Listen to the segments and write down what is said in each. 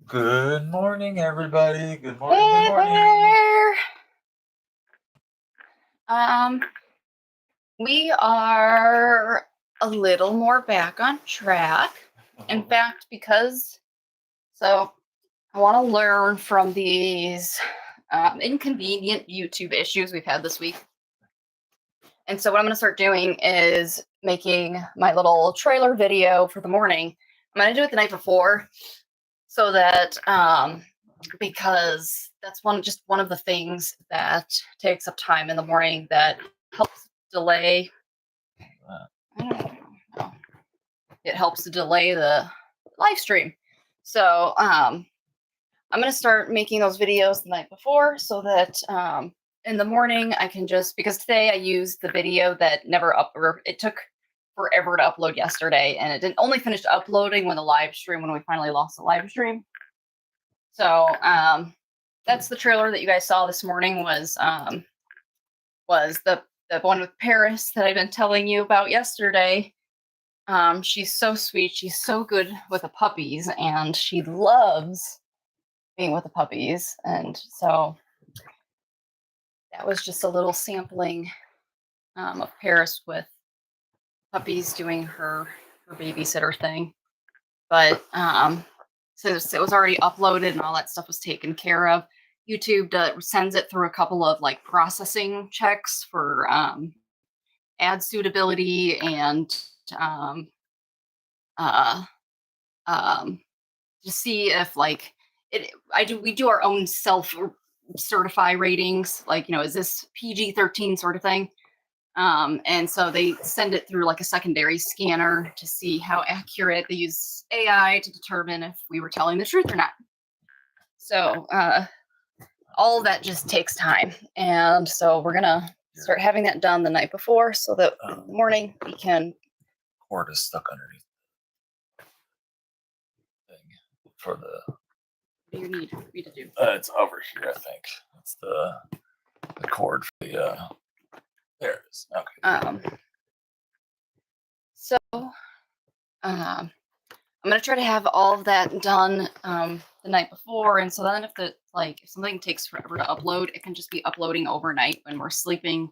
Good morning, everybody. Good morning. Hey Good morning. there. We are a little more back on track. In fact, so I want to learn from these inconvenient YouTube issues we've had this week. And so what I'm going to start doing is making my little trailer video for the morning. I'm going to do it the night before so that because that's one of the things that takes up time in the morning that helps delay. I don't know. It helps to delay the live stream. So I'm gonna start making those videos the night before so that in the morning I can because today I used the video that never it took forever to upload yesterday, and it didn't only finish uploading when we finally lost the live stream. So that's the trailer that you guys saw this morning was the one with Paris that I've been telling you about yesterday. She's so sweet. She's so good with the puppies, and she loves being with the puppies. And so that was just a little sampling of Paris with puppies doing her babysitter thing. But since it was already uploaded and all that stuff was taken care of, YouTube sends it through a couple of processing checks for ad suitability and to see if we do our own self certify ratings, is this PG-13 sort of thing. And so they send it through a secondary scanner to see how accurate. They use AI to determine if we were telling the truth or not. So all of that just takes time. And so we're going to start having that done the night before so that in the morning we can. Cord is stuck underneath the thing for the. What do you need me to do? It's over here, I think. It's the cord for the. There it is. Okay. So I'm gonna try to have all of that done the night before, and so then if something takes forever to upload, it can just be uploading overnight when we're sleeping,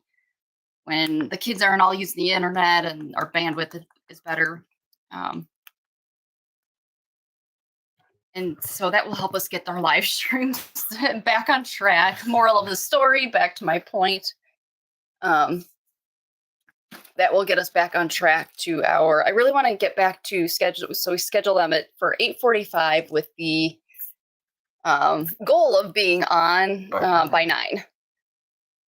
when the kids aren't all using the internet and our bandwidth is better. And so that will help us get our live streams back on track. Moral of the story, back to my point. That will get us back on track to I really want to get back to schedule. So we schedule them for 8:45 with the goal of being on by 9.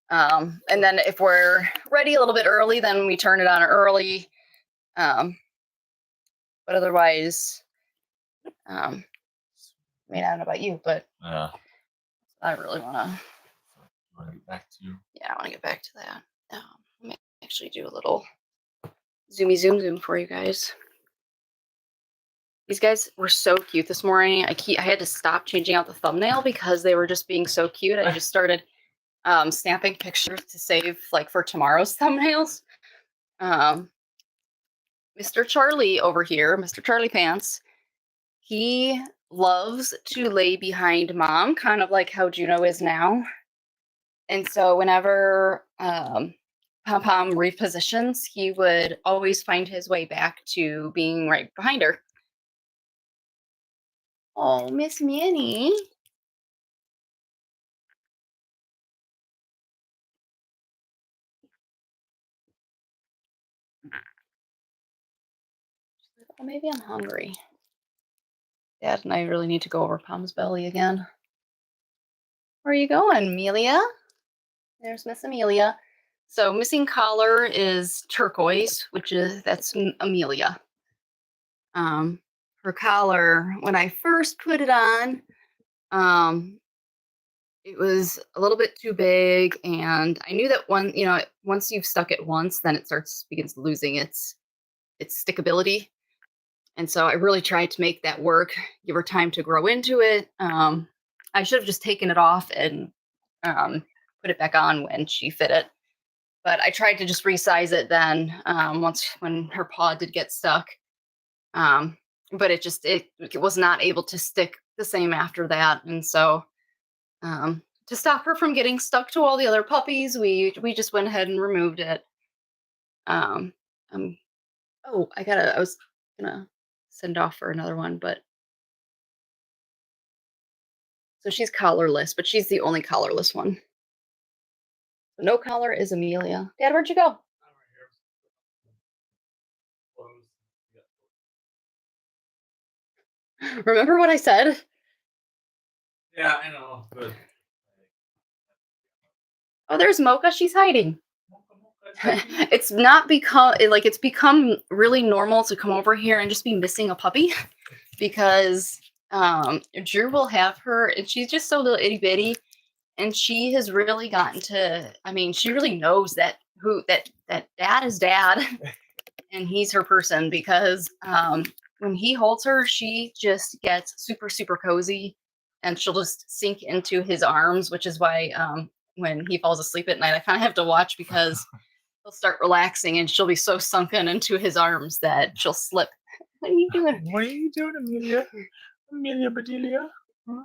And then if we're ready a little bit early, then we turn it on early. But otherwise, I mean, I don't know about you, but yeah, I really want to. Want to get back to you? Yeah, I want to get back to that. Let me actually do a little zoomy zoom for you guys. These guys were so cute this morning. I had to stop changing out the thumbnail because they were just being so cute. I just started snapping pictures to save for tomorrow's thumbnails. Mr. Charlie over here, Mr. Charlie Pants, he loves to lay behind mom, kind of like how Juno is now. And so whenever Pom-Pom repositions, he would always find his way back to being right behind her. Oh, Miss Minnie. Oh, maybe I'm hungry. Dad and I really need to go over Pom's belly again. Where are you going, Amelia? There's Miss Amelia. So missing collar is Turquoise, that's Amelia. Her collar, when I first put it on, it was a little bit too big, and I knew that once you've stuck it once, then it begins losing its stickability. And so I really tried to make that work, give her time to grow into it. I should have just taken it off and put it back on when she fit it. But I tried to just resize it then when her paw did get stuck. But it was not able to stick the same after that. And so to stop her from getting stuck to all the other puppies, we just went ahead and removed it. Um, oh, I was gonna send off for another one, but so she's collarless, but she's the only collarless one. No collar is Amelia. Dad, where'd you go? Remember what I said? Yeah, I know. Good. Oh, there's Mocha. She's hiding. It's not become like it's become really normal to come over here and just be missing a puppy because Drew will have her and she's just so little itty bitty and she has really gotten to, I mean, she really knows that dad is dad and he's her person because when he holds her, she just gets super, super cozy and she'll just sink into his arms, which is why when he falls asleep at night, I kind of have to watch because he'll start relaxing and she'll be so sunken into his arms that she'll slip. What are you doing? What are you doing, Amelia? Amelia Bedelia? Huh?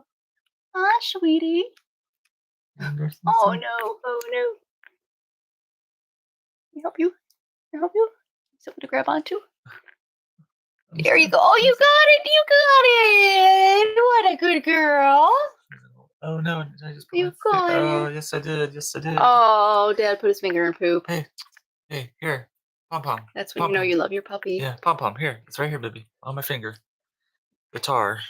Hi, sweetie. Oh no, oh no. Can I help you? Can I help you? Something to grab onto? There you go. Oh, you got it. You got it. What a good girl. Oh no, did I just put You my got Oh, it. yes I did. Yes I did. Oh, Dad put his finger in poop. Hey, here. Pom pom. That's when you know you love your puppy. Yeah, pom pom. Here. It's right here, baby. On my finger. Guitar.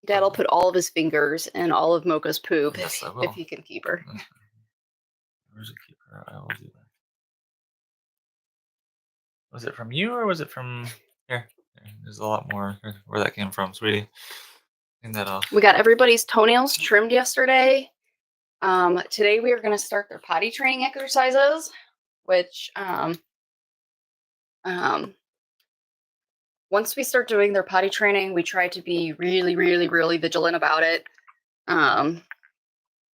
Dad'll put all of his fingers in all of Mocha's poop Yes, I will. if he can keep her. Where's it keep her? I will do that. Was it from you or was it from here? There's a lot more where that came from, sweetie. Clean that off. We got everybody's toenails trimmed yesterday. Today we are going to start their potty training exercises, which once we start doing their potty training, we try to be really, really, really vigilant about it.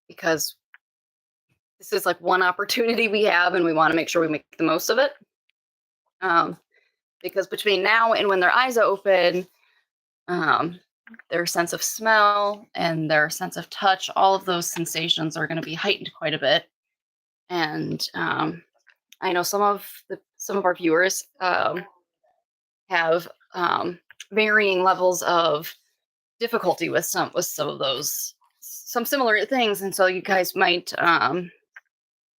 Because this is like one opportunity we have and we want to make sure we make the most of it. Because between now and when their eyes open, their sense of smell and their sense of touch, all of those sensations are going to be heightened quite a bit. And I know some of our viewers have varying levels of difficulty with some of those, some similar things, and so you guys might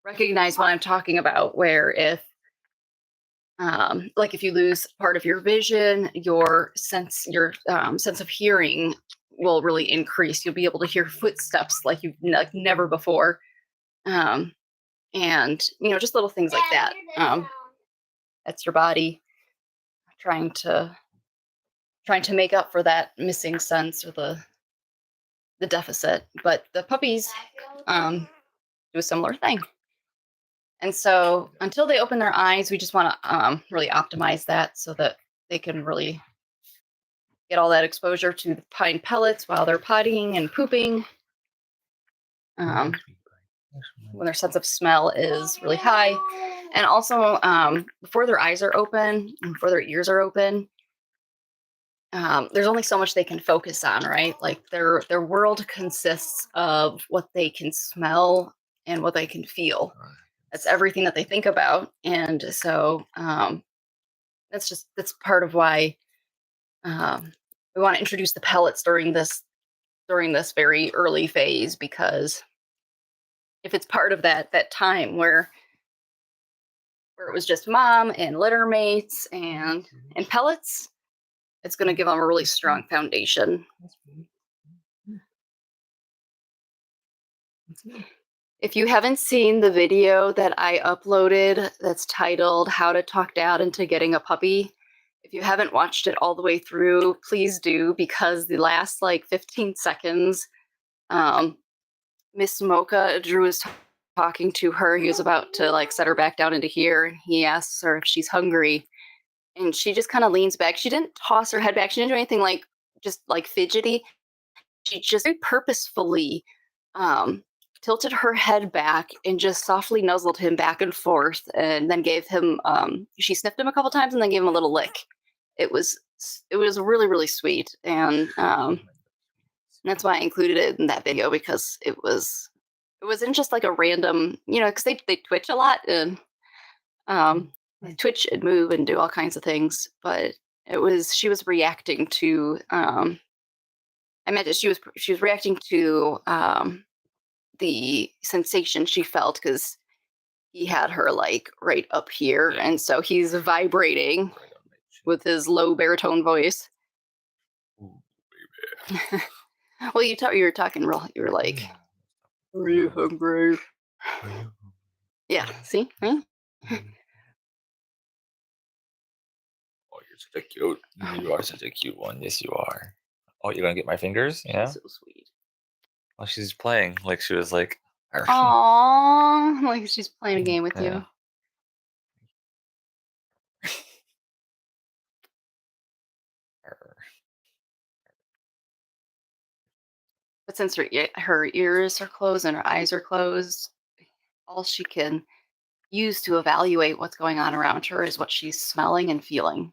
recognize what I'm talking about. Where if like if you lose part of your vision, your sense of hearing will really increase. You'll be able to hear footsteps like you've never before, and just little things like that. That's your body trying to make up for that missing sense or the deficit. But the puppies do a similar thing. And so until they open their eyes, we just want to really optimize that so that they can really get all that exposure to the pine pellets while they're pottying and pooping. When their sense of smell is really high. And also before their eyes are open and before their ears are open, there's only so much they can focus on, right? Like their world consists of what they can smell and what they can feel. That's everything that they think about. And so that's part of why we want to introduce the pellets during this very early phase, because if it's part of that time where it was just mom and litter mates and pellets, it's going to give them a really strong foundation. If you haven't seen the video that I uploaded that's titled How to Talk Dad into Getting a Puppy, if you haven't watched it all the way through, please do, because the last 15 seconds, Miss Mocha, Drew was talking to her. He was about to set her back down into here, and he asks her if she's hungry. And she just kind of leans back. She didn't toss her head back. She didn't do anything just fidgety. She just very purposefully tilted her head back and just softly nuzzled him back and forth, and then gave him, she sniffed him a couple times and then gave him a little lick. It was really, really sweet. And And that's why I included it in that video, because it wasn't just like a random, because they twitch a lot, and they twitch and move and do all kinds of things. But she was reacting to I meant that she was reacting to the sensation she felt, because he had her like right up here, Yeah. and so he's vibrating Right on my chin. with his low baritone voice. Ooh, baby. Well, you were talking real. You were like, "Are you hungry?" Are you? Yeah. See? Huh? Oh, you're such a cute. You are such a cute one. Yes, you are. Oh, you're gonna get my fingers? Yeah. She's so sweet. Well, she's playing like she was like. Aww, like she's playing a game with Yeah. you. But since her ears are closed and her eyes are closed, all she can use to evaluate what's going on around her is what she's smelling and feeling.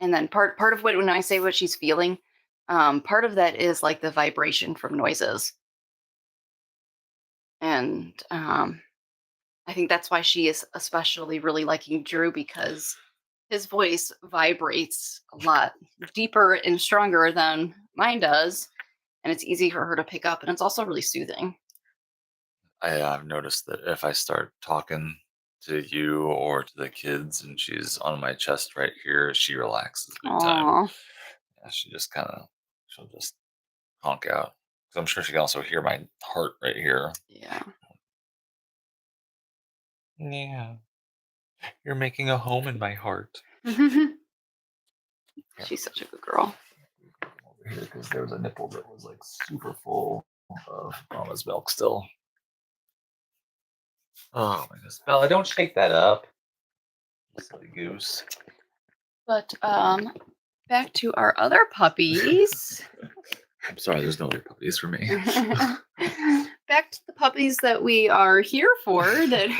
And then part of when I say what she's feeling, part of that is like the vibration from noises. And I think that's why she is especially really liking Drew, because his voice vibrates a lot deeper and stronger than mine does. And it's easy for her to pick up. And it's also really soothing. I've noticed that if I start talking to you or to the kids and she's on my chest right here, she relaxes big time. Aww. Yeah, she'll just honk out. 'Cause I'm sure she can also hear my heart right here. Yeah. Yeah. You're making a home in my heart. She's such a good girl. Over here, because there was a nipple that was like super full of mama's milk still. Oh my goodness. Bella, don't shake that up. Silly goose. But back to our other puppies. I'm sorry, there's no other puppies for me. Back to the puppies that we are here for, that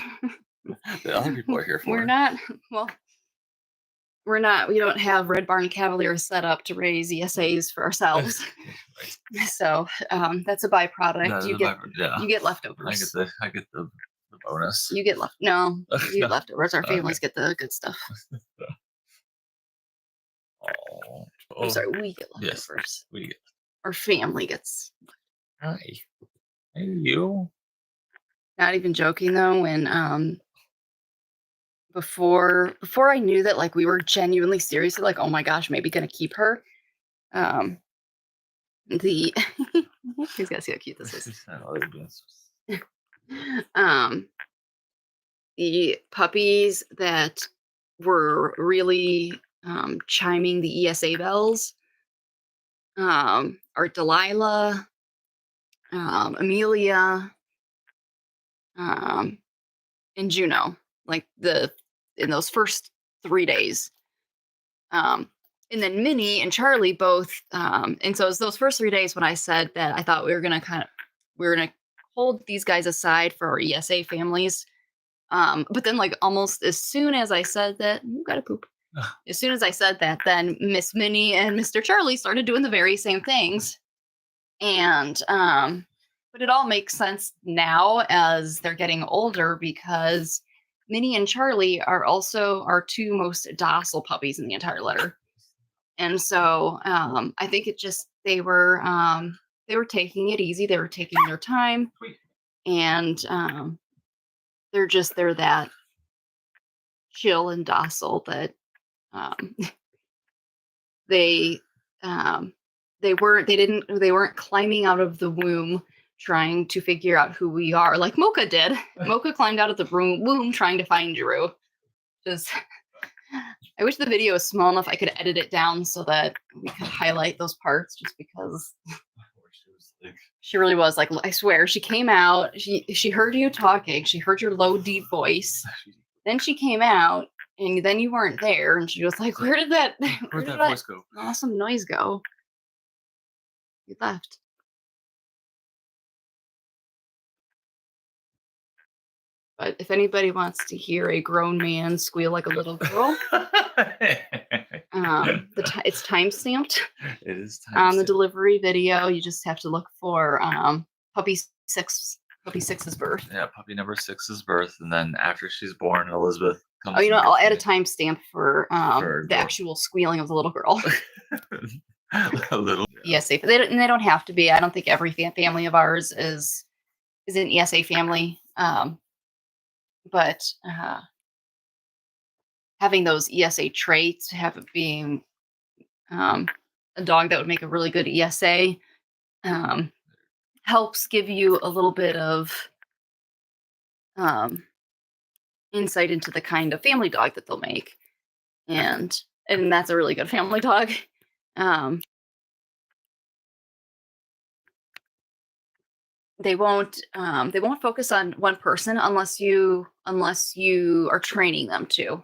The other people are here for. We don't have Red Barn Cavaliers set up to raise ESAs for ourselves. Right. So that's a byproduct. No, You get leftovers. I get the bonus. You get leftovers. Our families get the good stuff. Oh, I'm sorry, we get yes, leftovers. we get. Our family gets. Hi. Hey, you. Not even joking though, when before I knew that like we were genuinely seriously like, oh my gosh, maybe gonna keep her. The he's gotta see how cute this is. The puppies that were really chiming the ESA bells are Delilah, Amelia, and Juno. Like in those first 3 days. And then Minnie and Charlie both. And so it was those first 3 days when I said that I thought we were gonna hold these guys aside for our ESA families. But then like almost as soon as I said that, you gotta poop. As soon as I said that, then Miss Minnie and Mr. Charlie started doing the very same things. And but it all makes sense now as they're getting older, because Minnie and Charlie are also our two most docile puppies in the entire litter. And so I think they were taking it easy. They were taking their time, and they're that chill and docile that they weren't climbing out of the womb trying to figure out who we are like Mocha did. Mocha climbed out of the womb trying to find Drew. I wish the video was small enough I could edit it down so that we could highlight those parts, just because she really was like, I swear, she came out, she heard you talking, she heard your low, deep voice. Then she came out, and then you weren't there, and she was like, where did that voice go? Awesome noise go? You left. But if anybody wants to hear a grown man squeal like a little girl, it's time stamped It is time on the stamp. delivery video. You just have to look for puppy six, puppy six's birth. Yeah, puppy number 6's birth, and then after she's born, Elizabeth comes. Oh, and I'll gets add a me. timestamp for the girl. actual squealing of the little girl. A little. ESA, but they don't have to be. I don't think every family of ours is an ESA family. But having those ESA traits, have it being a dog that would make a really good ESA, helps give you a little bit of insight into the kind of family dog that they'll make, and that's a really good family dog. They won't focus on one person unless you are training them to.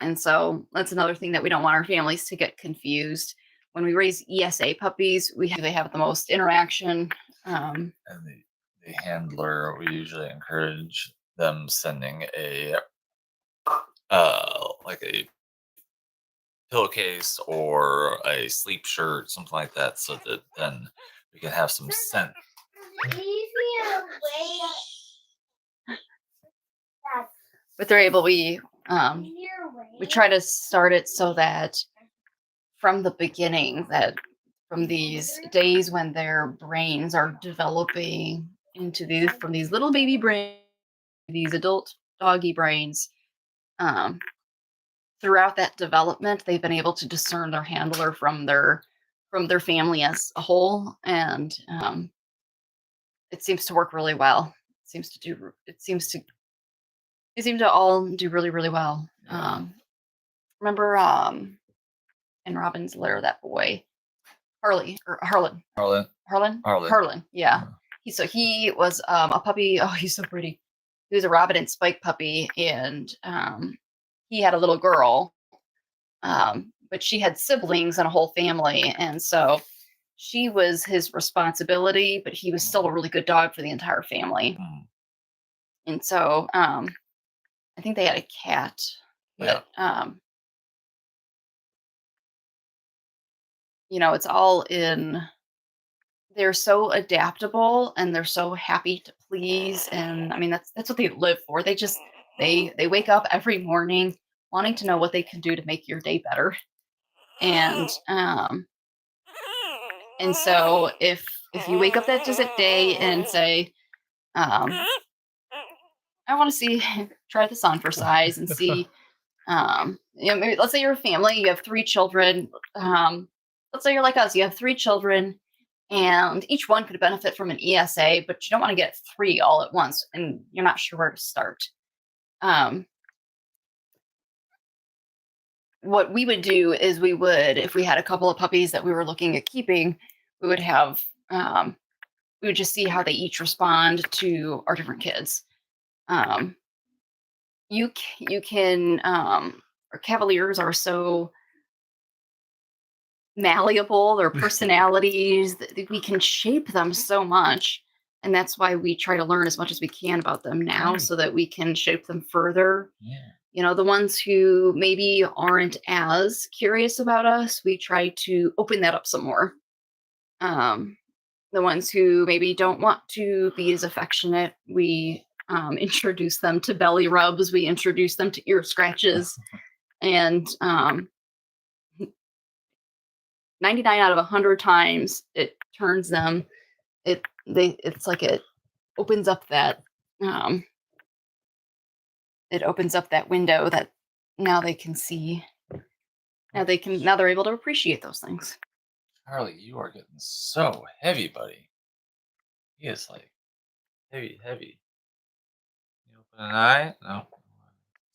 And so that's another thing that we don't want our families to get confused. When we raise ESA puppies, they have the most interaction. And the handler, we usually encourage them sending a like a pillowcase or a sleep shirt, something like that, so that then we can have some scent. But they're able, we try to start it so that from the beginning, that from these days when their brains are developing into from these little baby brains, these adult doggy brains, throughout that development, they've been able to discern their handler from their family as a whole, and it seems to work really well. It seem to all do really, really well. Remember in Robin's Lair, that boy Harley or Harlan. Harlan. Yeah. He was a puppy. Oh, he's so pretty. He was a rabbit and spike puppy, and he had a little girl, but she had siblings and a whole family, and so she was his responsibility, but he was still a really good dog for the entire family. And so I think they had a cat, but it's all in. They're so adaptable and they're so happy to please, and I mean that's what they live for. They wake up every morning wanting to know what they can do to make your day better. And so if you wake up that day and say, I want to see, try this on for size and see, maybe let's say you're a family, you have 3 children. Let's say you're like us, you have 3 children, and each one could benefit from an ESA, but you don't want to get 3 all at once, and you're not sure where to start. What we would do is if we had a couple of puppies that we were looking at keeping, we would just see how they each respond to our different kids. You can, our Cavaliers are so malleable, their personalities, we can shape them so much. And that's why we try to learn as much as we can about them now, so that we can shape them further. The ones who maybe aren't as curious about us, we try to open that up some more. The ones who maybe don't want to be as affectionate, we introduce them to belly rubs, we introduce them to ear scratches, and 99 out of 100 times it turns them, it's like it opens up that window that now they can see. Now they're able to appreciate those things. Charlie, you are getting so heavy, buddy. He is like heavy. You open an eye? No.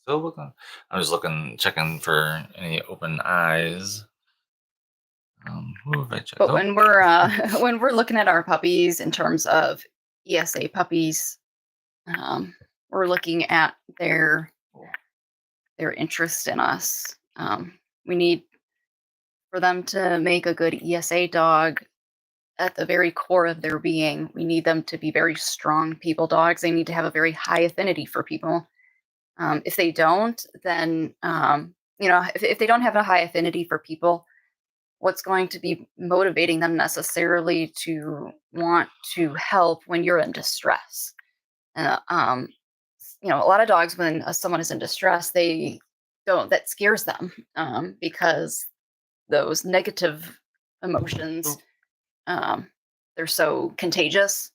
Still looking. I'm just checking for any open eyes. Who have I checked? But when we're looking at our puppies in terms of ESA puppies, we're looking at their interest in us. We need for them to make a good ESA dog. at the very core of their being, we need them to be very strong people dogs. They need to have a very high affinity for people. If they don't, then if they don't have a high affinity for people, what's going to be motivating them necessarily to want to help when you're in distress? Uh, um, a lot of dogs, when someone is in distress, that scares them, because those negative emotions, um, they're so contagious,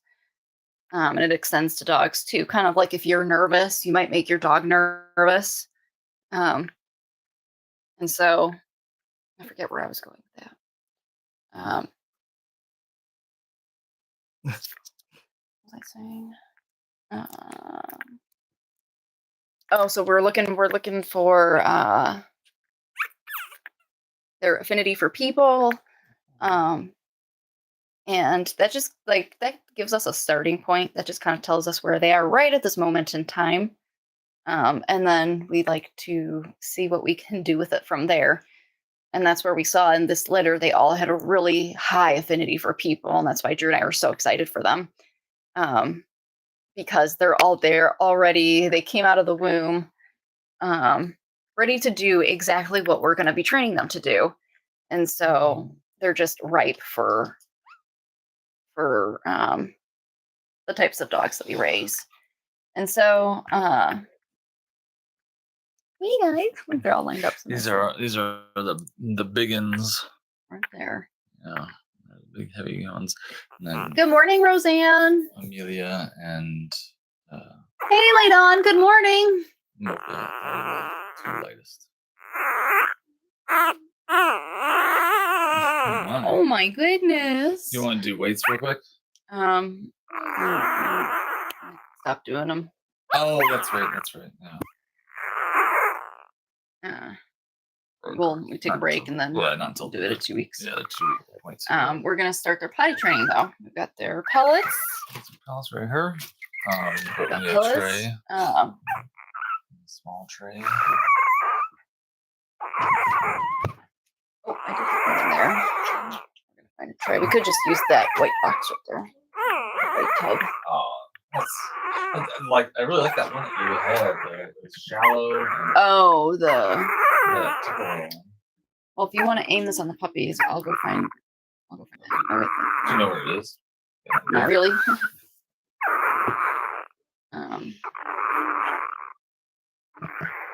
and it extends to dogs too. Kind of like if you're nervous, you might make your dog nervous, um, and so I forget where I was going with that. What was I saying? So we're looking for their affinity for people, and that just that gives us a starting point. That just kind of tells us where they are right at this moment in time, and then we like to see what we can do with it from there. And that's where we saw in this litter they all had a really high affinity for people, and that's why Drew and I were so excited for them, because they're all there already. They came out of the womb, ready to do exactly what we're going to be training them to do, and so they're just ripe for the types of dogs that we raise. And so, hey guys, they're all lined up. These are the big uns right there. Yeah, big heavy ones. And then Good morning, Roseanne. Amelia and hey, Laydon. Good morning. Mocha, two lightest. Oh my goodness. You want to do weights real quick? Stop doing them. Oh, that's right. Yeah. We take a break and then not until do it in 2 weeks. Yeah, 2 week points. We're gonna start their potty training though. We've got their pellets. Some pellets right here. Got A pellets. tray. Small tray. Oh, I did have one in there. We're gonna find a tray. We could just use that white box right there. White tub. I really like that one that you had there. It's shallow. Oh, Yeah. Well, if you want to aim this on the puppies, I'll go find that. Oh, wait. Do you know where it is? Yeah, not really.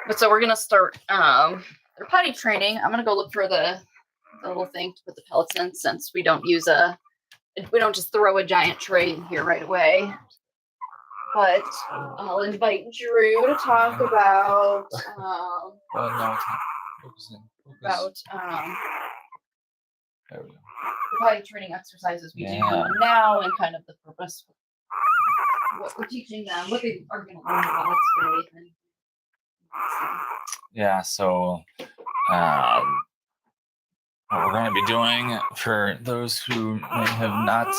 But so we're gonna start their potty training. I'm gonna go look for the little thing to put the pellets in, since we don't just throw a giant tray in here right away. But I'll invite Drew to talk about there we go. the potty training exercises we do now, and kind of the purpose, what we're teaching them, what they are going to learn about today. Yeah, so what we're going to be doing, for those who may have not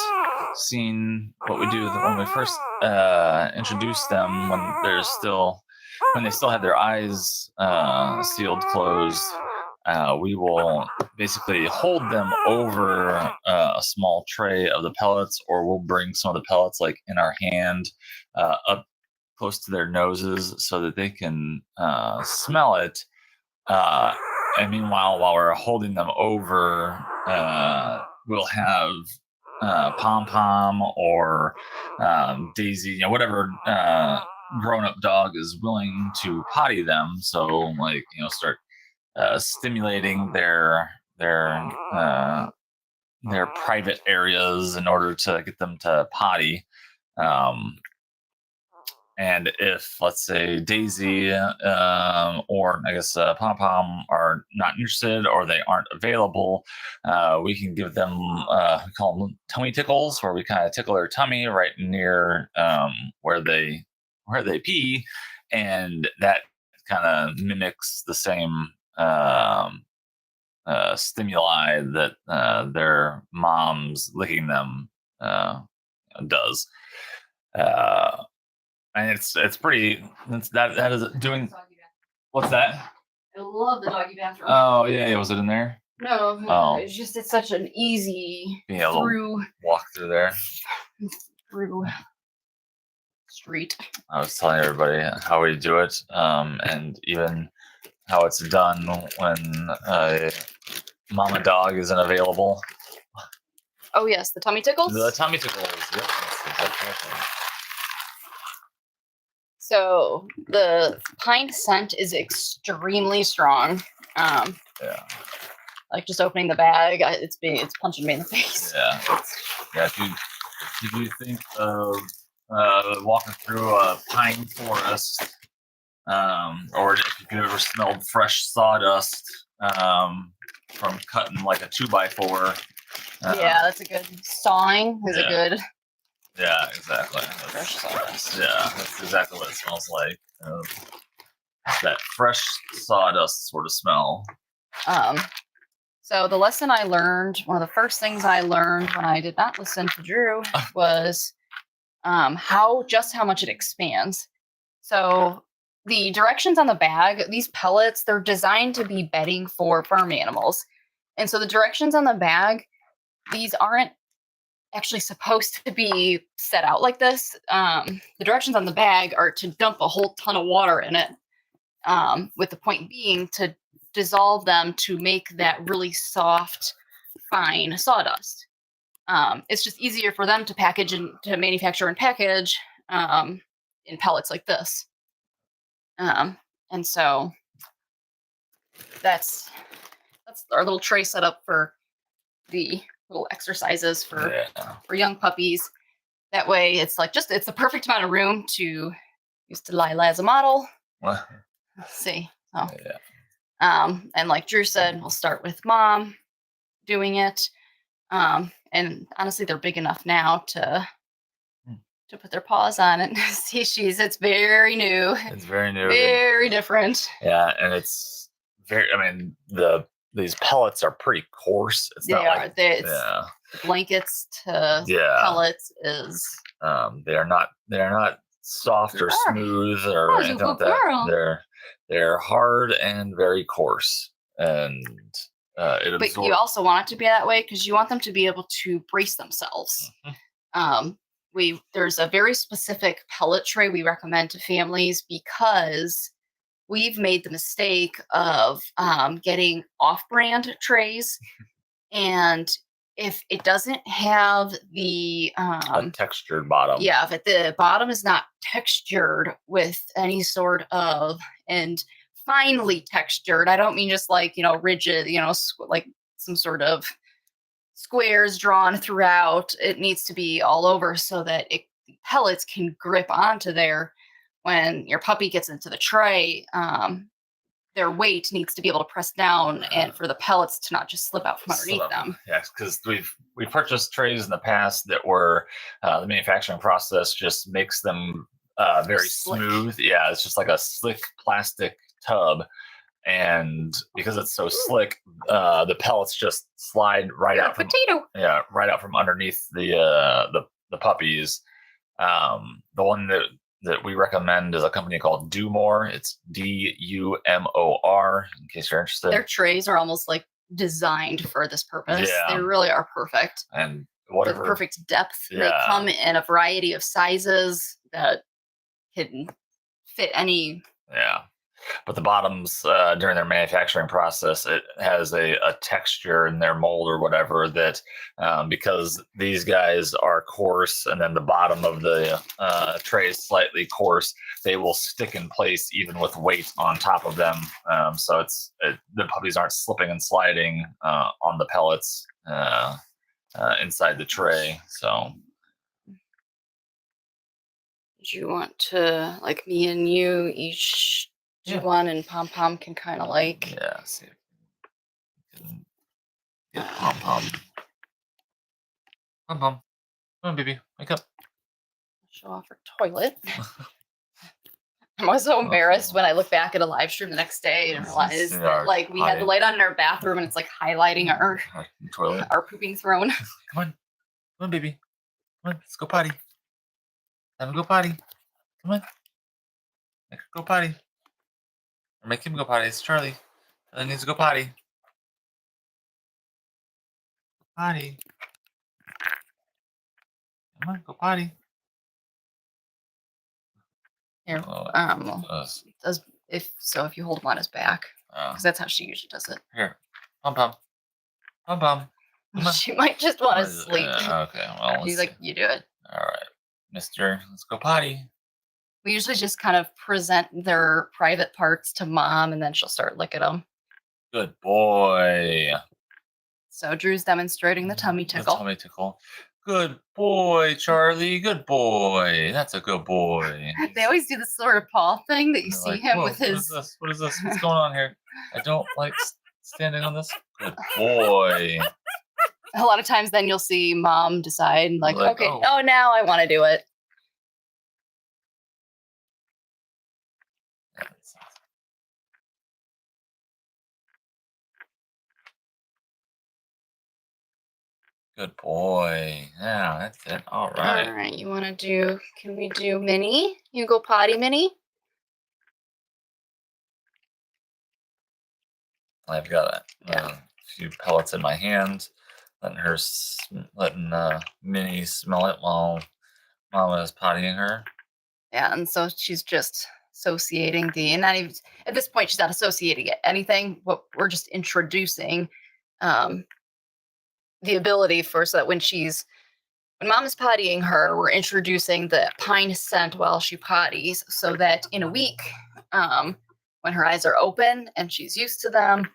seen what we do when we first introduce them, when they still have their eyes sealed closed, we will basically hold them over a small tray of the pellets, or we'll bring some of the pellets like in our hand up close to their noses so that they can smell it. And meanwhile, while we're holding them over, we'll have Pom Pom or Daisy, whatever grown-up dog is willing to potty them. So, start stimulating their private areas in order to get them to potty. And if, let's say, Daisy or I guess Pom Pom are not interested, or they aren't available, we can give them, we call them tummy tickles, where we kind of tickle their tummy right near where they pee, and that kind of mimics the same stimuli that their mom's licking them does. And it's pretty. That is doing. What's that? I love the doggy bathroom. Oh yeah, was it in there? No, it's just it's such an easy being able to walk through there. through street. I was telling everybody how we do it, and even how it's done when mama dog isn't available. Oh yes, the tummy tickles. The tummy tickles. Yep, that's exactly right. So the pine scent is extremely strong. Yeah. Like just opening the bag, it's punching me in the face. Yeah. Yeah. If you think of walking through a pine forest, or if you've ever smelled fresh sawdust from cutting like a 2x4. Yeah, that's a good sawing. Is a good. Yeah, exactly. Fresh sawdust. Yeah, that's exactly what it smells like. That fresh sawdust sort of smell. So the lesson I learned, one of the first things I learned when I did not listen to Drew was how much it expands. So the directions on the bag, these pellets, they're designed to be bedding for farm animals. And so the directions on the bag, these aren't actually supposed to be set out like this. The directions on the bag are to dump a whole ton of water in it, with the point being to dissolve them to make that really soft, fine sawdust. It's just easier for them to package and to manufacture and package in pellets like this. And so that's our little tray set up for the little exercises for young puppies. That way it's like it's the perfect amount of room to use Delilah as a model. What? Let's see. So, and like Drew said, we'll start with mom doing it. And honestly, they're big enough now to put their paws on it. See, it's very new. It's very new. Very different. Yeah, and it's very. I mean, these pellets are pretty coarse. Blankets to pellets is. They are not soft or smooth or anything like that. They're hard and very coarse, and but you also want it to be that way because you want them to be able to brace themselves. There's a very specific pellet tray we recommend to families because we've made the mistake of getting off-brand trays, and if it doesn't have the a textured bottom, if the bottom is not textured with any sort of and finely textured, I don't mean just like rigid, like some sort of squares drawn throughout. It needs to be all over so that pellets can grip onto there when your puppy gets into the tray. Their weight needs to be able to press down and for the pellets to not just slip out from underneath them. Yes, because we've purchased trays in the past that were the manufacturing process just makes them very smooth. Yeah, it's just like a slick plastic tub. And because it's so slick, the pellets just slide right out from right out from underneath the puppies. The one that we recommend is a company called Do More. It's DUMOR. In case you're interested, their trays are almost like designed for this purpose. Yeah. They really are perfect. And whatever the perfect depth. Yeah. They come in a variety of sizes that can fit any. Yeah. But the bottoms, during their manufacturing process, it has a texture in their mold or whatever that, because these guys are coarse and then the bottom of the tray is slightly coarse, they will stick in place even with weight on top of them. So the puppies aren't slipping and sliding on the pellets inside the tray. So. Do you want to, like me and you, each do one and Pom Pom can kind of like. Yeah, see if we can get Pom Pom. Pom Pom. Come on, baby. Wake up. Show off her toilet. I was so embarrassed when I look back at a live stream the next day and realized that like we had the light on in our bathroom and it's like highlighting our toilet, our pooping throne. Come on, baby. Come on, let's go potty. Have him go potty. Come on. Make her go potty. Or make him go potty. It's Charlie. Charlie needs to go potty. Potty. Come on, go potty. Here, Oh, if you hold him on his back, because that's how she usually does it. Here, pom pom, pom pom. Come on. She might just want to sleep. Okay, well, let's She's see. like, you do it. All right, Mister, let's go potty. We usually just kind of present their private parts to mom, and then she'll start licking them. Good boy. So Drew's demonstrating the tummy tickle. The tummy tickle. Good boy, Charlie. Good boy. That's a good boy. They always do this sort of paw thing that you see Like, him whoa, with his. What is this? What is this? What's going on here? I don't like standing on this. Good boy. A lot of times, then you'll see mom decide, like okay, oh. Now I want to do it. Good boy. Yeah, that's it. All right. All right. You want to do? Can we do Minnie? You go potty, Minnie. I've got a few pellets in my hand, letting Minnie smell it while Mama is pottying her. Yeah, and so she's just associating and not even at this point she's not associating anything. But we're just introducing the ability so that when mom is pottying her, we're introducing the pine scent while she potties, so that in a week, when her eyes are open and she's used to them,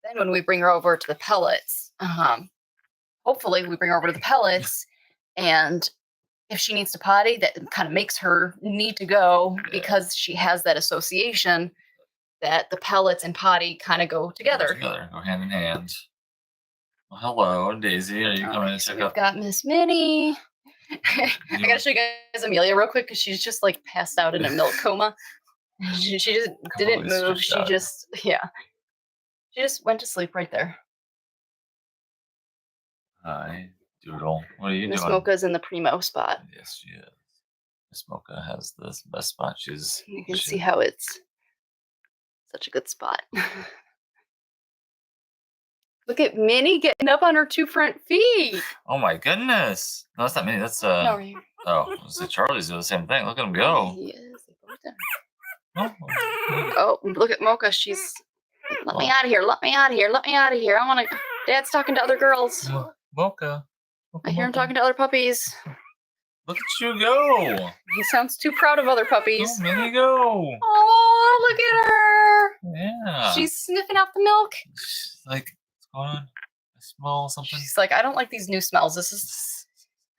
then when we bring her over to the pellets, hopefully we bring her over to the pellets, and if she needs to potty, that kind of makes her need to go because she has that association that the pellets and potty kind of go together. Go hand in hand. Well, hello, Daisy. Are you coming to check We've got Miss Minnie. I gotta show you guys Amelia real quick because she's just like passed out in a milk coma. She just didn't move. She just went to sleep right there. Hi, Doodle. What are you doing? Miss Mocha's in the primo spot. Yes, she is. Miss Mocha has this best spot. You can see how it's such a good spot. Look at Minnie getting up on her 2 front feet. Oh my goodness! No, that's not Minnie. That's No, so Charlie's doing the same thing. Look at him go. He is. Oh, oh, look at Mocha. She's let me out of here. Let me out of here. Let me out of here. I want to. Dad's talking to other girls. Mocha. I hear him talking to other puppies. Look at you go. He sounds too proud of other puppies. Go, Minnie, go. Oh, look at her. Yeah. She's sniffing out the milk. She's like, what's going on? I smell something. She's like, I don't like these new smells. This is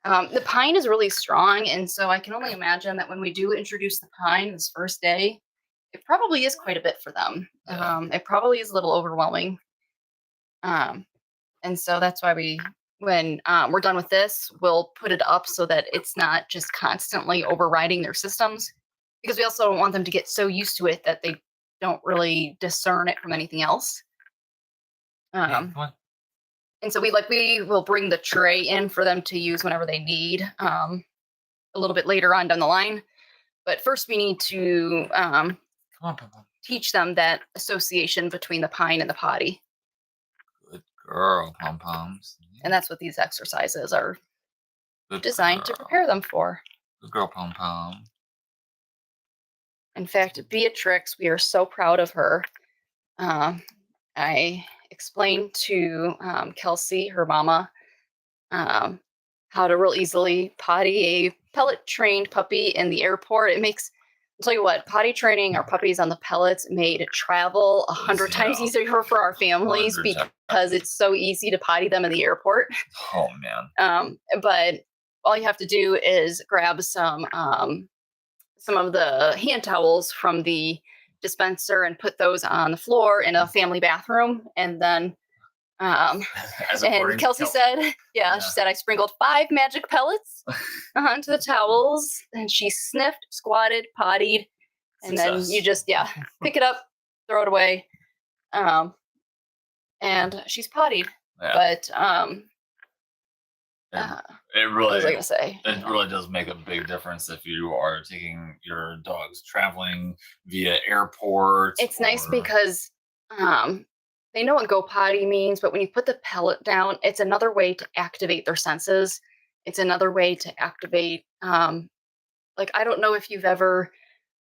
the pine is really strong, and so I can only imagine that when we do introduce the pine this first day, it probably is quite a bit for them. Yeah. It probably is a little overwhelming. And so that's why when we're done with this, we'll put it up so that it's not just constantly overriding their systems, because we also don't want them to get so used to it that they don't really discern it from anything else. Come on. And so we will bring the tray in for them to use whenever they need, a little bit later on down the line. But first we need to Come on, teach them that association between the pine and the potty. Good girl, pom-poms. And that's what these exercises are designed to girl. prepare them for. Good girl, pom-pom. In fact, Beatrix, we are so proud of her. I explained to Kelsey, her mama, how to real easily potty a pellet-trained puppy in the airport. I'll tell you what, potty training our puppies on the pellets made travel 100 times easier for our families because it's so easy to potty them in the airport. Oh, man. But all you have to do is grab some of the hand towels from the dispenser and put those on the floor in a family bathroom, and then and Kelsey said, she said, I sprinkled 5 magic pellets onto the towels, and she sniffed, squatted, pottied, and then you just pick it up, throw it away, and she's pottied. But it really, what was I gonna say? It really does make a big difference if you are taking your dogs traveling via airport. It's nice because they know what go potty means, but when you put the pellet down, it's another way to activate their senses. It's another way to activate, like, I don't know if you've ever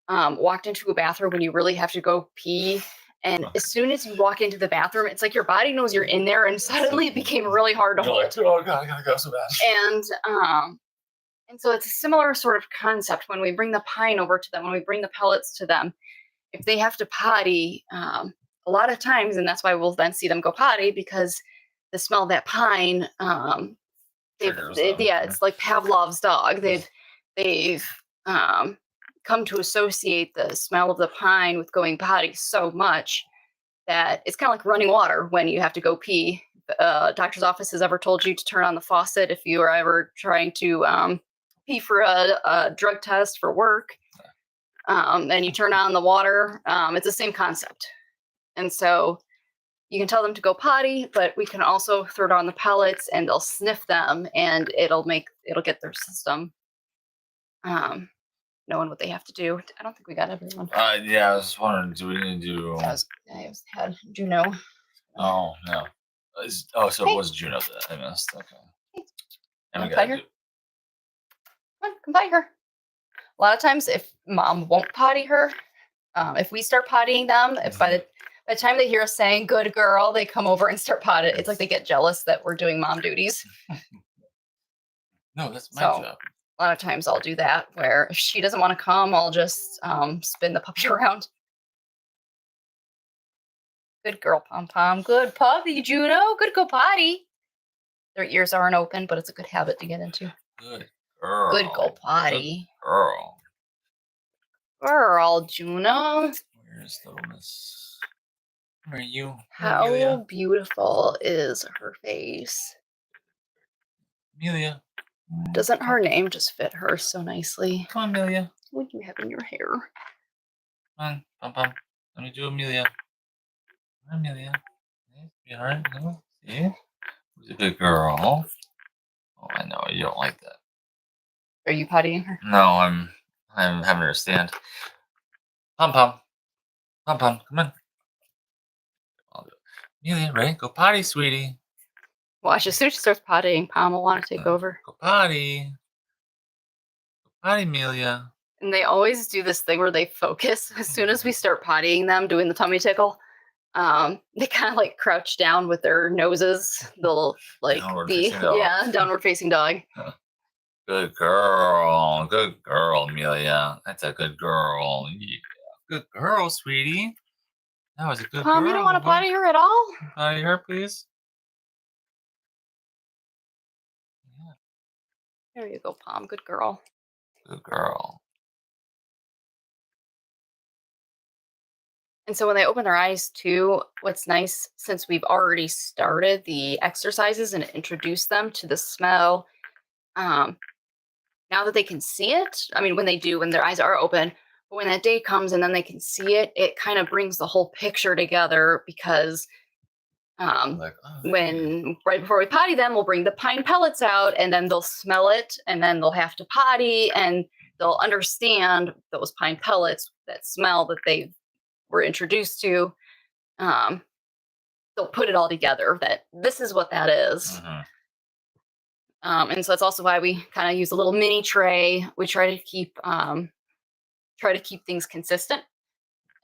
walked into a bathroom when you really have to go pee. And as soon as you walk into the bathroom, it's like your body knows you're in there, and suddenly it became really hard to You're hold. like, oh god, I gotta go so bad. And so it's a similar sort of concept when we bring the pine over to them, when we bring the pellets to them. If they have to potty, a lot of times, and that's why we'll then see them go potty, because the smell of that pine, Triggers them. yeah, it's like Pavlov's dog. They've come to associate the smell of the pine with going potty so much that it's kind of like running water when you have to go pee. Doctor's office has ever told you to turn on the faucet if you are ever trying to pee for a drug test for work, and you turn on the water. It's the same concept. And so you can tell them to go potty, but we can also throw down the pellets and they'll sniff them, and it'll get their system knowing what they have to do. I don't think we got everyone. Yeah, I was wondering, do we need to do? I had Juno. Oh no. So it was Juno that I missed. Okay. And we got Come on, come by her. A lot of times, if mom won't potty her, if we start pottying them, if by the time they hear us saying "good girl," they come over and start potting. It's like they get jealous that we're doing mom duties. No, that's my job. A lot of times I'll do that, where if she doesn't want to come, I'll just spin the puppy around. Good girl, Pom Pom. Good puppy, Juno. Good go potty. Their ears aren't open, but it's a good habit to get into. Good girl. Good go potty. Good girl. Girl, Juno. Where's the miss? Where are you? How Amelia? beautiful is her face? Amelia. Doesn't her name just fit her so nicely? Come on, Amelia. What do you have in your hair? Come on, Pom Pom. Let me do Amelia. Come on, Amelia. Sweetheart. See? Who's a good girl? Oh, I know you don't like that. Are you pottying her? No, I'm having her stand. Pom Pom. Pom Pom, come on. I'll do it. Amelia, ready? Go potty, sweetie. Watch, as soon as she starts pottying, Pom will want to take over. Go potty. Go potty, Amelia. And they always do this thing where they focus. As soon as we start pottying them, doing the tummy tickle, they kind of like crouch down with their noses. They'll like downward facing dog. Good girl. Good girl, Amelia. That's a good girl. Yeah. Good girl, sweetie. That was a good girl. You don't want to potty her at all? Potty her, please. Yeah. There you go, Pom. Good girl. Good girl. And so when they open their eyes too, what's nice, since we've already started the exercises and introduced them to the smell, now that they can see it, I mean, when their eyes are open, but when that day comes and then they can see it, it kind of brings the whole picture together, because when right before we potty them, we'll bring the pine pellets out and then they'll smell it and then they'll have to potty and they'll understand those pine pellets, that smell that they were introduced to. They'll put it all together that this is what that is. And so that's also why we kind of use a little mini tray. We try to keep things consistent.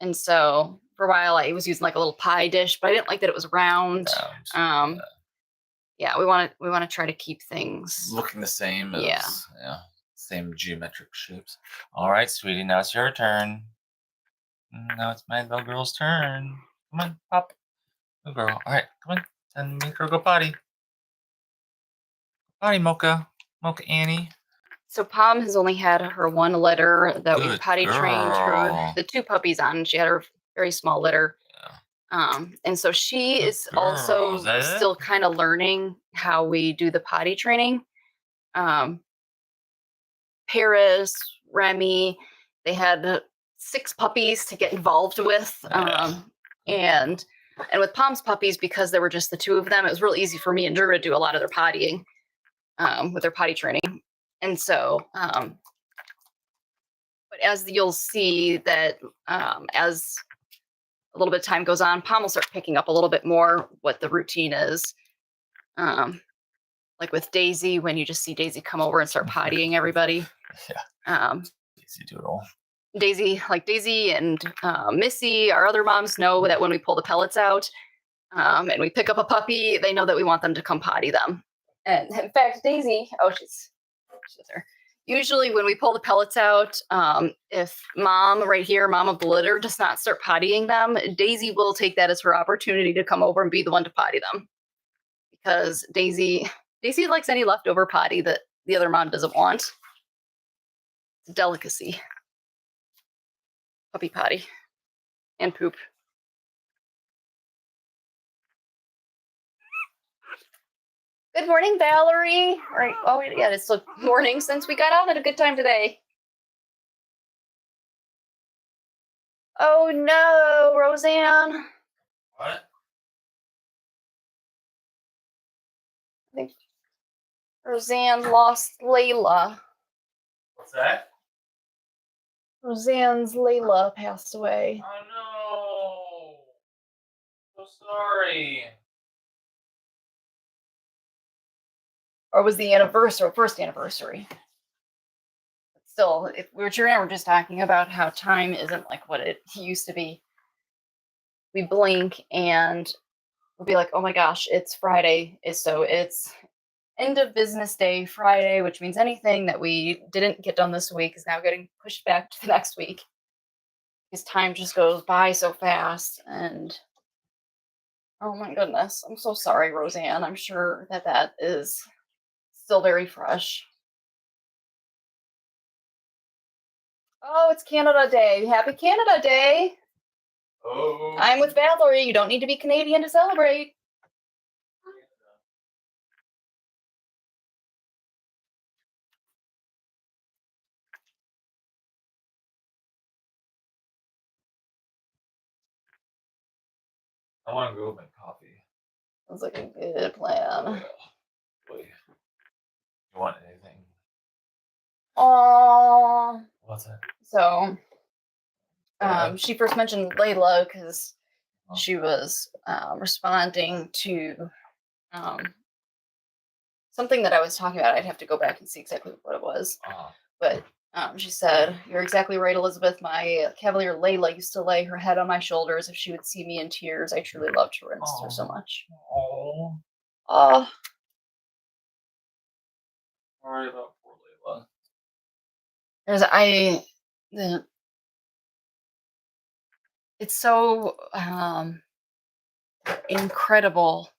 And so for a while I was using like a little pie dish, but I didn't like that it was round. Yeah, we want to try to keep things looking the same as same geometric shapes. All right, sweetie, now it's your turn. Now it's my little girl's turn. Come on, pop. Good girl. All right, come on. And make her go potty. Potty, Mocha. Mocha Annie. So Pom has only had her one litter that we potty trained her, the two puppies on. She had her very small litter. Yeah. And so she is also still kind of learning how we do the potty training. Paris, Remy, they had 6 puppies to get involved with. And with Pom's puppies, because there were just the 2 of them, it was real easy for me and Drew to do a lot of their pottying with their potty training. And so, but as you'll see that as a little bit of time goes on, Palm will start picking up a little bit more what the routine is. Like with Daisy, when you just see Daisy come over and start pottying everybody. Yeah. Daisy Doodle. Daisy and Missy, our other moms know that when we pull the pellets out and we pick up a puppy, they know that we want them to come potty them. And in fact, Daisy, she's there. Usually when we pull the pellets out, if mom right here, mom of the litter, does not start pottying them, Daisy will take that as her opportunity to come over and be the one to potty them. Because Daisy likes any leftover potty that the other mom doesn't want. It's a delicacy. Puppy potty and poop. Good morning, Valerie. Right. Oh, yeah, it's the morning since we got out at a good time today. Oh no, Roseanne. What? I think Roseanne lost Layla. What's that? Roseanne's Layla passed away. Oh no. So sorry. Or was the first anniversary. Still, if Richard and I were just talking about how time isn't like what it used to be. We blink and we'll be like, oh my gosh, it's Friday. So it's end of business day Friday, which means anything that we didn't get done this week is now getting pushed back to the next week. Because time just goes by so fast. And oh my goodness, I'm so sorry, Roseanne. I'm sure that is still very fresh. Oh, it's Canada Day. Happy Canada Day. Oh. I'm with Valerie. You don't need to be Canadian to celebrate. I want to go make coffee. Sounds like a good plan. Wait. You want anything? Aww. What's that? So, she first mentioned Layla because she was responding to something that I was talking about. I'd have to go back and see exactly what it was. But she said, "You're exactly right, Elizabeth. My Cavalier Layla used to lay her head on my shoulders if she would see me in tears. I truly loved her and missed her so much." Oh. Sorry about poor Layla. It's so incredible.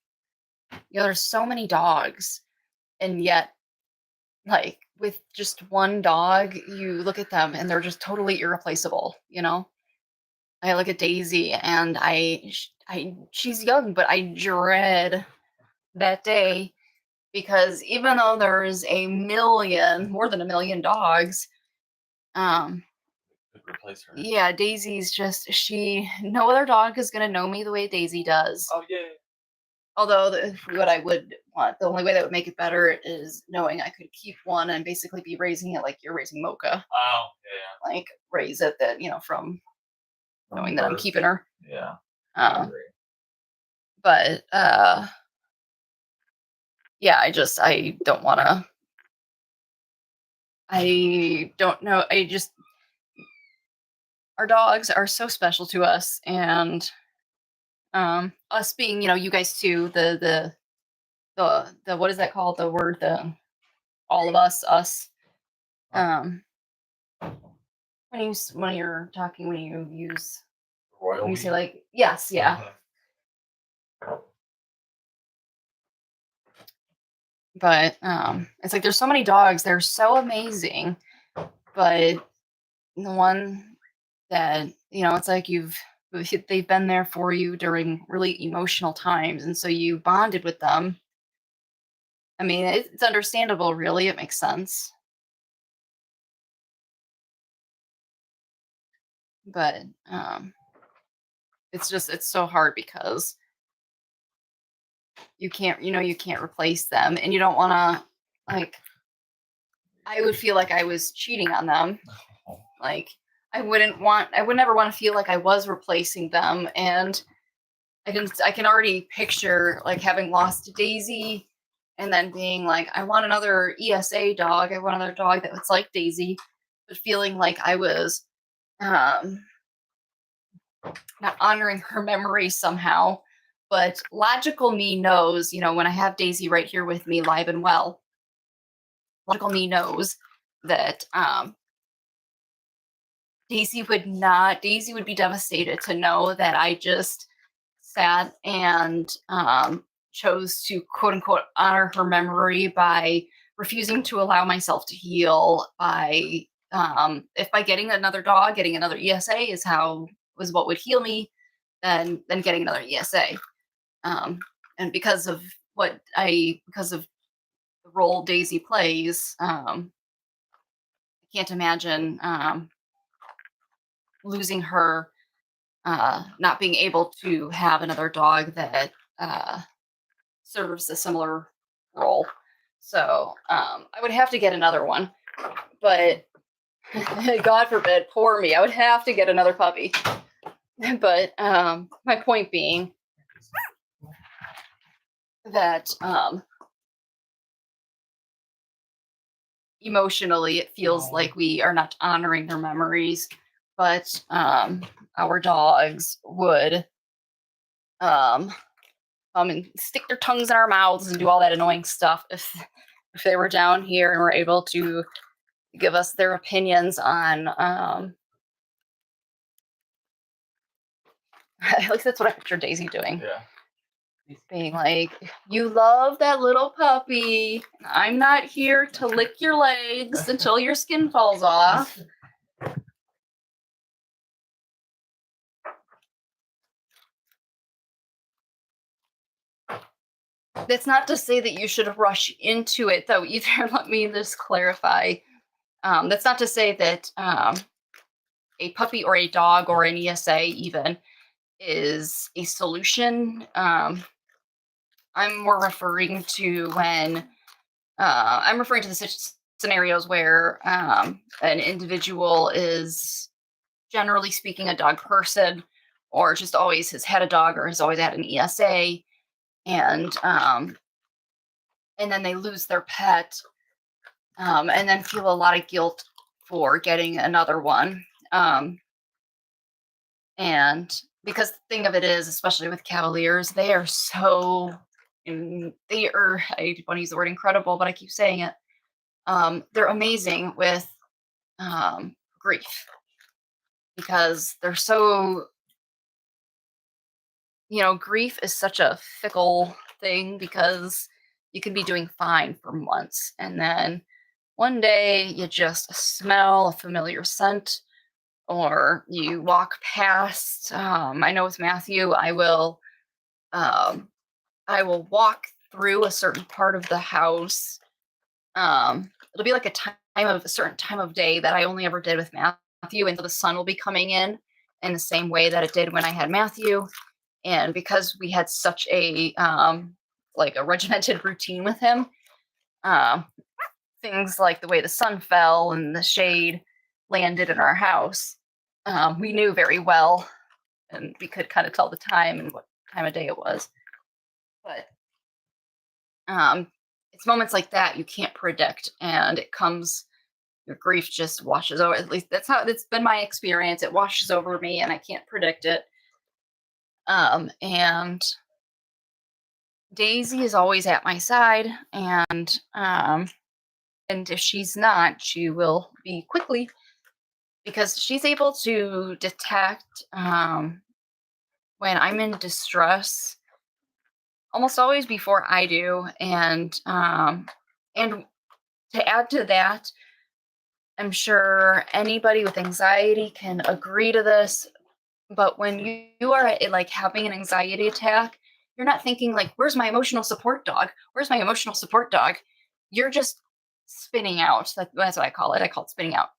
There's so many dogs, and yet, like, with just one dog, you look at them and they're just totally irreplaceable. I look at Daisy and she's young, but I dread that day because even though there's more than a million dogs, Could replace her. yeah, Daisy's no other dog is gonna know me the way Daisy does. Oh yeah. Although what I would want, the only way that would make it better is knowing I could keep one and basically be raising it like you're raising Mocha. Oh yeah. Like raise it from knowing that I'm keeping her. Yeah. But yeah, I don't want to. I don't know. Our dogs are so special to us, and us being, you guys too. The what is that called? The word, all of us. When you're talking, when you use, Royal. when you say like yes, yeah. But it's like there's so many dogs. They're so amazing, but the one that it's like they've been there for you during really emotional times, and so you bonded with them. I mean, it's understandable, really. It makes sense. But it's so hard because you can't replace them, and you don't want to, like, I would feel like I was cheating on them. Like, I would never want to feel like I was replacing them. And I can already picture like having lost Daisy and then being like, I want another ESA dog. I want another dog that was like Daisy, but feeling like I was um, not honoring her memory somehow. But logical me knows, when I have Daisy right here with me, live and well, logical me knows that Daisy would be devastated to know that I just sat and chose to quote unquote honor her memory by refusing to allow myself to heal by if by getting another dog, getting another ESA was what would heal me, then getting another ESA. And because of the role Daisy plays, I can't imagine losing her, not being able to have another dog that serves a similar role. So I would have to get another one, but God forbid, poor me, I would have to get another puppy. But my point being that emotionally it feels like we are not honoring their memories, but our dogs would and stick their tongues in our mouths and do all that annoying stuff if they were down here and were able to give us their opinions on at least that's what I picture Daisy doing. Yeah. Being like, you love that little puppy. I'm not here to lick your legs until your skin falls off. That's not to say that you should rush into it, though, either. Let me just clarify. That's not to say that a puppy or a dog or an ESA even is a solution. I'm more referring to when I'm referring to the scenarios where an individual is, generally speaking, a dog person, or just always has had a dog or has always had an ESA, and then they lose their pet, and then feel a lot of guilt for getting another one. And because the thing of it is, especially with Cavaliers, they are so, I want to use the word incredible, but I keep saying it. They're amazing with grief because they're so, grief is such a fickle thing because you can be doing fine for months and then one day you just smell a familiar scent or you walk past. I know with Matthew, I will walk through a certain part of the house. It'll be like a certain time of day that I only ever did with Matthew, and so the sun will be coming in the same way that it did when I had Matthew. And because we had such a like a regimented routine with him, things like the way the sun fell and the shade landed in our house, we knew very well, and we could kind of tell the time and what time of day it was. But it's moments like that you can't predict, and your grief just washes over. At least that's how it's been my experience. It washes over me, and I can't predict it. And Daisy is always at my side, and if she's not, she will be quickly, because she's able to detect when I'm in distress almost always before I do, and to add to that, I'm sure anybody with anxiety can agree to this, but when you are like having an anxiety attack, you're not thinking like, where's my emotional support dog? Where's my emotional support dog? You're just spinning out. That's what I call it. I call it spinning out.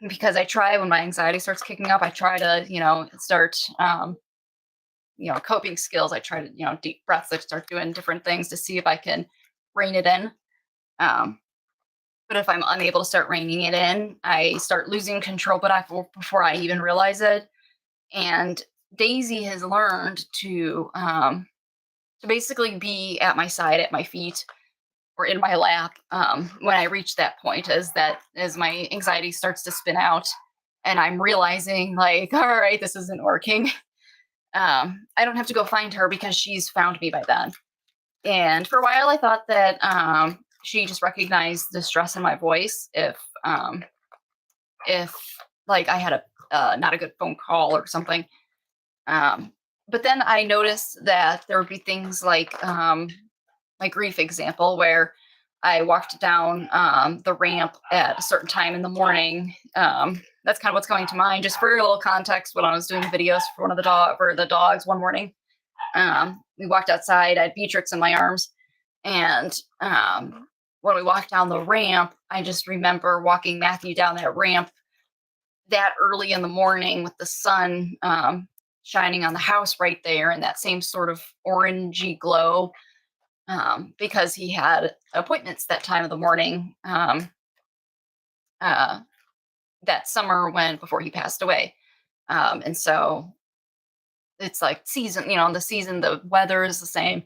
Because I try, when my anxiety starts kicking up, I try to, start, coping skills. I try to, deep breaths. I start doing different things to see if I can rein it in. But if I'm unable to start reining it in, I start losing control, but before I even realize it. And Daisy has learned to basically be at my side, at my feet, or in my lap when I reach that point, as my anxiety starts to spin out, and I'm realizing, like, all right, this isn't working. I don't have to go find her because she's found me by then. And for a while, I thought that she just recognized the stress in my voice if like I had a not a good phone call or something. But then I noticed that there would be things like my grief example where I walked down the ramp at a certain time in the morning. That's kind of what's coming to mind. Just for a little context, when I was doing videos for one of the dogs one morning, we walked outside. I had Beatrix in my arms, and when we walked down the ramp, I just remember walking Matthew down that ramp that early in the morning with the sun shining on the house right there, and that same sort of orangey glow, because he had appointments that time of the morning that summer before he passed away. And so it's like season, the season, the weather is the same.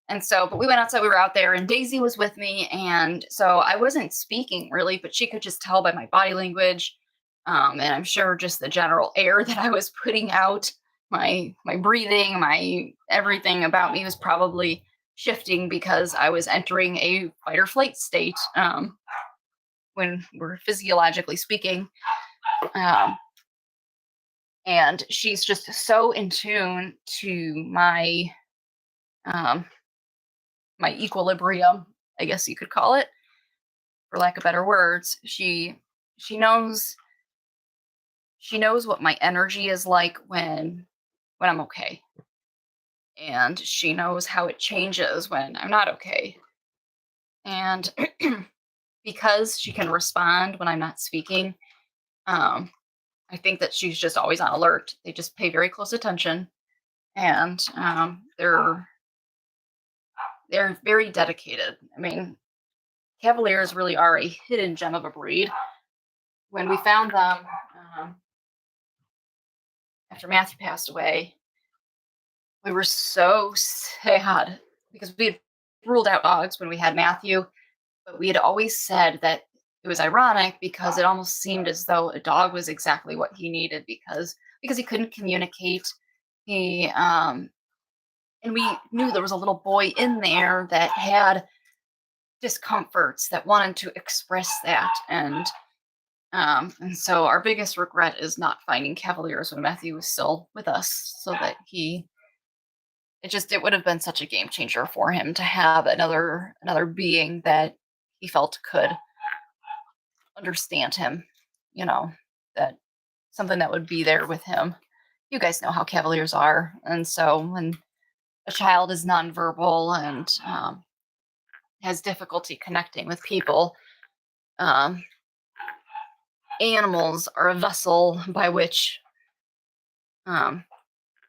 And so, but we went outside, we were out there, and Daisy was with me. And so I wasn't speaking really, but she could just tell by my body language. And I'm sure just the general air that I was putting out, my breathing, my everything about me was probably shifting because I was entering a fight or flight state when we're physiologically speaking. And she's just so in tune to my my equilibrium, I guess you could call it, for lack of better words. She knows what my energy is like when I'm okay. And she knows how it changes when I'm not okay. And because she can respond when I'm not speaking, I think that she's just always on alert. They just pay very close attention, and they're very dedicated. I mean, Cavaliers really are a hidden gem of a breed. When we found them after Matthew passed away, we were so sad because we had ruled out dogs when we had Matthew, but we had always said that it was ironic because it almost seemed as though a dog was exactly what he needed because he couldn't communicate. He and we knew there was a little boy in there that had discomforts that wanted to express that, and so our biggest regret is not finding Cavaliers when Matthew was still with us, so that it would have been such a game changer for him to have another being that he felt could understand him, that something that would be there with him. You guys know how Cavaliers are, and so when a child is nonverbal and has difficulty connecting with people, animals are a vessel by which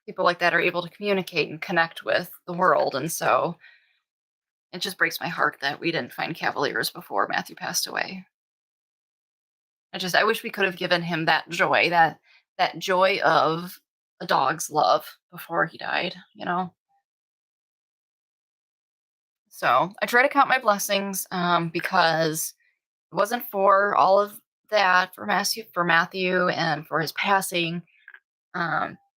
people like that are able to communicate and connect with the world. And so it just breaks my heart that we didn't find Cavaliers before Matthew passed away. I wish we could have given him that joy, that joy of a dog's love before he died, So I try to count my blessings because it wasn't for all of that for Matthew and for his passing,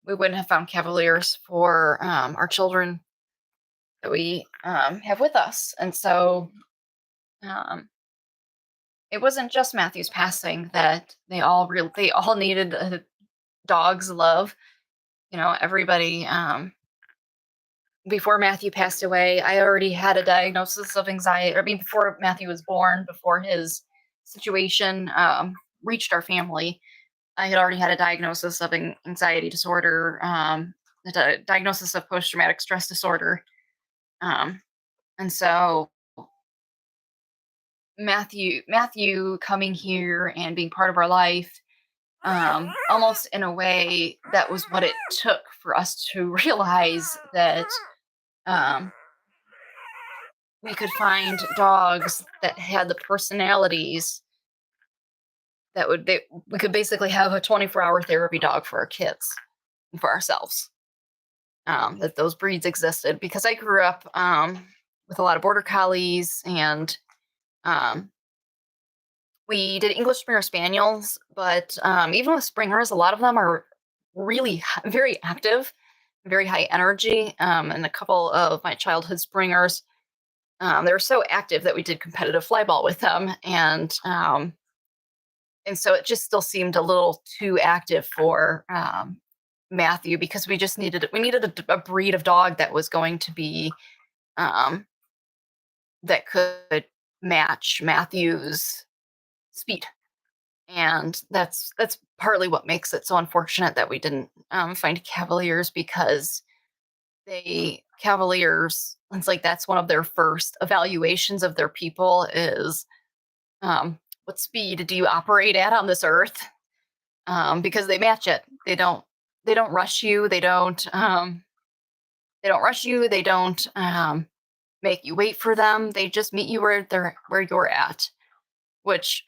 we wouldn't have found Cavaliers for our children that we have with us. And so it wasn't just Matthew's passing that they all needed a dog's love. Everybody. Before Matthew passed away, I already had a diagnosis of anxiety. I mean, before Matthew was born, before his situation reached our family, I had already had a diagnosis of anxiety disorder, a diagnosis of post-traumatic stress disorder. And so Matthew coming here and being part of our life, almost in a way, that was what it took for us to realize that we could find dogs that had the personalities that we could basically have a 24-hour therapy dog for our kids and for ourselves. That those breeds existed because I grew up with a lot of border collies and um, we did English Springer Spaniels, but even with Springers, a lot of them are really very active, very high energy. And a couple of my childhood Springers, they were so active that we did competitive flyball with them, and so it just still seemed a little too active for Matthew because we needed a breed of dog that was going to be um, that could match Matthew's speed. And that's partly what makes it so unfortunate that we didn't find Cavaliers because Cavaliers, it's like that's one of their first evaluations of their people is what speed do you operate at on this earth? Because they match it. They don't rush you. They don't rush you. They don't make you wait for them. They just meet you where you're at, which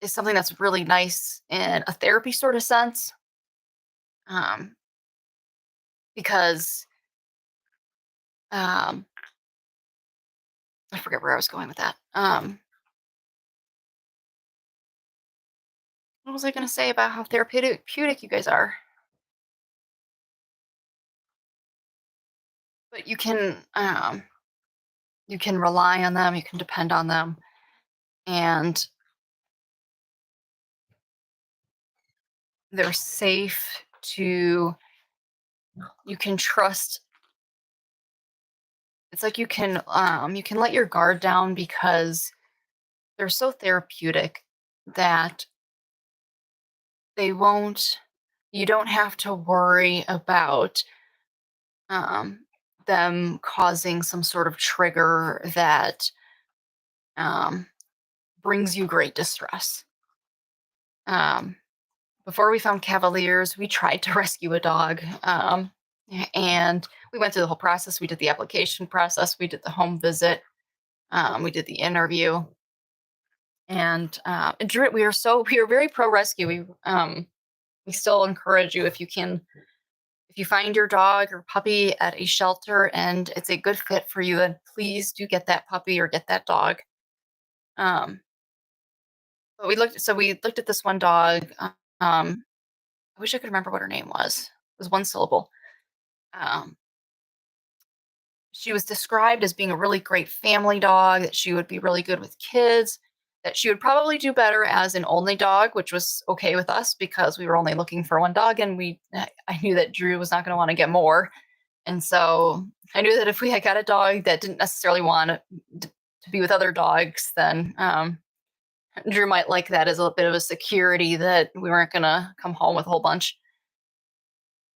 is something that's really nice in a therapy sort of sense. Um, because I forget where I was going with that. What was I going to say about how therapeutic you guys are? But you can rely on them, you can depend on them, and they're safe to you can trust. It's like you can let your guard down because they're so therapeutic that they won't you don't have to worry about um, them causing some sort of trigger that um, brings you great distress. Um, Before we found Cavaliers, we tried to rescue a dog. And we went through the whole process. We did the application process, we did the home visit, we did the interview. And we were very pro rescue. We still encourage you if you find your dog or puppy at a shelter and it's a good fit for you, then please do get that puppy or get that dog. Um, but we looked at this one dog. Um, I wish I could remember what her name was. It was one syllable. Um, she was described as being a really great family dog, that she would be really good with kids, that she would probably do better as an only dog, which was okay with us because we were only looking for one dog and I knew that Drew was not going to want to get more. And so I knew that if we had got a dog that didn't necessarily want to be with other dogs, then Drew might like that as a bit of a security that we weren't going to come home with a whole bunch.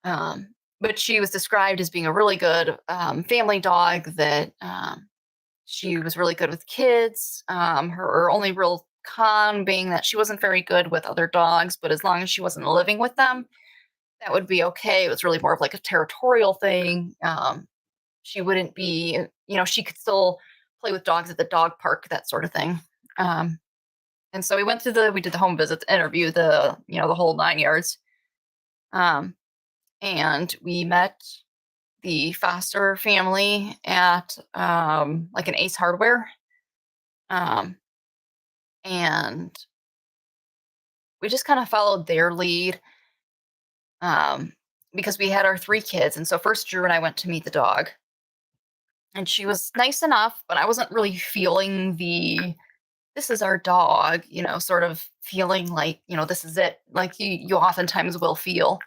Um, but she was described as being a really good family dog that she was really good with kids. Her only real con being that she wasn't very good with other dogs, but as long as she wasn't living with them, that would be okay. It was really more of like a territorial thing. She wouldn't be, she could still play with dogs at the dog park, that sort of thing. And so we did the home visit, the interview, the whole 9 yards. And we met the foster family at like an Ace Hardware. Um, and we just kind of followed their lead um, because we had our 3 kids. And so first Drew and I went to meet the dog. And she was nice enough, but I wasn't really feeling this is our dog, sort of feeling like, this is it. Like you oftentimes will feel.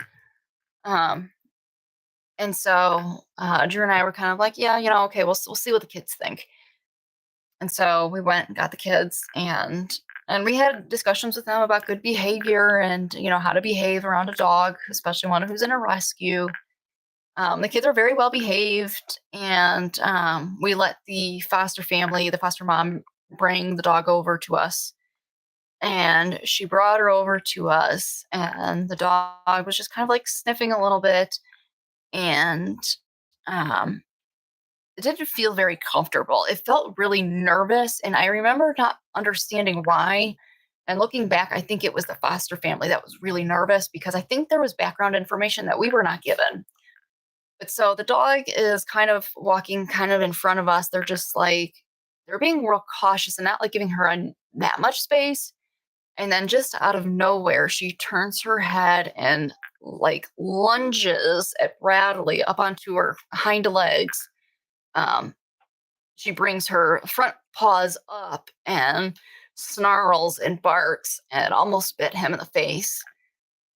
Um, and so Drew and I were kind of like, yeah, okay, we'll see what the kids think. And so we went and got the kids and we had discussions with them about good behavior and, how to behave around a dog, especially one who's in a rescue. The kids are very well behaved, and we let the foster mom, bring the dog over to us. And she brought her over to us, and the dog was just kind of like sniffing a little bit. And didn't feel very comfortable. It felt really nervous, and I remember not understanding why. And looking back, I think it was the foster family that was really nervous because I think there was background information that we were not given. But so the dog is kind of walking kind of in front of us. They're just like they're being real cautious and not like giving her that much space. And then just out of nowhere, she turns her head and like lunges at Bradley up onto her hind legs. Um, she brings her front paws up and snarls and barks and almost bit him in the face.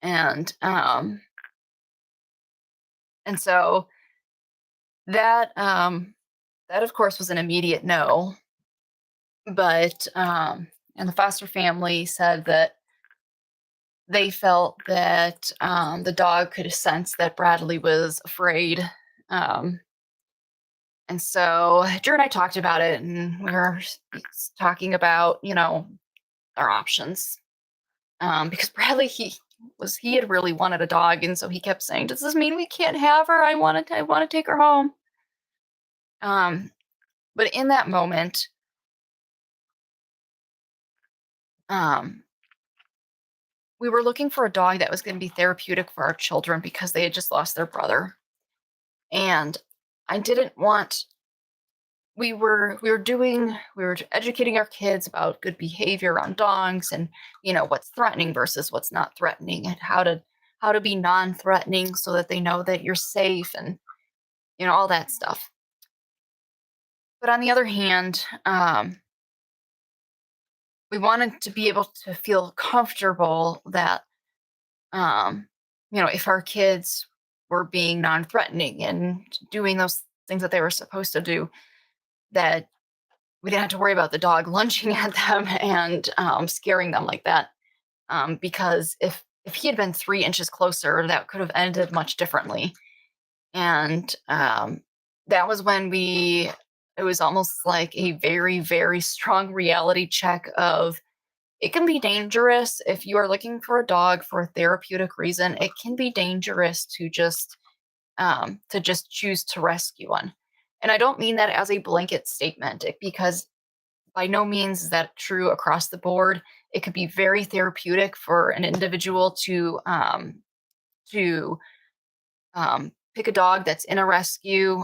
And and so that of course was an immediate no. But and the foster family said that they felt that the dog could sense that Bradley was afraid. Um, and so Drew and I talked about it, and we were talking about, our options. Because Bradley, he had really wanted a dog, and so he kept saying, "Does this mean we can't have her? I want to take her home." But in that moment, um, we were looking for a dog that was going to be therapeutic for our children because they had just lost their brother. And I didn't want we were educating our kids about good behavior around dogs and what's threatening versus what's not threatening and how to be non-threatening so that they know that you're safe and all that stuff. But on the other hand, we wanted to be able to feel comfortable that if our kids were being non-threatening and doing those things that they were supposed to do, that we didn't have to worry about the dog lunging at them and scaring them like that. Because if he had been 3 inches closer, that could have ended much differently. And that was when it was almost like a very, very strong reality check of it can be dangerous if you are looking for a dog for a therapeutic reason. It can be dangerous to just choose to rescue one. And I don't mean that as a blanket statement because by no means is that true across the board. It could be very therapeutic for an individual to pick a dog that's in a rescue,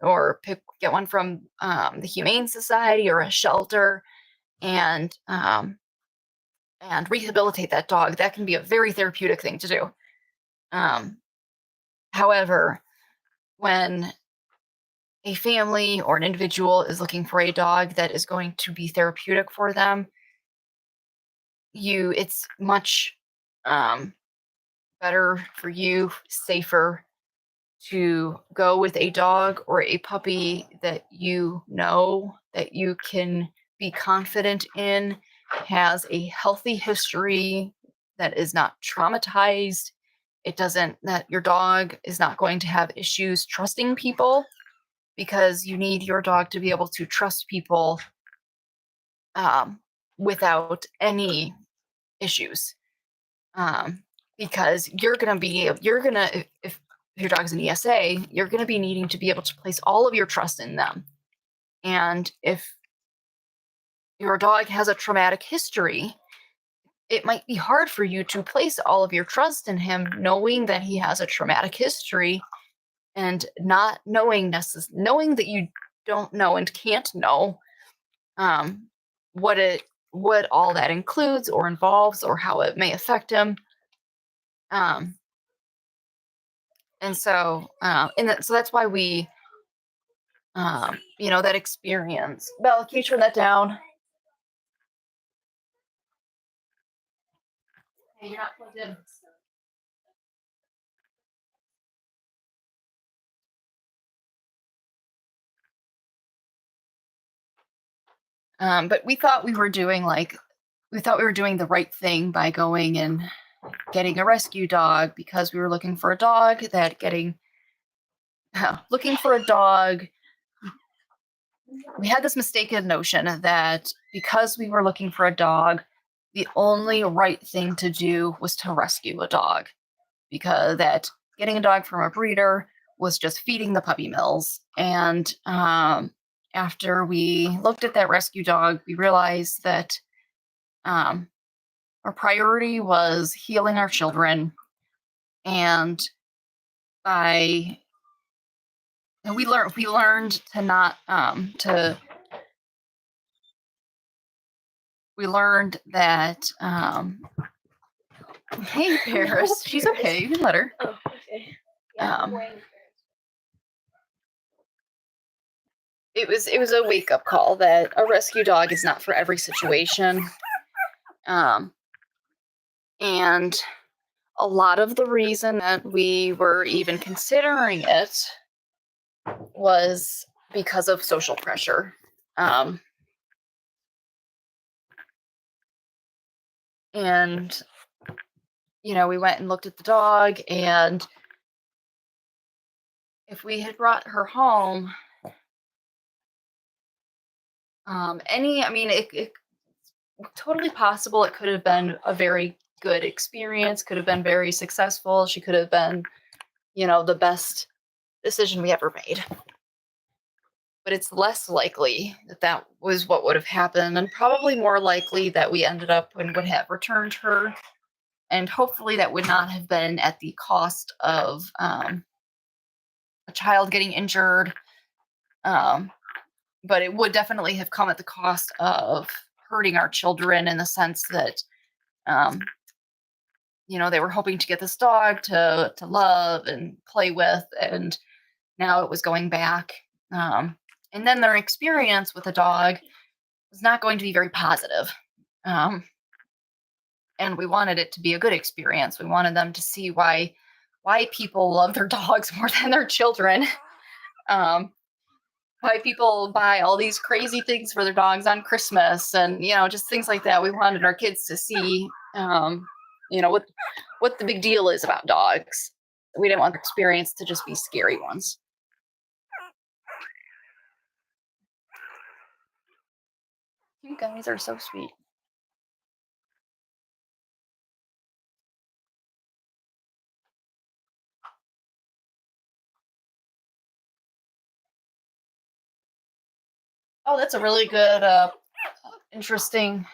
or get one from the Humane Society or a shelter, and rehabilitate that dog. That can be a very therapeutic thing to do. However, when a family or an individual is looking for a dog that is going to be therapeutic for them, it's much better for you, safer to go with a dog or a puppy that that you can be confident in, has a healthy history, that is not traumatized. That your dog is not going to have issues trusting people, because you need your dog to be able to trust people without any issues. Because if your dog's an ESA, you're going to be needing to be able to place all of your trust in them. And if your dog has a traumatic history, it might be hard for you to place all of your trust in him, knowing that he has a traumatic history and not knowing that you don't know and can't know what all that includes or involves or how it may affect him. And so so that's why we that experience. Bella, can you turn that down? Hey, you're not plugged in. But we thought we were doing the right thing by going and getting a rescue dog, because we were looking for a dog we had this mistaken notion that because we were looking for a dog, the only right thing to do was to rescue a dog, because that getting a dog from a breeder was just feeding the puppy mills. And after we looked at that rescue dog, we realized that our priority was healing our children. And we learned to not we learned that hey Paris, she's okay, you can let her. Oh, okay. Yeah, It was a wake-up call that a rescue dog is not for every situation. And a lot of the reason that we were even considering it was because of social pressure. And we went and looked at the dog, and if we had brought her home, it's totally possible it could have been a very good experience, could have been very successful. She could have been, the best decision we ever made. But it's less likely that was what would have happened, and probably more likely that we ended up and would have returned her. And hopefully that would not have been at the cost of a child getting injured. But it would definitely have come at the cost of hurting our children, in the sense that, they were hoping to get this dog to love and play with, and now it was going back. And then their experience with the dog was not going to be very positive. And we wanted it to be a good experience. We wanted them to see why people love their dogs more than their children. Why people buy all these crazy things for their dogs on Christmas, and just things like that. We wanted our kids to see, what the big deal is about dogs. We didn't want the experience to just be scary ones. You guys are so sweet. Oh, that's a really good, interesting.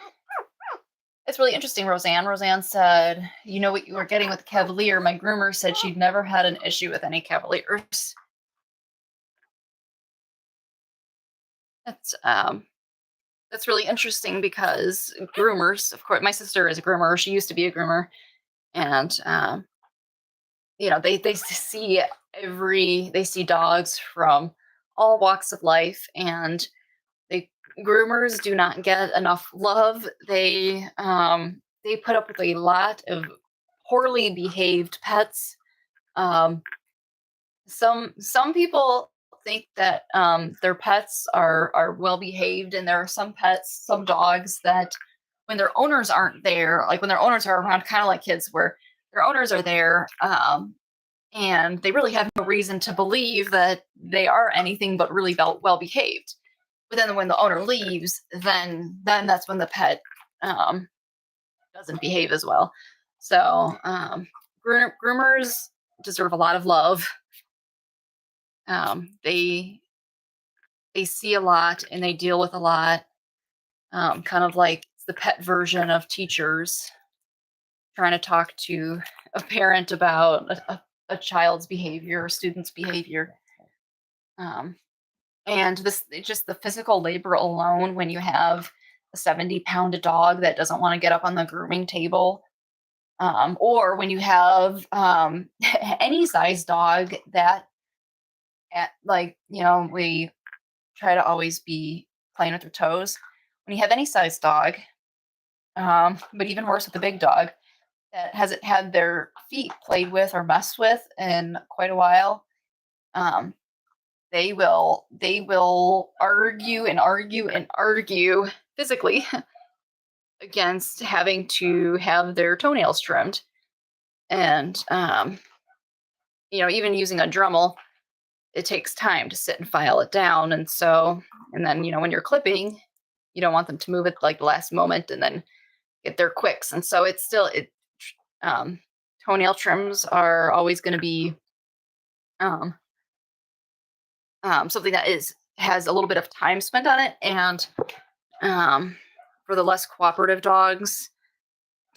It's really interesting, Roseanne. Roseanne said, "You know what you were getting with the Cavalier? My groomer said she'd never had an issue with any Cavaliers." That's really interesting, because groomers, of course, my sister is a groomer. She used to be a groomer, and they see dogs from all walks of life, and groomers do not get enough love. They put up with a lot of poorly behaved pets. Some people think that their pets are well behaved, and there are some dogs that, when their owners aren't there, like when their owners are around, kind of like kids, where their owners are there, and they really have no reason to believe that they are anything but really well behaved. But then when the owner leaves, then that's when the pet doesn't behave as well. So groomers deserve a lot of love. They see a lot, and they deal with a lot. Kind of like the pet version of teachers trying to talk to a parent about a child's behavior, or student's behavior. And just the physical labor alone, when you have a 70-pound dog that doesn't want to get up on the grooming table, or when you have any size dog that, we try to always be playing with their toes. When you have any size dog, but even worse with a big dog that hasn't had their feet played with or messed with in quite a while, they will argue and argue and argue physically against having to have their toenails trimmed. And even using a Dremel, it takes time to sit and file it down. And then when you're clipping, you don't want them to move at like the last moment and then get their quicks. And so toenail trims are always going to be something that has a little bit of time spent on it. And for the less cooperative dogs,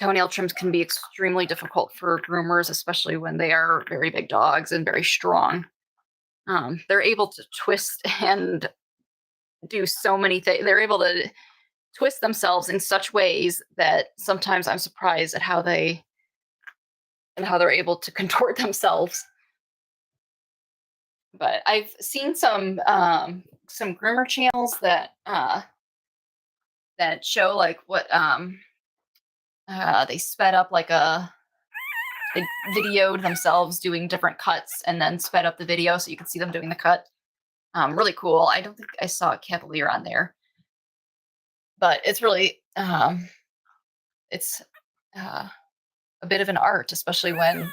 toenail trims can be extremely difficult for groomers, especially when they are very big dogs and very strong. They're able to twist and do so many things. They're able to twist themselves in such ways that sometimes I'm surprised at how they're able to contort themselves. But I've seen some groomer channels that show like what they sped up like they videoed themselves doing different cuts and then sped up the video so you can see them doing the cut. Really cool. I don't think I saw a Cavalier on there, but it's really it's a bit of an art, especially when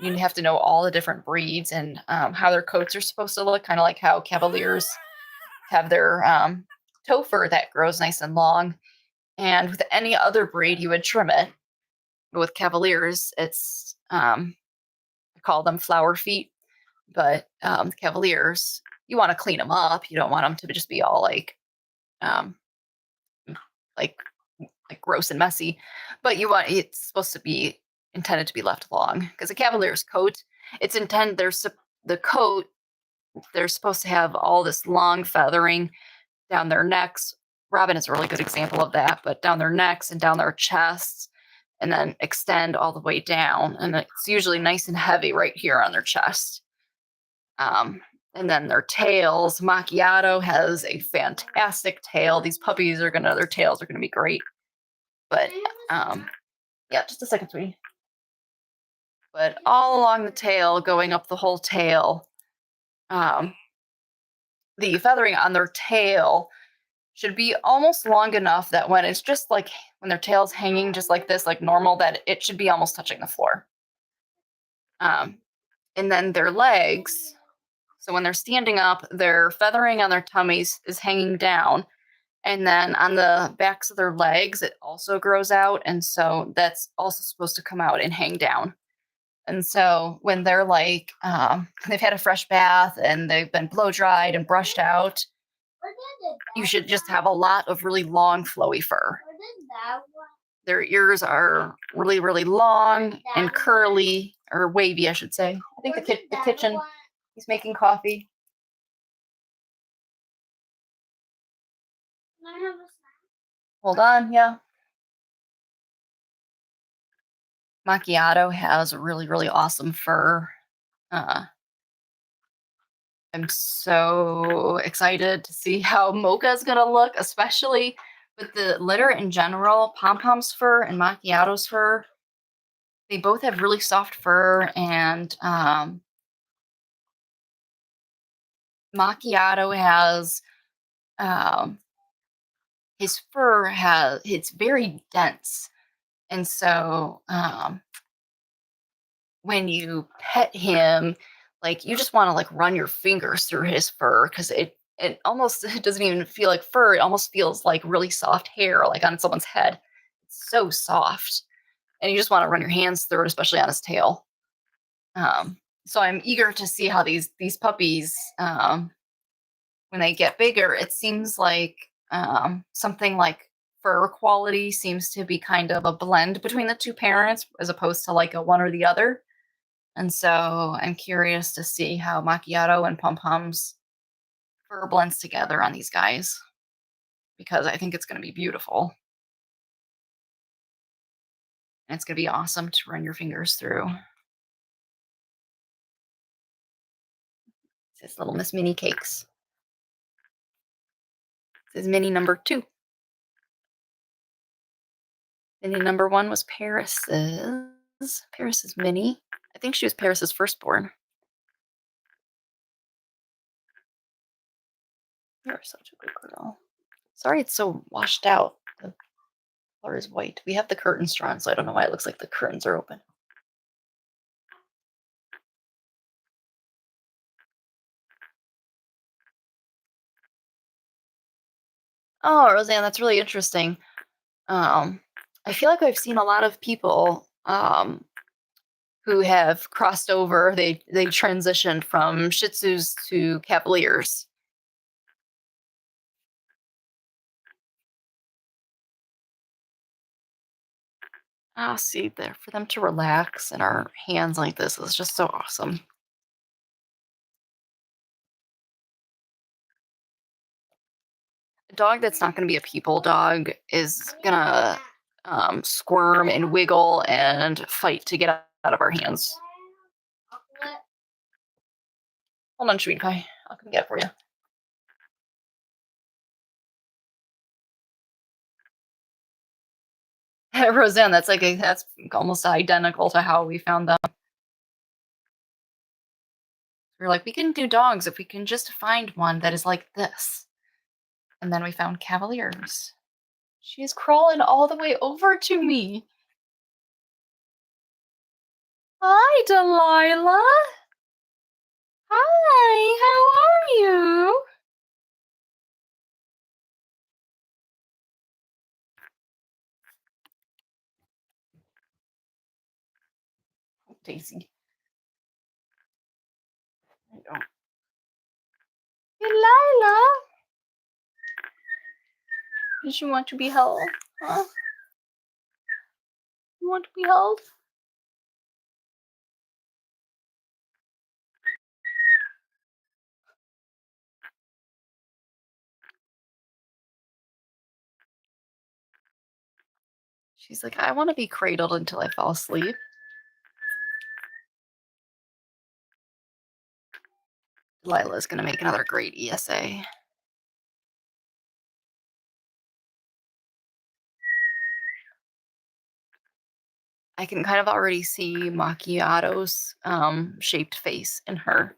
you have to know all the different breeds and how their coats are supposed to look, kind of like how Cavaliers have their toe fur that grows nice and long. And with any other breed, you would trim it. But with Cavaliers, it's I call them flower feet. But Cavaliers, you want to clean them up. You don't want them to just be all like gross and messy. But it's supposed to be intended to be left long because a Cavalier's coat, it's intended. The coat. They're supposed to have all this long feathering down their necks. Robin is a really good example of that, but down their necks and down their chests, and then extend all the way down. And it's usually nice and heavy right here on their chest. And then their tails. Macchiato has a fantastic tail. These puppies their tails are gonna be great. But yeah, just a second, sweetie. But all along the tail, going up the whole tail, the feathering on their tail should be almost long enough that when it's just like when their tail's hanging just like this, like normal, that it should be almost touching the floor. And then their legs, so when they're standing up, their feathering on their tummies is hanging down. And then on the backs of their legs, it also grows out. And so that's also supposed to come out and hang down. And so when they're like, they've had a fresh bath and they've been blow dried and brushed out, you should just have a lot of really long, flowy fur. Their ears are really, really long and curly, or wavy, I should say. I think the kitchen, he's making coffee. Hold on, yeah. Macchiato has really, really awesome fur. I'm so excited to see how Mocha is going to look, especially with the litter in general. Pom-Pom's fur and Macchiato's fur, they both have really soft fur, and Macchiato has his fur it's very dense, and so when you pet him, like you just want to like run your fingers through his fur because it almost it doesn't even feel like fur. It almost feels like really soft hair, like on someone's head. It's so soft, and you just want to run your hands through it, especially on his tail. So I'm eager to see how these puppies, when they get bigger, it seems like something like fur quality seems to be kind of a blend between the two parents as opposed to like a one or the other. And so I'm curious to see how Macchiato and Pom Pom's fur blends together on these guys, because I think it's going to be beautiful. And it's going to be awesome to run your fingers through. It says little Miss Minnie cakes. This is Minnie number 2. Minnie number 1 was Paris's. Paris's Minnie. I think she was Paris's firstborn. You're such a good girl. Sorry it's so washed out. The color is white. We have the curtains drawn, so I don't know why it looks like the curtains are open. Oh, Roseanne, that's really interesting. I feel like I've seen a lot of people who have crossed over. They transitioned from Shih Tzus to Cavaliers. See, there for them to relax in our hands like this is just so awesome. A dog that's not going to be a people dog is gonna squirm and wiggle and fight to get out of our hands. Hold on, sweetie pie. I'll come get it for you. Roseanne, that's almost identical to how we found them. We were like, we can do dogs if we can just find one that is like this. And then we found Cavaliers. She's crawling all the way over to me. Hi, Delilah. Hi, how are you? Oh, Daisy. I don't. Delilah. Did you want to be held? Huh? You want to be held? She's like, I want to be cradled until I fall asleep. Delilah's going to make another great ESA. I can kind of already see Macchiato's shaped face in her.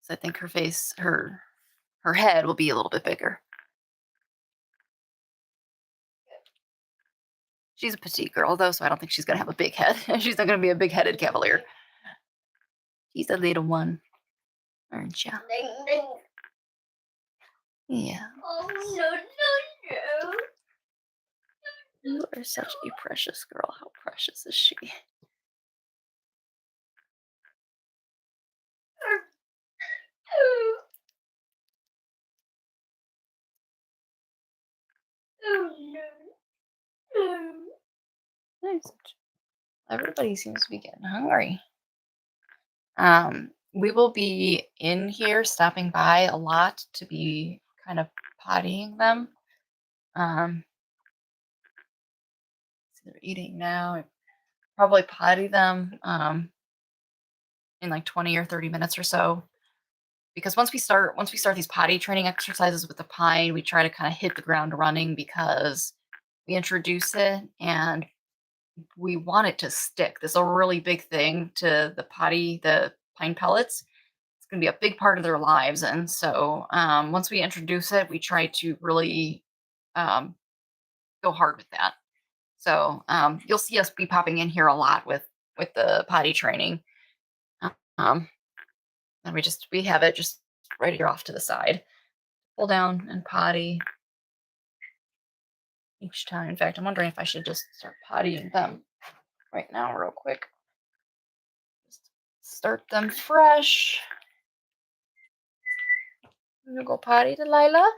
So I think her face, her head will be a little bit bigger. She's a petite girl, though, so I don't think she's going to have a big head. She's not going to be a big-headed Cavalier. She's a little one, aren't you? Yeah. Oh, no. You are such a precious girl. How precious is she? Nice. Everybody seems to be getting hungry. We will be in here stopping by a lot to be kind of pottying them. So they're eating now. Probably potty them in like 20 or 30 minutes or so. Because once we start these potty training exercises with the pine, we try to kind of hit the ground running because we introduce it and we want it to stick. This is a really big thing to the pine pellets. It's going to be a big part of their lives. And so once we introduce it, we try to really go hard with that. So you'll see us be popping in here a lot with the potty training. And we have it just right here off to the side. Pull down and potty each time. In fact, I'm wondering if I should just start pottying them right now real quick. Just start them fresh. I'm gonna go potty, Delilah.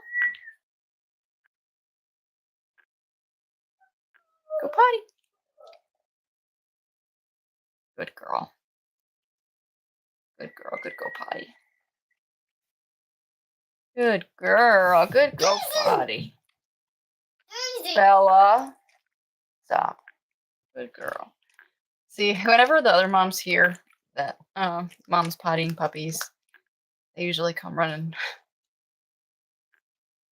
Go potty. Good girl. Good girl. Good go potty. Good girl. Good go potty. Bella. Stop. Good girl. See, whenever the other mom's here, that mom's pottying puppies, they usually come running.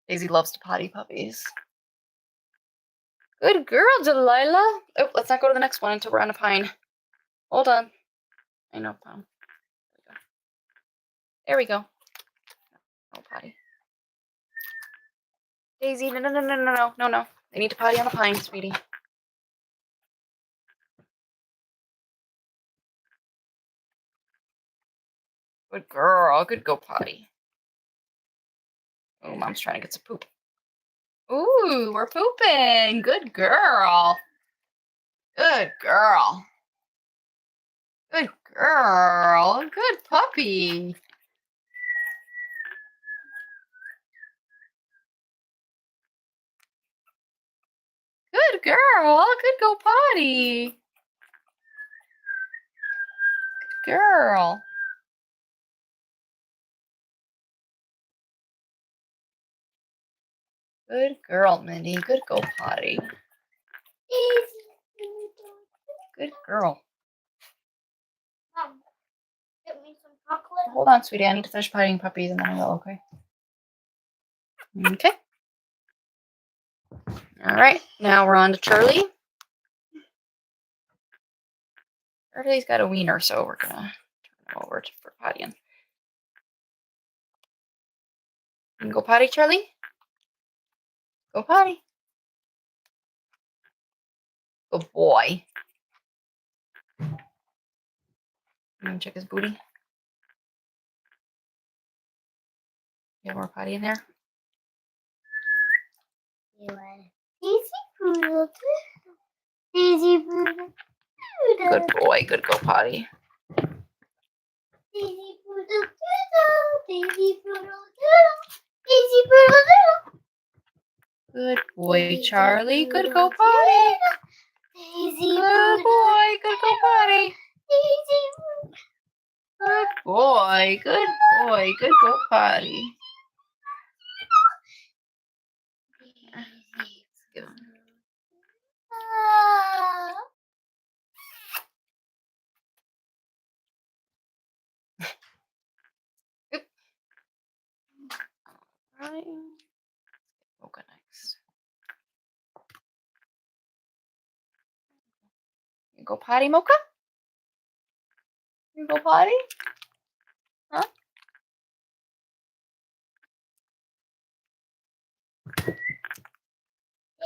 Daisy loves to potty puppies. Good girl, Delilah. Oh, let's not go to the next one until we're on a pine. Hold on. I know, Pom. There we go. No potty. Daisy, no. They need to potty on the pine, sweetie. Good girl. Good go potty. Oh, mom's trying to get some poop. Ooh, we're pooping. Good girl. Good girl. Good girl. Good puppy. Good girl. Good go potty. Good girl. Good girl, Minnie. Good go potty. Good girl. Mom, get me some chocolate. Hold on, sweetie. I need to finish pottying puppies and then I will, okay? Okay. All right. Now we're on to Charlie. Charlie's got a wiener, so we're going to turn him over for pottying. You can go potty, Charlie? Go potty. Good boy. You want to check his booty? You have more potty in there? You want easy poodle. Easy poodle. Good boy. Good go potty. Easy poodle doodle. Easy poodle doodle. Easy poodle doodle. Good boy, Charlie. Good go potty. Easy Good boy. Good go potty. Easy Good boy. Good boy. Good go potty. Give him. Right. Mocha next. You go potty, Mocha? You go potty? Huh?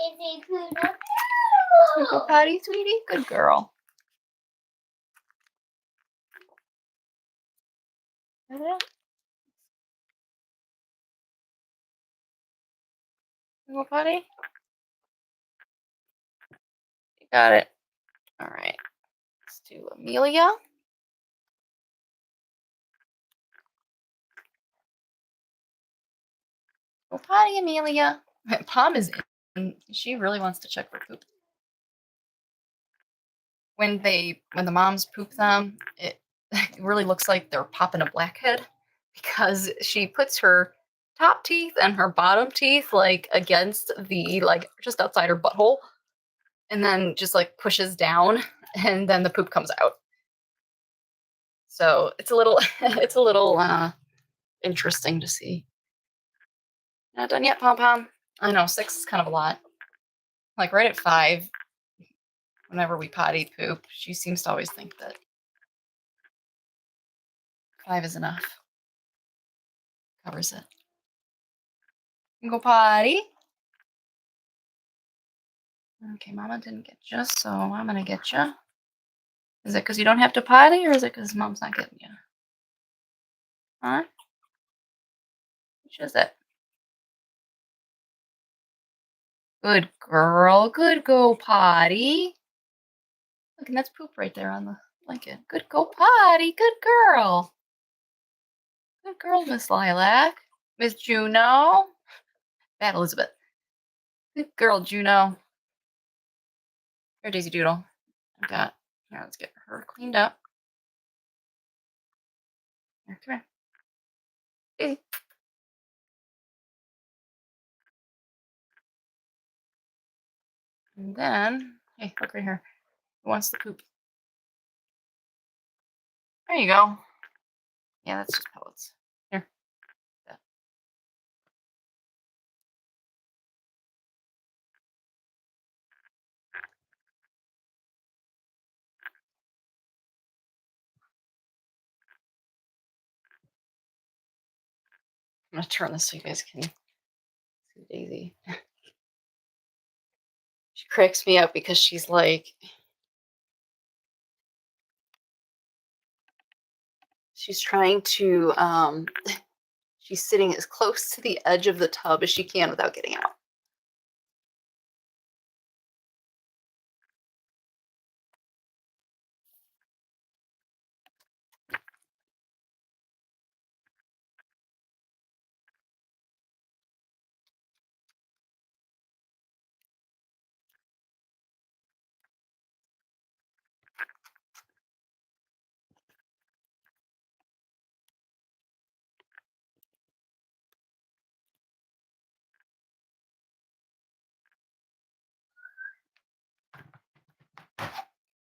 Easy poodle. You go potty, sweetie? Good girl. You go potty? You got it. All right. Let's do Amelia. Go potty, Amelia. Palm is in. She really wants to check for poop. When the moms poop them, it really looks like they're popping a blackhead because she puts her top teeth and her bottom teeth like against the just outside her butthole, and then just like pushes down, and then the poop comes out. So it's a little it's a little interesting to see. Not done yet, Pom Pom. I know 6 is kind of a lot. Like right at 5, whenever we potty poop, she seems to always think that 5 is enough. Covers it. You can go potty. Okay, Mama didn't get you, so I'm gonna get you. Is it because you don't have to potty, or is it because Mom's not getting you? Huh? Which is it? Good girl. Good go potty. Look, and that's poop right there on the blanket. Good go potty. Good girl. Good girl, Miss Lilac. Miss Juno. Bad Elizabeth. Good girl, Juno. Here, Daisy Doodle. I've got. Here, let's get her cleaned up. Here, come here. Daisy. And then, hey, look right here. Who wants the poop? There you go. Yeah, that's just pellets. Here. Yeah. I'm gonna turn this so you guys can see Daisy. She cracks me up because she's like, she's trying to, she's sitting as close to the edge of the tub as she can without getting out.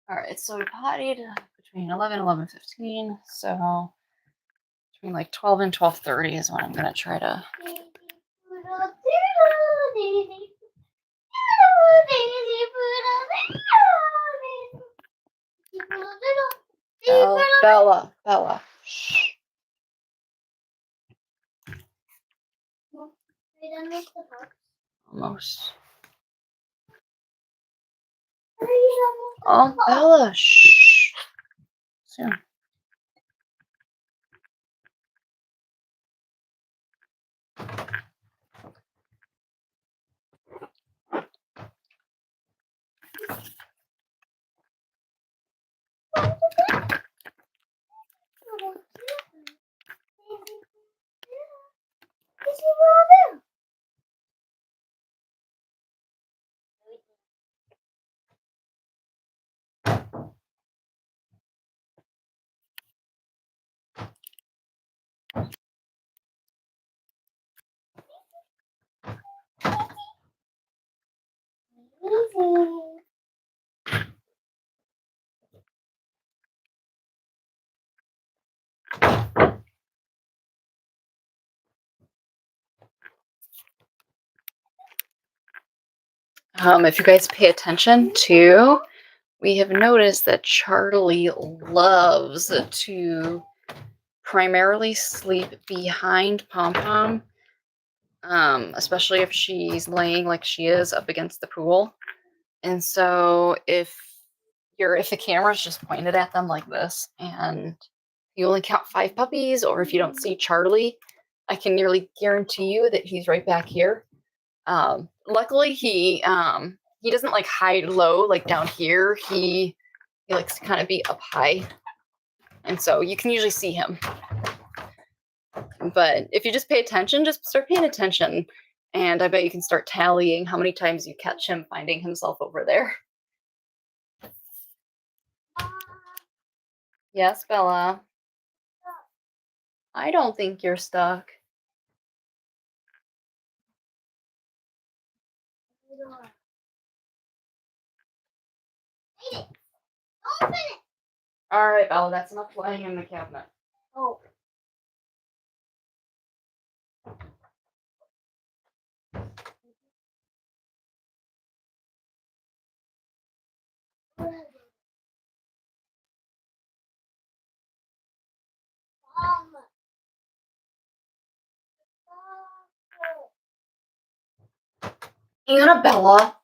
All right, so we pottied between 11 and 11:15. So between like 12 and 12:30 is when I'm gonna try to. Daisy poodle doodle, Daisy poodle, Daisy poodle doodle, Daisy poodle doodle, Daisy Oh, poodle. Bella, Bella. Shh. Wait, I missed the part. Almost. Hurry, almost Oh, the part. Bella. Shh. Soon. Daisy poodle doodle. Daisy. If you guys pay attention to, we have noticed that Charlie loves to primarily sleep behind Pom Pom, especially if she's laying like she is up against the pool. And so if the camera's just pointed at them like this and you only count 5 puppies, or if you don't see Charlie, I can nearly guarantee you that he's right back here. Luckily he doesn't like hide low like down here. He likes to kind of be up high, and so you can usually see him. But if you just pay attention, just start paying attention, and I bet you can start tallying how many times you catch him finding himself over there. Yes, Bella. I don't think you're stuck. Open it. All right, Bella, that's enough playing in the cabinet. Oh. Annabella.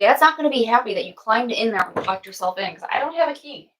Dad's not going to be happy that you climbed in there and locked yourself in because I don't have a key.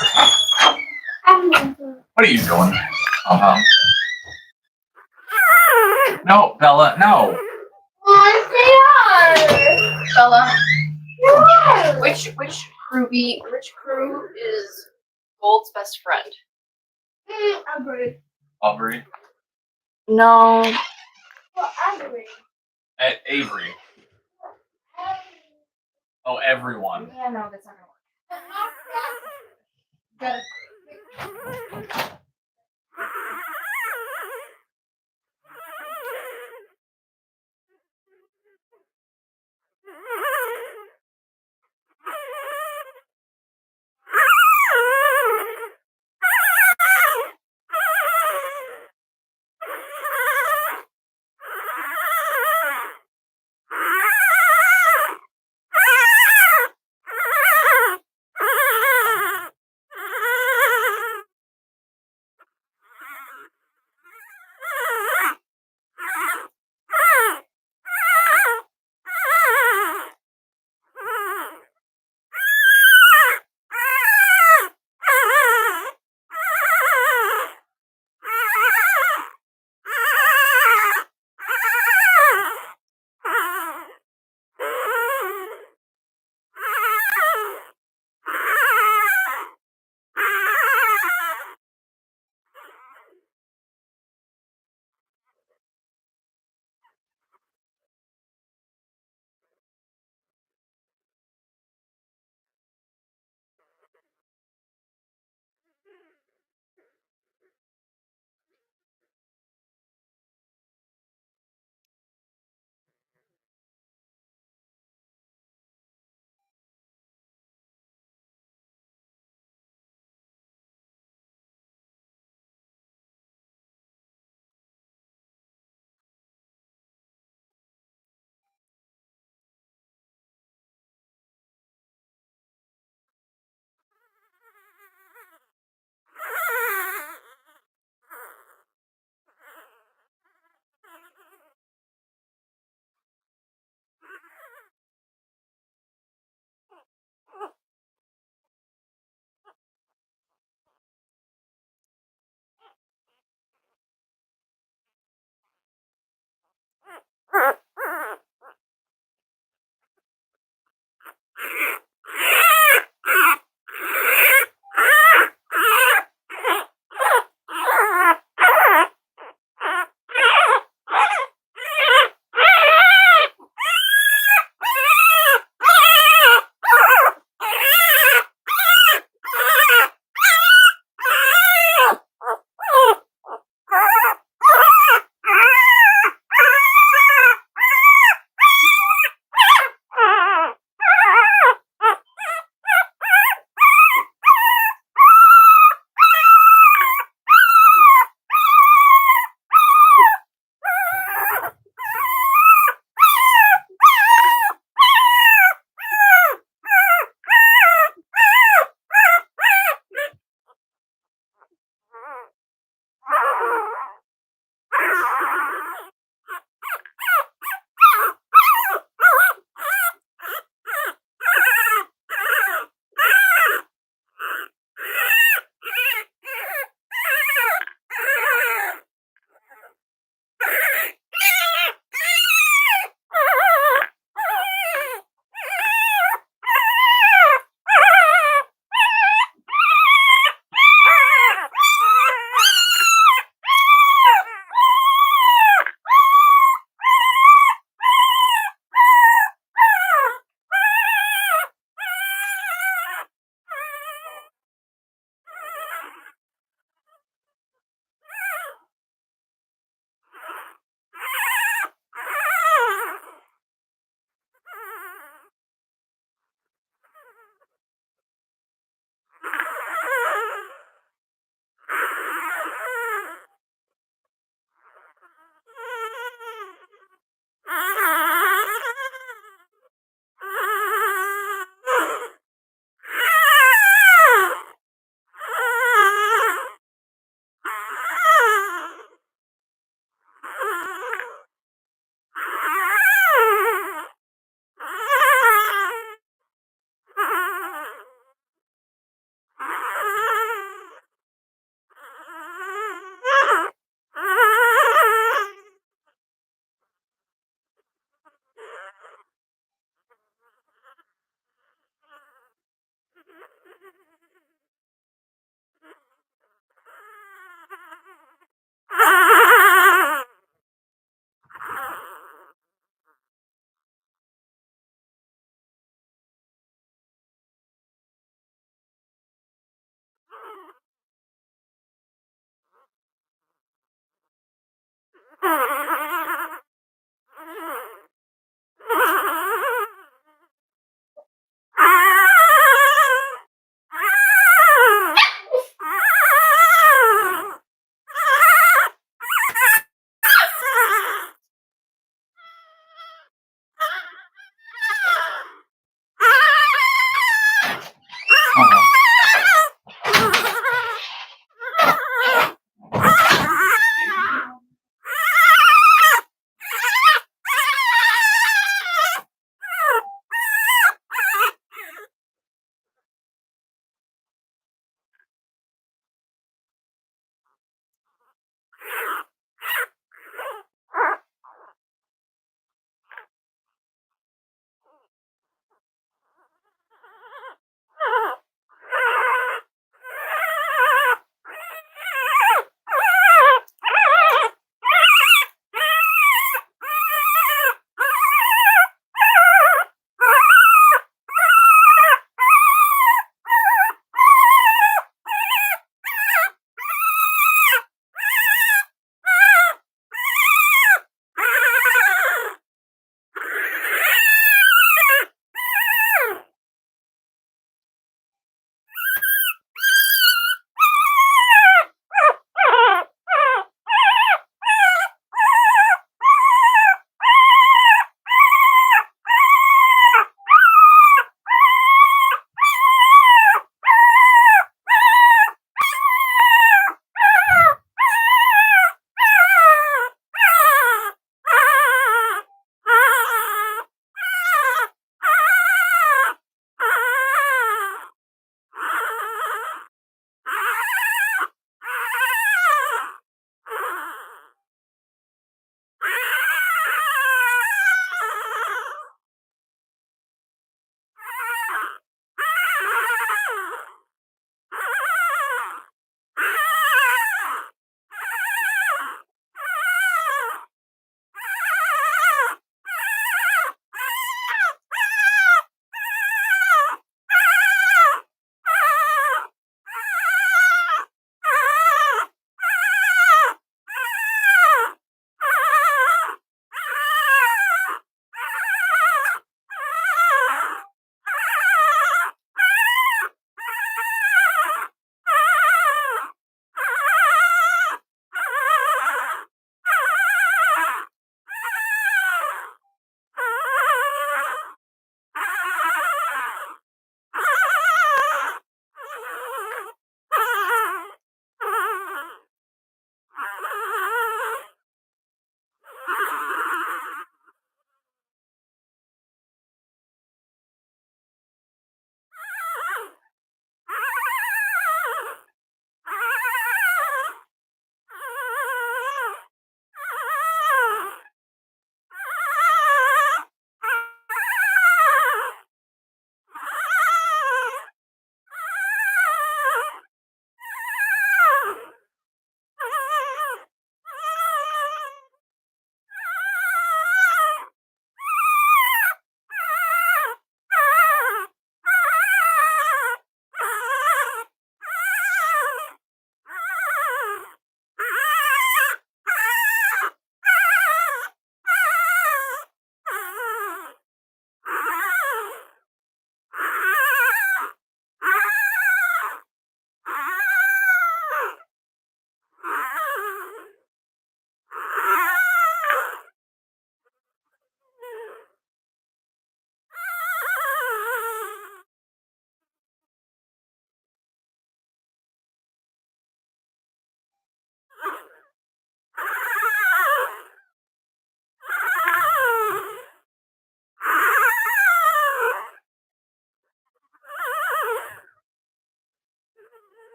What are you doing? No, Bella, no. Yes, they Bella, are. which crew is Gold's best friend? Aubrey. Aubrey? No. Well, Aubrey. At Avery. Oh, everyone. Yeah, no, that's not gonna work.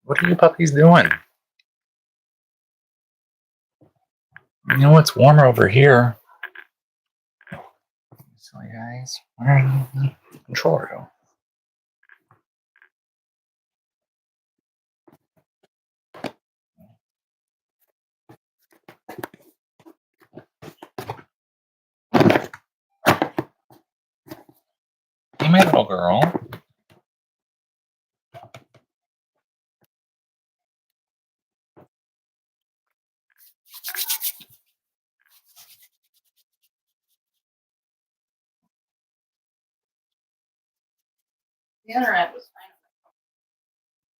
What are you puppies doing? You know it's warmer over here. Silly guys. Where are the controller go? Hey, my little girl. The internet was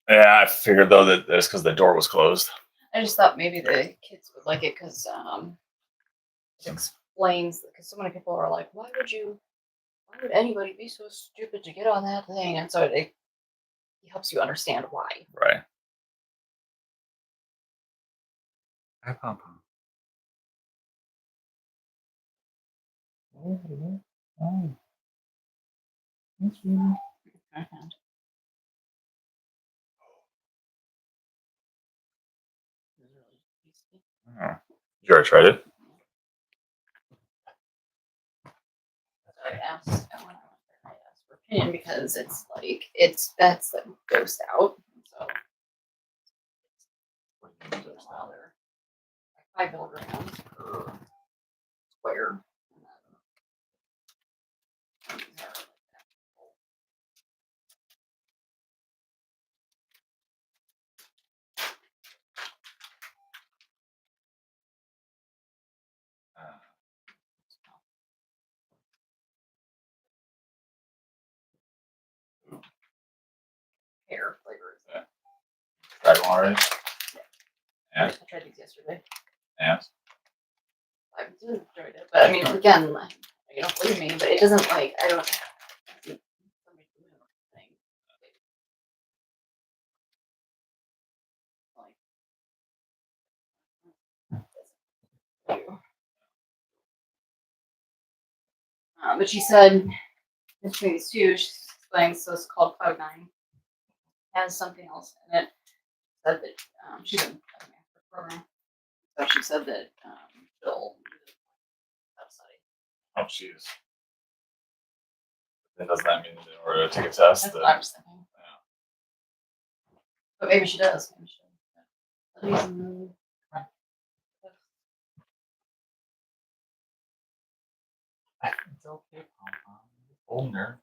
fine. Yeah, I figured though that that's because the door was closed. I just thought maybe the kids would like it because it explains, because so many people are like, why would anybody be so stupid to get on that thing? And so it helps you understand why. Right. Hi, Pom Pom. Oh. That's really... You already tried it? I asked for opinion because it's like that's like dosed out. So it's another 5 milligrams per square. Pear flavors. Yeah. Tried one already? I Yeah. tried these yesterday. Yeah. I enjoyed it, but I mean, again, like, you don't believe me, but it doesn't like I don't. Thing. But she said between these two, she's explaining, so it's called Cloud 9. Has something else in it. Said that she's in a master program, so she said that she'll study. Oh, jeez. Then does that mean that in order to take a test? That's what I was thinking. Yeah. But maybe she does. Maybe she does. It's okay, Pom Pom. Older.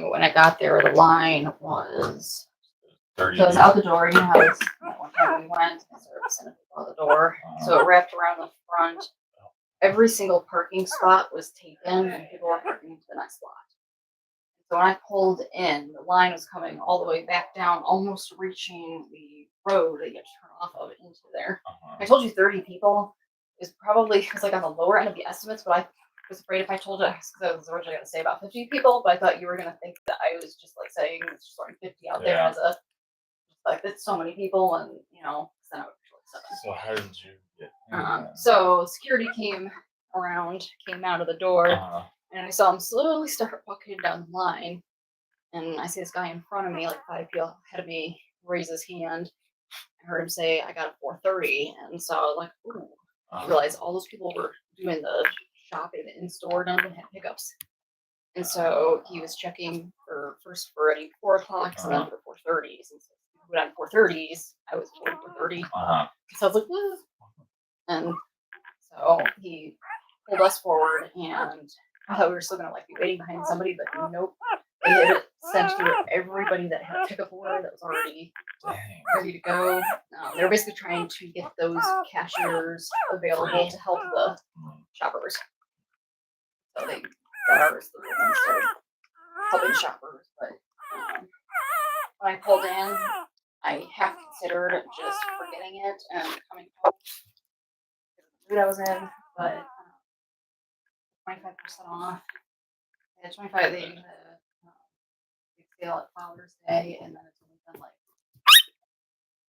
When I got there, the line was 30. so it was out the door. You know how it's that one time we went, and so it was sending people out the door. So it wrapped around the front. Every single parking spot was taken, and people were parking to the next lot. So when I pulled in, the line was coming all the way back down, almost reaching the road that you have to turn off of into there. I told you 30 people is probably like on the lower end of the estimates, but I was afraid if I told you, because I was originally going to say about 50 people, but I thought you were going to think that I was just like saying it's just like 50 out there as a like it's so many people, and you know, then I would feel like 7. So how did you get? So security came out of the door, and I saw him slowly start walking down the line. And I see this guy in front of me, like 5 feet ahead of me, raise his hand. I heard him say, "I got a 4:30," and so I was like, "Ooh!" I realized all those people were doing the shopping in store, none of them had pickups. And so he was checking for any 4 o'clocks and then for 4:30s. And so we went on 4:30s. I was 4:30. So I was like, woo. And so he pulled us forward, and I thought we were still gonna like be waiting behind somebody, but nope. They had sent through everybody that had a pickup order that was already ready to go. They were basically trying to get those cashiers available to help the shoppers. So they got ours through and started helping shoppers. But when I pulled in, I half considered just forgetting it and coming home because of the mood I was in. But 25% off. had 25. They had a big sale at Father's Day, and then it's only been like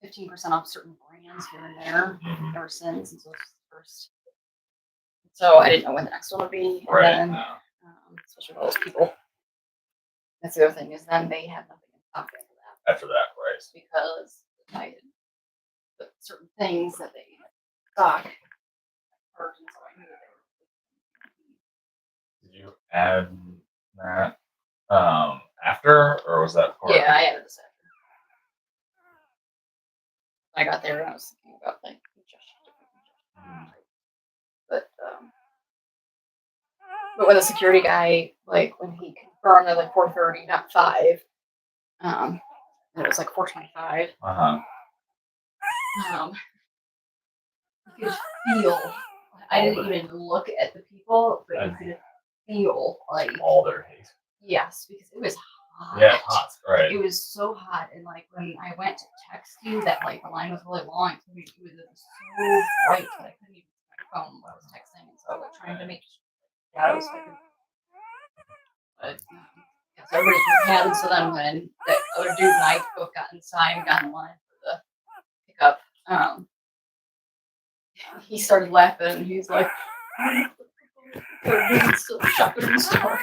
15% off certain brands here and there Mhm. ever since. And so it's the first. So I didn't know when the next one would be. And Right. then, No. especially with all those people. That's the other thing is then they had nothing in stock after that After that, right. because I had put certain things that they stock. And so I knew that Did you add that after, or was that part? yeah, I added this after. I got there and I was thinking about like but when the security guy, like when he confirmed at like 4:30, not 5, and it was like 4:25. You could feel. I didn't even look at the people, but you could feel like all their hate. yes, because it was hot. Yeah, hot. Right. It was so hot, and like when I went to text you, that like the line was really long. It was so bright that I couldn't even see my phone while I was texting, and so I was like, trying to make shadows. So I could, but yeah, so everybody had, and so then when that other dude and I both got inside and got in line for the pickup, he started laughing, and he's like, "They're still shopping in the store."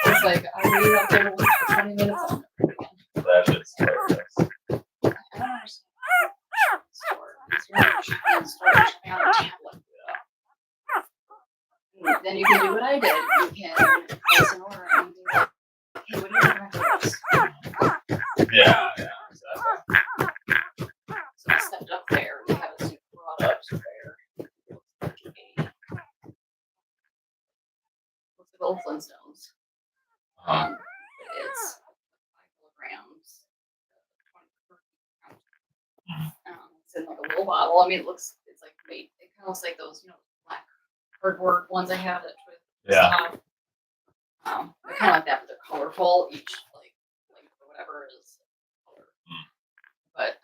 It's like I waited out there for 20 minutes. I'll never do it again. That is hilarious. I don't understand. Store. You're not shopping in the store, you're shopping on a tablet. And then you can do what I did. You can place an order and be like, "Hey, what do you want for this?" Yeah, exactly. So I stepped up there. We have a super products there. Looks like old Flintstones. It's 5 kilograms. 20 it's in like a little bottle. I mean, it's like made. It kind of looks like those, black cardboard ones I have that with Yeah. they're kind of like that, but they're colorful. Each like or whatever is color. But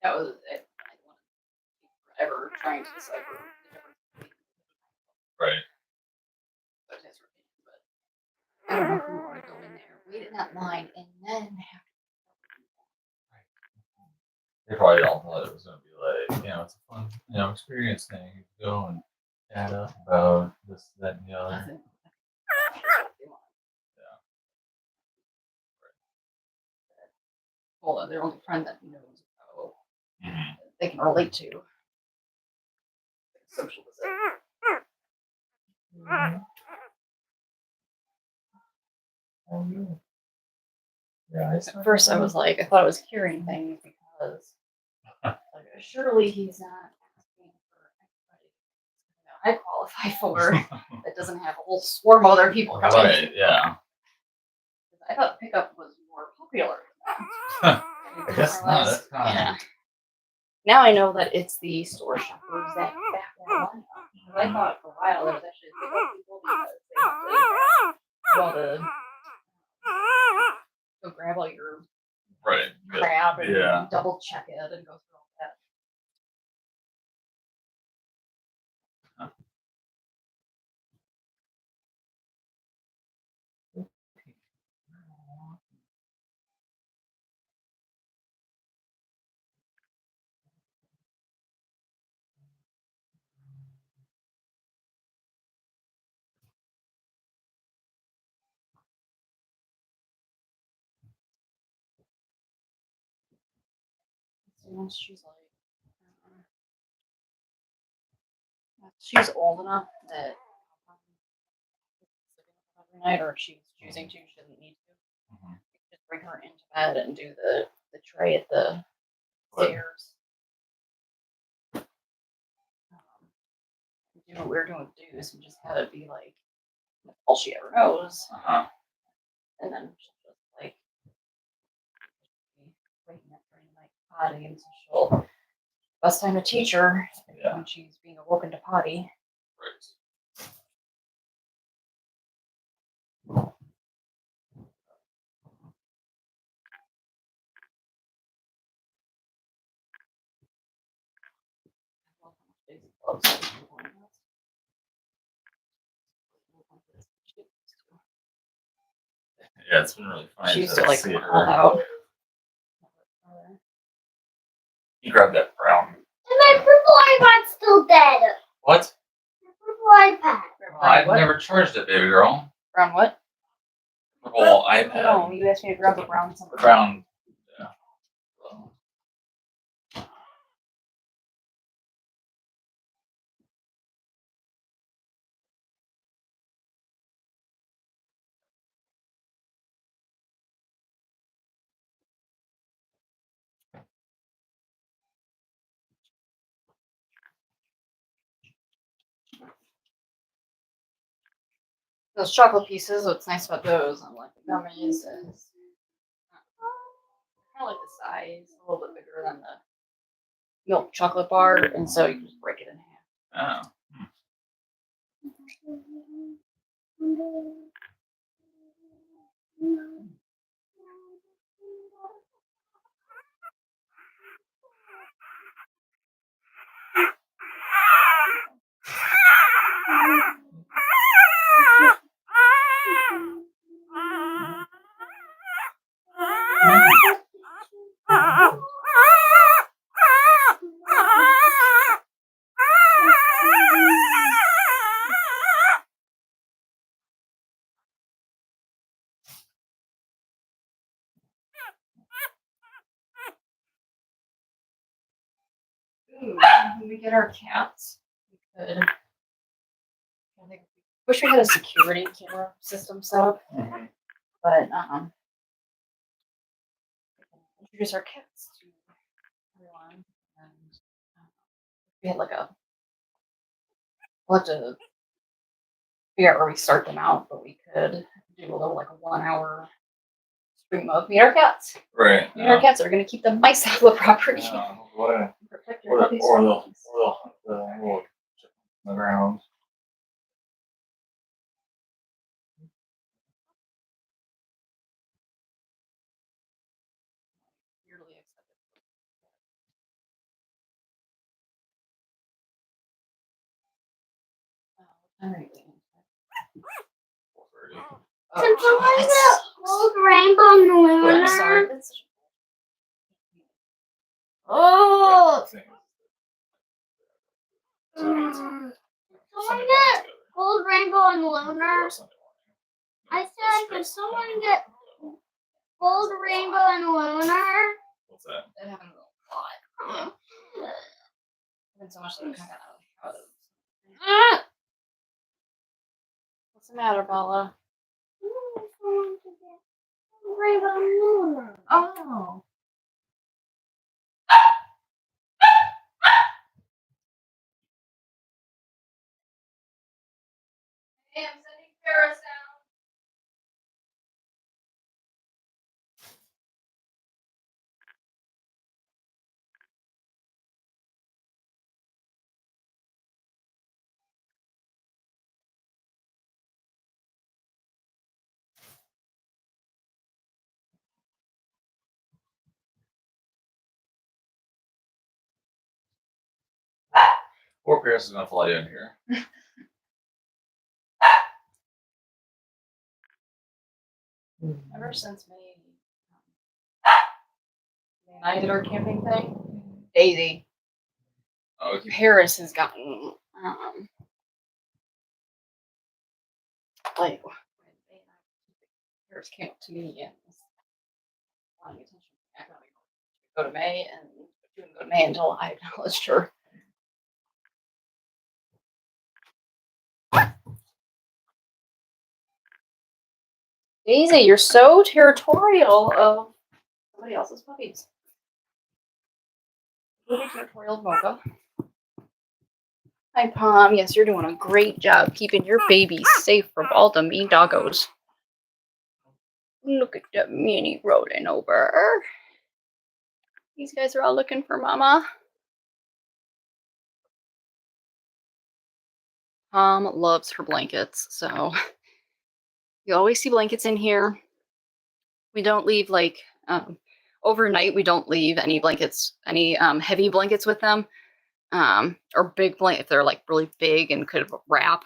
that was it. I don't want to keep forever trying to decipher the difference. Right. But that's her opinion. But I don't know if we want to go in there, wait in that line, and then have to. They probably all thought it was going to be like, it's a fun, experience thing. You can go and chat up about this, that, and the other. Well, their only friend that knows how Mhm. they can relate to. Socialization. Oh, yeah. Yeah, At first, I was like, I thought I was hearing things because, like, surely he's not asking for anybody I qualify for that doesn't have a whole swarm of other people coming. Right, yeah. I thought pickup was more popular than that. I guess not. That's kind of. Yeah. Now I know that it's the store shoppers that back that line up. Because I thought for a while there was actually pickup people because they have to go grab all your Right. crap and Yeah. double check it and go through all that. So once she's like, she's old enough that every night, or if she's choosing to, she doesn't need to. Mhm. Just bring her into bed and do the tray at the stairs. Do what we're doing with Deuce and just have it be like all she ever knows. And then she'll just like be waking up during the night potty, and so she'll best time to teach her when she's being awoken to potty. Right. Yeah, it's been really funny She used to to like see crawl her. out. You grabbed that brown. And my purple iPod's still dead. What? My purple iPad. Oh, I've never charged it, baby girl. Brown what? Purple iPad. No, you asked me to grab the brown something. Brown. Yeah. Those chocolate pieces, what's nice about those, unlike the gummies, is kind of like the size, a little bit bigger than the milk chocolate bar, and so you can just break it in half. Oh. Ooh, when we get our cats, we could. I think, wish we had a security camera system set up, Mhm. but introduce our cats to everyone, and we had like a. We'll have to figure out where we start them out, but we could do a little like a 1 hour stream of meet our cats. Right. Meet our cats are going to keep the mice out of the property. Yeah, what? Protect your Or puppies. they'll hunt the little chicken on the ground. Yearly accepted. All right. Can someone get gold rainbow I'm lunar? sorry. That's Oh! Thing. Someone Sunday get morning gold rainbow and together. lunar? Sunday morning. I said, can someone get gold rainbow and lunar? What's that? that happened a lot. Been so much that I'm kind of out of. What's the matter, Bella? Someone to get gold rainbow and lunar. Oh. Hey, I'm sending Paris down. Or Paris is gonna fly in here. Ever since May and I did our camping thing, Daisy, Okay. Paris has gotten like Paris came up to me and was wanting attention. I got go to May and she wouldn't go to May until I acknowledged her. Daisy, you're so territorial of somebody else's puppies. Really territorial of Mocha. Hi, Pom. Yes, you're doing a great job keeping your babies safe from all the mean doggos. Look at that Minnie rolling over. These guys are all looking for Mama. Pom loves her blankets, so you always see blankets in here. We don't leave like overnight. We don't leave any blankets, any heavy blankets with them, or big blanket if they're like really big and could wrap.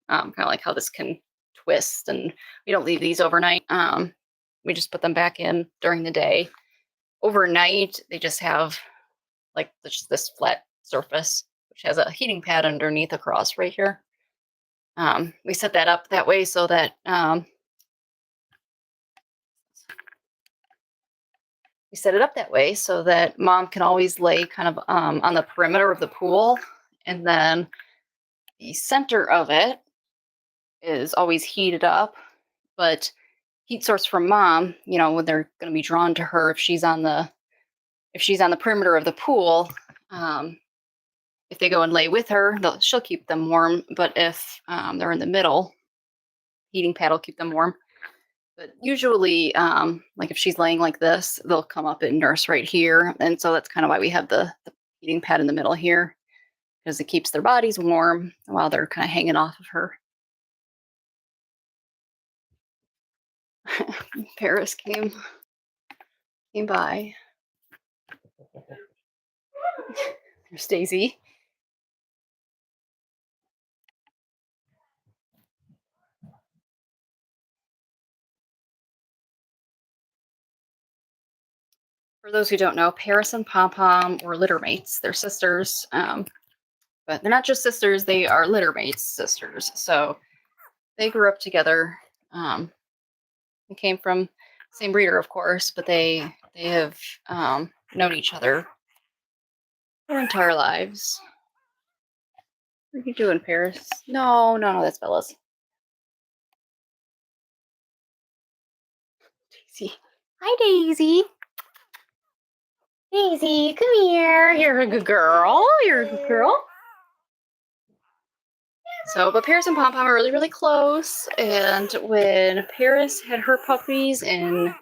Kind of like how this can twist, and we don't leave these overnight. we just put them back in during the day. Overnight, they just have like this flat surface, which has a heating pad underneath across right here. We set that up that way so that we set it up that way so that mom can always lay kind of on the perimeter of the pool, and then the center of it is always heated up, but heat source from mom, when they're going to be drawn to her, if she's on the perimeter of the pool, if they go and lay with her, she'll keep them warm. But if they're in the middle, heating pad will keep them warm. But usually, like if she's laying like this, they'll come up and nurse right here. And so that's kind of why we have the heating pad in the middle here, because it keeps their bodies warm while they're kind of hanging off of her. Paris came by. There's Daisy. For those who don't know, Paris and Pom Pom were litter mates. They're sisters, but they're not just sisters, they are litter mates sisters. So they grew up together. They came from the same breeder, of course, but they have known each other their entire lives. What are you doing, Paris? No, that's Bella's. Daisy. Hi, Daisy. Daisy, come here. You're a good girl. But Paris and Pom Pom are really, really close. And when Paris had her puppies in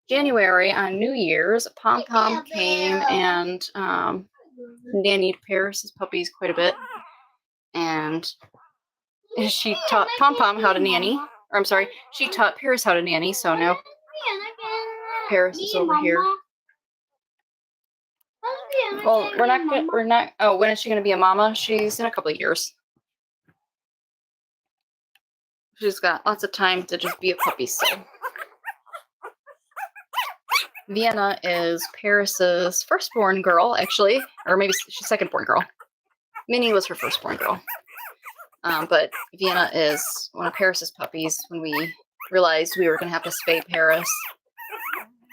January on New Year's, Pom Pom came and nannied Paris's puppies quite a bit. And she taught Pom Pom how to nanny. Or I'm sorry, she taught Paris how to nanny. So now Paris is over here. Well, we're not. Oh, when is she going to be a mama? She's in a couple of years. She's got lots of time to just be a puppy still. Vienna is Paris's firstborn girl, actually, or maybe she's secondborn girl. Minnie was her firstborn girl. But Vienna is one of Paris's puppies. When we realized we were going to have to spay Paris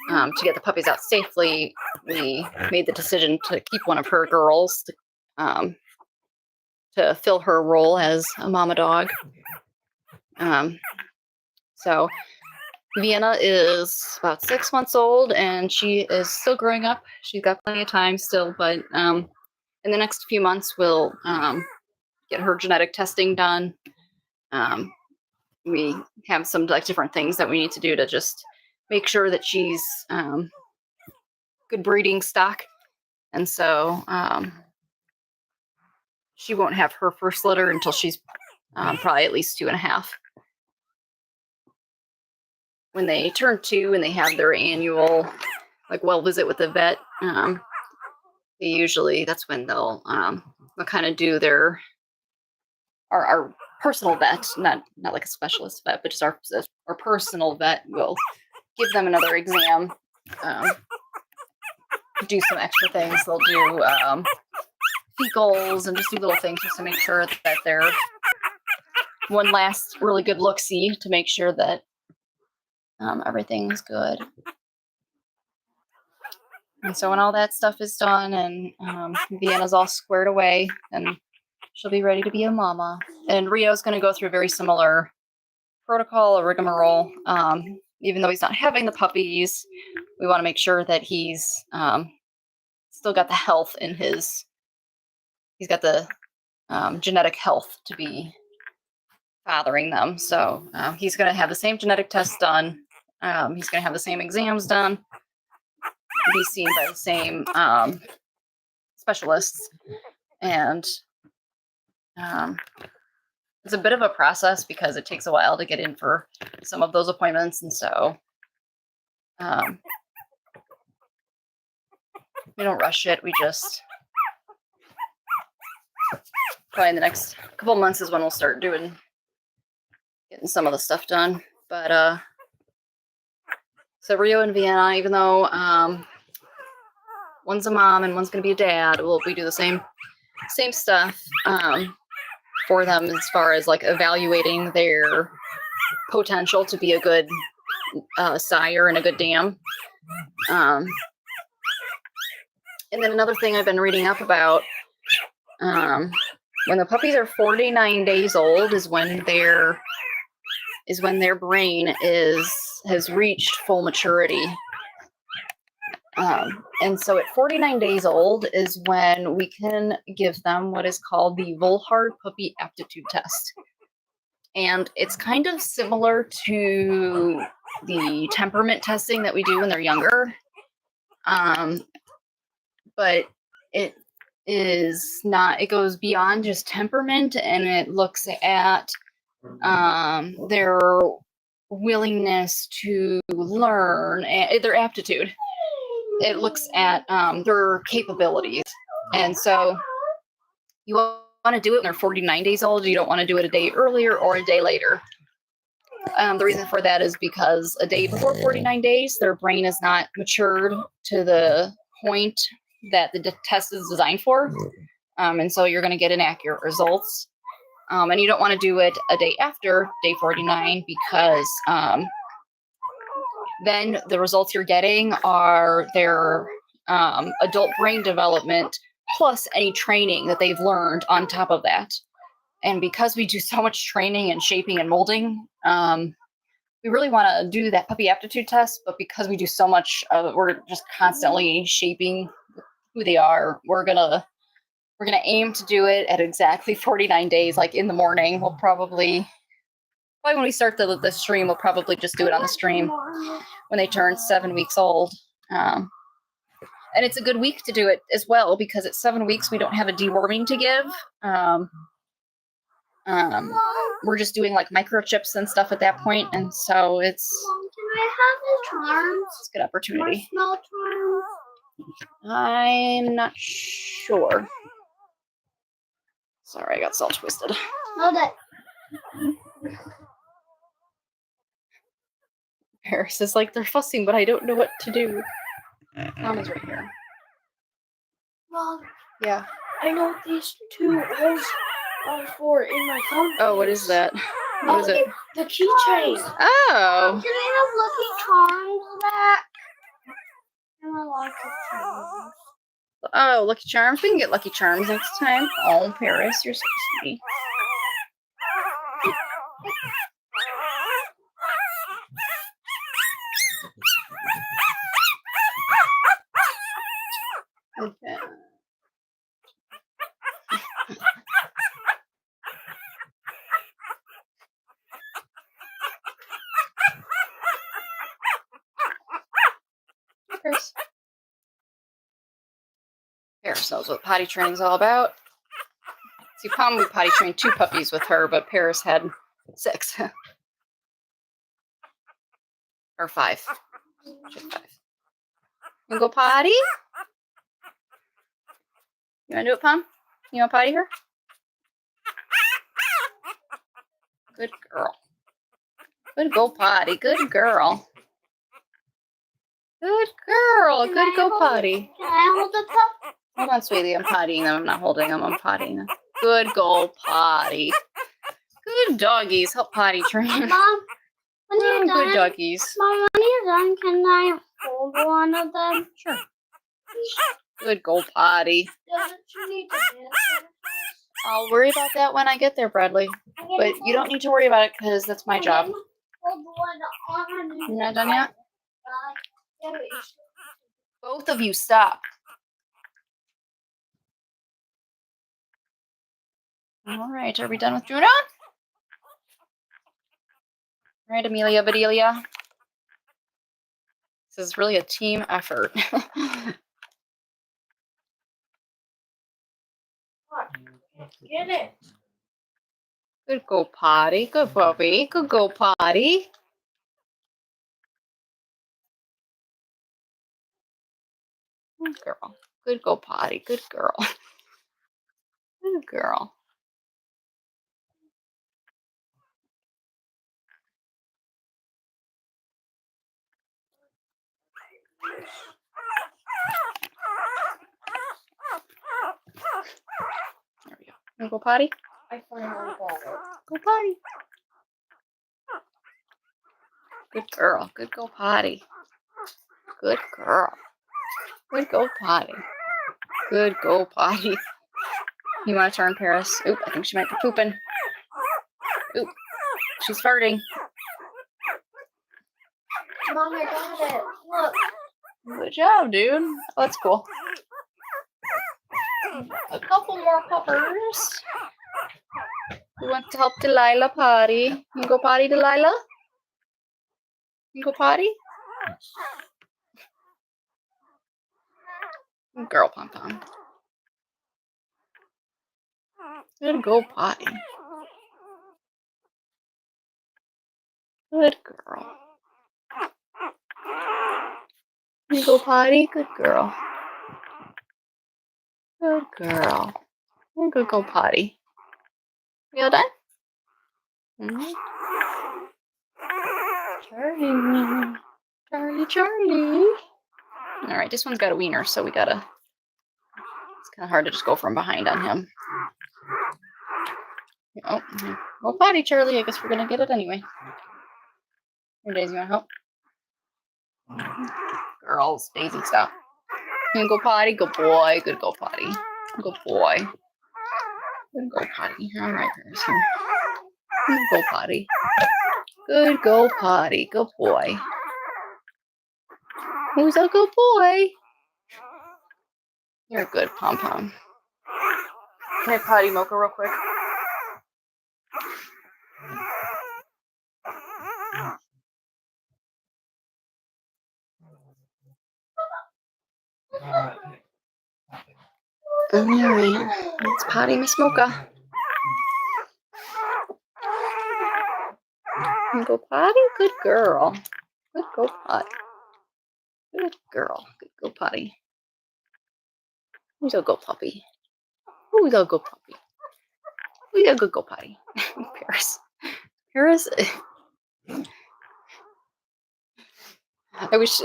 to get the puppies out safely, we made the decision to keep one of her girls to fill her role as a mama dog. So Vienna is about 6 months old, and she is still growing up. She's got plenty of time still, but in the next few months, we'll get her genetic testing done. We have some different things that we need to do to just make sure that she's good breeding stock. And so she won't have her first litter until she's probably at least 2.5. When they turn 2 and they have their annual well visit with the vet, that's when they'll kind of do our personal vet, not like a specialist vet, but just our personal vet will give them another exam, do some extra things. They'll do fecals and just do little things just to make sure that they're one last really good look-see to make sure that everything's good. And so when all that stuff is done and Vienna's all squared away, then she'll be ready to be a mama. And Rio's going to go through a very similar protocol, a rigmarole. Even though he's not having the puppies, we want to make sure that he's still got the health in he's got the genetic health to be fathering them. So he's going to have the same genetic tests done. He's going to have the same exams done, be seen by the same specialists. And it's a bit of a process because it takes a while to get in for some of those appointments. And so we don't rush it. We just probably in the next couple months is when we'll start getting some of the stuff done. But So Rio and Vienna, even though one's a mom and one's going to be a dad, we do the same stuff for them as far as like evaluating their potential to be a good sire and a good dam. And then another thing I've been reading up about, when the puppies are 49 days old is when their brain has reached full maturity. And so at 49 days old is when we can give them what is called the Volhard Puppy Aptitude Test. And it's kind of similar to the temperament testing that we do when they're younger. But it is not, it goes beyond just temperament, and it looks at their willingness to learn, their aptitude. It looks at their capabilities. And so you want to do it when they're 49 days old. You don't want to do it a day earlier or a day later. The reason for that is because a day before 49 days, their brain is not matured to the point that the test is designed for. And so you're going to get inaccurate results. And you don't want to do it a day after day 49 because then the results you're getting are their adult brain development plus any training that they've learned on top of that. And because we do so much training and shaping and molding, we really want to do that puppy aptitude test. But because we do so much, we're just constantly shaping who they are. We're gonna aim to do it at exactly 49 days, like in the morning. We'll probably when we start the stream, we'll probably just do it on the stream when they turn 7 weeks old. And it's a good week to do it as well, because at 7 weeks, we don't have a deworming to give. We're just doing like microchips and stuff at that point. And so it's Can I have the charms? a good opportunity. Small charms. I'm not sure. Sorry, I got so twisted. No, that. Paris is like, they're fussing, but I don't know what to do. Mom is right here. Mom, Yeah. I know these two holes are for in my phone. Oh, what is that? What is it? The keychain. Oh. Can I have Lucky Charms back? And I like Lucky Charms. Oh, Lucky Charms. We can get Lucky Charms next time. Oh, Paris, you're so sweet. Okay. Paris knows what potty training is all about. See, Palm, we potty trained 2 puppies with her, but Paris had 6. Or 5. She had 5. You go potty? You want to do it, Palm? You want to potty her? Good girl. Good go potty. Good girl. Good girl. Can Good I go hold- potty. Can I hold the cup? Hold on, sweetie. I'm pottying them. I'm not holding them. I'm pottying them. Good go potty. Good doggies. Help potty train. Mom, when you're Good done, doggies. Mom, when you're done, can I hold one of them? Sure. Good go potty. Doesn't you need to answer? I'll worry about that when I get there, Bradley. But you don't need to worry about it because that's my job. Hold one on. You're not done yet? Both of you stop. All right, are we done with Juno? All right, Amelia, Bedelia. This is really a team effort. Get it. Good go potty. Good puppy. Good go potty. Good girl. Good go potty. Good girl. Good girl. There we go. Wanna go potty? I finally got it. Go potty. Good girl. Good go potty. Good girl. Good go potty. Good go potty. You want to turn Paris? Oop, I think she might be pooping. Oop, she's farting. Mom, I got it. Look. Good job, dude. Oh, that's cool. A couple more puppers. We want to help Delilah potty. You go potty, Delilah? You go potty? Girl pom pom. Good go potty. Good girl. You go potty? Good girl. Good girl. You good go potty. You all done? Mm-hmm. Charlie. Charlie, Charlie. All right, this one's got a wiener, so we gotta. It's kind of hard to just go from behind on him. Oh, go potty, Charlie. I guess we're gonna get it anyway. Here, Daisy, you wanna help? Girls, Daisy, stop. You wanna go potty? Good boy. Good go potty. Good boy. Good go potty. All right, Paris, here. Good go potty. Good go potty. Good boy. Who's a good boy? You're a good pom pom. Can I potty Mocha real quick? Alright, let's potty Miss Mocha. You go potty? Good girl. Good go potty. Good girl. Good go potty. Who's a go puppy? Who's a go puppy? Who's a good go potty? Paris. Paris. I wish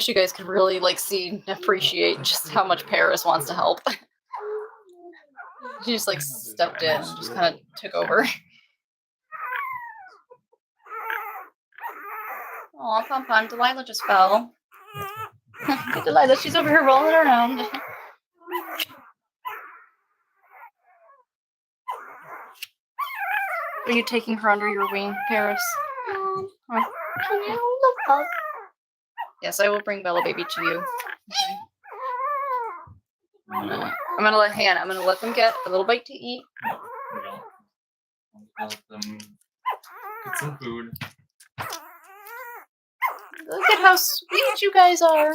you guys could really like see and appreciate just how much Paris wants to help. She just like stepped in and just kind of took over. Aw, pom pom, Delilah just fell. Delilah, she's over here rolling around. Are you taking her under your wing, Paris? Mom, Huh? can I hold the pup? Yes, I will bring Bella Baby to you. Okay. I'm gonna let Hannah. I'm gonna let them get a little bite to eat. No, we don't. Let them get some food. Look at how sweet you guys are.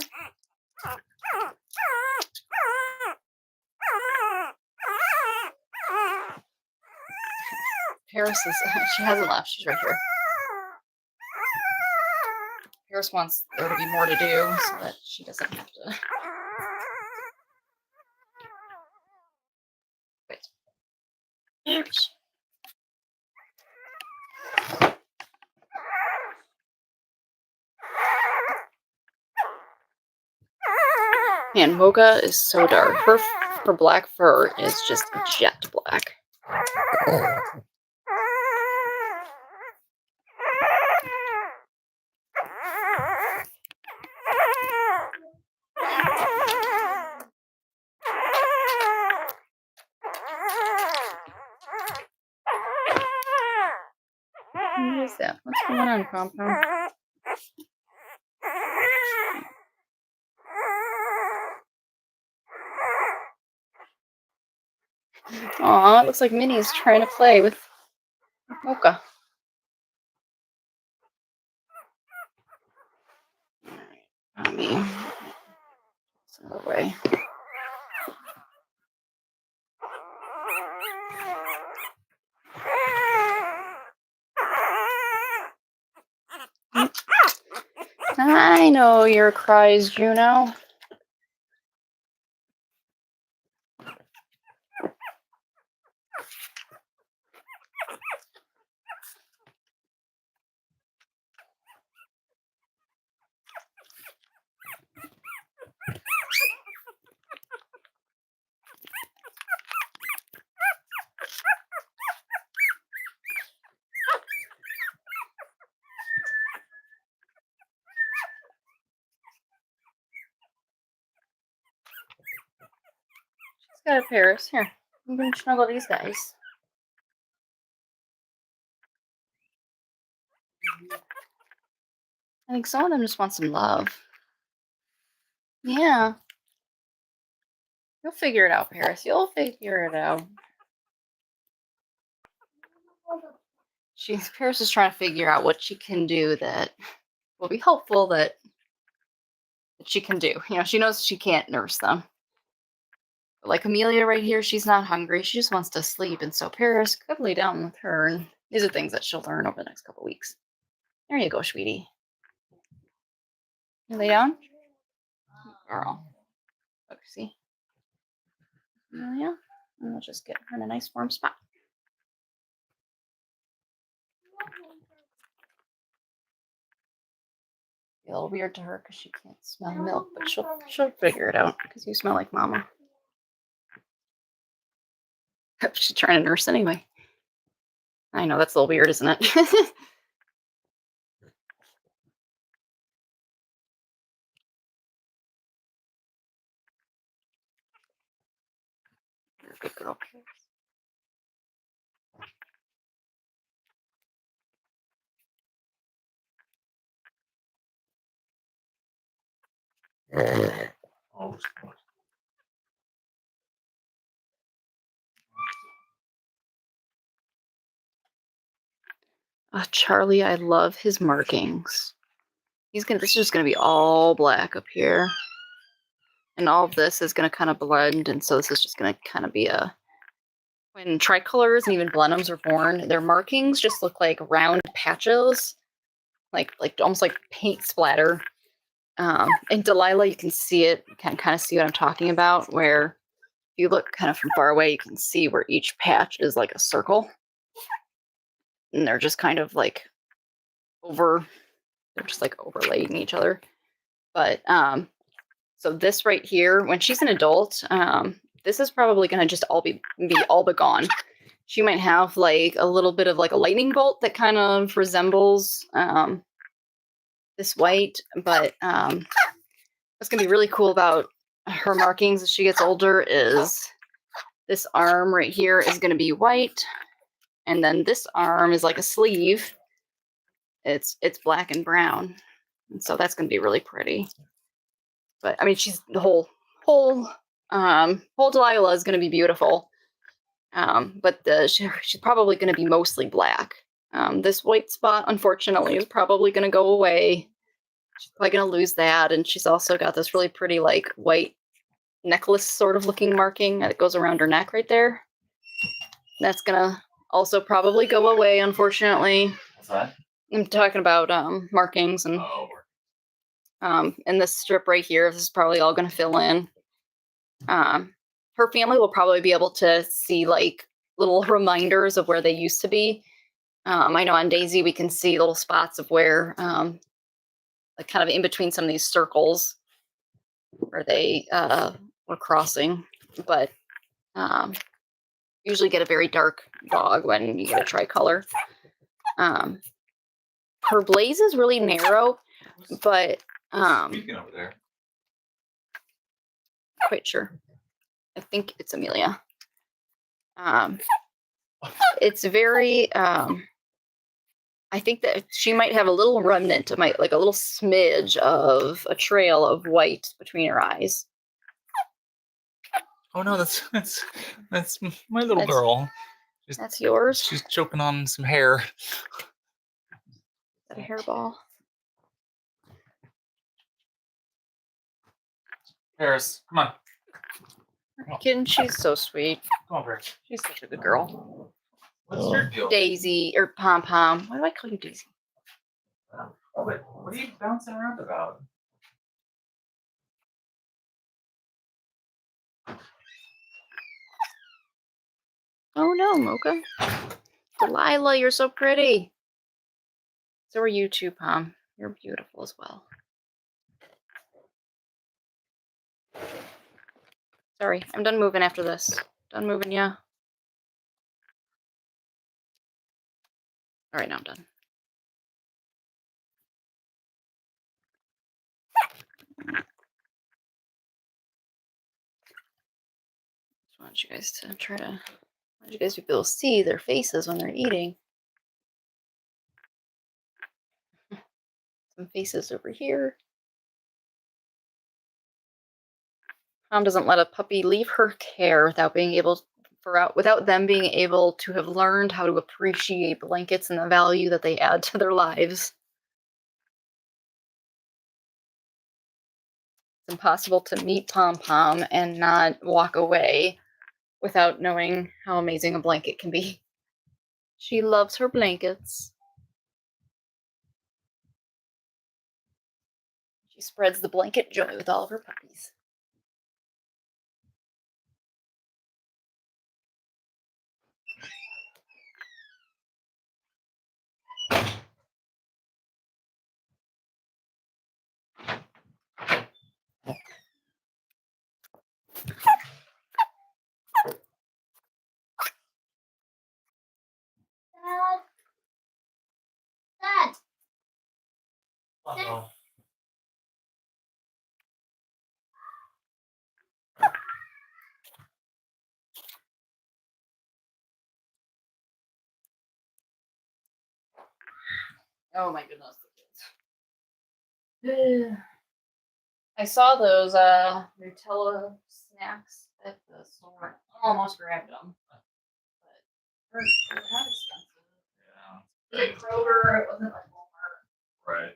Paris is. She hasn't left. She's right here. Paris wants there to be more to do so that she doesn't have to. Wait. Oops. Man, Mocha is so dark. Her black fur is just jet black. What is that? What's going on, Pom Pom? Aw, it looks like Minnie's trying to play with Mocha. Alright, Mommy. It's in the way. I know your cries, Juno. got a Paris. Here, I'm gonna snuggle these guys. I think some of them just want some love. Yeah. You'll figure it out, Paris. You'll figure it out. Paris is trying to figure out what she can do that will be helpful that she can do. You know, she knows she can't nurse them. But like Amelia right here, she's not hungry. She just wants to sleep. And so Paris could lay down with her. And these are things that she'll learn over the next couple weeks. There you go, sweetie. You lay down? Girl. Look, see? Amelia? And we'll just get her in a nice warm spot. Be a little weird to her because she can't smell milk, but she'll figure it out because you smell like mama. She's trying to nurse anyway. I know, that's a little weird, isn't it? You're a good girl. Oh, Charlie, I love his markings. This is just gonna be all black up here. And all of this is gonna kind of blend, and so this is just gonna kind of be when tricolors and even blenheims are born, their markings just look like round patches, like almost like paint splatter. And Delilah, you can see it, you can kind of see what I'm talking about, where if you look kind of from far away, you can see where each patch is like a circle. And they're just kind of like they're just like overlaying each other. But so this right here, when she's an adult, this is probably gonna just all be all but gone. She might have like a little bit of like a lightning bolt that kind of resembles this white, but what's gonna be really cool about her markings as she gets older is this arm right here is gonna be white, and then this arm is like a sleeve. It's black and brown, and so that's gonna be really pretty. But I mean, she's the whole Delilah is gonna be beautiful. But she's probably gonna be mostly black. This white spot, unfortunately, is probably gonna go away. She's probably gonna lose that, and she's also got this really pretty like white necklace sort of looking marking that goes around her neck right there. That's gonna also probably go away, unfortunately. what's that? I'm talking about markings and this strip right here. This is probably all gonna fill in. Her family will probably be able to see like little reminders of where they used to be. I know on Daisy we can see little spots of where like kind of in between some of these circles where they were crossing, but usually get a very dark dog when you get a tricolor. Her blaze is really narrow, but Speaking over there. quite sure. I think it's Amelia. It's very I think that she might have a little remnant, like a little smidge of a trail of white between her eyes. Oh no, that's my little That's- girl. That's yours. She's choking on some hair. Is that a hairball? Paris, come on. Kitten, she's so sweet. Come on, Paris. She's such a good girl. What's your deal? Daisy or Pom Pom. Why do I call you Daisy? Oh, wait, what are you bouncing around about? Oh no, Mocha. Delilah, you're so pretty. So are you too, Pom. You're beautiful as well. Sorry, I'm done moving after this. Done moving, yeah. All right, now I'm done. I want you guys to I want you guys to be able to see their faces when they're eating. Some faces over here. Mom doesn't let a puppy leave her care without them being able to have learned how to appreciate blankets and the value that they add to their lives. It's impossible to meet Pom Pom and not walk away without knowing how amazing a blanket can be. She loves her blankets. She spreads the blanket joy with all of her puppies. Dad. Dad. Uh-oh. Oh my goodness, the kids. I saw those Nutella snacks at the store. Almost grabbed them. But they're kind of expensive. Yeah. Like Kroger, it wasn't like Walmart. Right.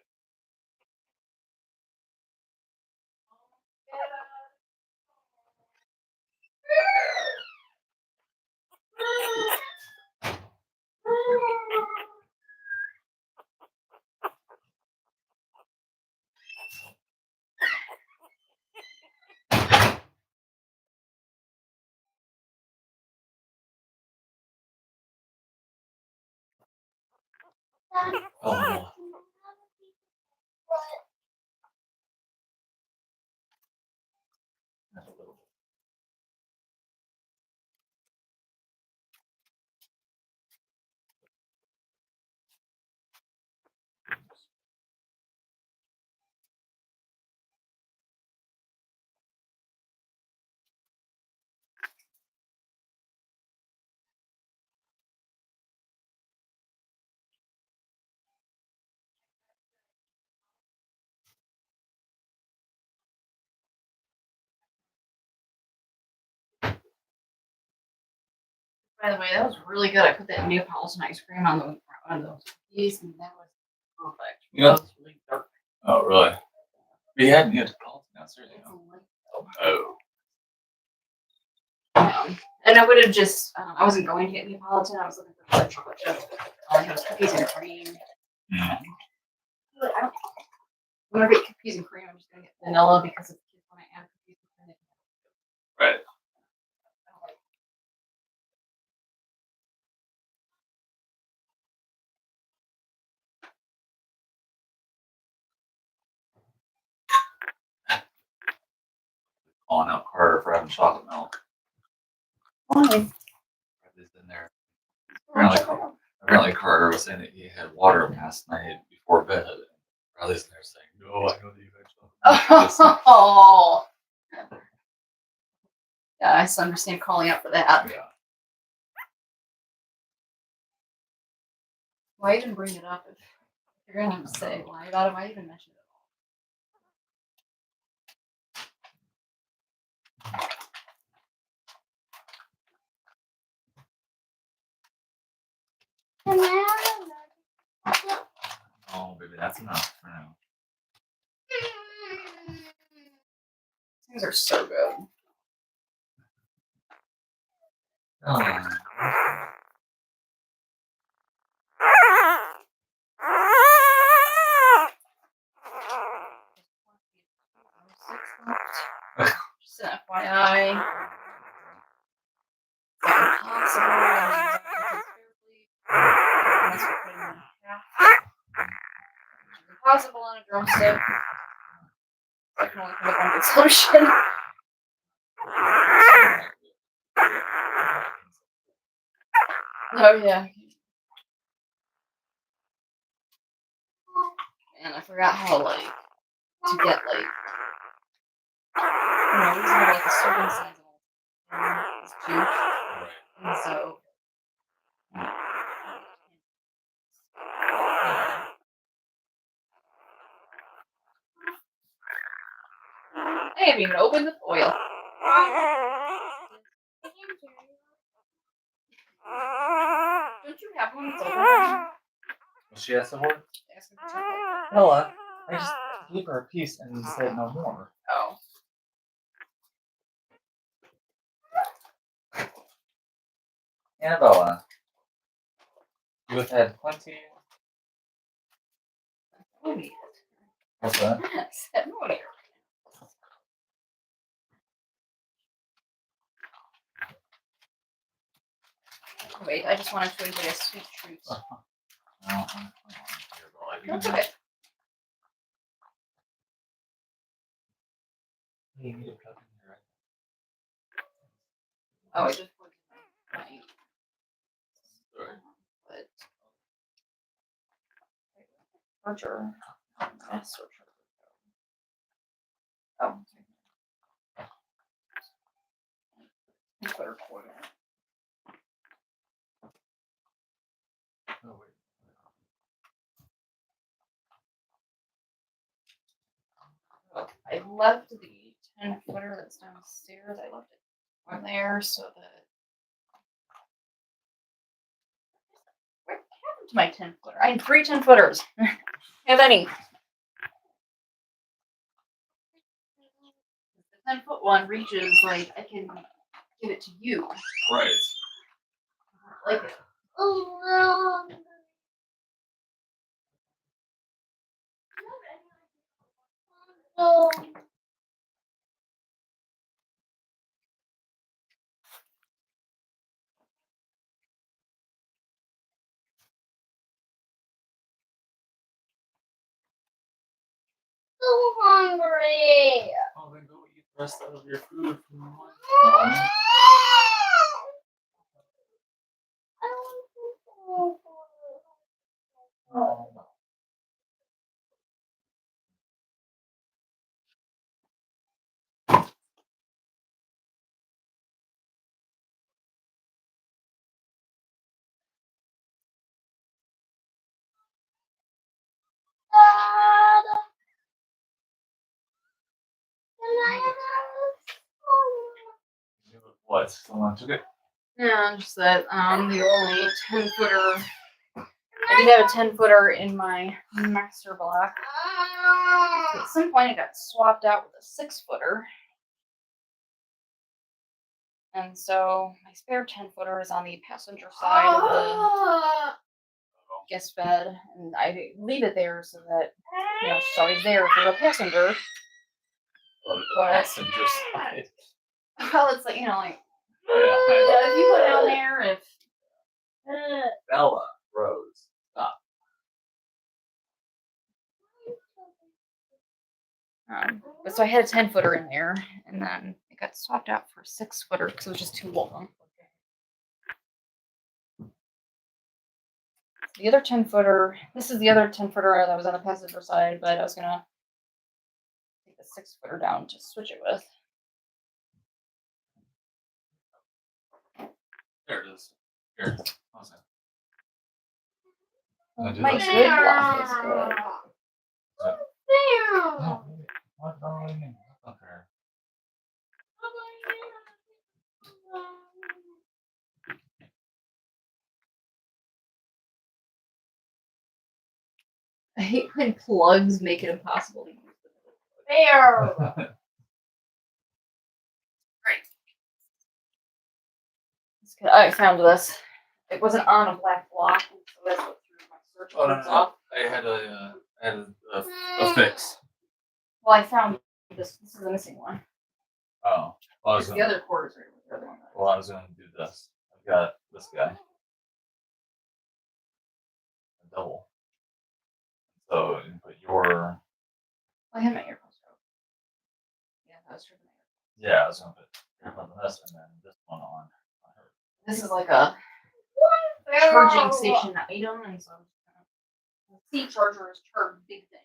Oh. By the way, that was really good. I put that Neapolitan ice cream on those cookies, and that was perfect. Yeah. That was really dark. Oh, really? We had Neapolitan downstairs, you It's a know. light Oh. And I would have just, I wasn't going to get Neapolitan. I was looking for like chocolate chip. All I had was cookies and cream. Mm. But when I get cookies and cream, I'm just going to get vanilla because if kids want to add cookies and cream, Right. I don't like. Calling out Carter for having chocolate milk. Why? Bradley's in there. Apparently Carter was saying that he had water last night before bed. Bradley's in there saying, "No, I know that you had chocolate milk." Oh. Yeah, I just understand calling out for that. Yeah. Why even bring it up if you're going to say lie about it? Why even mention it Oh, baby, that's enough for now. These are so good. Oh. Just an FYI. Impossible on a drumstick. I can only come up with one good solution. Oh yeah. And I forgot how to get we just have like a serving size. his tooth, Right. and so I haven't even opened the foil. Don't you have one that's open right now? Was she asked for it? Ask him to check it. Bella, I just gave her a piece and said no more. Oh. Annabella, you have had plenty. Won't eat What's that? it. I said, won't eat it. Wait, I just wanted to enjoy a sweet treat. No, here, Bella, you That's can- okay. You need a cup in here, right? Oh, I just put my Sorry. but charger. Master charger. Oh. And put her cord in. Oh, wait. I left the 10-footer that's downstairs. I left it on there so that. What happened to my 10-footer? I had 3 10-footers. Have any? The 10-foot one reaches like I can give it to you. Right. Like it. Oh, no. Oh. So hungry. Oh, then go eat the rest of your food from the morning. Oh, no. What? Someone took it? Yeah, just that the only 10-footer. I did have a 10-footer in my master block. At some point, it got swapped out with a 6-footer. And so my spare 10-footer is on the passenger side of the guest bed, and I leave it there so that it's always there for a passenger. Oh, the What? passenger side. Well, it's like like Yeah, if you put down there, if Bella, Rose, stop. but so I had a 10-footer in there, and then it got swapped out for a 6-footer because it was just too long. The other 10-footer, this is the other 10-footer that was on the passenger side, but I was gonna take the 6-footer down to switch it with. There it is. Here. How's that? My do that. good block is good. No, what do you mean? That's not fair. I hate when plugs make it impossible to use them. Bear. It's good. I found this. It wasn't on a black block, so that's what threw my search Oh, no, words no. off. I had a fix. Well, I found this. This is the missing one. Oh. Well, I was The gonna, other cord is right with the other one. well, I was gonna do this. I've got this guy. A double. So you put your I had my earphones out. Yeah, that was true. yeah, I was gonna put on this and then this one on her. This is like a charging station item, and so the C chargers charge big things.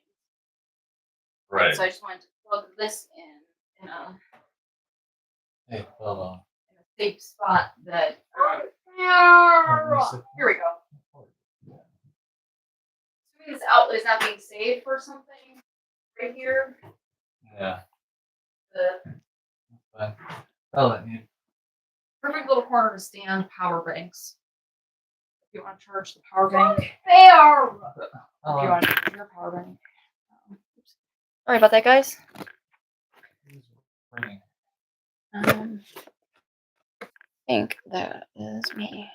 Right. So I just wanted to plug this in a Hey, Bella. safe spot that. Here we go. Assuming this outlet is not being saved for something right here. Yeah. The But pellet need. perfect little corner to stand power banks. If you want to charge the power bank. If you want to charge your power bank. Sorry about that, guys. Ringing. I think that is me.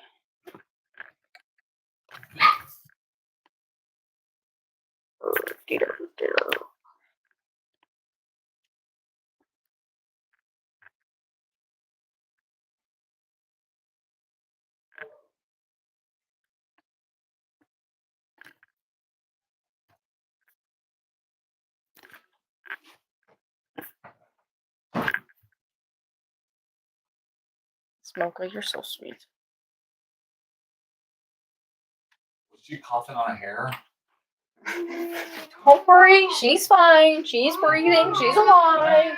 Mocha, you're so sweet. Was she coughing on a hair? Don't worry, she's fine. She's breathing. She's alive.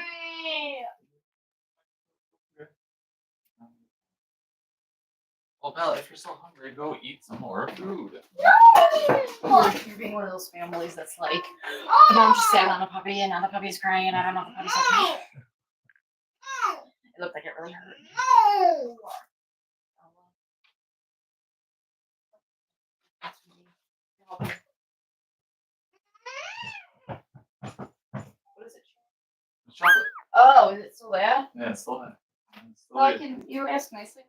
Well, Bella, if you're so hungry, go eat some more food. You're being one of those families that's like, the mom just sat on a puppy and now the puppy's crying and I don't know if the puppy's okay. It looked like it really hurt. What is it? It's chocolate. Oh, is it still there? Yeah, it's still there. It's still Well, I there. can. You ask nicely, maybe.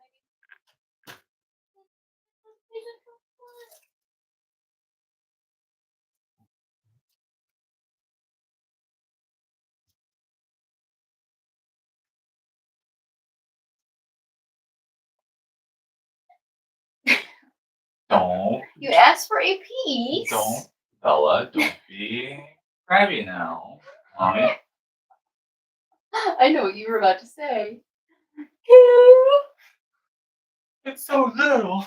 Don't. You asked for a piece. Don't. Bella, don't be crabby now. Mommy. I know what you were about to say. It's so little.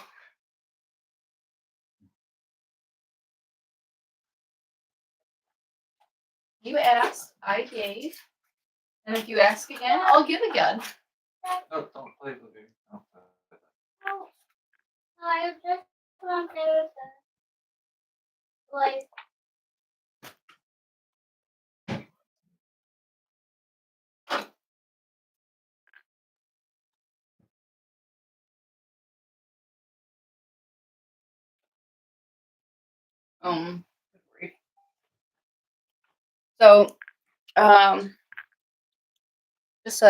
You asked, I gave. And if you ask again, I'll give again. No, don't play with it. Don't play with it. No, I just want to do the like. So, just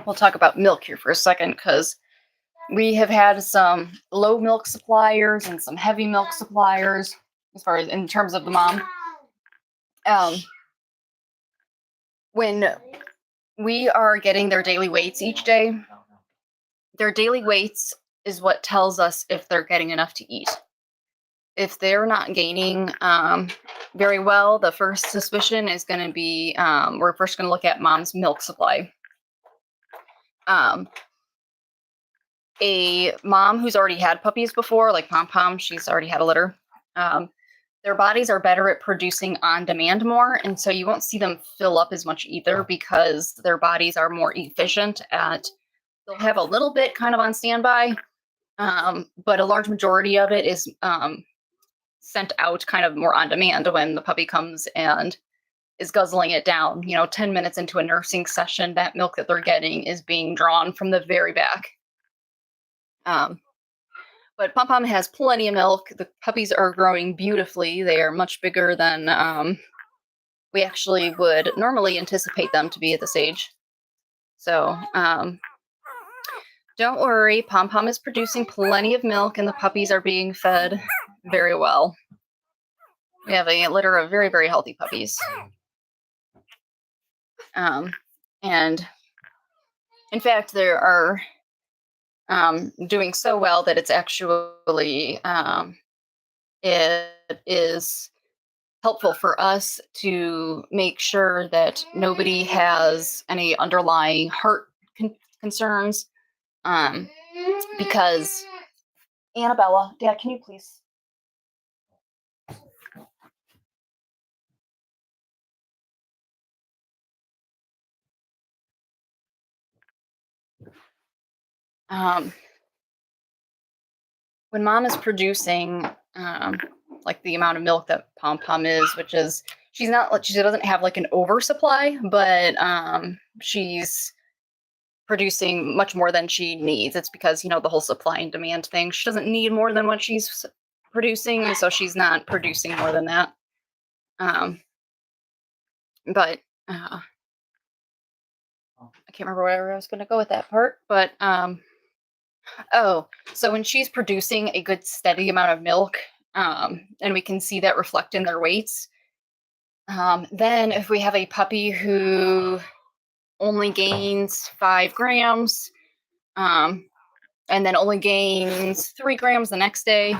we'll talk about milk here for a second because we have had some low milk suppliers and some heavy milk suppliers as far as in terms of the mom. When we are getting their daily weights each day, their daily weights is what tells us if they're getting enough to eat. If they're not gaining very well, the first suspicion is going to be we're first going to look at mom's milk supply. A mom who's already had puppies before, like Pom Pom, she's already had a litter. Their bodies are better at producing on demand more, and so you won't see them fill up as much either because their bodies are more efficient at. They'll have a little bit kind of on standby, but a large majority of it is sent out kind of more on demand when the puppy comes and is guzzling it down. 10 minutes into a nursing session, that milk that they're getting is being drawn from the very back. But Pom Pom has plenty of milk. The puppies are growing beautifully. They are much bigger than we actually would normally anticipate them to be at this age. So don't worry, Pom Pom is producing plenty of milk and the puppies are being fed very well. We have a litter of very, very healthy puppies. And in fact, they are doing so well that it's actually it is helpful for us to make sure that nobody has any underlying heart concerns. Because Annabella, Dad, can you please? When mom is producing, like the amount of milk that Pom Pom is, which is she doesn't have like an oversupply, but she's producing much more than she needs. It's because the whole supply and demand thing. She doesn't need more than what she's producing, and so she's not producing more than that. But I can't remember where I was going to go with that part. But so when she's producing a good steady amount of milk, and we can see that reflect in their weights. Then if we have a puppy who only gains 5 grams, and then only gains 3 grams the next day,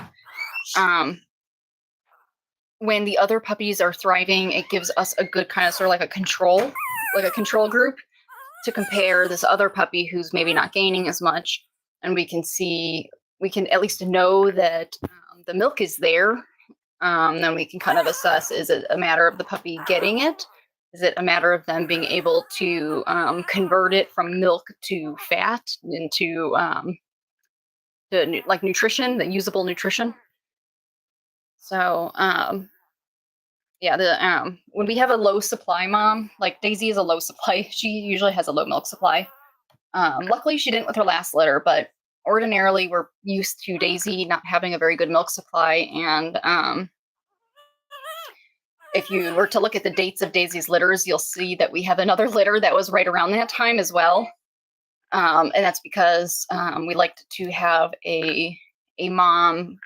when the other puppies are thriving, it gives us a good kind of sort of like a control group to compare this other puppy who's maybe not gaining as much. And we can at least know that the milk is there. Then we can kind of assess, is it a matter of the puppy getting it? Is it a matter of them being able to convert it from milk to fat into like nutrition, the usable nutrition? So yeah, when we have a low supply mom, like Daisy is a low supply, she usually has a low milk supply. Luckily she didn't with her last litter, but ordinarily we're used to Daisy not having a very good milk supply. And if you were to look at the dates of Daisy's litters, you'll see that we have another litter that was right around that time as well. And that's because we liked to have a mom.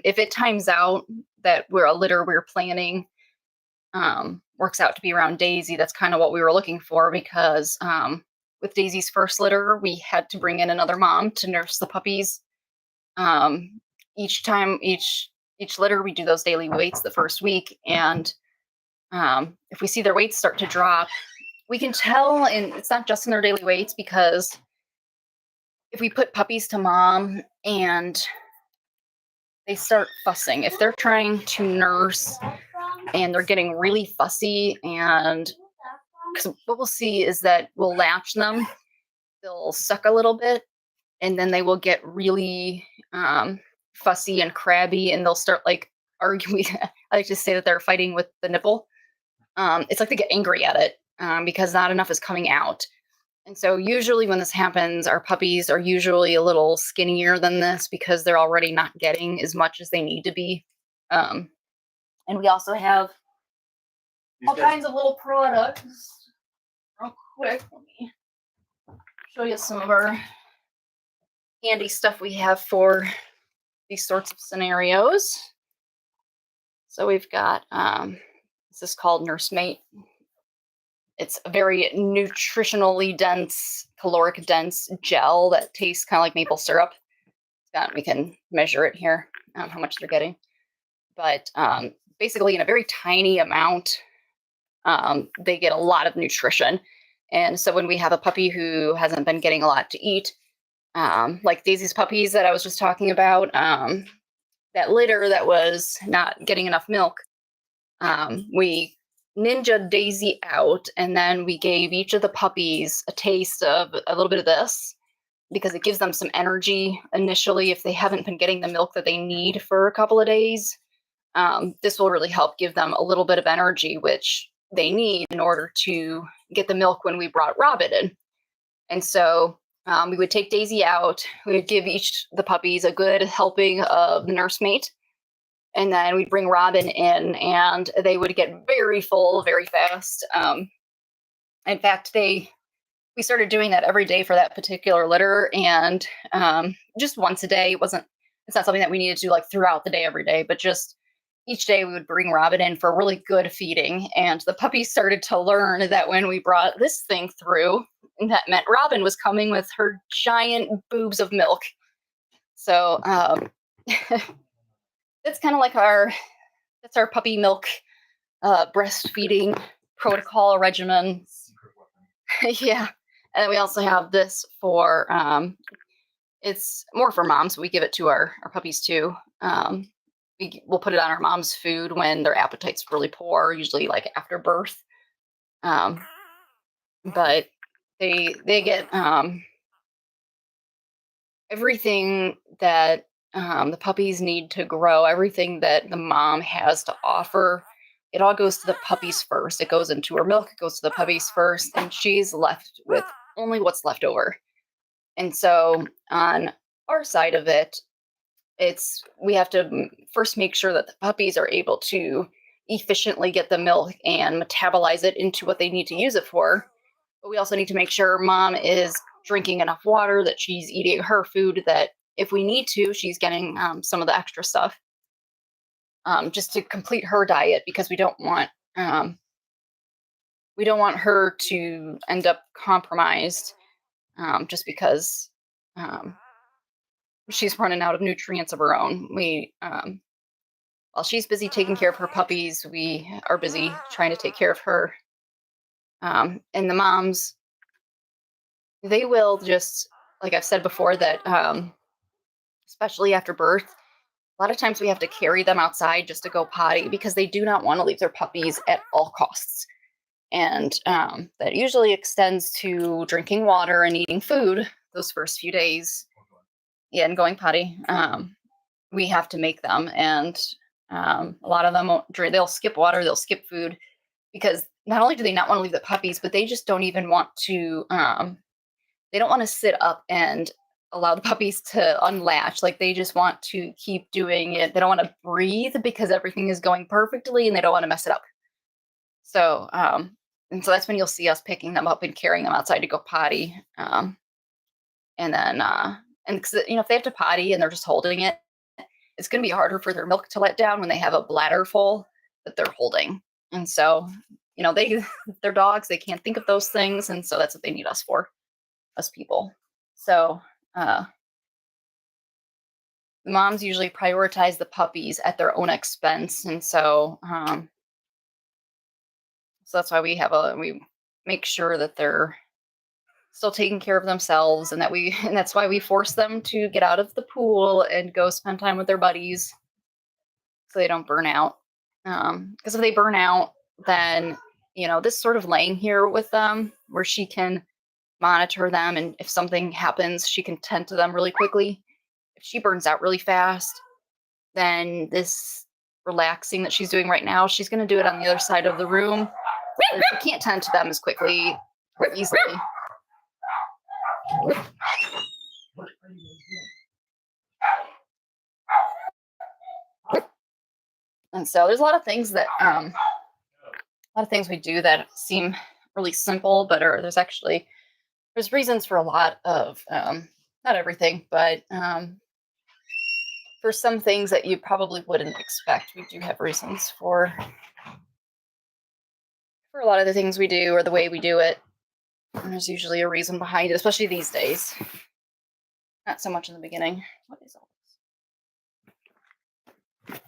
If it times out that we're planning works out to be around Daisy, that's kind of what we were looking for, because with Daisy's first litter, we had to bring in another mom to nurse the puppies. Each litter, we do those daily weights the first week, and if we see their weights start to drop, we can tell, and it's not just in their daily weights, because if we put puppies to mom and they start fussing, if they're trying to nurse and they're getting really fussy, and because what we'll see is that we'll latch them, they'll suck a little bit, and then they will get really fussy and crabby, and they'll start like arguing. I like to say that they're fighting with the nipple. It's like they get angry at it because not enough is coming out. And so usually when this happens, our puppies are usually a little skinnier than this because they're already not getting as much as they need to be. And we also have all kinds of little products. Real quick, let me show you some of our handy stuff we have for these sorts of scenarios. So we've got, this is called Nursemate. It's a very nutritionally dense, caloric dense gel that tastes kind of like maple syrup. We can measure it here, how much they're getting. But basically in a very tiny amount, they get a lot of nutrition. And so when we have a puppy who hasn't been getting a lot to eat, like Daisy's puppies that I was just talking about, that litter that was not getting enough milk, we ninja Daisy out, and then we gave each of the puppies a taste of a little bit of this, because it gives them some energy initially if they haven't been getting the milk that they need for a couple of days. This will really help give them a little bit of energy, which they need in order to get the milk when we brought Robin in. And so we would take Daisy out, we would give each of the puppies a good helping of the Nursemate, and then we'd bring Robin in, and they would get very full very fast. In fact, we started doing that every day for that particular litter, and just once a day. It's not something that we needed to do like throughout the day every day, but just each day we would bring Robin in for really good feeding. And the puppies started to learn that when we brought this thing through, that meant Robin was coming with her giant boobs of milk. So that's kind of like our puppy milk breastfeeding protocol regimen. Yeah. And then we also have this for, it's more for moms. So we give it to our puppies too. We'll put it on our mom's food when their appetite's really poor, usually like after birth. But they get everything that the puppies need to grow, everything that the mom has to offer, it all goes to the puppies first. It goes into her milk, it goes to the puppies first, and she's left with only what's left over. And so on our side of it, we have to first make sure that the puppies are able to efficiently get the milk and metabolize it into what they need to use it for. But we also need to make sure mom is drinking enough water, that she's eating her food, that if we need to, she's getting some of the extra stuff just to complete her diet, because we don't want her to end up compromised just because she's running out of nutrients of her own. While she's busy taking care of her puppies, we are busy trying to take care of her. And the moms, they will just, like I've said before, that especially after birth, a lot of times we have to carry them outside just to go potty, because they do not want to leave their puppies at all costs. And that usually extends to drinking water and eating food those first few days. Yeah, and going potty. We have to make them, and a lot of them won't drink. They'll skip water, they'll skip food, because not only do they not want to leave the puppies, but they just don't even want to. They don't want to sit up and allow the puppies to unlatch. Like, they just want to keep doing it. They don't want to breathe because everything is going perfectly, and they don't want to mess it up. So, and so that's when you'll see us picking them up and carrying them outside to go potty. And then, and because, if they have to potty and they're just holding it, it's going to be harder for their milk to let down when they have a bladder full that they're holding. And so, they're dogs, they can't think of those things. And so that's what they need us for, us people. So, moms usually prioritize the puppies at their own expense. And so, so that's why we make sure that they're still taking care of themselves, and that's why we force them to get out of the pool and go spend time with their buddies so they don't burn out. Because if they burn out, then, this sort of laying here with them where she can monitor them, and if something happens, she can tend to them really quickly. If she burns out really fast, then this relaxing that she's doing right now, she's going to do it on the other side of the room. And she can't tend to them as quickly or easily. And so there's a lot of things we do that seem really simple, but there's reasons for a lot of, not everything, but for some things that you probably wouldn't expect, we do have reasons for a lot of the things we do or the way we do it. And there's usually a reason behind it, especially these days. Not so much in the beginning. What is all this?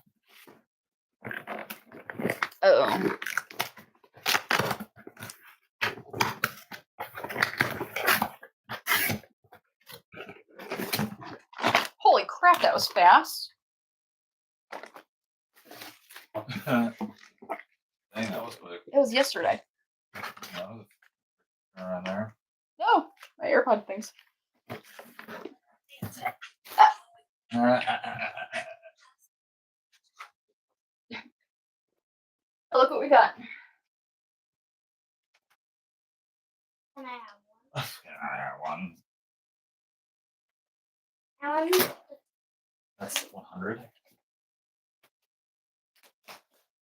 Oh. Holy crap, that was fast. Dang, that was quick. It was yesterday. No, around there. No, my AirPod things. Oh, look what we got. Can I have I have one. one? That's 100.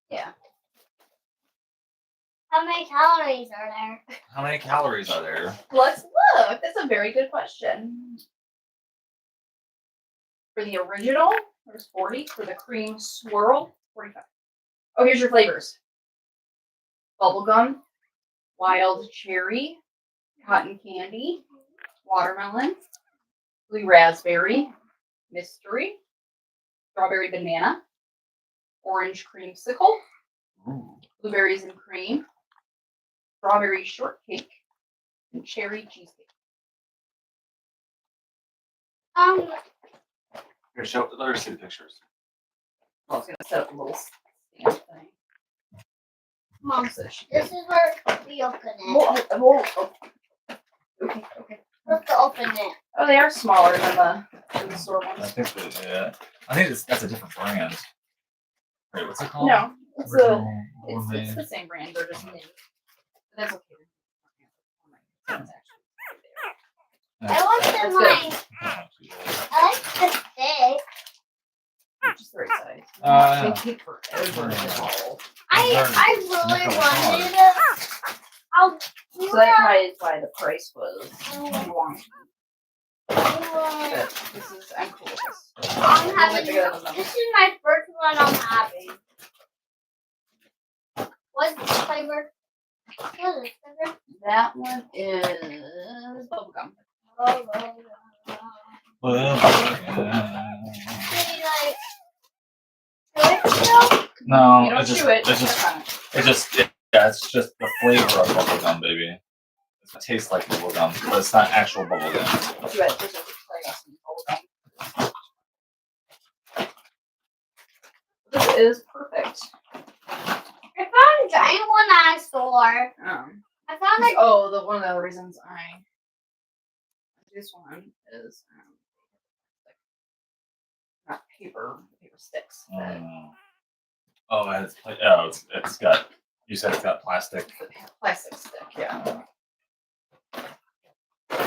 Yeah. How many calories are there? How many calories are there? Let's look. That's a very good question. For the original, there's 40. For the cream swirl, 45. Oh, here's your flavors. Bubblegum, wild cherry, cotton candy, watermelon, blue raspberry, mystery, strawberry banana, orange creamsicle, blueberries and cream, strawberry shortcake, and cherry cheesecake. Here, let her see the pictures. I was gonna set up a little stamp thing. Mom, this is where we open it. Oh, okay. We have to open it. Oh, they are smaller than the store I ones. think that, yeah. I think that's a different brand. Wait, what's it called? No, it's Gourmet. the same brand. They're just mini. But that's okay. That's I want the That's mine. I like the stick. just the right size. Yeah. They take forever to evolve. I really wanted it. So that's why the price was wrong. I'm I'm cool with this. having. This is my first one I'm having. What's the flavor? What is the flavor? That one is bubblegum. No, You don't it's just, chew it. it's just the flavor of bubblegum, baby. It tastes like bubblegum, but it's not actual bubblegum. Chew it. This is bubblegum. This is perfect. I found a giant one at a store. I found The one of the reasons I this one is not paper sticks. But Oh, it's got. You said it's got plastic. it's a plastic stick, yeah. Is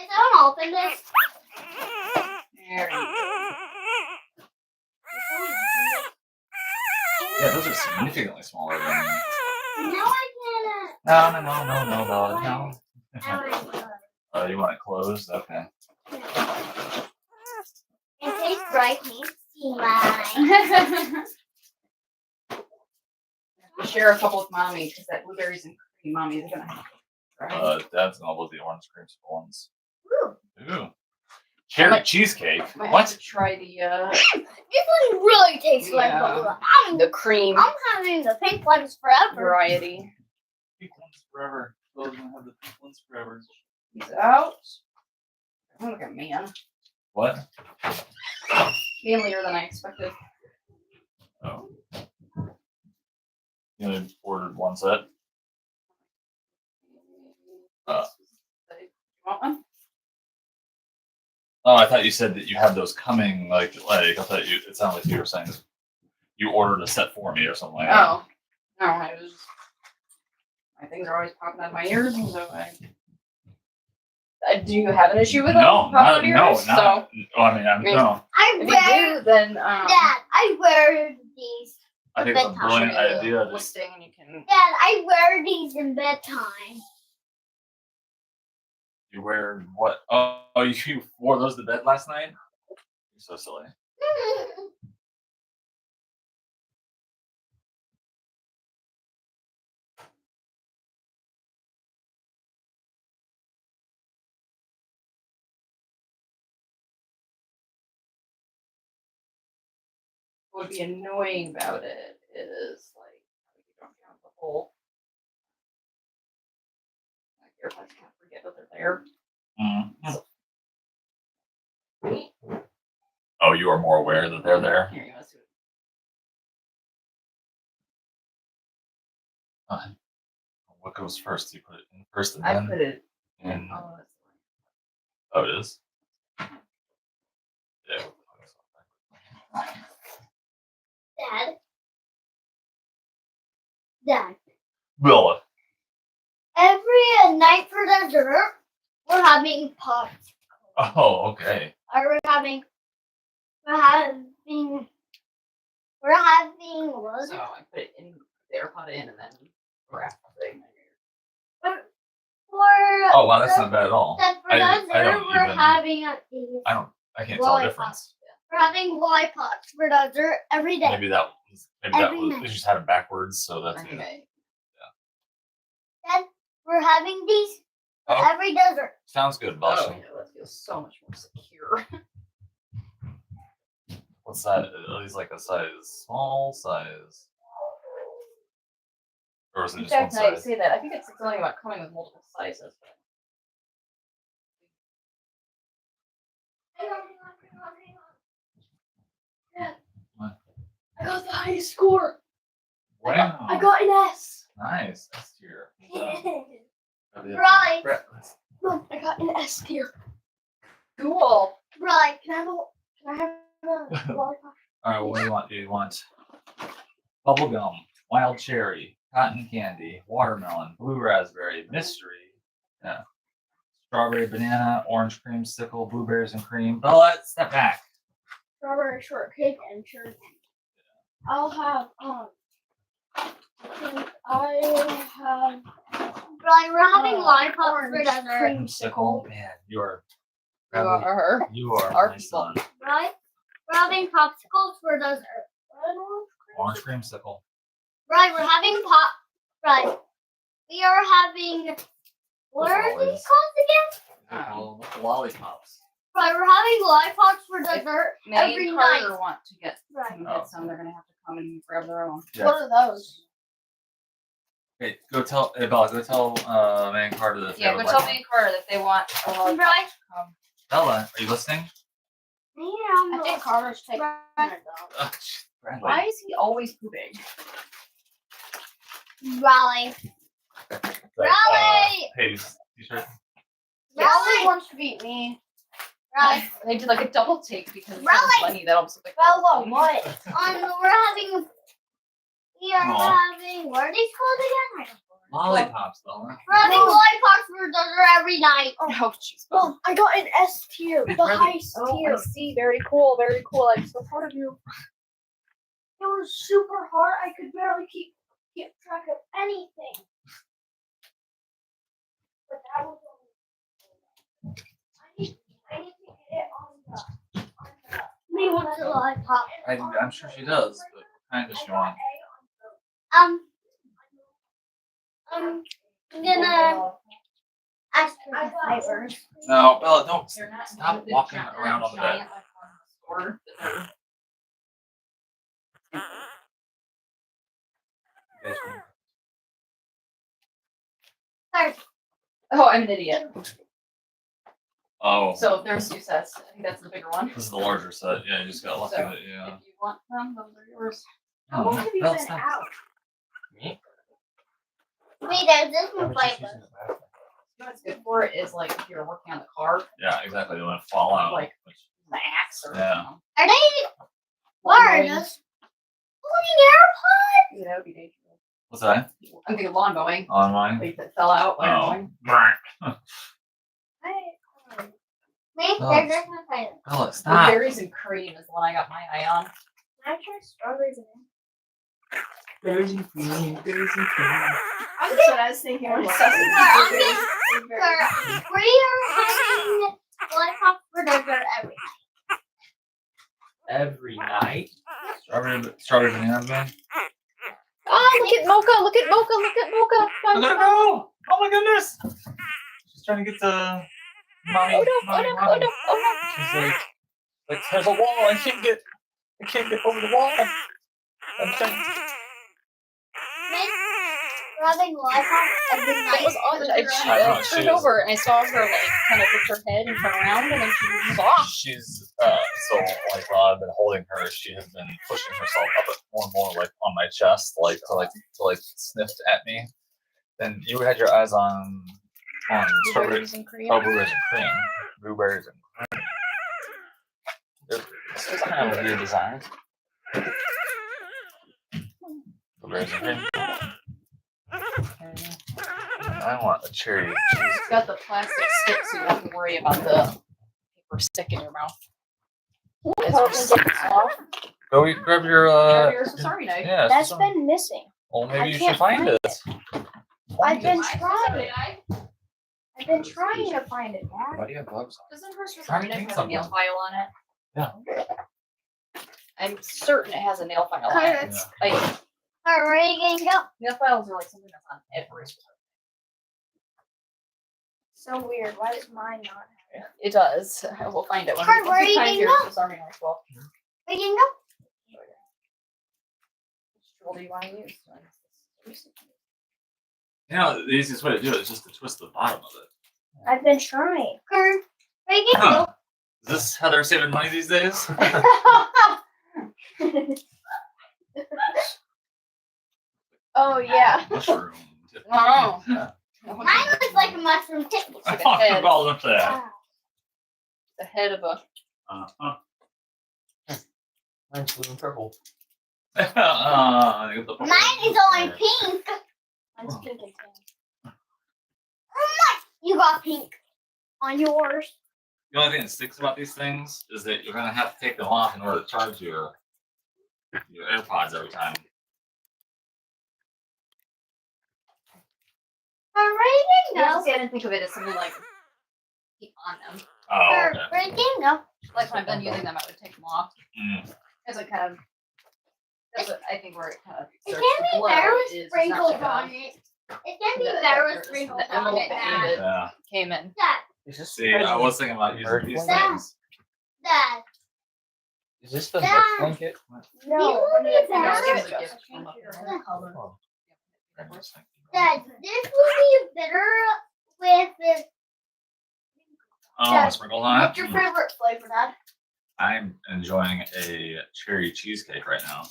someone open this? There you go. Yeah, those are significantly smaller than. No, I can't. No, dog, no. Oh, Oh, you want it closed? Okay. it tastes right. Can't see mine. We share a couple with mommy because that blueberries and cream mommy is gonna have. Right? Dad's gonna love the orange creamsicle ones. Ooh. Ooh. Cherry cheesecake. Might have What? to try the This one really tastes like Yeah. bubblegum. cream I'm having the pink ones forever. variety. Pink ones forever. Those gonna have the pink ones forever. He's out. Oh, look at man. What? Manlier than I expected. Oh. You only ordered one set? You want one? Oh, I thought you said that you had those coming. Like I thought it sounded like you were saying you ordered a set for me or something like that. Oh. No, my things are always popping out of my ears, and so do you have an issue with them? No, popping out of your no, ears? not. Oh, I mean, no. I If wear, you do, then Dad, I wear these. I think it's a Bedtime. brilliant show me the idea. To, listing, and you can. Dad, I wear these in bedtime. you wear what? Oh, you wore those to bed last night? You're so silly. What would be annoying about it is like you don't have the whole. Like Airpods can't forget that they're there. Oh, you are more aware that they're there. Here, you want to see What goes first? You put it in first and I then. put it. in. Oh, that's Oh, it is. Yeah. Dad, Bella. every night for dessert, we're having pops. Oh, okay. We're having what is so it? I put it in the Airpod in and then wrap the thing. For Oh wow, that's not bad at all. for I dessert, don't we're even- having I can't tell the difference. We're having lollipops for dessert every day. Maybe that Every was night. they just had it backwards, so that's Okay. Then we're having these for Oh. every dessert. sounds good, Oh, boss. yeah, that feels so much more secure. What's that? Are these like a size small size? Or is it In just one fact, now you size? say that, I think it's something about coming with multiple sizes. What? I got the highest score. Wow. I got an S. Nice. That's your Right. breakfast. No, Look, I got an S tier. Cool. Right, can I have a lollipop? All right, what do you want? Do you want bubble gum, wild cherry, cotton candy, watermelon, blue raspberry, mystery, yeah, strawberry banana, orange creamsicle, blueberries and cream. Bella, step back. Strawberry shortcake and cherry. I'll have Brian, we're having lollipops for dessert. Creamsicle, man, you are You are you are our my people. son. Right? We're having popsicles for dessert. Orange creamsicle. Right, we're having Right. We are having. What are these called again? Oh, lollipops. Right, we're having lollipops for If dessert May every and night. Carter want to get Right. some. They're gonna have to come and grab their own. Yeah. What are those? Hey, go tell Bella. Go tell May and Carter that. Yeah, they go would tell like May and Carter that they want a lollipop. Right. Bella, are you listening? Yeah, I think Carter's taking it though. Oh, Bradley. Why is he always pooping? Raleigh. Like, Raleigh! hey, t-shirt. Raleigh wants to beat me. Raleigh. They did like a double take because it's Raleigh! so funny that I'm like, Bella, what? We are Aw. having, what are these called again? Lollipops, Bella. We're having lollipops for dessert every night. oh jeez. Mom, I got an S tier, the Really? highest tier. see. Very cool. Very cool. I'm so proud of you. It was super hard. I could barely keep track of anything. But that was only. I need to get it on the. Me wants a lollipop. I'm sure she does, but what kind does she want? I'm gonna ask her for favors. No, Bella, don't They're not stop they're walking not around on the bed. giant like on the store that they're- Third. Oh, I'm an idiot. Oh, So there's 2 sets. I think that's the bigger one. this is the larger set. Yeah, you just got lucky So, that yeah. If you want them, those are yours. How long have you Bella, been stop. out? Me? Wait, there's this one flavor. You know what it's good for is like if you're working on the car, Yeah, exactly. They want to fall out. Like- the axe or Yeah. Are they? What are those? Holding AirPod? Yeah, that would be dangerous. What's that? I'm thinking lawn mowing. On mine? Like that fell out while Oh. mowing. Me? Oh. There's this one flavor. Bella, stop. Berries and cream is the one I got my eye on. Can I try strawberries and Berries and cream, berries and cream. I'm That's what I was thinking. I'm Sesame getting- blueberries, getting- We are having lollipops for dessert every night. Every night. Strawberry banana man. Oh, look at Mocha! Look at Mocha! Look at Mocha! I gotta go. Oh my goodness. She's trying to get the mommy. Oh no! Oh mommy, no! Oh mommy. no! Oh She's like there's a wall. I can't get over the wall. I'm trying. We're having lollipops every no! night. That was odd. I know, I she turned was- over and I saw her like kind of lift her head and turn around and then she was off. She's so like while I've been holding her, she has been pushing herself up more and more like on my chest, like to sniffed at me. Then you had your eyes on strawberries. Blueberries and cream. Oh, blueberries and cream. Blueberries and cream. This is kind of a weird design. Blueberries and cream. I want a cherry cheese. It's got the plastic stick so you don't have to worry about the paper stick in your mouth. Go grab your Grab your sorry knife. yeah. That's so- been missing. well, maybe I you should can't find find it. I've been My trying. sorry knife. I've been trying to find it, Dad. Why do you have gloves on? Doesn't her Trying sorry to knife think have a nail something. file on it? Yeah. I'm certain it has a nail file on it. Carrots. Like Alright, gang, go. nail files are like something that's on every. So weird. Why does mine not have it? It does. We'll find it when Carter, where are you find gonna your go? sorry knife. Well, We can go. which tool do you want to use? You know, the easiest way to do it is just to twist the bottom of it. I've been trying. Carter, we can Huh. Is this how they're saving money these days? go. Oh yeah. Mushroom. Oh. Yeah. No, Mine looks like a mushroom too. I like a talked head. about look at that. The head of a. Uh-huh. Mine's blue and purple. Get the purple. Mine is only pink. Mine's pink and tan. You got pink on yours. The only thing that sticks about these things is that you're gonna have to take them off in order to charge your AirPods every time. Alright, I didn't think of it as something like keep on them. Oh, okay. Where'd they go? Like when I've been using them, I would take them off. Mm. As it kind of. That's what I think where it kind of. It starts can to be glow better with is it's sprinkles not like on it. It can be better with sprinkles the on envelope it. that Dad. Yeah. came in. Dad, Is this See, I was thinking about using these Dad. things. Dad. Is this the Dad. next blanket? No, will be No, better. give it to us. Oh. Dad, this will be better with the. Oh, sprinkles on it. What's your favorite flavor, Dad? I'm enjoying a cherry cheesecake right now.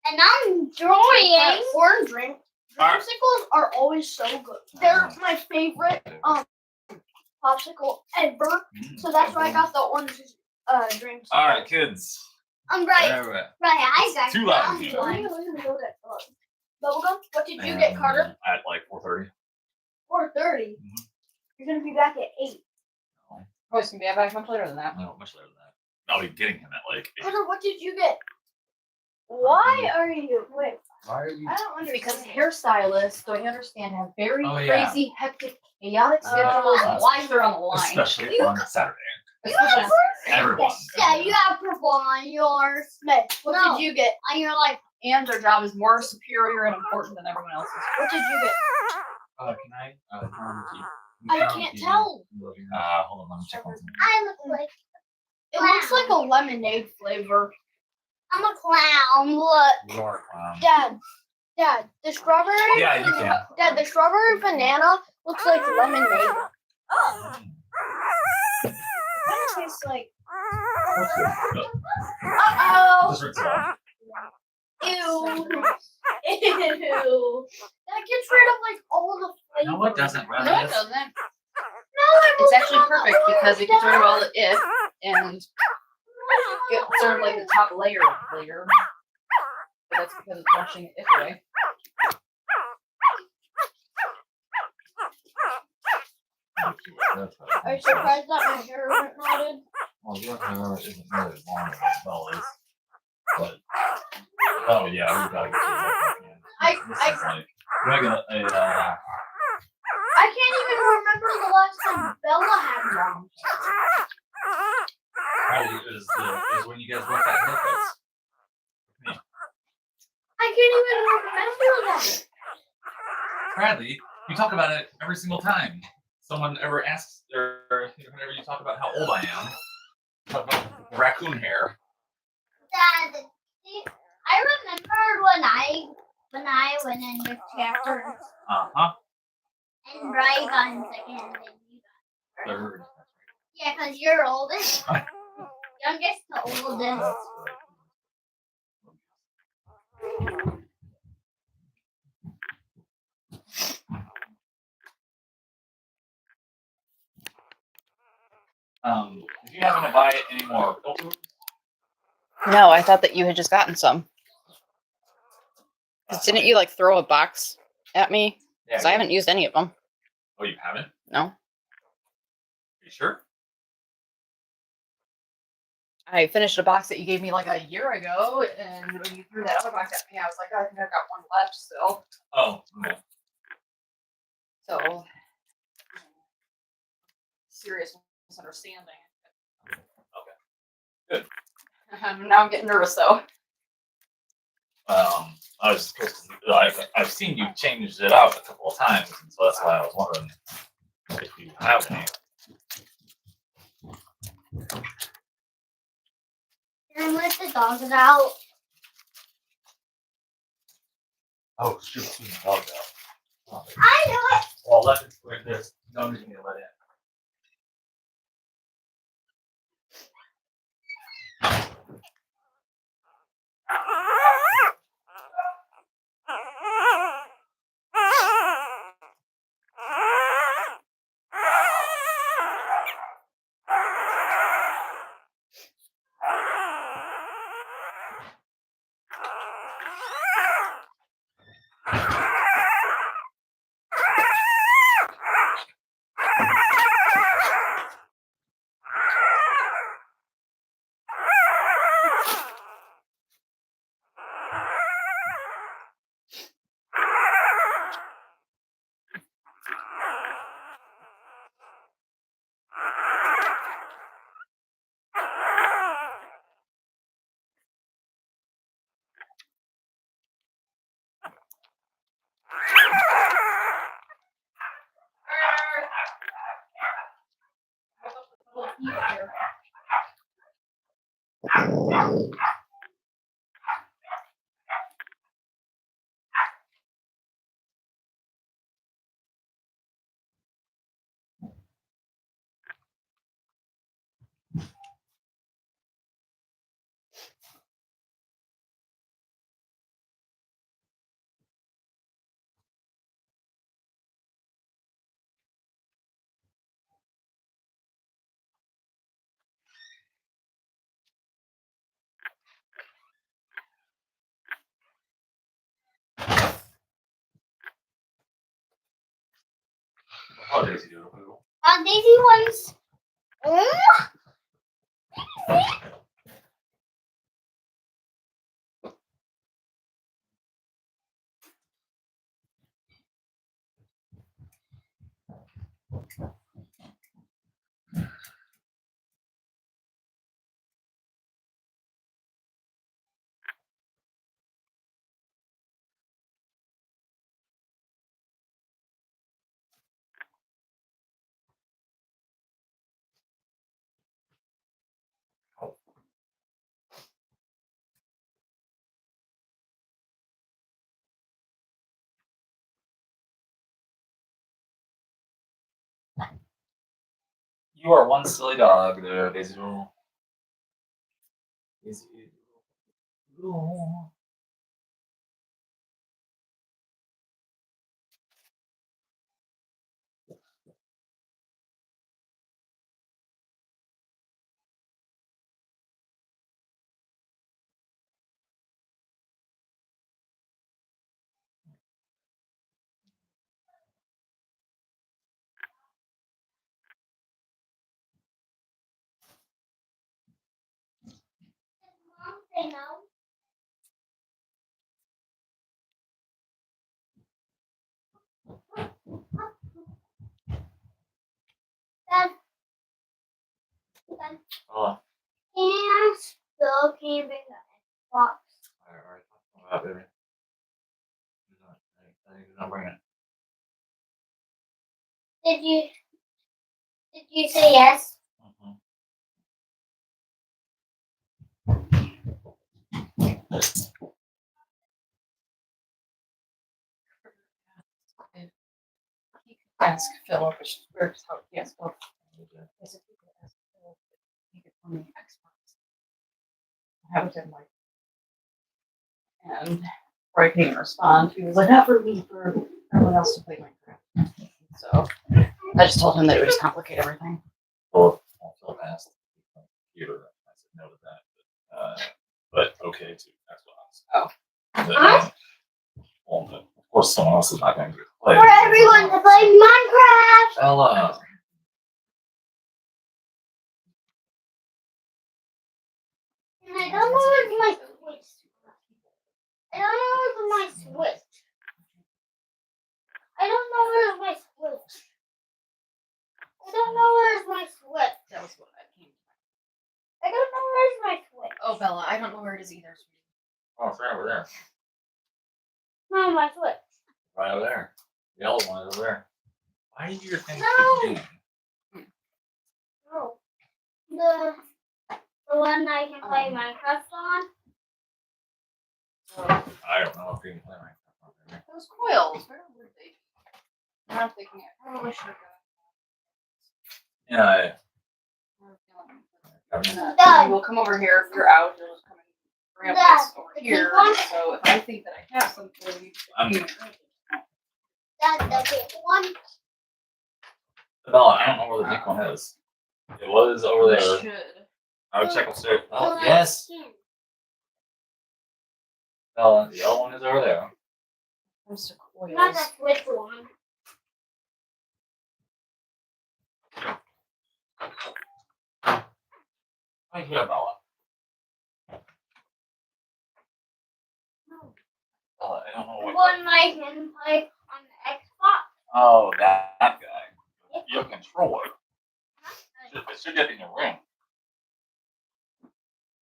And I'm enjoying Orange drink. Alright. Popsicles are always so good. They're my favorite popsicle ever. So that's why I got the orange drinks. All right, kids. I'm right. All right. Right, I got Too loud I'm here. one. Bubblegum, what did you get, Carter? At like 4:30. 4:30. You're gonna be back at 8. Oh, it's gonna be back much later than that. No, much later than that. I'll be getting him at like 8. Carter, what did you get? Why are you? Wait, Why are you? I don't understand. Because hairstylists, don't you understand, have very Oh, yeah. crazy, hectic, chaotic schedules and lives are on the line. Especially on Saturday. Especially on Saturday. Everyone. Yeah, you have purple on yours. Smith, what No. did you get? On your like. And their job is more superior and important than everyone else's. What did you get? Can I? I can't tell. Hold on, let me check one thing. I look like. It looks like a lemonade flavor. I'm a clown. Look. You are a clown. Dad, the strawberry. Yeah, you can. Dad, the strawberry banana looks like lemonade. Kind of tastes like. Uh-oh. Just rinse it off. Ew. Ew. That gets rid of like all the flavor. No, it doesn't. No, it Rose. doesn't. No, It's actually perfect because it gets rid of all the if and get sort of like the top layer. But that's because it's washing it away. Are you surprised that my hair isn't knotted? Well, your hair isn't really as long as Bella's. But, oh, yeah, we gotta get you that. This is like regular. I can't even remember the last time Bella had long Probably is when you guys both got haircuts. I can't even remember that. Bradley, you talk about it every single time someone ever asks, or whenever you talk about how old I am, talk about raccoon hair. Dad, I remember when I went in the chapter Uh-huh. and Bri got in second and then you got Third. Yeah, because you're oldest. Youngest to oldest. If you happen to buy any more filters, No, I thought that you had just gotten some. 'Cause didn't you like throw a box at me? Yeah. Because I haven't used any of them. Oh, you haven't? No. Are you sure? I finished a box that you gave me like a year ago, and when you threw that other box at me, I was like, oh, I think I've got one left still. Oh, okay. So, serious misunderstanding. Good. Now I'm getting nervous though. I was just I've seen you changed it out a couple of times, and so that's why I was wondering if you have any. And let the dogs out. Oh, shoot, the dog out. I know it. Well, let it like this. No need to let it. Here. How did you do it? Daisy ones. You are one silly dog there, Daisy Doodle. Daisy Doodle. Mom, say no. Dad. Dad. Oh, And still can't bring the box. alright. Alright, baby. I need to bring it. Did you say yes? Mhm. Ask Philip, or yes, well, yes, if you could ask Philip if he could come in the Xbox. Have it in like, and Roy couldn't even respond. He was like, not for me, for everyone else to play Minecraft. So I just told him that it would just complicate everything. Well, Philip asked you. I said no to that, but okay to Xbox. Oh. Huh? Well, of course, someone else is not going to play. For everyone to play Minecraft. Ella. And I don't know where's my Switch. I don't know where's my Switch. I don't know where's my Switch. I don't know where's my Switch. That was what I came to. I don't know where's my Switch. Oh, Bella, I don't know where it is either. Oh, it's right over there. No, my Switch. Right over there. The yellow one is over there. Why do your things No. keep moving? No. The one I can play Minecraft on. I don't know if you can play Minecraft. Those coils, where were they? I'm thinking I probably should have Yeah, Dad. We'll come over here if you're out. You'll just come and grab Dad, this over the pink here. one? So if I think that I have something, I'm- That's the big one. Bella, I don't know where the pink one is. It was over you there. should. I would check upstairs. Oh, The yes. skin. Bella, the yellow one is over there. Comes to coils. Not the Switch one. Right here, Bella. No. Bella, I don't know The what. one I can play on the Xbox. Oh, that guy. Your controller. It should get in your room.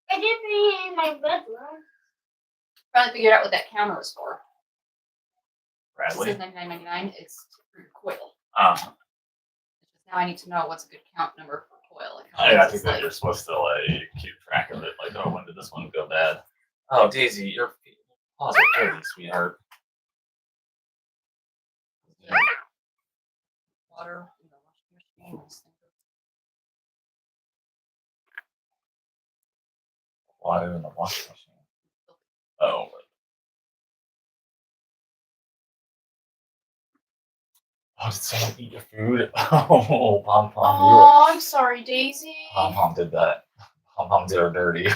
It did be in my bedroom. Probably figured out what that counter is for. It Bradley. says $99.99. It's for your coil. Uh, It's just now I need to know what's a good count number for oil. It I comes think as, that like, you're supposed to like keep track of it. Like, oh, when did this one go bad? Oh, Daisy, your paws are dirty, sweetheart. water in the washing machine. Water in the washing machine. Oh. Oh, did someone eat your food? Oh, Pom Pom. Oh, I'm sorry, Daisy. Pom Pom did that. Pom Poms are dirty.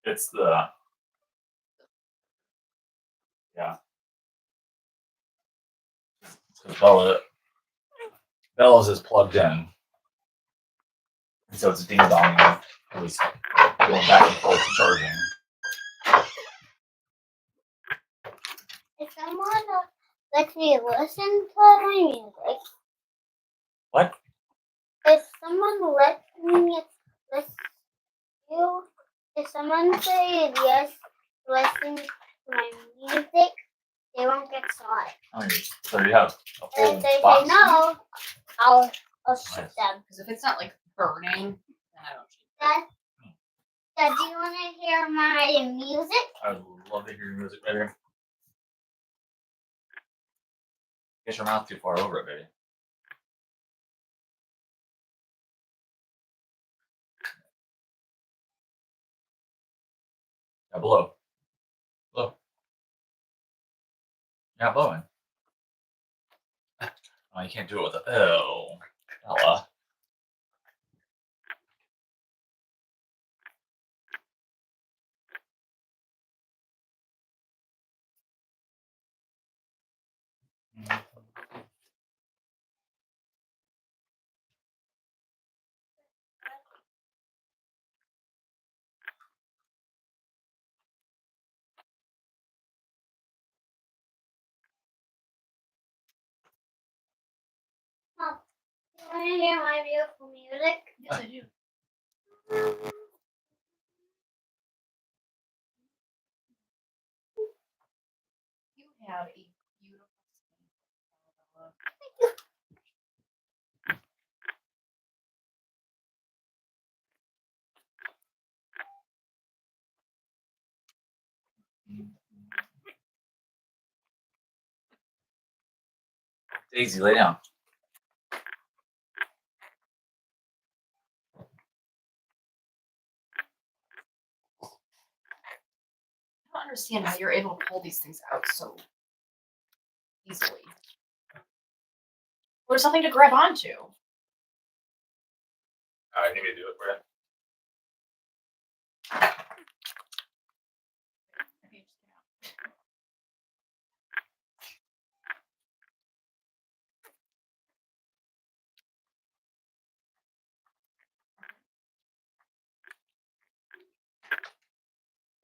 It's the Bella's is plugged in, and so it's ding donging. It was going back and forth charging. If someone lets me listen to my music, What? if someone lets me listen to, if someone says yes, listen to my music, they won't get saw it. Oh, so you have a And whole if they box. say no, I'll shoot Nice. them. Because if it's not like burning, then I don't shoot. Dad, do you want to hear my music? I would love to hear your music, baby. Get your mouth too far over it, baby. Yeah, blow. Blow. Yeah, blowing. Oh, you can't do it with a. Oh, Ella. Mom, you want to hear my beautiful music? Yes, I do. You have a beautiful skin. Daisy, lay down. I don't understand how you're able to pull these things out so easily. There's something to grab onto. I need to do it, Brett.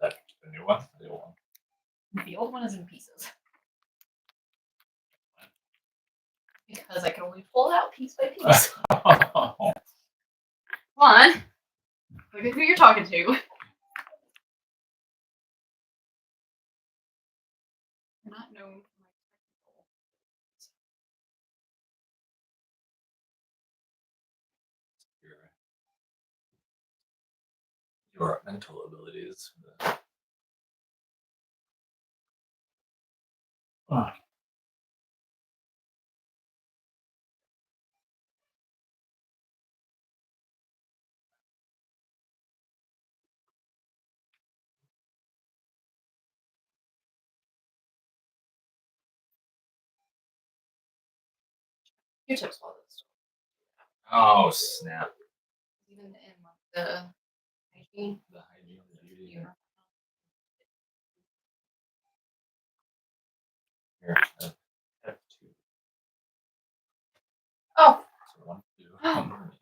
That the new one? The old one. The old one is in pieces. Because I can only pull it out piece by piece. Come on. Look at who you're talking to. You're not known for my technical. Your mental abilities. Q-tips while it's Oh snap! even in the hygiene. The hygiene, the beauty. you- Here, I have two. Oh, So one, two. One for me.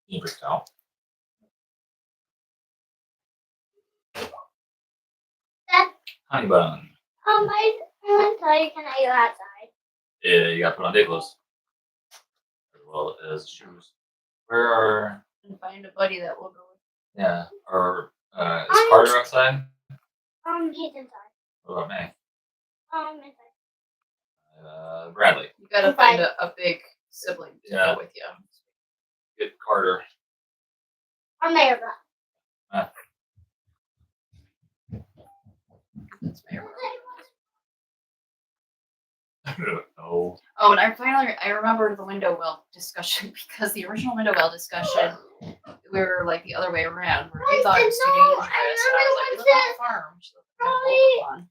You freaked out. Honey bun. I want to tell you, can I go outside? Yeah, you gotta put on day clothes. As well as shoes. Where are, and find a buddy that will go with yeah, is Carter outside? He's inside. What about me? Inside. Bradley. you. Gotta find a big sibling to Yeah. go with you. Get Carter. I'm there, but. That's my Oh. Oh, and I remembered the window well discussion because the original window well discussion, we were like the other way around. Where we thought it was too dangerous. And I was like, we live on a farm. She's like, "No, hold on."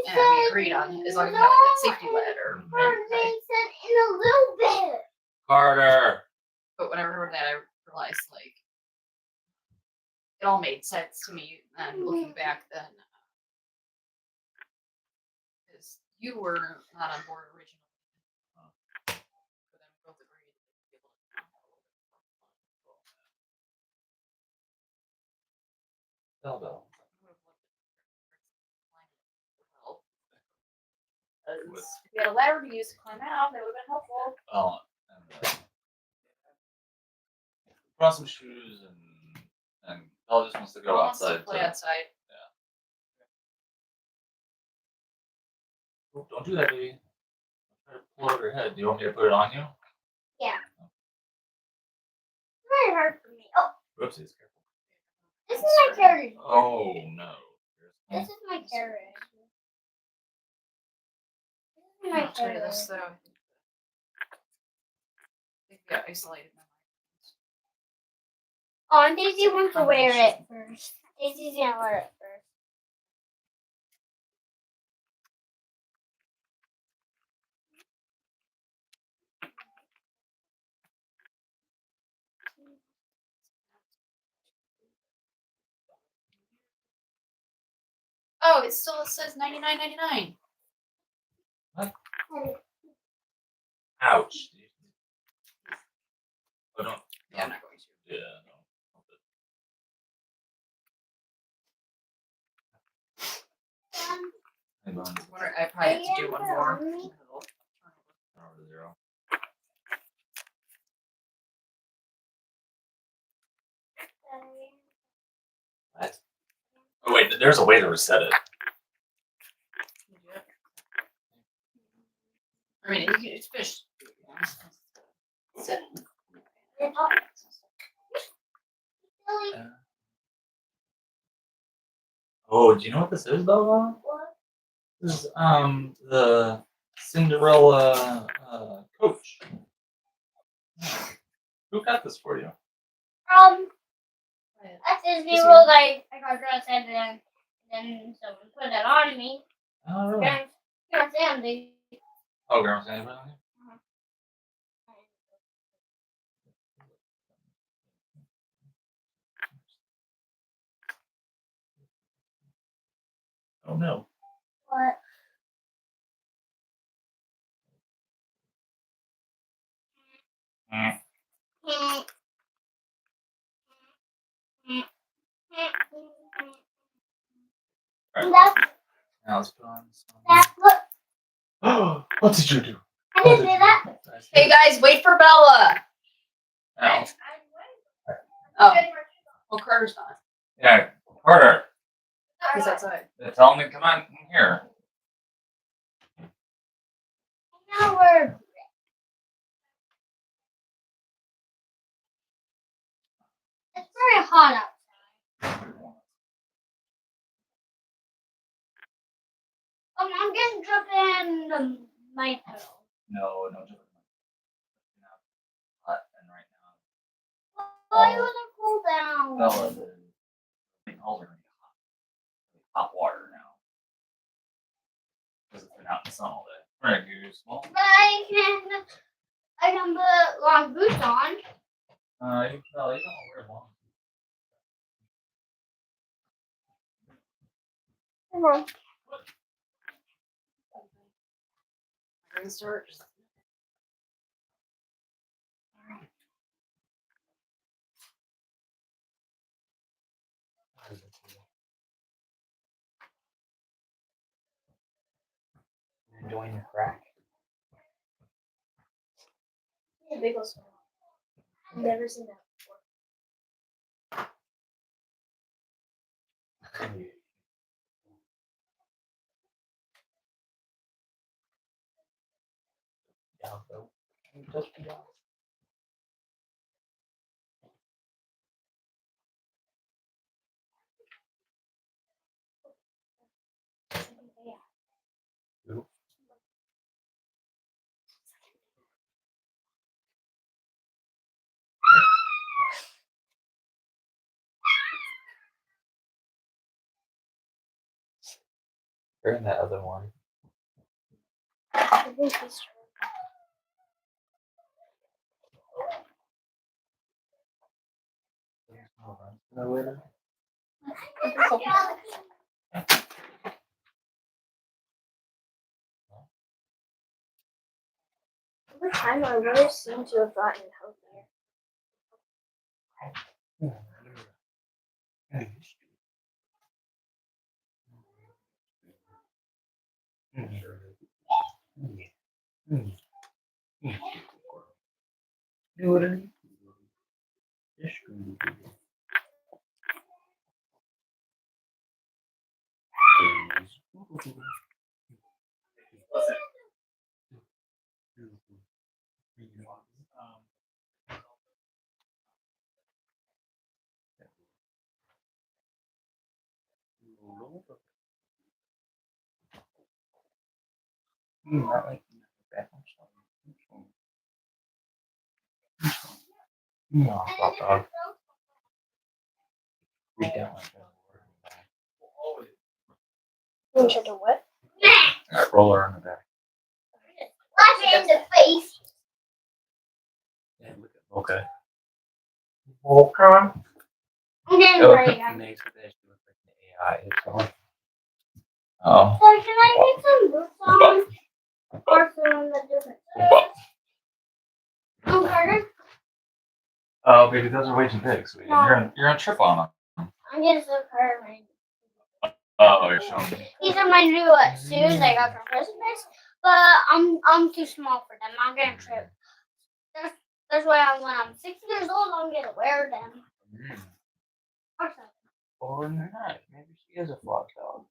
And we agreed on as long as we have like, that safety ladder. Right? Said in a little bit. Carter. But when I heard that, I realized like it all made sense to me. And looking back, then because you were not on board originally. But then we both agreed to be able to Bell. If we had a ladder to use to climb out, that would have been helpful. Oh, and put on some shoes and Bella just wants to go Who wants to outside. play outside. Oh, don't do that, baby. Try to pull it over your head. Do you want me to put it on you? Very hard for me. Oh, Whoopsies, careful. this is my carrot. Oh no. This is my carrot. This is I'll my tell you this carrot. though. I think we got isolated. Oh, and Daisy wants to wear it first. Daisy's gonna wear it first. Oh, it still says $99.99. Ouch. Oh, don't. Yeah, I'm not going to. Yeah, no. Hey, Bun. I probably have to do one more. Turn over to 0. What? Oh wait, there's a way to reset it. I mean, it's fish. Sit. Oh, do you know what this is, Bella? What? This is the Cinderella coach. Who got this for you? At Disney World, I got dressed and then someone put it on me. Oh, really? Grandma Sandy. Oh, Grandma Sandy put it on you? Oh no. What? Mm. Alright, That's now let's put on some. look. What did you do? I didn't say that. Hey guys, wait for Bella. Now, Oh, well, Carter's not. yeah, Carter. He's outside. Tell him to come on in here. Now we're. It's very hot outside. I'm getting dripped in my pillow. No, no. Hot and right now. Why would it cool down? Bella, the calls are hot. Hot water now. out in the sun all day. Right, Goose. Well, I can put long boots on. you don't wear long. Come on. We're gonna start. Enjoying the crack. Yeah, big old smile. I've never seen that before. Yeah, so just be honest. Oop. You're in that other one. I think he's No way. over time I really seem to have gotten healthier. Not like that. No, fuck off. Read down like that. You tried to what? That roller on the back. Slash it in the face. Yeah, look at Mocha. Mocha? I'm getting Oh, ready. makes it that she looks like an AI. It's all. Oh. So can I get some boots on? Or some different Carter? Oh, baby, those are way too big, sweetie. No. You're gonna trip on them. I'm getting some Carter. Oh, you're showing me. These are my new shoes I got for Christmas, but I'm too small for them. I'm gonna trip. That's why when I'm 6 years old, I'm gonna wear them. Or something. Or not. Maybe she is a flock dog.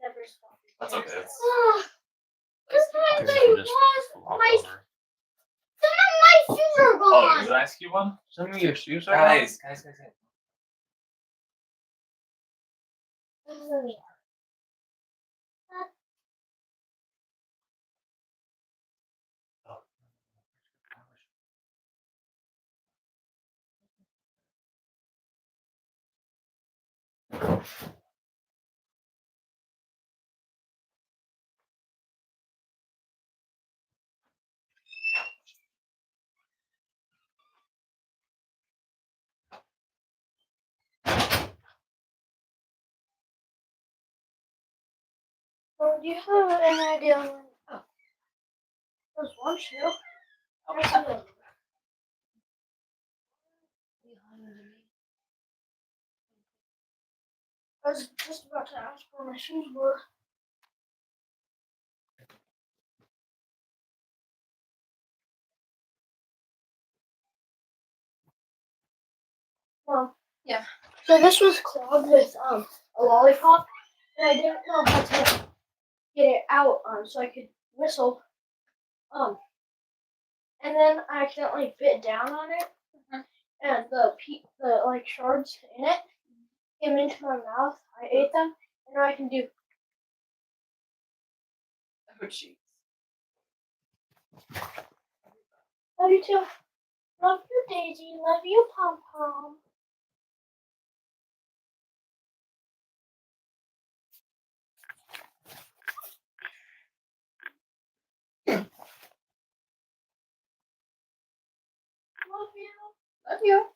Never stop. That's okay. It's, Sometimes Maybe I she'll just lost flop my. over. Some of my shoes are oh, gone. is an ice cube one? Some of your shoes are Guys. Well, do you have an idea when there's one shoe? There's another. I was just about to ask where my shoes were. Well, Yeah. So this was clogged with a lollipop, and I didn't know how to get it out so I could whistle. And then I accidentally bit down on it, and the like shards in it came into my mouth. I ate them, and now I can do. Oh, jeez. Love you too. Love you, Daisy. Love you, Pom Pom. you.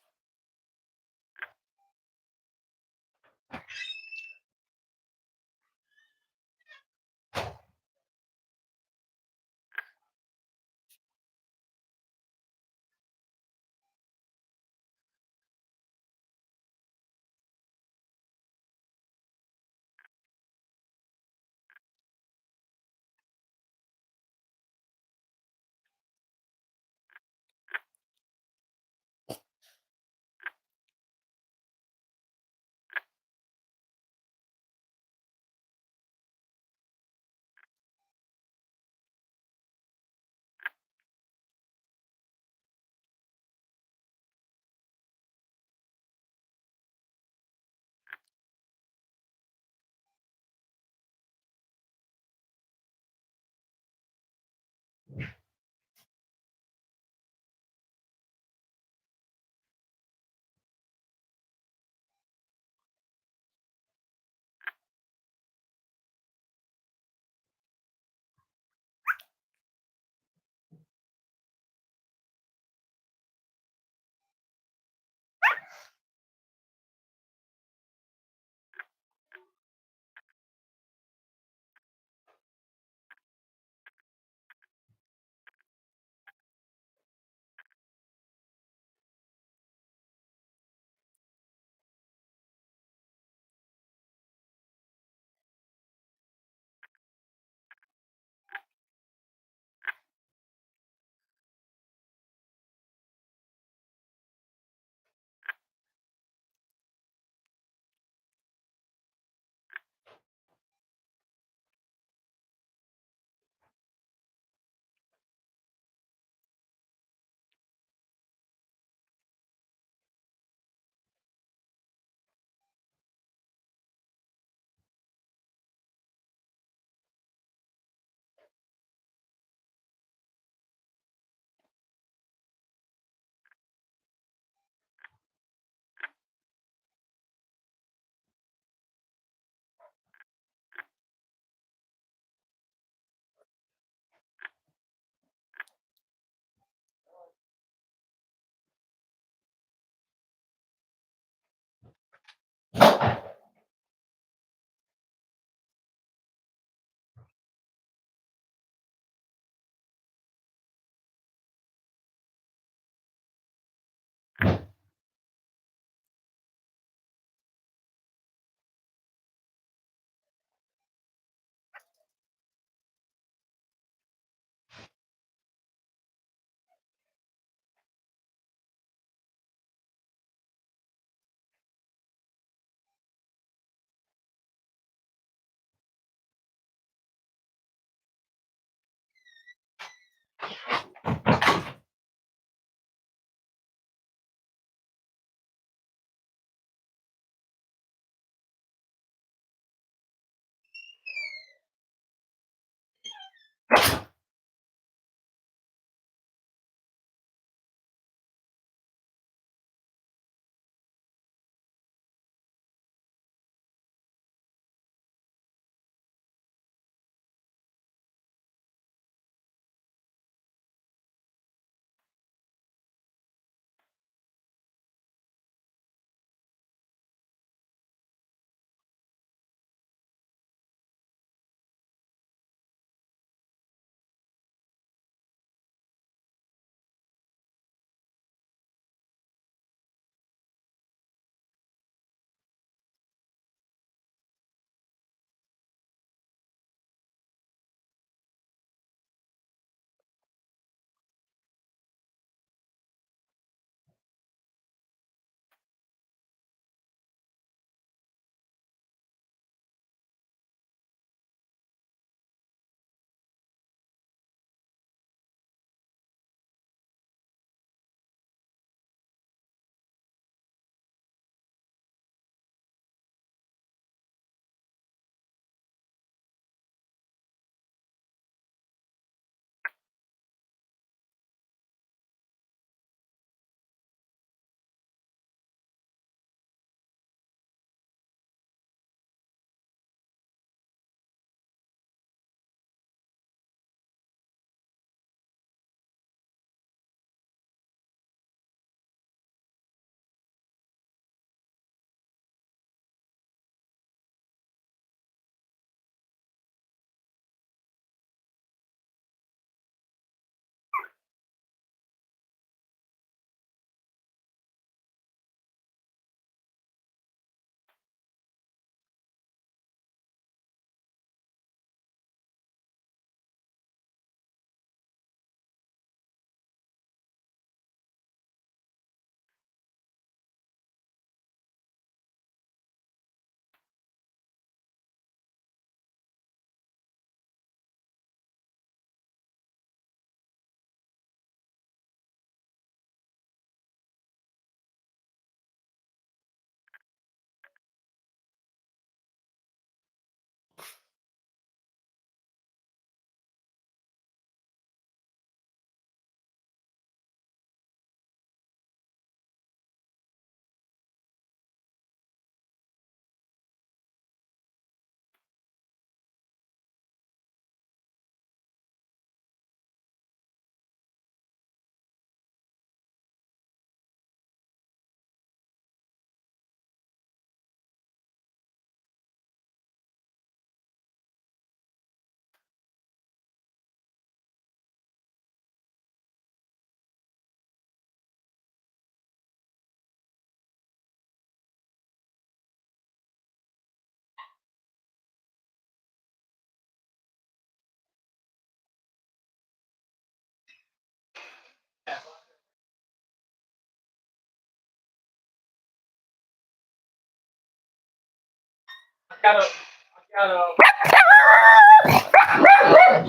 Got him.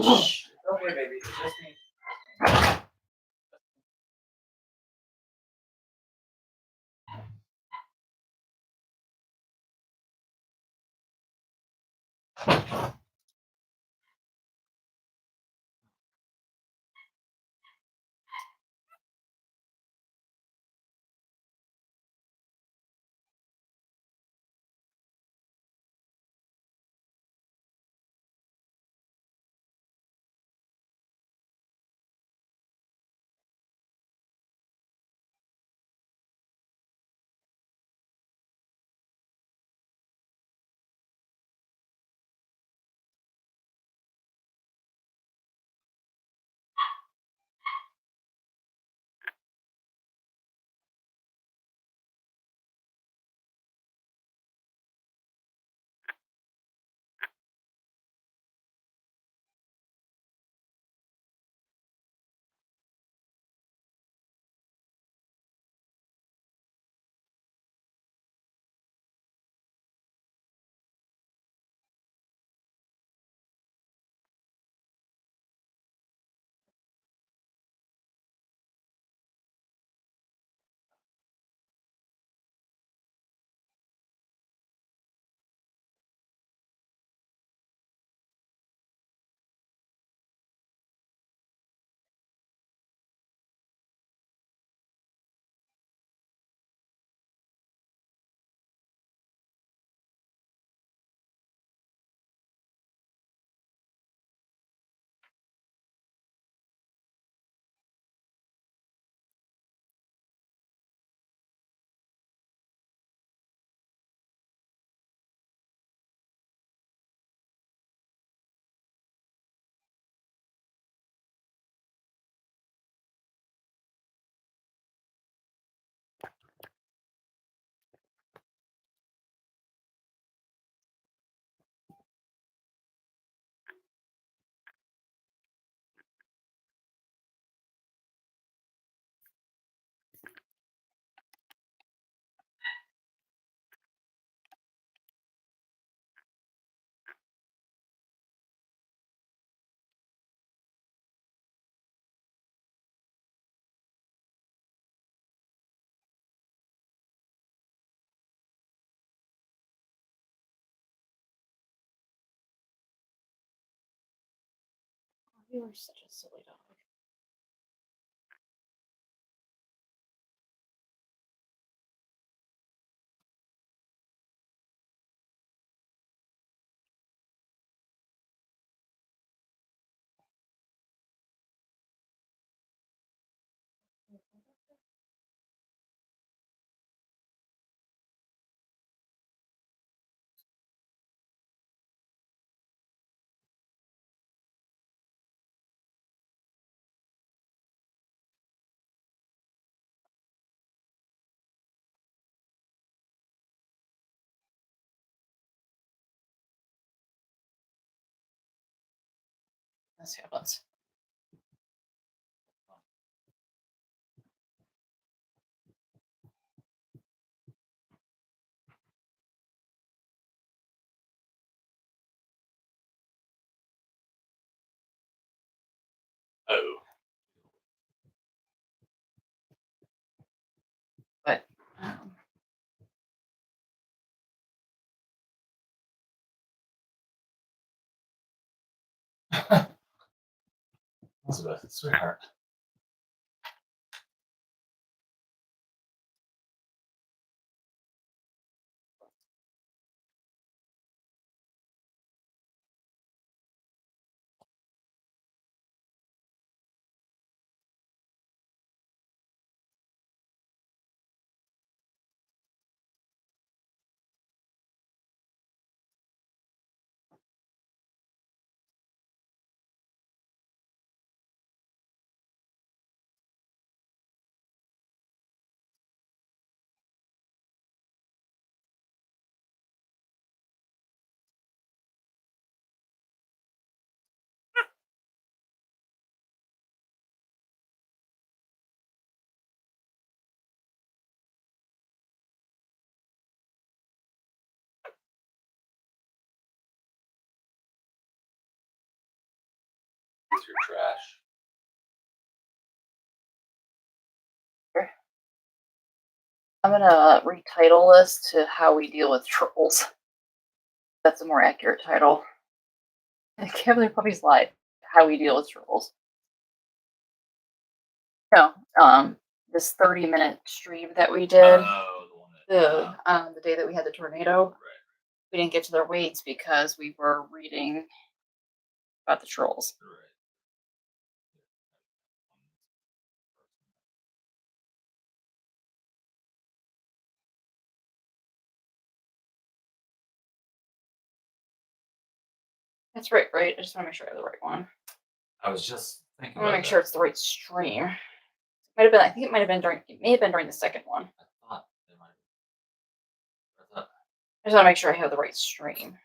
Shh. It's okay, baby. It's just me. You are such a silly dog. Let's see what else. Oh. But Elizabeth, sweetheart. It's your trash. I'm gonna retitle this to "How We Deal with Trolls." That's a more accurate title. Cavalier Puppy's Life: How We Deal with Trolls. No, this 30-minute stream that we did. Oh, the one that. The day that we had the tornado. Right. We didn't get to their weights because we were reading about the trolls. Right. That's right, right? I just want to make sure I have the right one. I was just thinking. I want to make sure it's the right stream. Might have been. I think it might have been during. It may have been during the second one. I thought it might. I thought. I just want to make sure I have the right stream.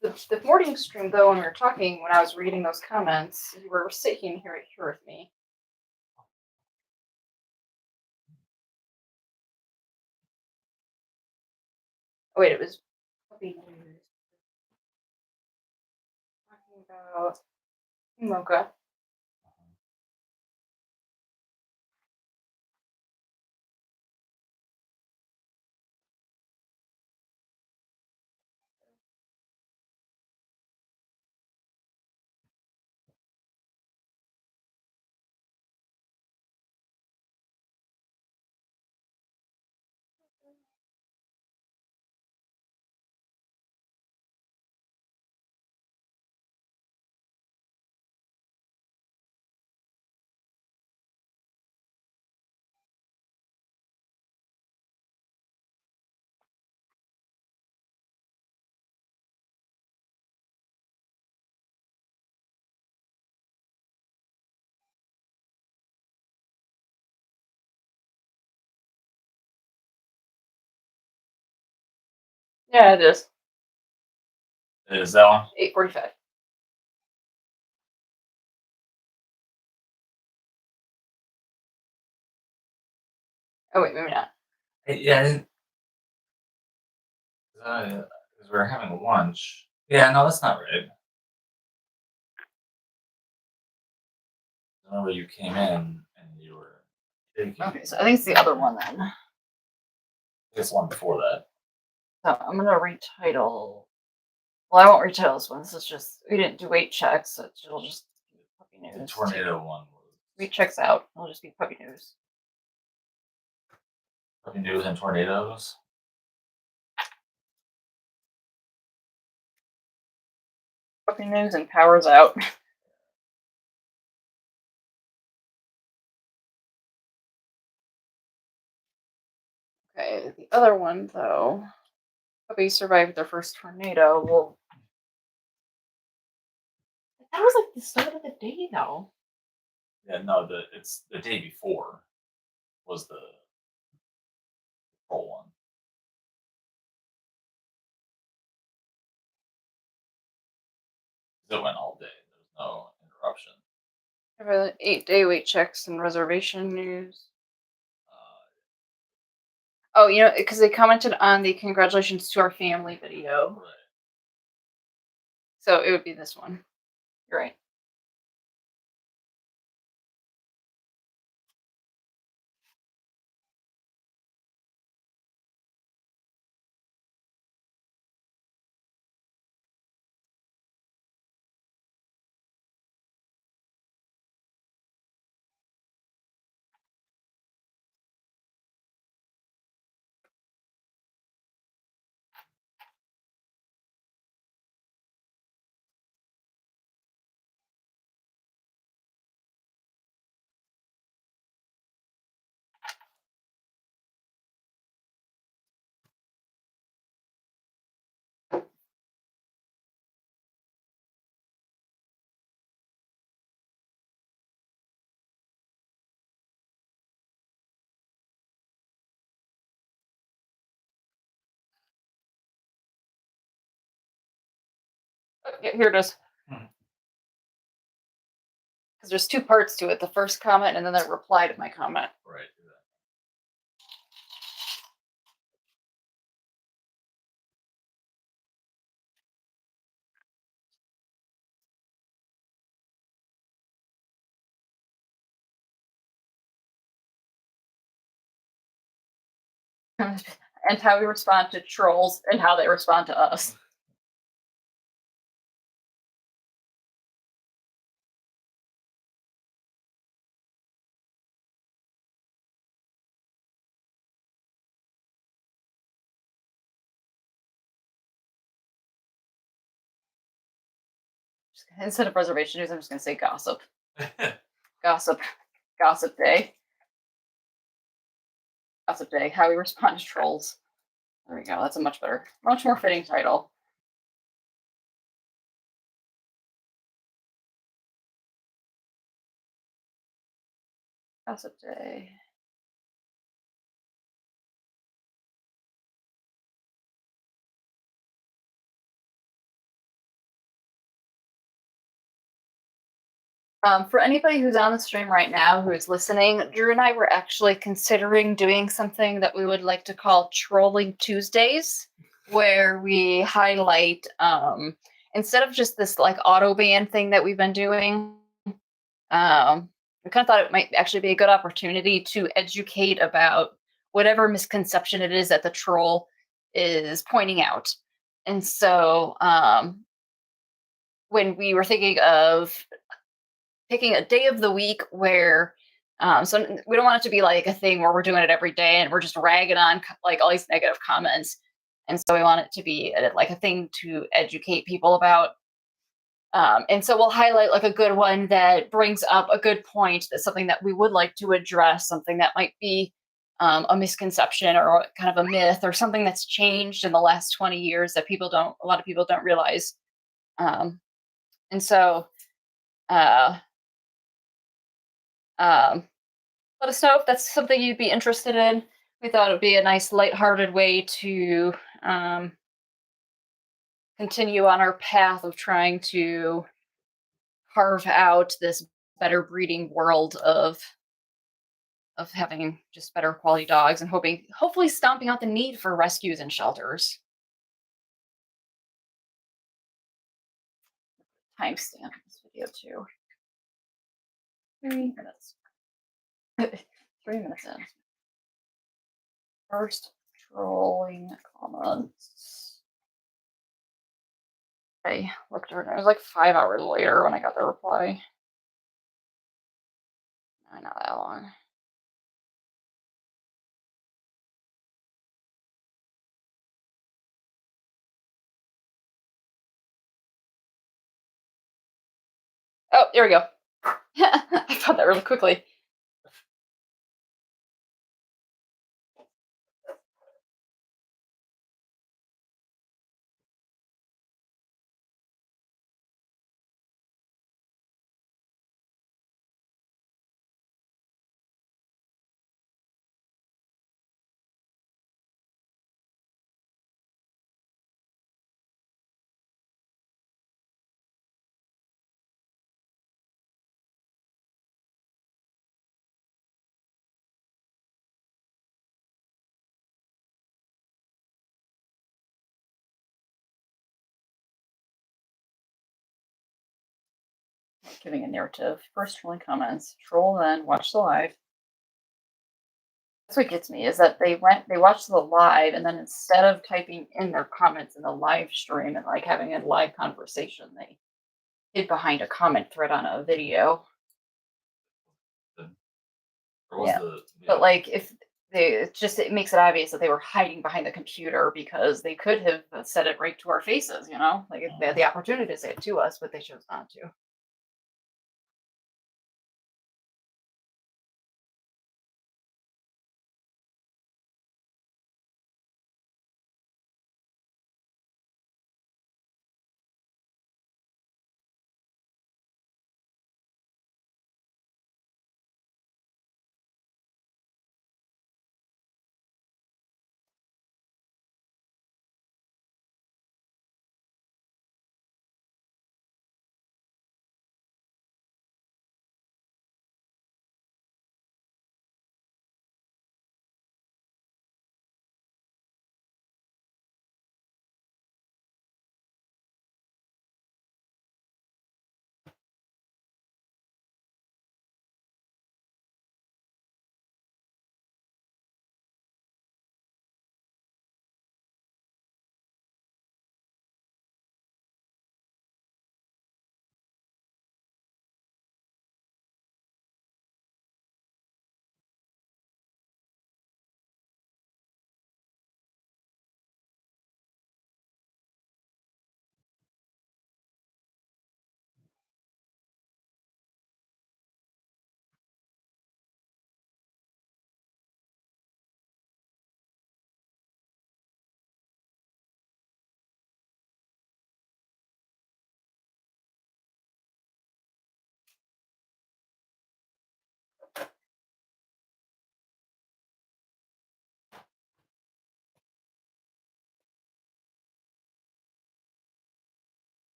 The morning stream, though, when we were talking, when I was reading those comments, you were sitting here with me. Oh, wait, it was puppy news. Talking about Mocha. Yeah, it is. Is that one? 8:45. Oh wait, maybe not. Yeah. Because we were having lunch. Yeah, no, that's not right. I remember you came in and you were shaking. Okay, so I think it's the other one then. This one before that. So I'm gonna retitle. Well, I won't retitle this one. This is just we didn't do weight checks, so it'll just be puppy The news. tornado one was Weight checks out. It'll just be puppy news. puppy news and tornadoes. Puppy news and powers out. Okay, the other one though. Puppy survived their first tornado. Well, that was like the start of the day though. Yeah, no, it's the day before was the full one. It went all day. There was no interruption. 8-day weight checks and reservation news. Uh, Oh, you know, because they commented on the congratulations to our family video. right. So it would be this one. You're right. Oh, yeah, here it is. because there's two parts to it: the first comment and then the reply to my comment. Right. Do that. And how we respond to trolls and how they respond to us. Instead of preservation news, I'm just going to say gossip. Gossip. Gossip day. Gossip day. How we respond to trolls. There we go. That's a much better, much more fitting title. Gossip day. For anybody who's on the stream right now who is listening, Drew and I were actually considering doing something that we would like to call Trolling Tuesdays, where we highlight, instead of just this like auto ban thing that we've been doing, we kind of thought it might actually be a good opportunity to educate about whatever misconception it is that the troll is pointing out. And so when we were thinking of picking a day of the week where so we don't want it to be like a thing where we're doing it every day and we're just ragging on like all these negative comments, and so we want it to be like a thing to educate people about, and so we'll highlight like a good one that brings up a good point, that's something that we would like to address, something that might be a misconception or kind of a myth or something that's changed in the last 20 years that a lot of people don't realize, and so let us know if that's something you'd be interested in. We thought it would be a nice lighthearted way to continue on our path of trying to carve out this better breeding world of having just better quality dogs, and hopefully stomping out the need for rescues and shelters. Timestamp this video too. 3 minutes. 3 minutes in. First trolling comments. I looked at it. It was like 5 hours later when I got the reply. No, not that long. Oh, there we go. I found that really quickly. Giving a narrative. First trolling comments. Troll, then watch the live. That's what gets me, is that they watched the live, and then instead of typing in their comments in the live stream and like having a live conversation, they hid behind a comment thread on a video. Yeah. But like if it makes it obvious that they were hiding behind the computer, because they could have said it right to our faces, like if they had the opportunity to say it to us, but they chose not to.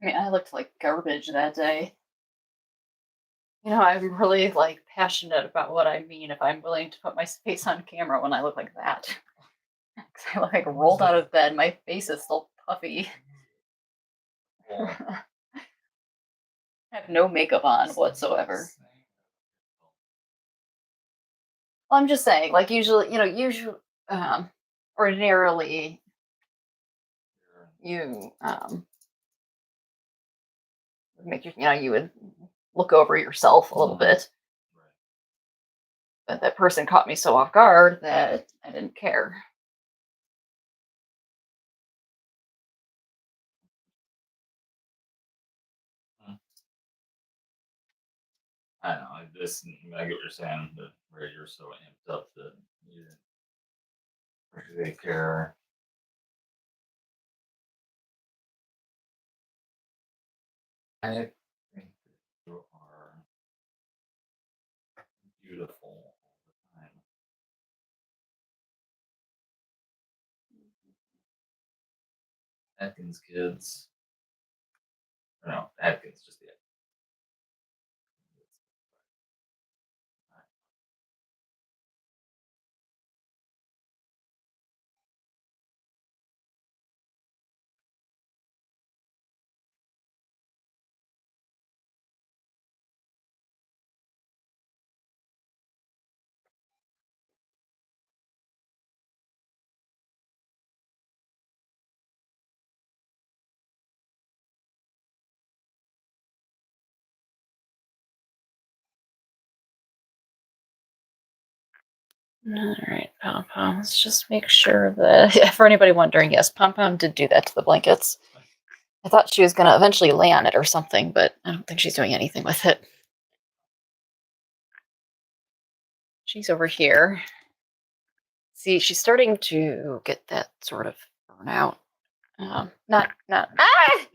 I mean, I looked like garbage that day. You know, I'm really like passionate about what I mean if I'm willing to put my face on camera when I look like that. 'Cause I look like rolled out of bed. My face is still puffy. Well, I have no makeup on whatsoever. Well, I'm just saying, like usually, ordinarily you would make you would look over yourself a little bit. right. But that person caught me so off guard that I didn't care. I know. I get what you're saying. That where you're so amped up that you didn't particularly care. I think that you are beautiful all the time. Atkins kids. Or no, Atkins just the All right, Pom Pom. Let's just make sure that for anybody wondering, yes, Pom Pom did do that to the blankets. I thought she was going to eventually lay on it or something, but I don't think she's doing anything with it. She's over here. See, she's starting to get that sort of burnout. Not. Ah!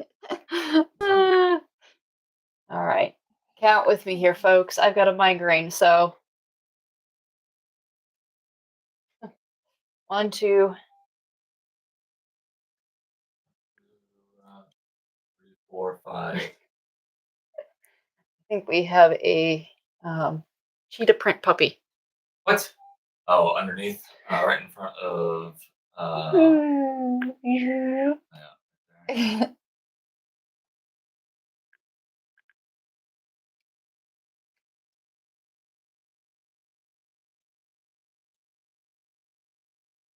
All right. Count with me here, folks. I've got a migraine, so 1, 2. 3, 4, 5. I think we have a cheetah print puppy. What? Oh, underneath, right in front of. Yeah. Yeah.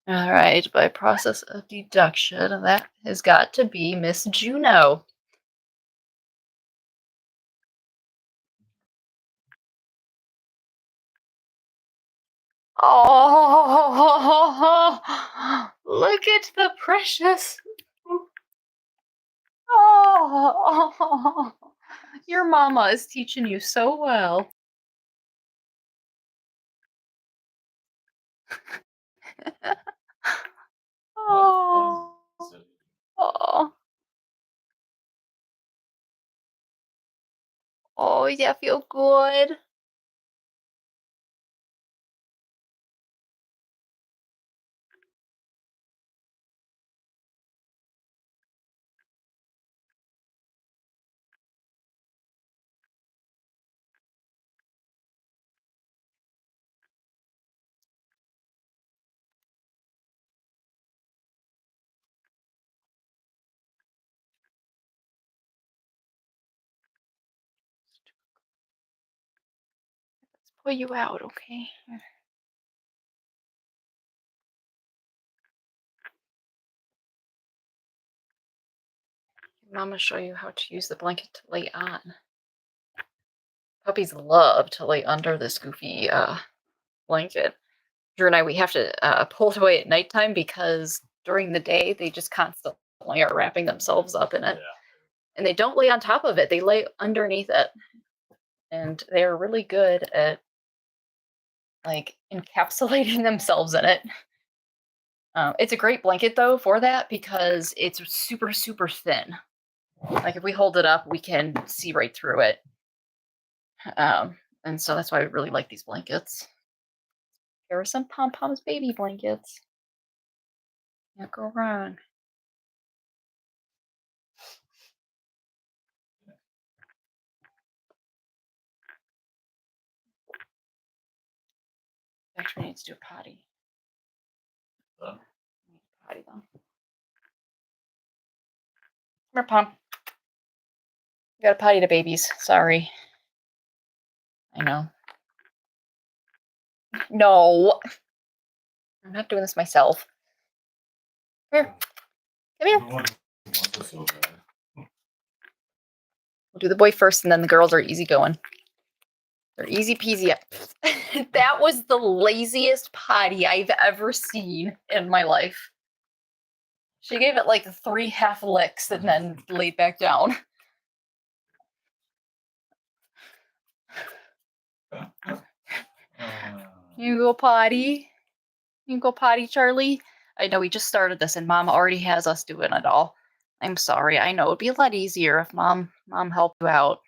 All right, by process of deduction, that has got to be Miss Juno. Oh, look at the precious. Oh, your mama is teaching you so well. Oh, oh, oh, yeah, feel good. Let's pull you out, okay? Mama show you how to use the blanket to lay on. Puppies love to lay under this goofy blanket. Drew and I, we have to pull it away at nighttime because during the day they just constantly are wrapping themselves up in it. Yeah. And they don't lay on top of it, they lay underneath it. And they are really good at like encapsulating themselves in it. It's a great blanket though for that because it's super, super thin. Like if we hold it up, we can see right through it. And so that's why I really like these blankets. Here are some Pom Pom's baby blankets. Can't go wrong. Actually, we need to do a potty. Huh? Potty though. Come here, Pom. You got to potty to babies. Sorry. I know. No. I'm not doing this myself. Here. Come here. I want this so bad. We'll do the boy first, and then the girls are easy going. They're easy peasy. That was the laziest potty I've ever seen in my life. She gave it like 3 half licks and then laid back down. You go potty. You go potty, Charlie. I know we just started this and Mom already has us doing it all. I'm sorry. I know it'd be a lot easier if Mom helped you out.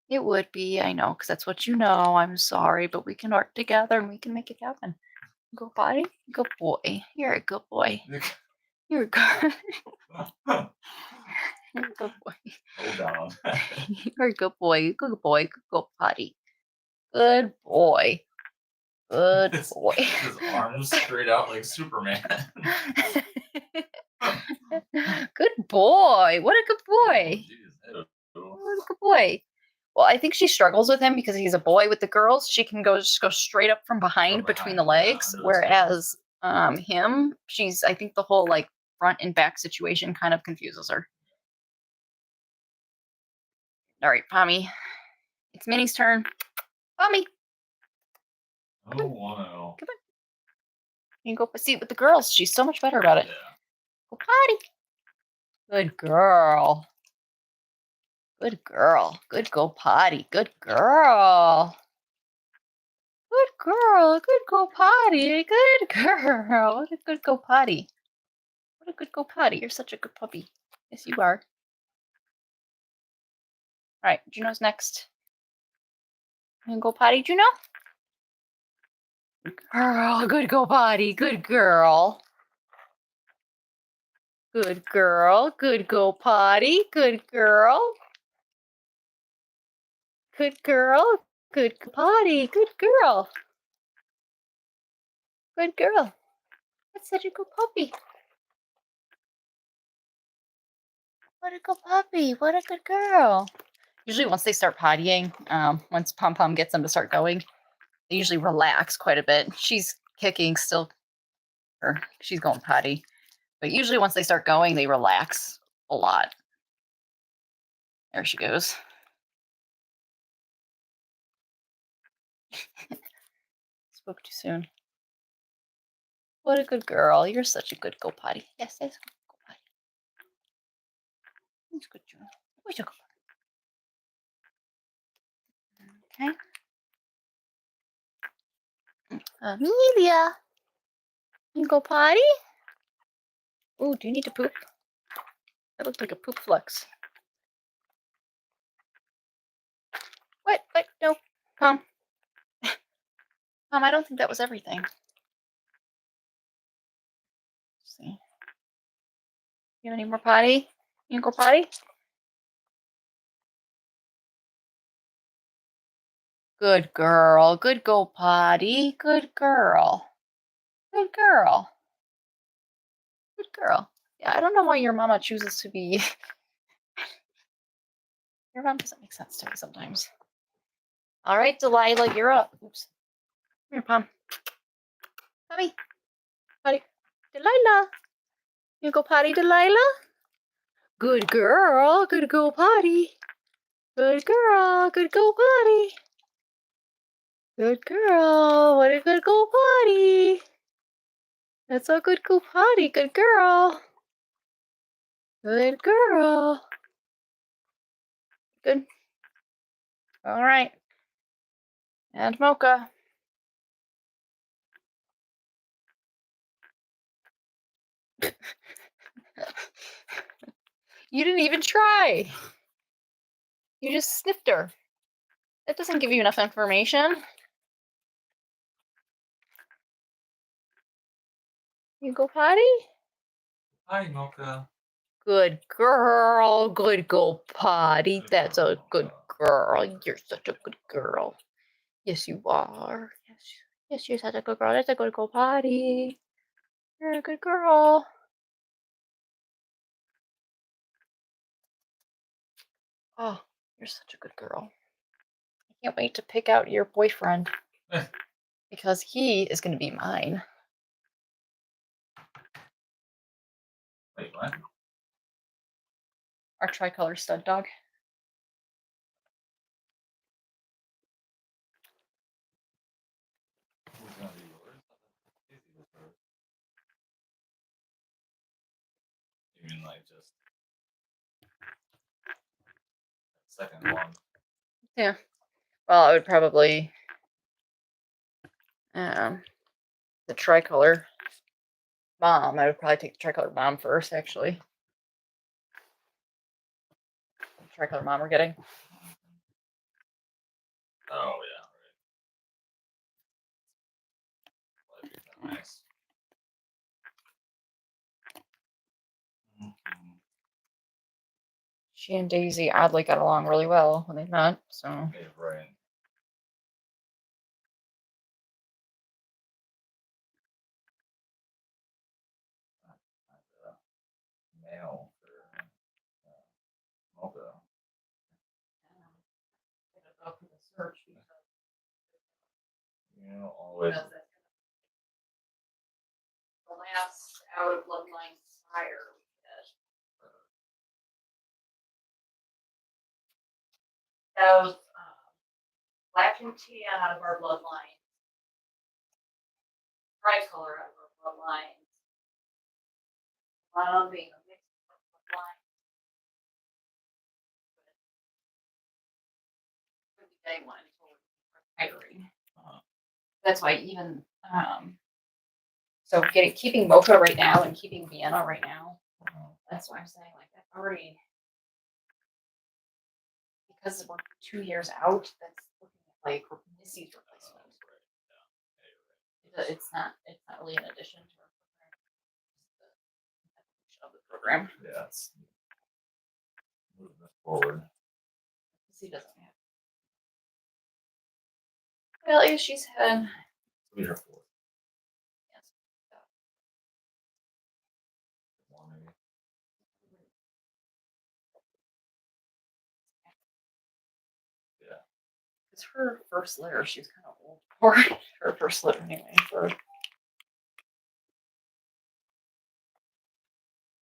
It would be, I know, because that's what you know. I'm sorry, but we can work together and we can make it happen. Go potty. Good boy. You're a good boy. You're a good, you're a good boy. Hold on. You're a good boy. Good boy. Go potty. Good boy. Good boy. His arms straight out like Superman. Good boy. What a good boy. Oh, What a good boy. Well, I think she struggles with him because he's a boy. With the girls, she can just go straight up from behind between the behind, yeah, legs, that's whereas him, I think the whole like front and back situation kind of confuses her. All right, Pommy. It's Minnie's turn. Pommy, Oh, wow. you can go see with the girls. She's so much better about it. Yeah. Go potty. Good girl. Good girl. Good go potty. Good girl. Good girl. Good go potty. Good girl. What a good go potty. What a good go potty. You're such a good puppy. Yes, you are. All right, Juno's next. You can go potty, Juno? Girl, good go potty. Good girl. Good girl. Good go potty. Good girl. Good girl. Good go potty. Good girl. Good girl. That's such a good puppy. What a good puppy. What a good girl. Usually once they start pottying, once Pom Pom gets them to start going, they usually relax quite a bit. She's kicking still, or she's going potty. But usually once they start going, they relax a lot. There she goes. Spoke too soon. What a good girl. You're such a good go potty. Yes, yes, go potty. That's good, Juno. Where's your go potty? Okay. Amelia. You go potty? Ooh, do you need to poop? That looked like a poop flux. What? No. Pom. Pom, I don't think that was everything. Let's see. You have any more potty? You can go potty? Good girl. Good go potty. Good girl. Good girl. Good girl. Yeah, I don't know why your mama chooses to be. Your mom doesn't make sense to me sometimes. All right, Delilah, you're up. Oops. Come here, Pom. Potty. Potty. Delilah. You go potty, Delilah? Good girl. Good go potty. Good girl. Good go potty. Good girl. What a good go potty. That's a good go potty. Good girl. Good girl. Good. All right. And Mocha. You didn't even try. You just sniffed her. That doesn't give you enough information. You go potty? Hi, Mocha. Good girl. Good go potty. That's a good girl. You're such a good girl. Yes, you are. Yes, you're such a good girl. That's a good girl, Potty. You're a good girl. Oh, you're such a good girl. I can't wait to pick out your boyfriend because he is going to be mine. Wait, what? Our tricolor stud dog. Who's gonna be yours? Easy with her. You mean like just second one? Yeah. Well, I would probably the tricolor mom. I would probably take the tricolor mom first, actually. Tricolor mom we're getting. Oh yeah, right. That'd be kinda nice. Mhm. She and Daisy oddly got along really well when they met, so Yeah, right. And, Mail for Mocha. You know, always. The last out of bloodline sire we had. That was black and tan out of our bloodline. Tricolor out of our bloodline. Being a mixed bloodline. They wanted to retiring. That's why even so keeping Mocha right now and keeping Vienna right now. That's why I'm saying like that's already because we're 2 years out. That's looking at like Missy's replacement. It's not really an addition to our program. Yeah, it's moving this forward. Missy doesn't have. Well, yeah, she's had. Be her fourth. Yes. More maybe. Yeah. It's her first litter. She's kind of old for her first litter anyway.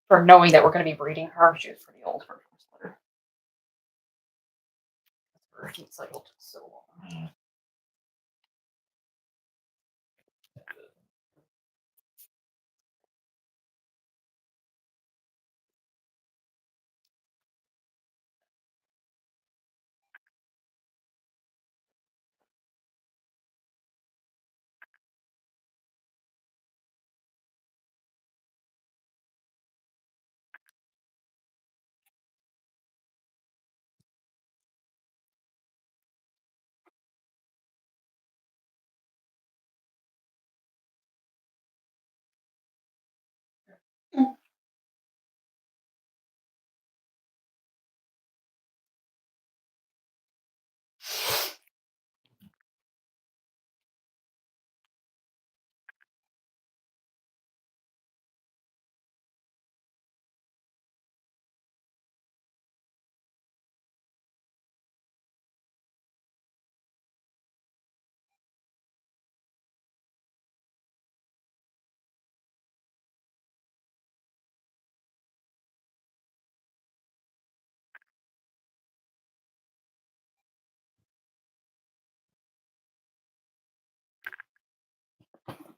For knowing that we're going to be breeding her, she was pretty old for her first litter. Her heat cycle took so long.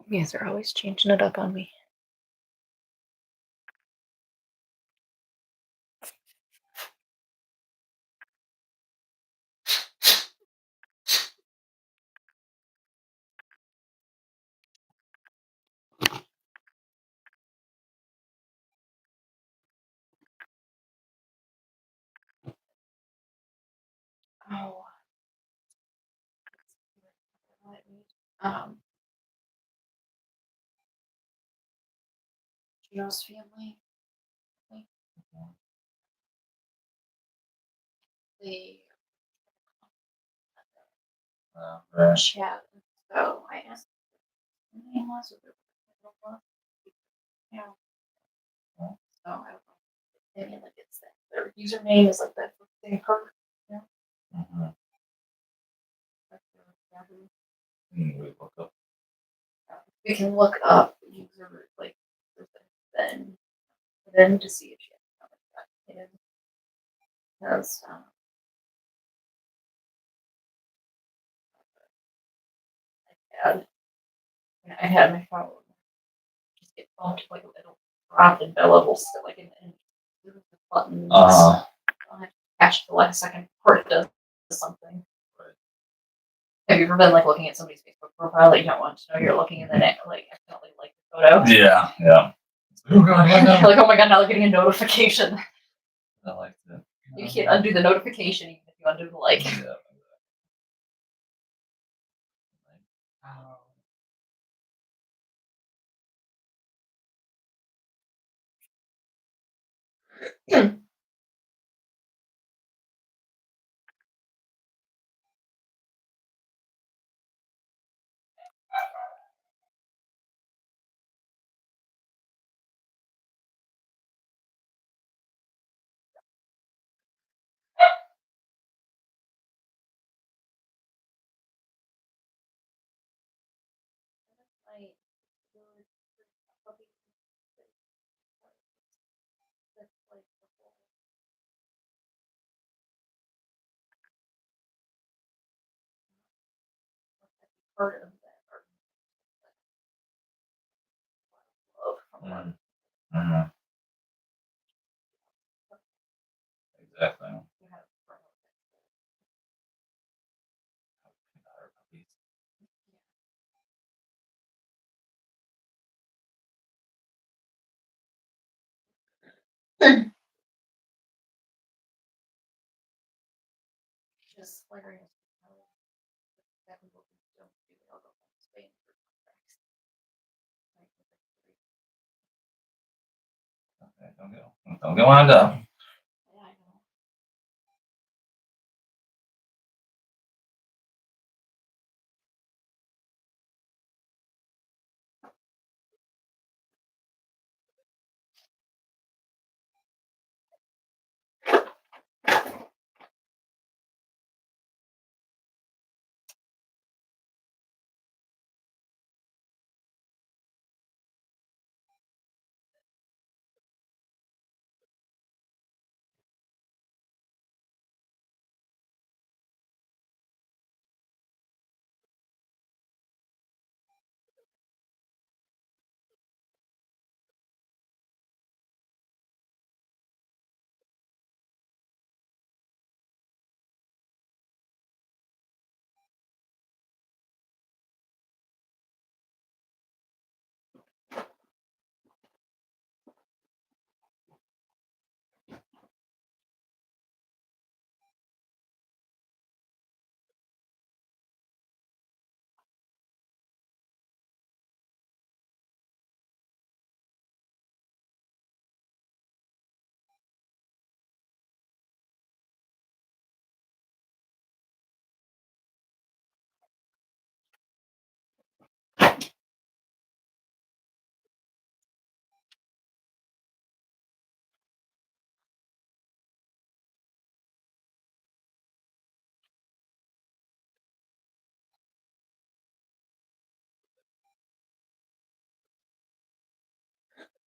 You guys are always changing it up on me. Oh. Juno's family. They Right. chat. So I asked name was. Or the yeah. So I don't know. Maybe like it's that their username is like that same part. Yeah. Mm-hmm. We look up. We can look up user like then to see if she has because I had my phone just get bumped like a little drop in billables like in the buttons. I'll have to catch the last second before it does something. Right. Have you ever been like looking at somebody's Facebook profile that you don't want to know you're looking and then it like accidentally like the photo? Yeah, yeah. Oh god, what You're now? like, oh my god, now they're getting a notification. I like that. You can't undo the notification even if you undo the like. Yeah. Part of that love. Mm-hmm. Exactly. Just flaring exactly what we don't do. I'll go home to Spain for contracts. Okay, don't get wound up.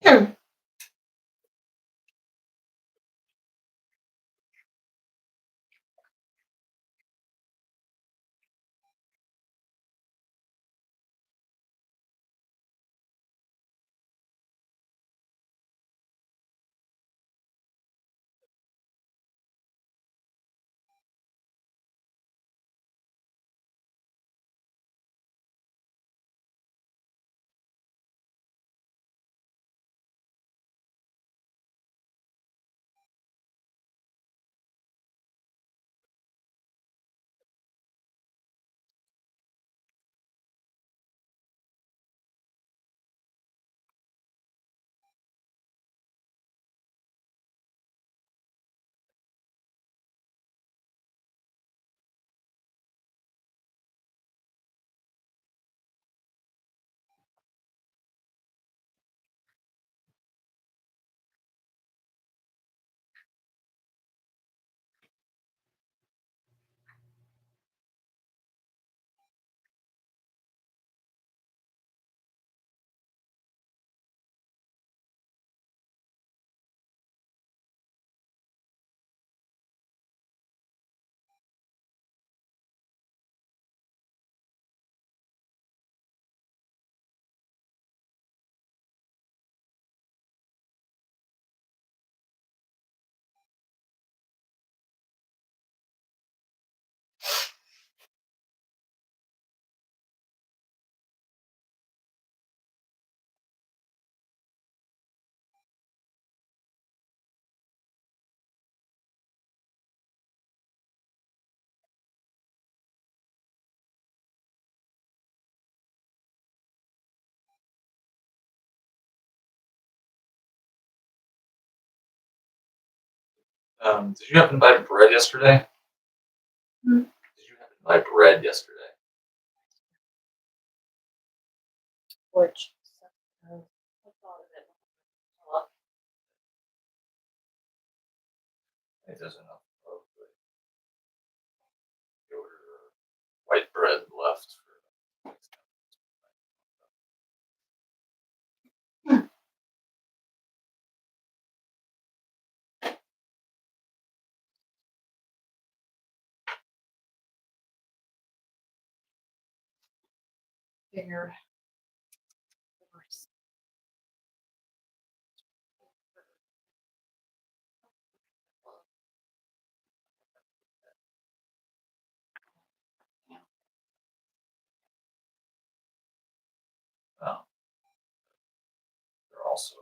Yeah, I know. Did you happen to buy bread yesterday? Hmm? Did you happen to buy bread yesterday? Which It doesn't know. Probably. The order white bread left for figured. oh. They're also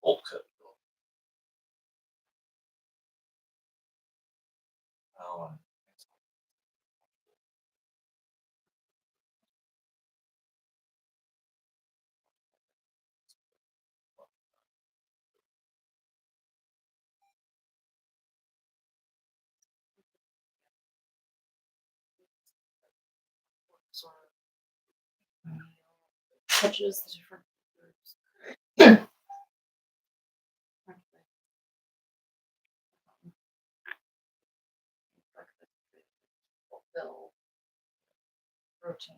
old cut. Oh, Sort of touches the different groups. Fulfill routine.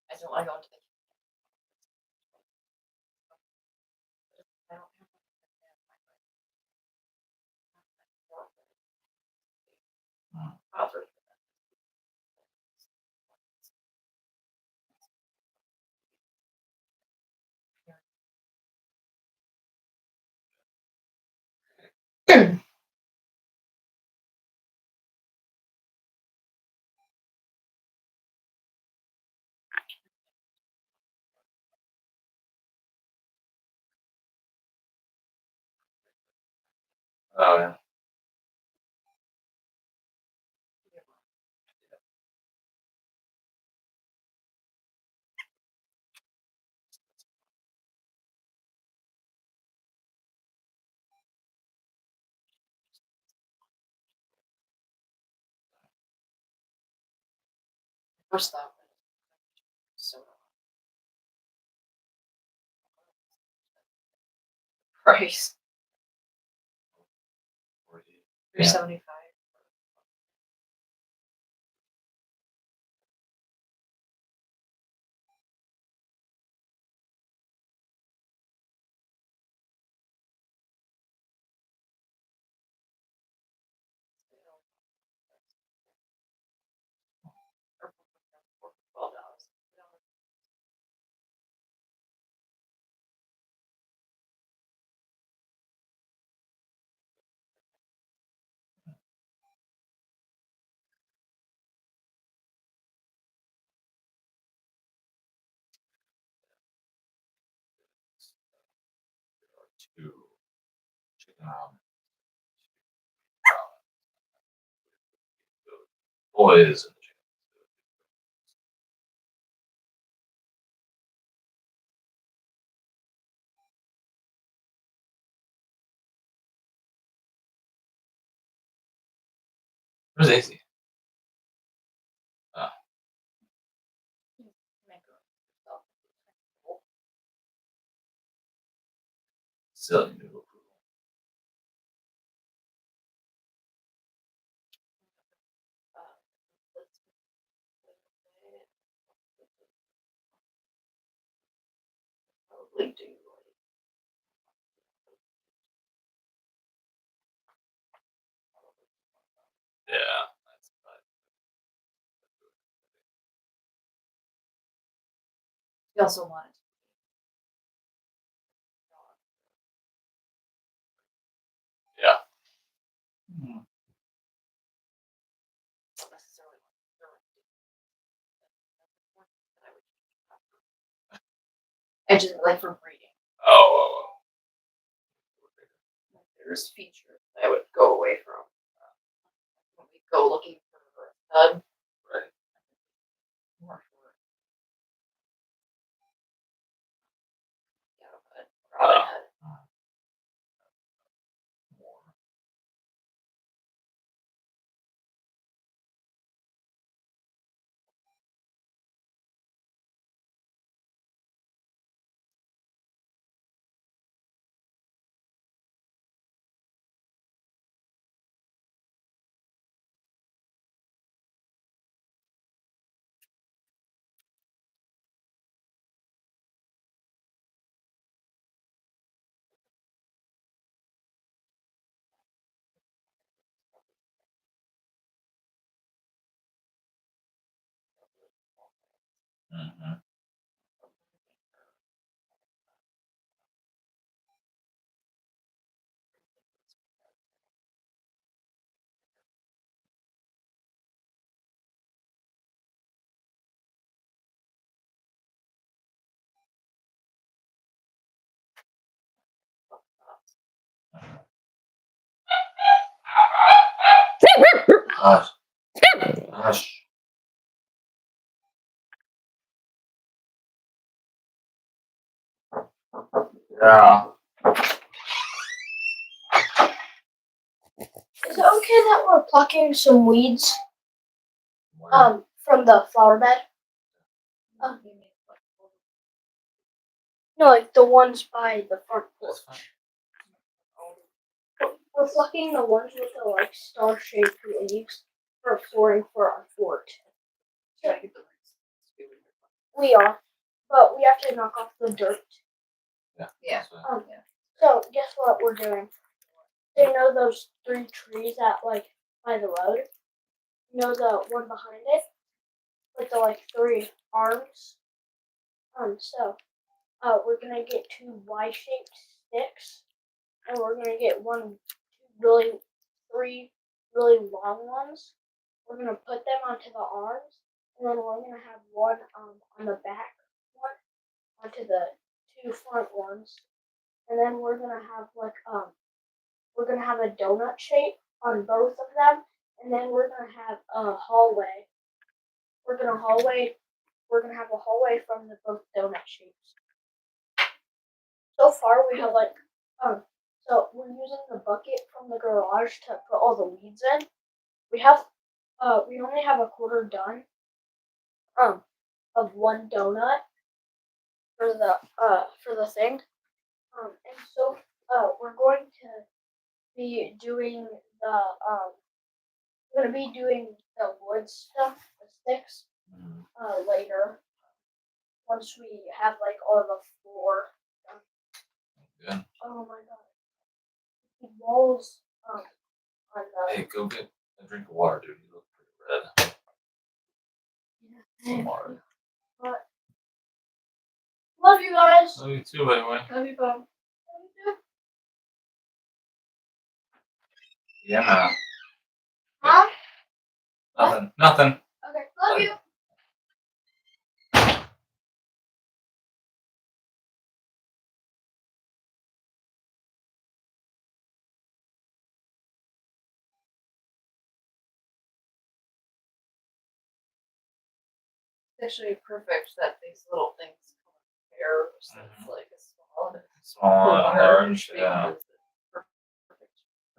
I don't want to go into the I don't have author. Oh yeah. First thought so price Yeah. $375. $12. Two chicken ramen. Boys and chicken. Where's AC? Oh. Still need approval. Probably do. Yeah. That's fine. We also want it. Yeah. Necessarily I just like for breeding. Oh. there's features that I would go away from. When we go looking for a stud, Right. more for Robin Hood. Mm-hmm. Hush. Hush. Yeah. Is it okay that we're plucking some weeds Where? from the flower bed? No, like the ones by the front porch. That's fine. We're plucking the ones with the like star-shaped leaves for flooring for our fort. We are, but we have to knock off the dirt. Yeah. That's fine. So guess what we're doing? So you know those 3 trees that like by the road? You know the one behind it? With the like 3 arms? So we're gonna get 2 Y-shaped sticks, and we're gonna get 3 really long ones. We're gonna put them onto the arms, and then we're gonna have one on the back one onto the 2 front ones, and then we're gonna have like we're gonna have a donut shape on both of them, and then we're gonna have a hallway. We're gonna have a hallway from the both donut shapes. So far we have like so we're using the bucket from the garage to put all the weeds in. We only have a quarter done of one donut for the thing. And so we're going to be doing the wood stuff, the sticks, later. Once we have like all the floor done. Good. Oh my god. The walls on the Hey, go get a drink of water, dude. You look pretty red. Some water. Love you guys. Love you too, by the way. Love you, Bob. Yeah, man. Mom? Nothing. Okay. Love you. It's actually perfect that these little things come in pairs. It's like a small and Small and orange. because Yeah. it's perfect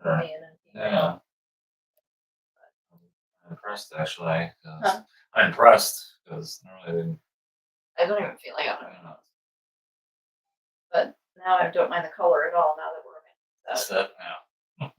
for me and Yeah. I'm impressed, actually. 'Cause I'm impressed because normally I didn't. I don't even feel like I'm I don't know. but now I don't mind the color at all now that we're in That's it now.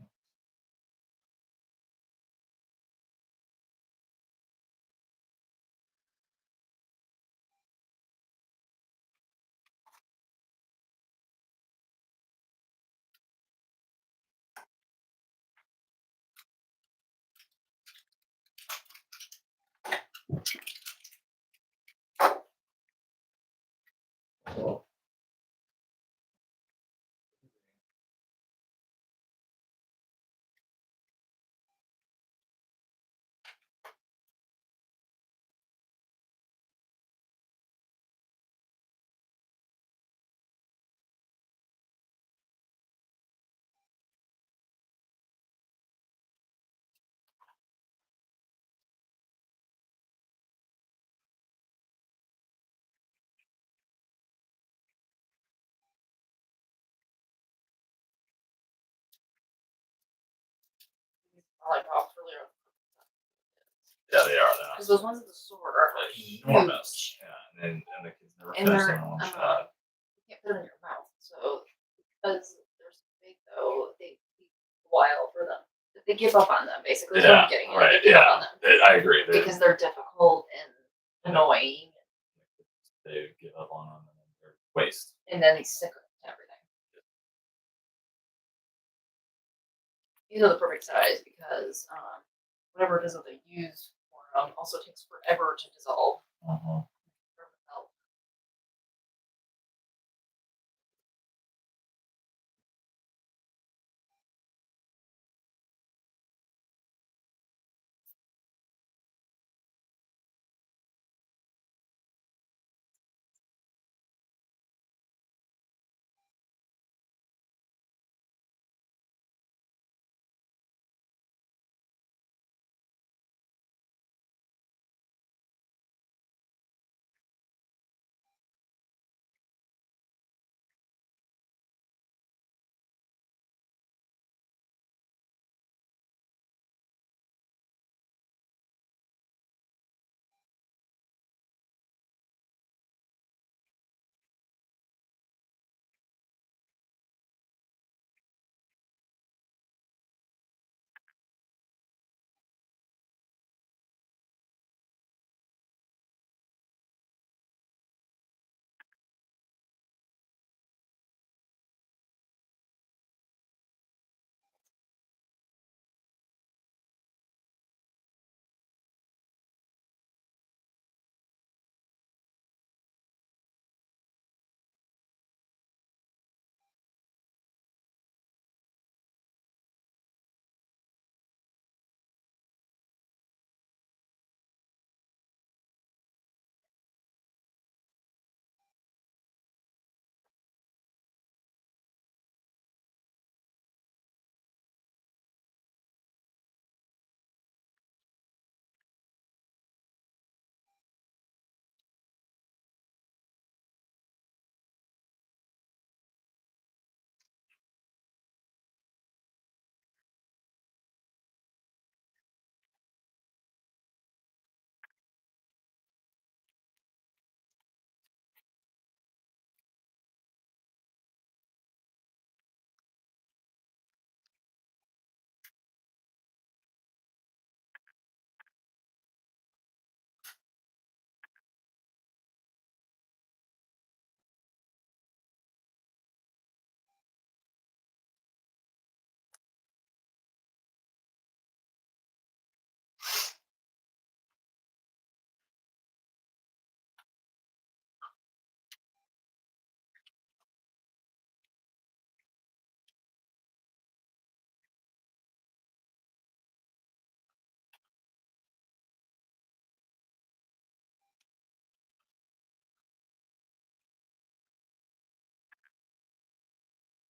lollipops really are. Yeah, they are. They're Because not those ones at the store are like huge. enormous. Yeah, and the kids never And finish they're, them in one shot. You can't put them in your mouth. So because they're so big, though, they take a while for them. They give up on them, basically. Is what Yeah, I'm getting at. right. They give up on Yeah, them I agree. because they're difficult and annoying, They give up on them and they're waste. and then they stick to everything. These are the perfect size because whatever it is that they use for them also takes forever to dissolve. Uh-huh.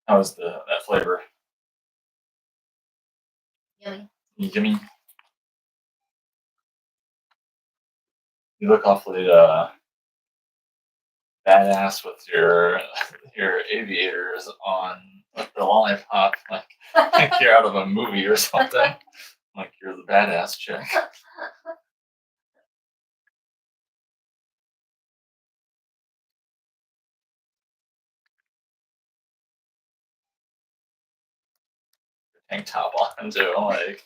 How's that flavor? Yummy. Yummy. You look awfully badass with your aviators on with the lollipop, like you're out of a movie or something. Like you're the badass chick. Tank top on too, like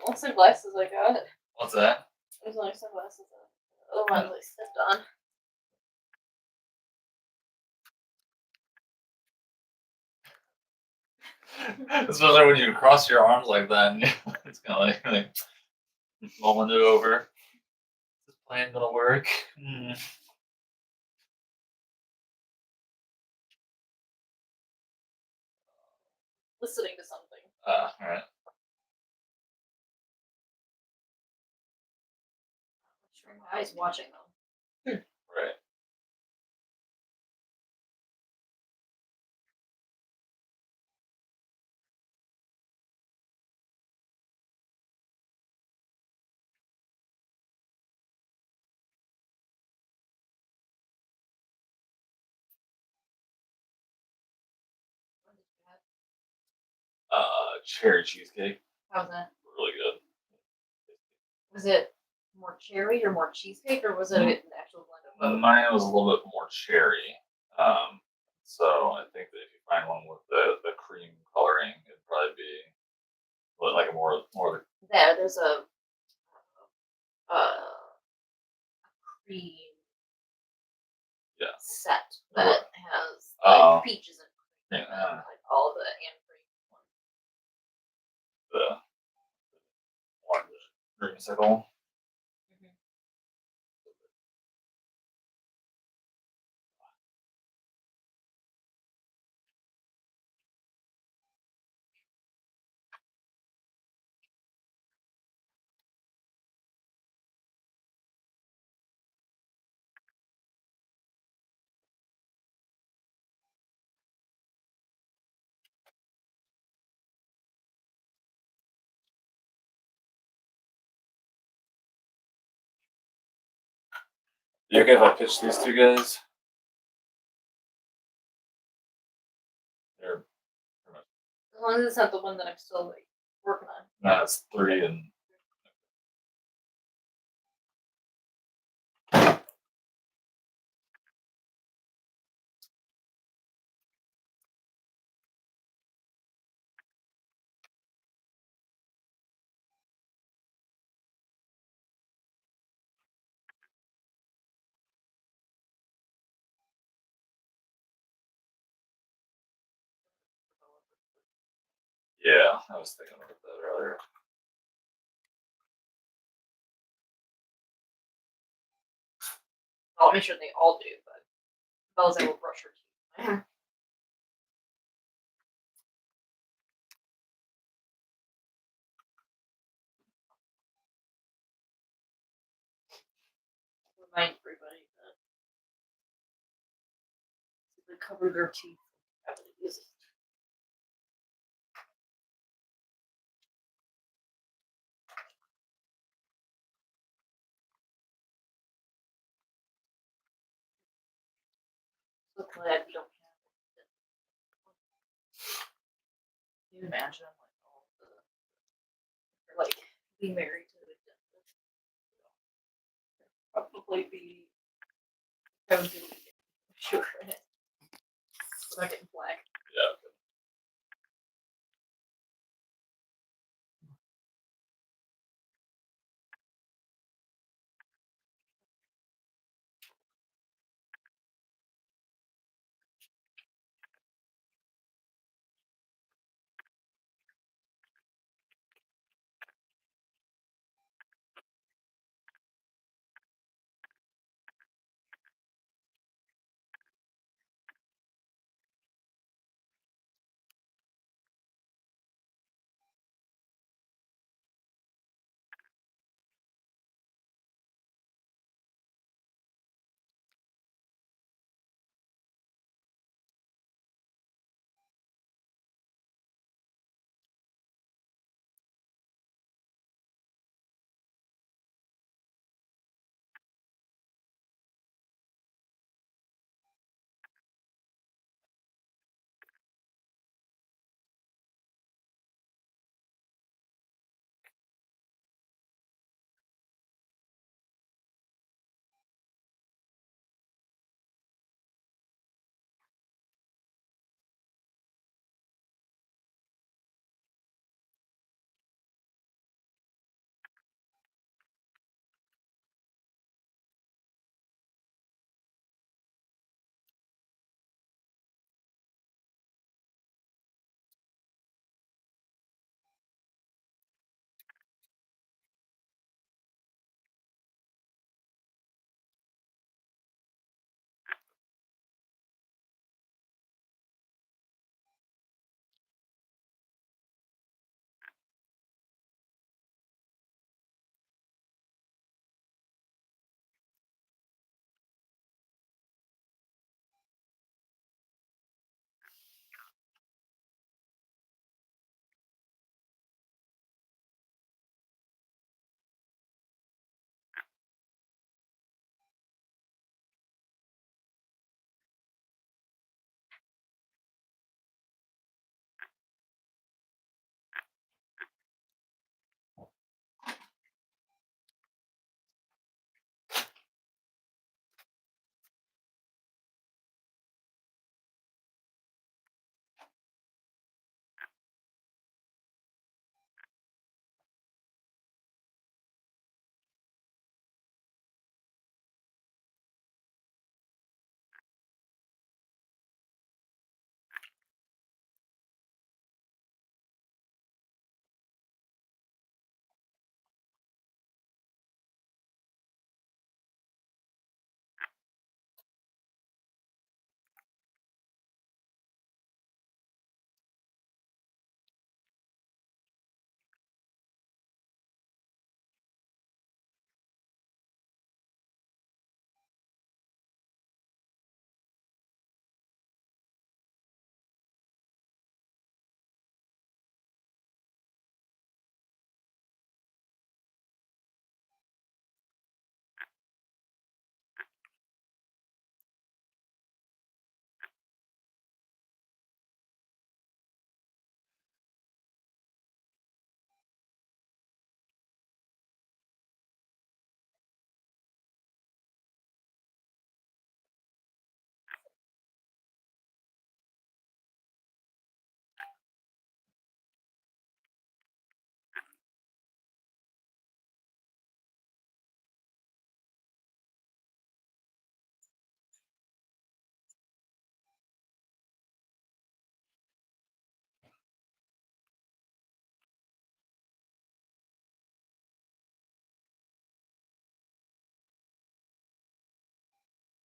The sunglasses I got. what's that? There's only sunglasses. The other ones I stepped on. Especially when you cross your arms like that, and it's kind of like mulling it over. Is this plan gonna work? Listening to something. All right. Sure, my eyes watching them. Right. cherry cheesecake. How's that? Really good. Was it more cherry or more cheesecake, or was it an actual blend of both? Mine was a little bit more cherry. So I think that if you find one with the cream coloring, it'd probably be like a more There's a cream Yeah. set Right. that has Oh. like peaches and cream, Yeah. and like all the and cream. the orange dreamsicle. You okay if I pitch these two guys? They're pretty much, As long as it's not the one that I'm still like working on. no, it's 3 and yeah, I was thinking about that earlier. I'll make sure they all do, but as well as I will brush her teeth. Remind everybody that they cover their teeth after they use it. So glad we don't have it. Can you imagine like all the or, like being married to the dentist? Probably be going to sure without getting flagged. Yeah.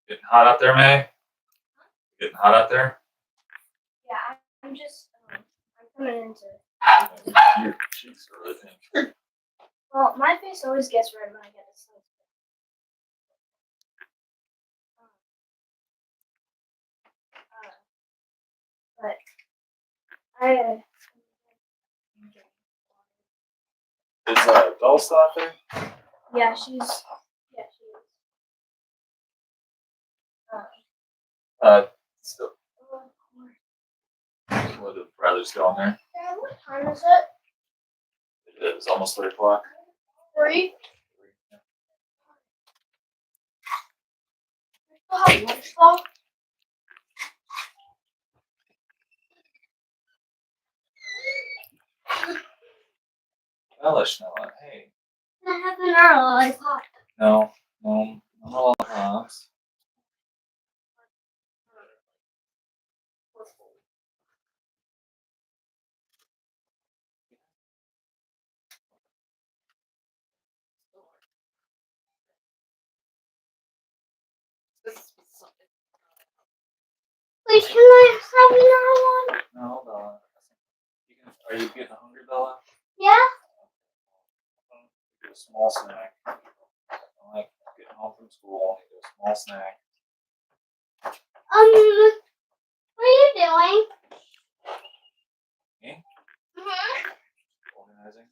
Getting hot out there, May? Getting hot out there? Yeah, I'm just I'm coming into. Your cheeks are really pink. Well, my face always gets red when I get a sun. But I. Is Belle still out there? Yeah, she is. Still. Would have rather still on there. Dad, what time is it? It is almost 3 o'clock. 3. We still have lunch though. Relish, Noah. Hey. I have another lollipop. No, no, no lollipops. Wait, can I have another one? No, Bella. Are you getting hungry, Bella? Yeah? Get a small snack. I like getting home from school. Get a small snack. What are you doing? Me? Mm-hmm. Organizing.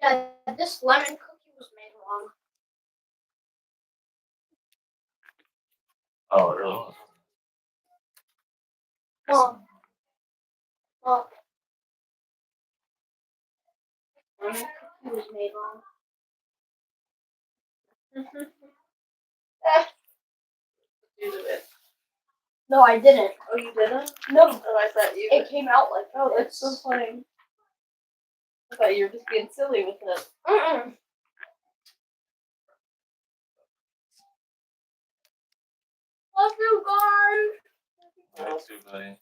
Yeah, this lemon cookie was made wrong. Oh, it really was. Mom. Lemon cookie was made wrong. No, I didn't. Oh, you didn't? No, Oh, I thought you. it came out like Oh, that's so funny. I thought you were just being silly with it. Mm-mm. Love you, Garn. Me too, buddy.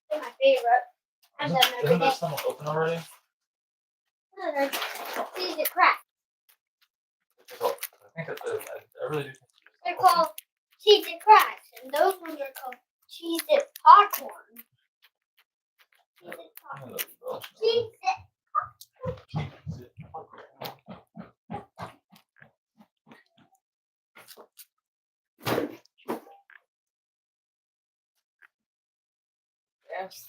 They're my favorite. I'm done every Isn't day. this one open already? These are cracked. I think I really do think They're called cheese and cracks, and those ones are called cheese and popcorn. Cheese and popcorn. Cheese Yes.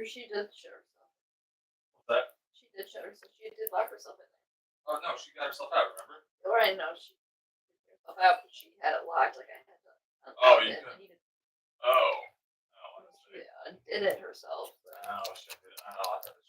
Or she did shut herself. What's that? She did shut herself. She did lock herself in there. Oh no, she got herself out. Remember? Or I know she took herself out, but she had it locked. Like I had to. Oh, unlock you it. could- I needed. Oh. Oh, I see. Yeah, did it herself. So. Oh, she did. I know. I thought it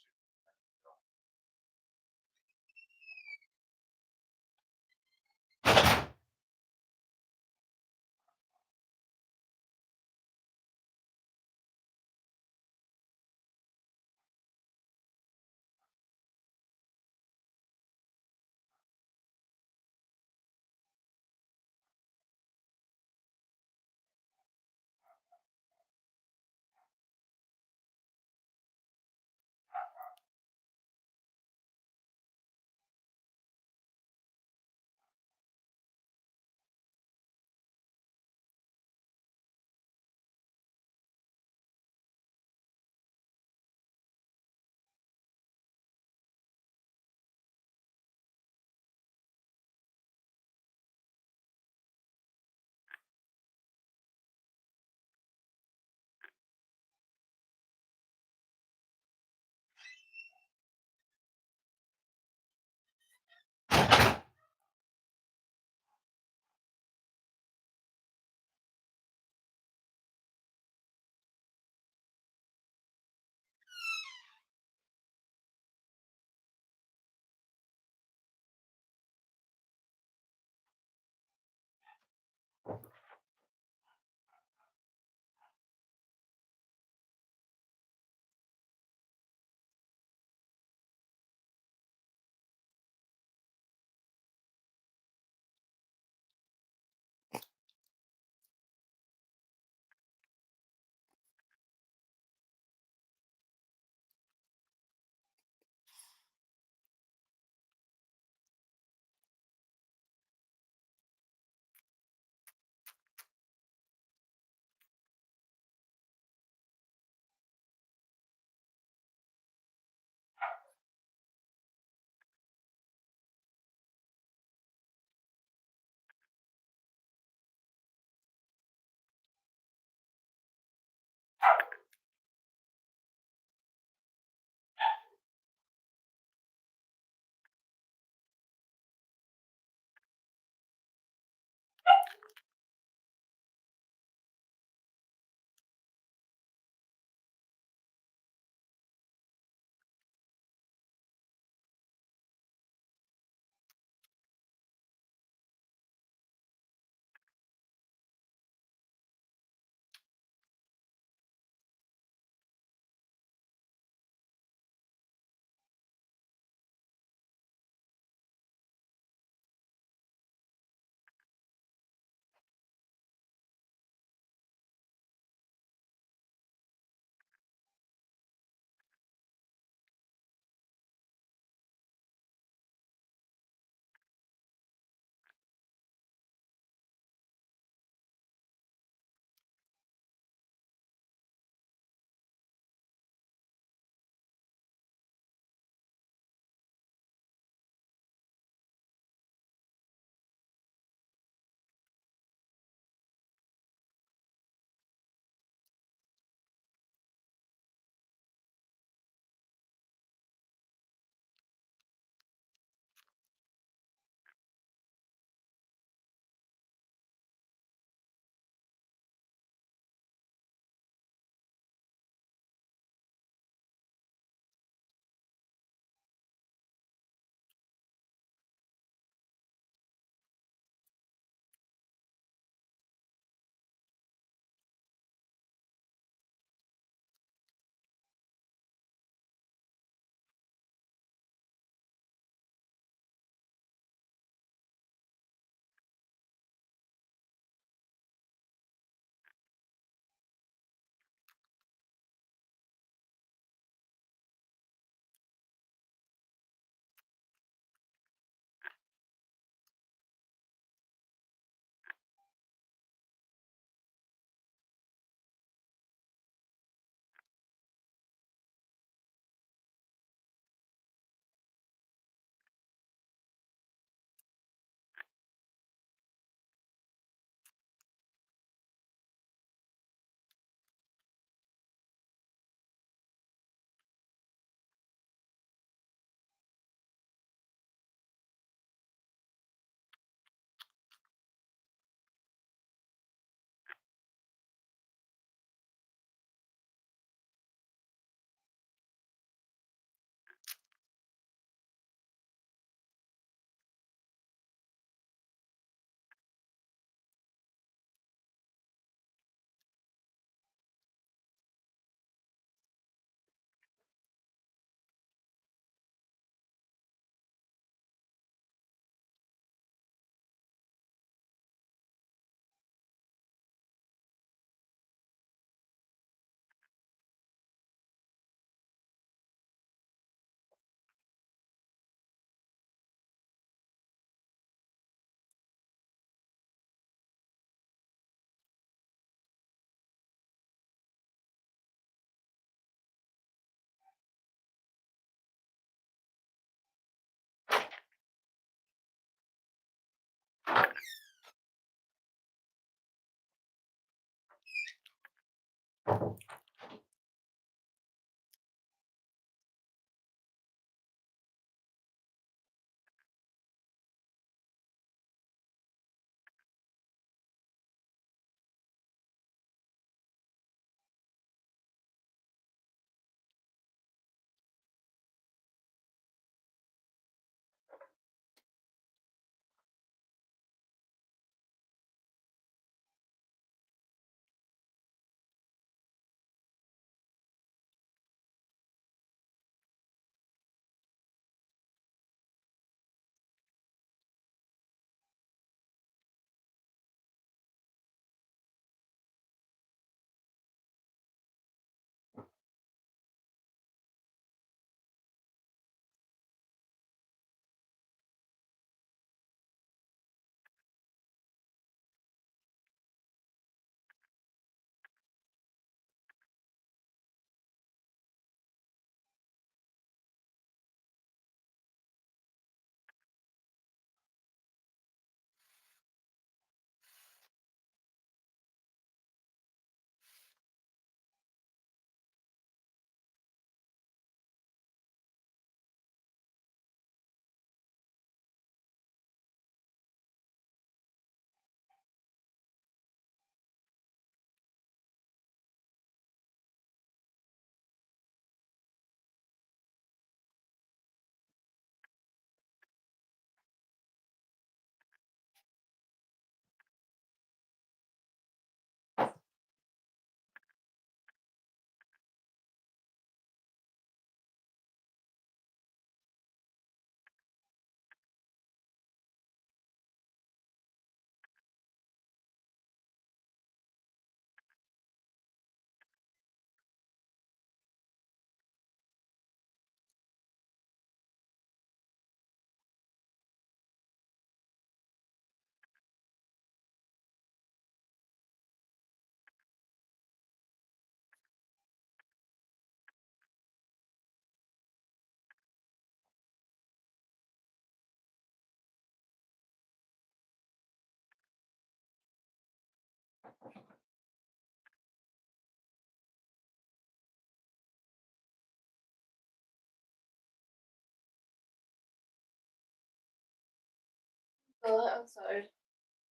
outside.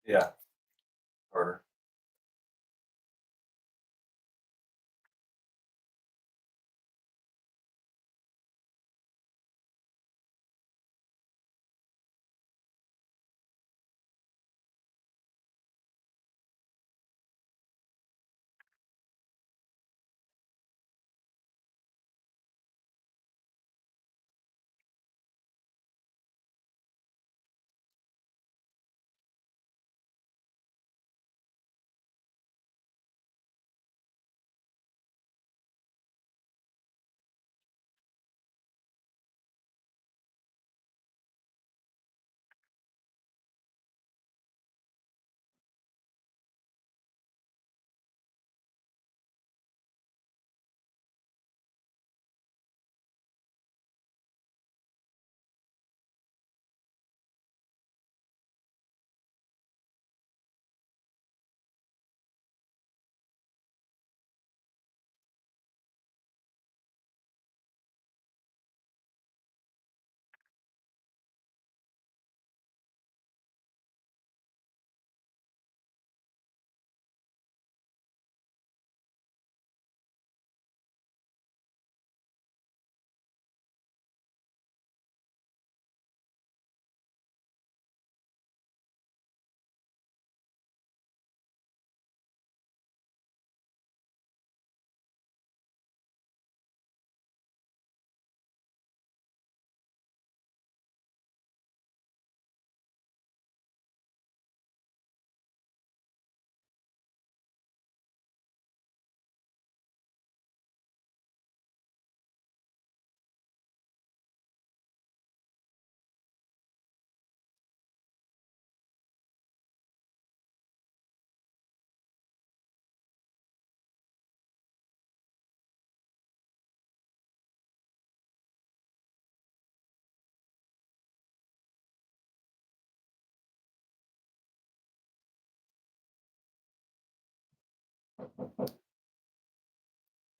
Yeah. Harder.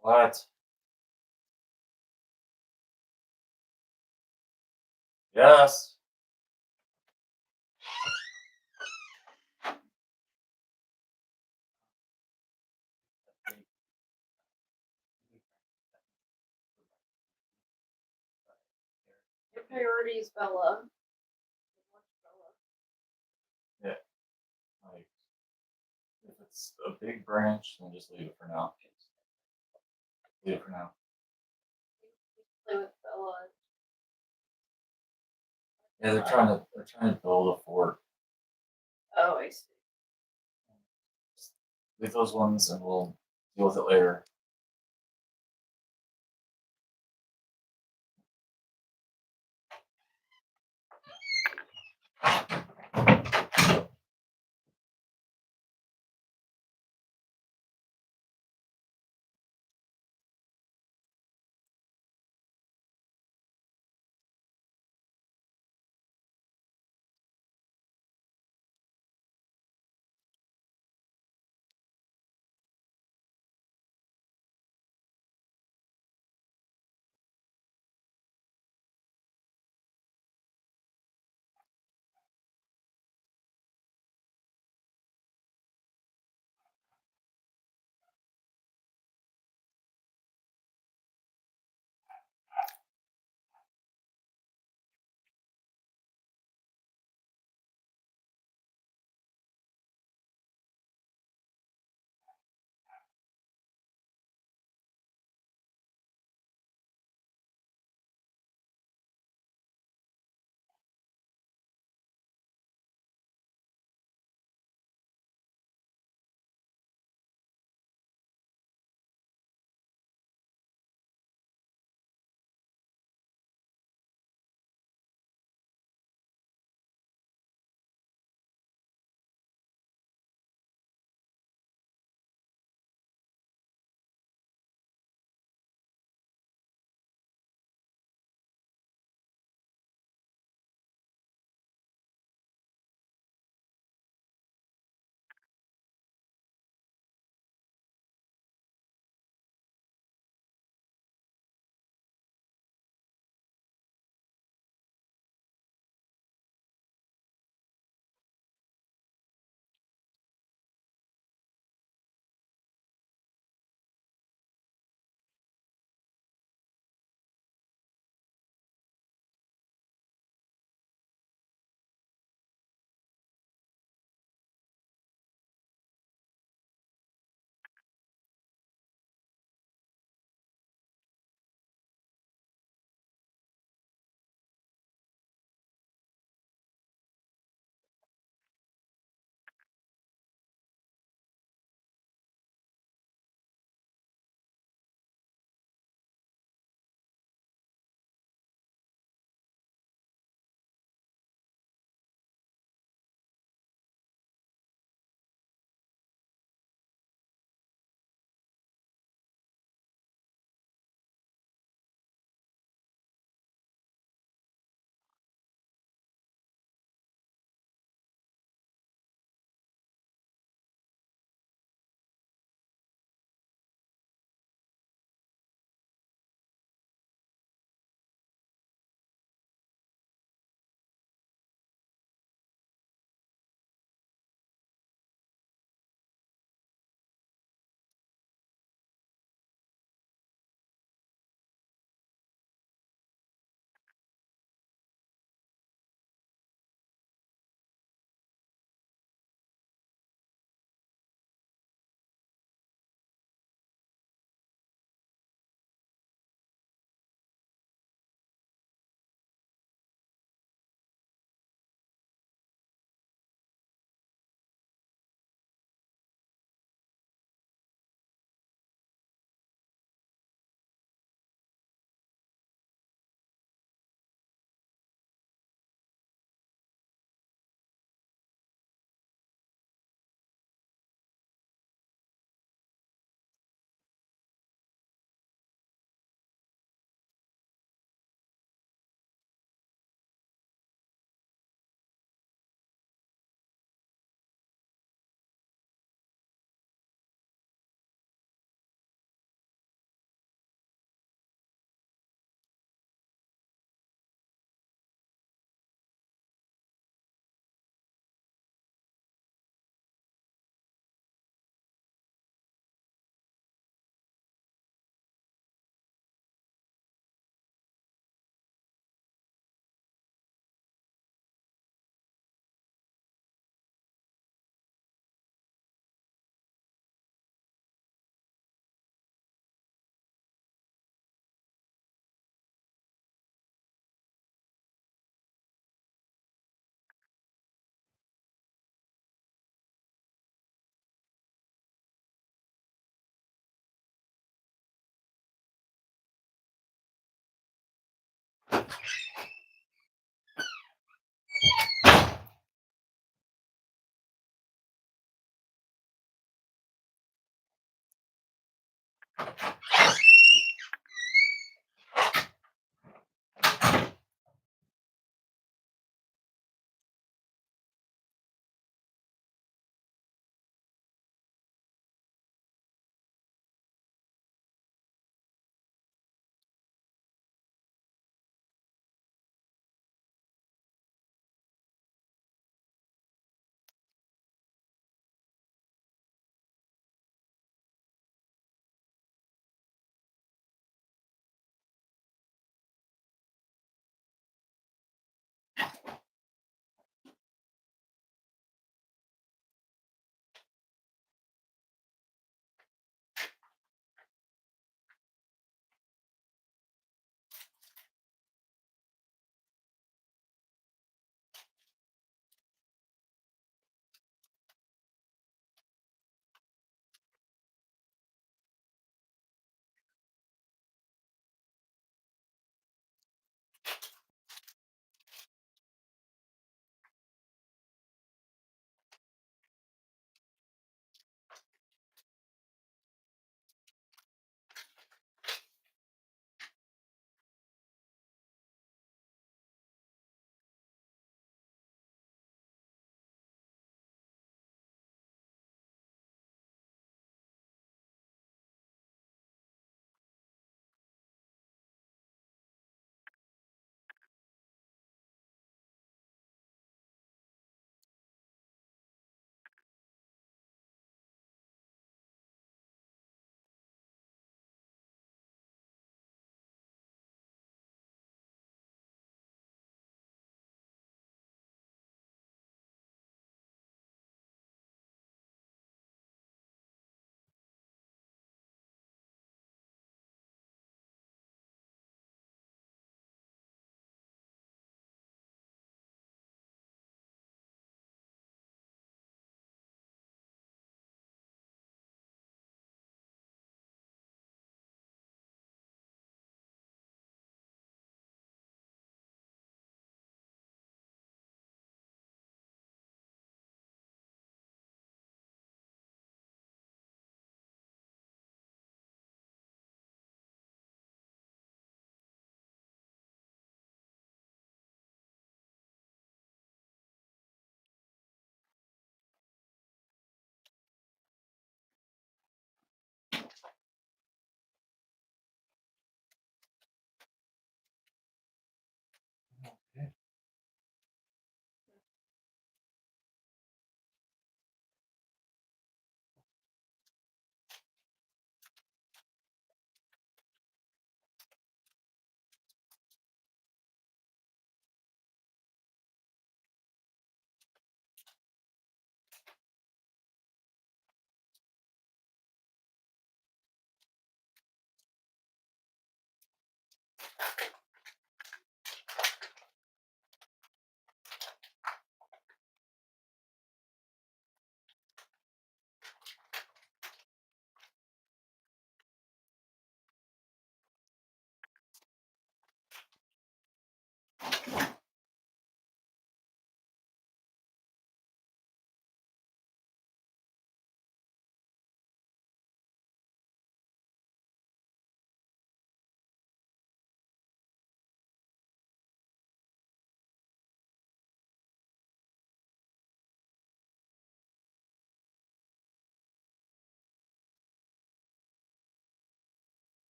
What? Yes. Your priority is Bella. Yeah. Like, if it's a big branch, then just leave it for now. Leave it for now. Play with Bella. Yeah, they're trying to build a fort. Oh, I see. Leave those ones, and we'll deal with it later.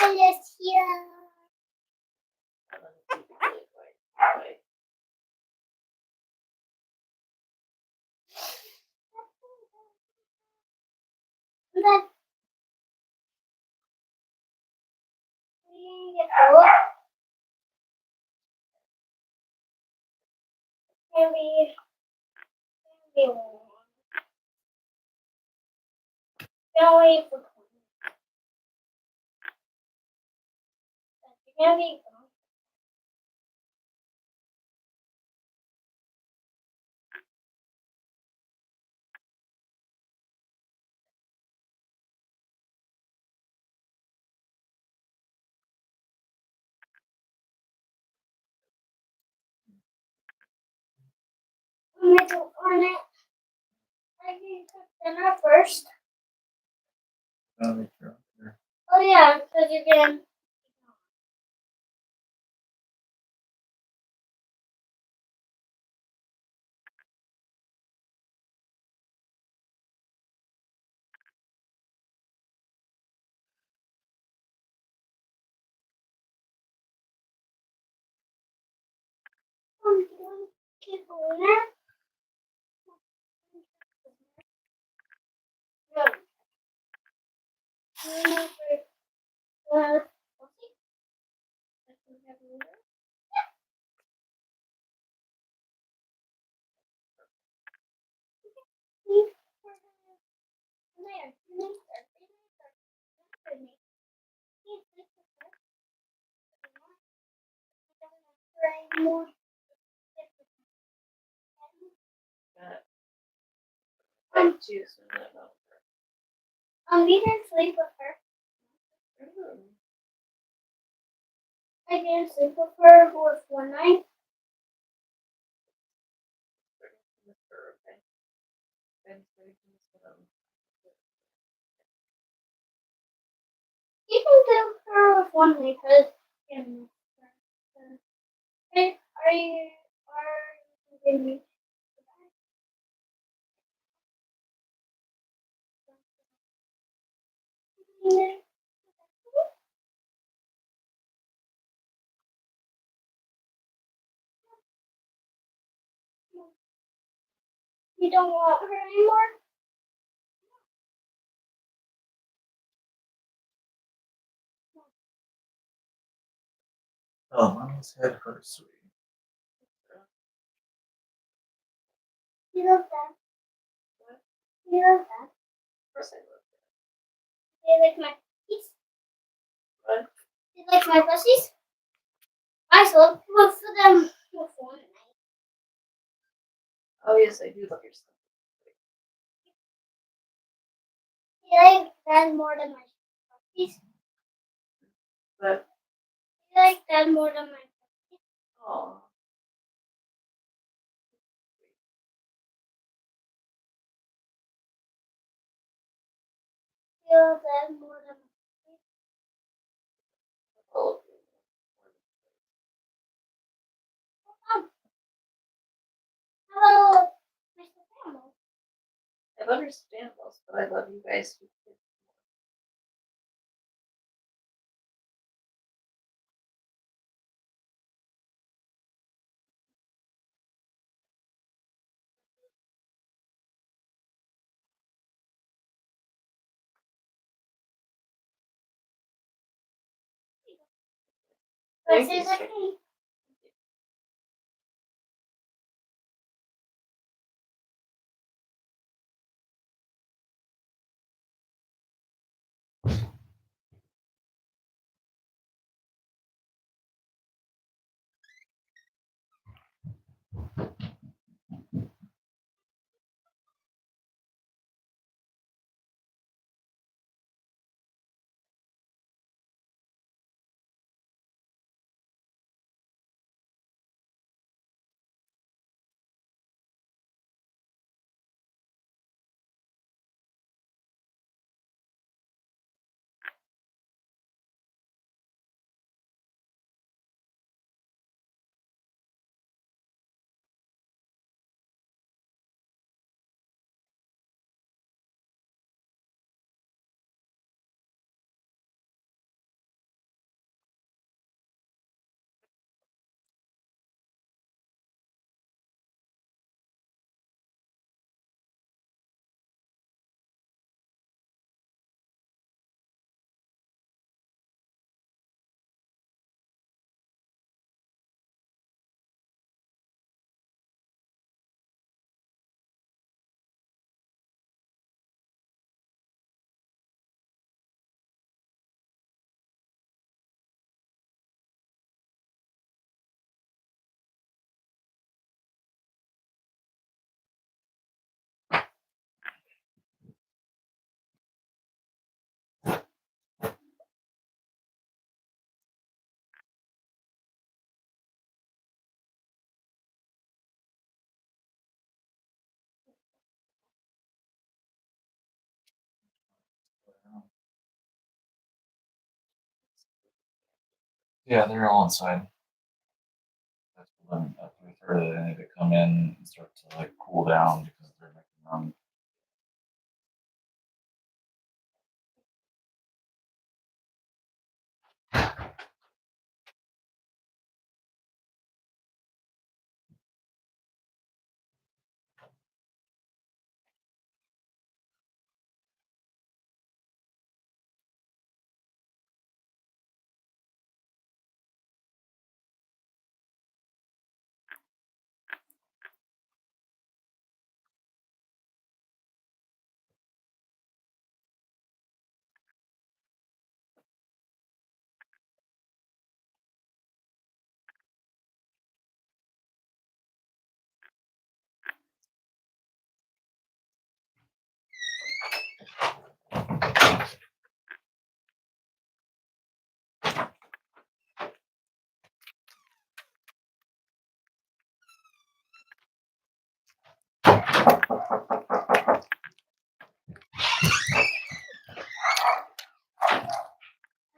Billy's here. But we get both. Maybe don't wait for maybe I'm gonna go on it. I can cook dinner first. Make sure. Oh yeah, because you can. Keep going there. Good. Juice in that milk. We didn't sleep with her. I didn't sleep with her for one night. You can do her with one night because are you giving me? You don't want her anymore? Oh, Mommy's head hurts, sweetie. You love that. You love that. Of course I love Do you like my pussies? What? Do you like my pussies? I saw both of them before night. Oh yes, I do love your stuff. Do you like that more than my pussies? But Do you like that more than my pussies? oh, Do you love that more than my pussies? all of you. How about Mr. Samuel? How love your Spaniels, but I love you guys. This Thank is you, a sir. cake. Yeah, they're all inside. That's when after the third, they need to come in and start to like cool down because they're making their own.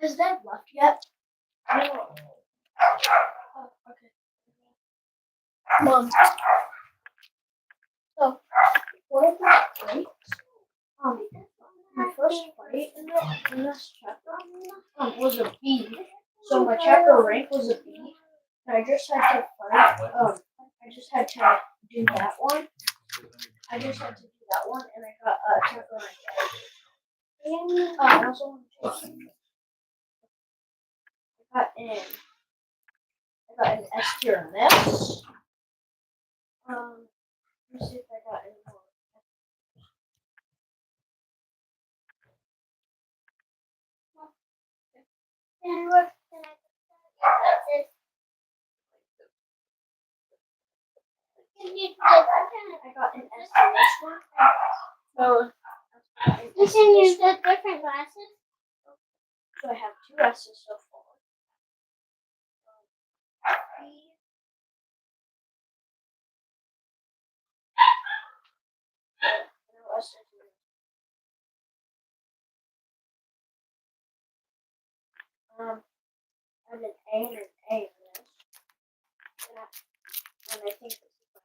Has Dad left yet? No. Oh, okay. So one of my fights, my first fight in this chapter, was a B. So my chapter rank was a B. And I just had to fight. I just had to do that one. I just had to do that one, and I got chapter rank A. I also want to change. I got an S tier in this. Let me see if I got any more. And look, I got an S tier this one. So you can use the different glasses. So I have two S's so far. No S's. I have an A and an A in this. And I think this is my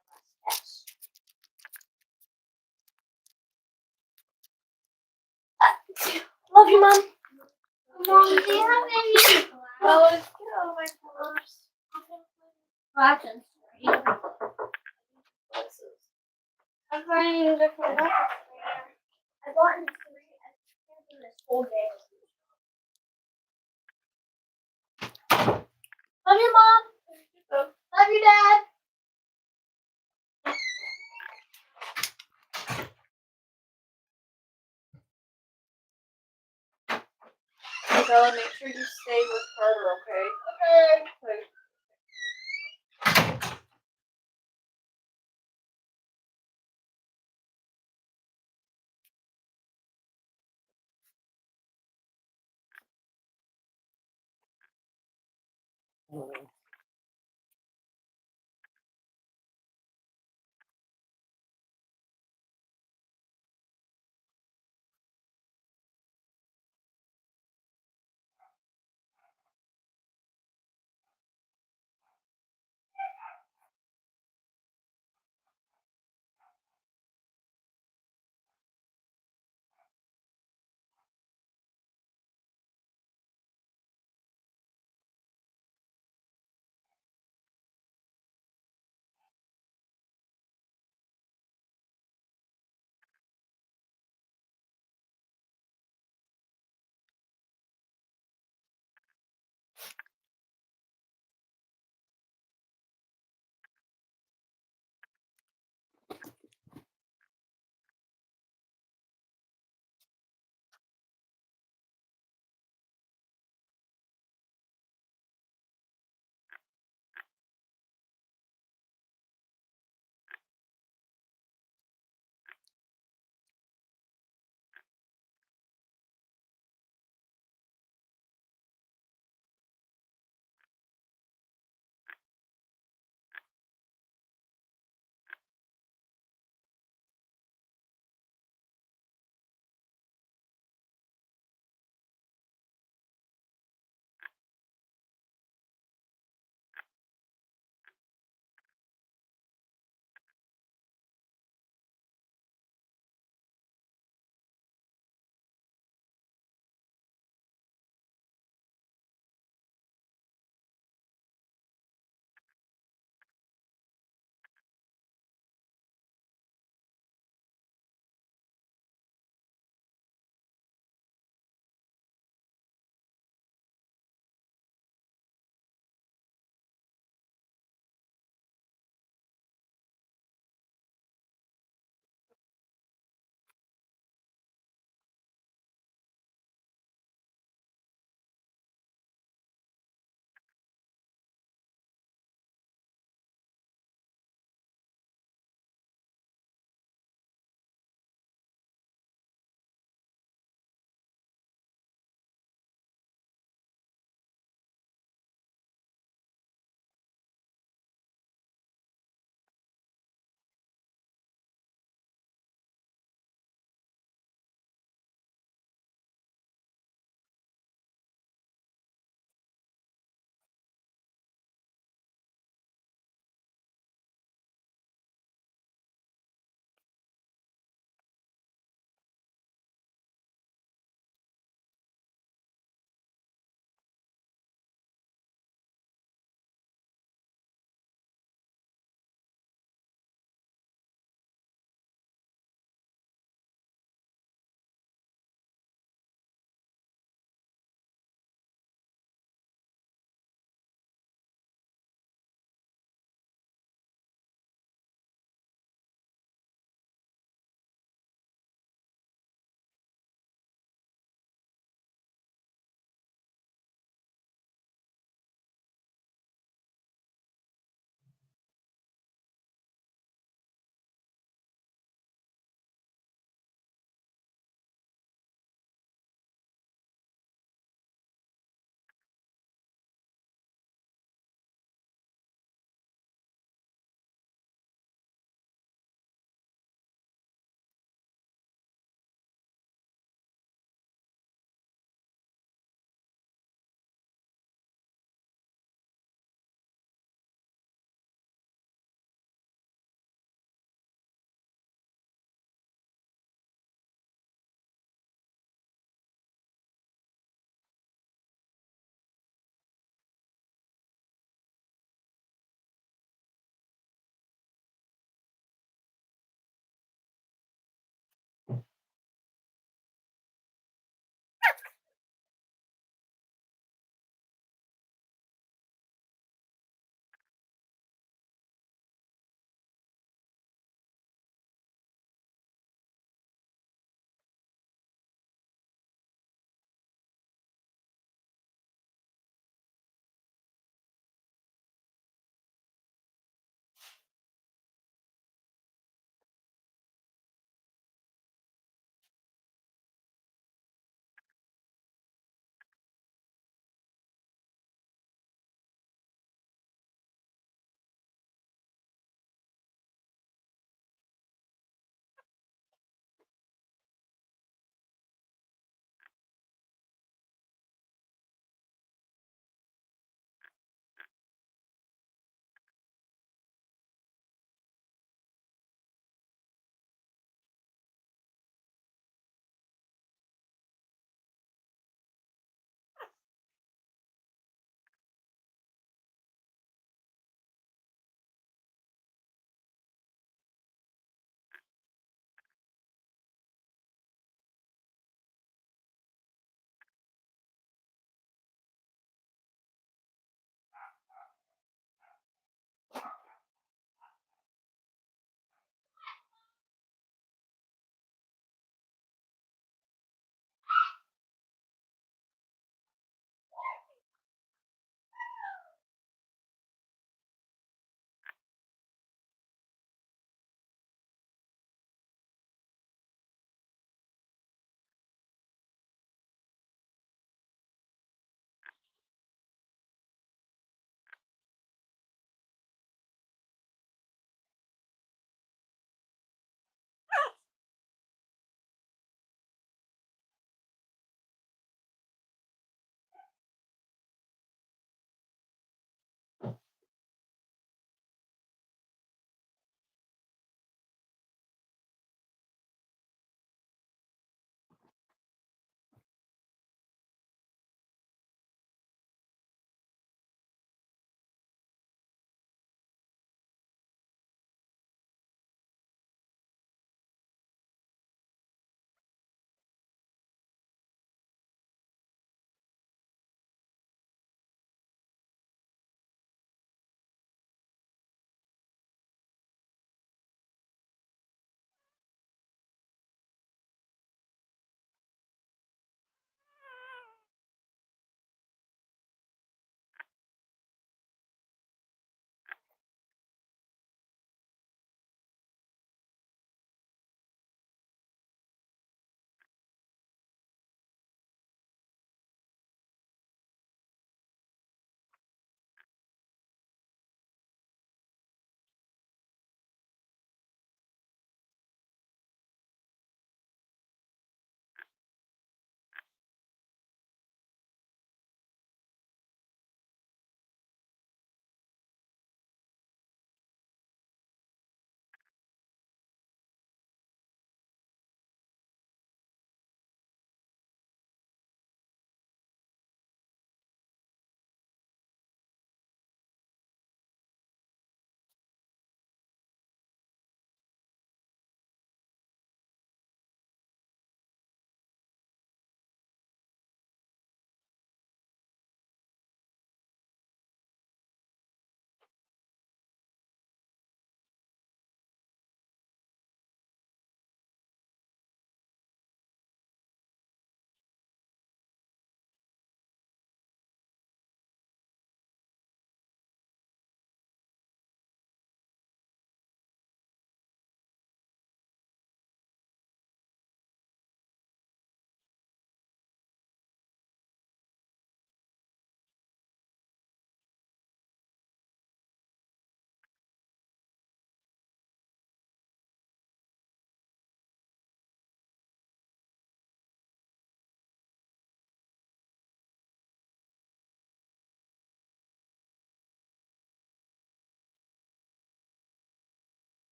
last S. Mom. Mom, do you have any Oh, let's get out of my purse. glasses? I'm finding different glasses. I bought in three. I spent in this whole day. Love you, Mom. Love you, Dad. Bella, make sure you stay with Carter, okay? Okay.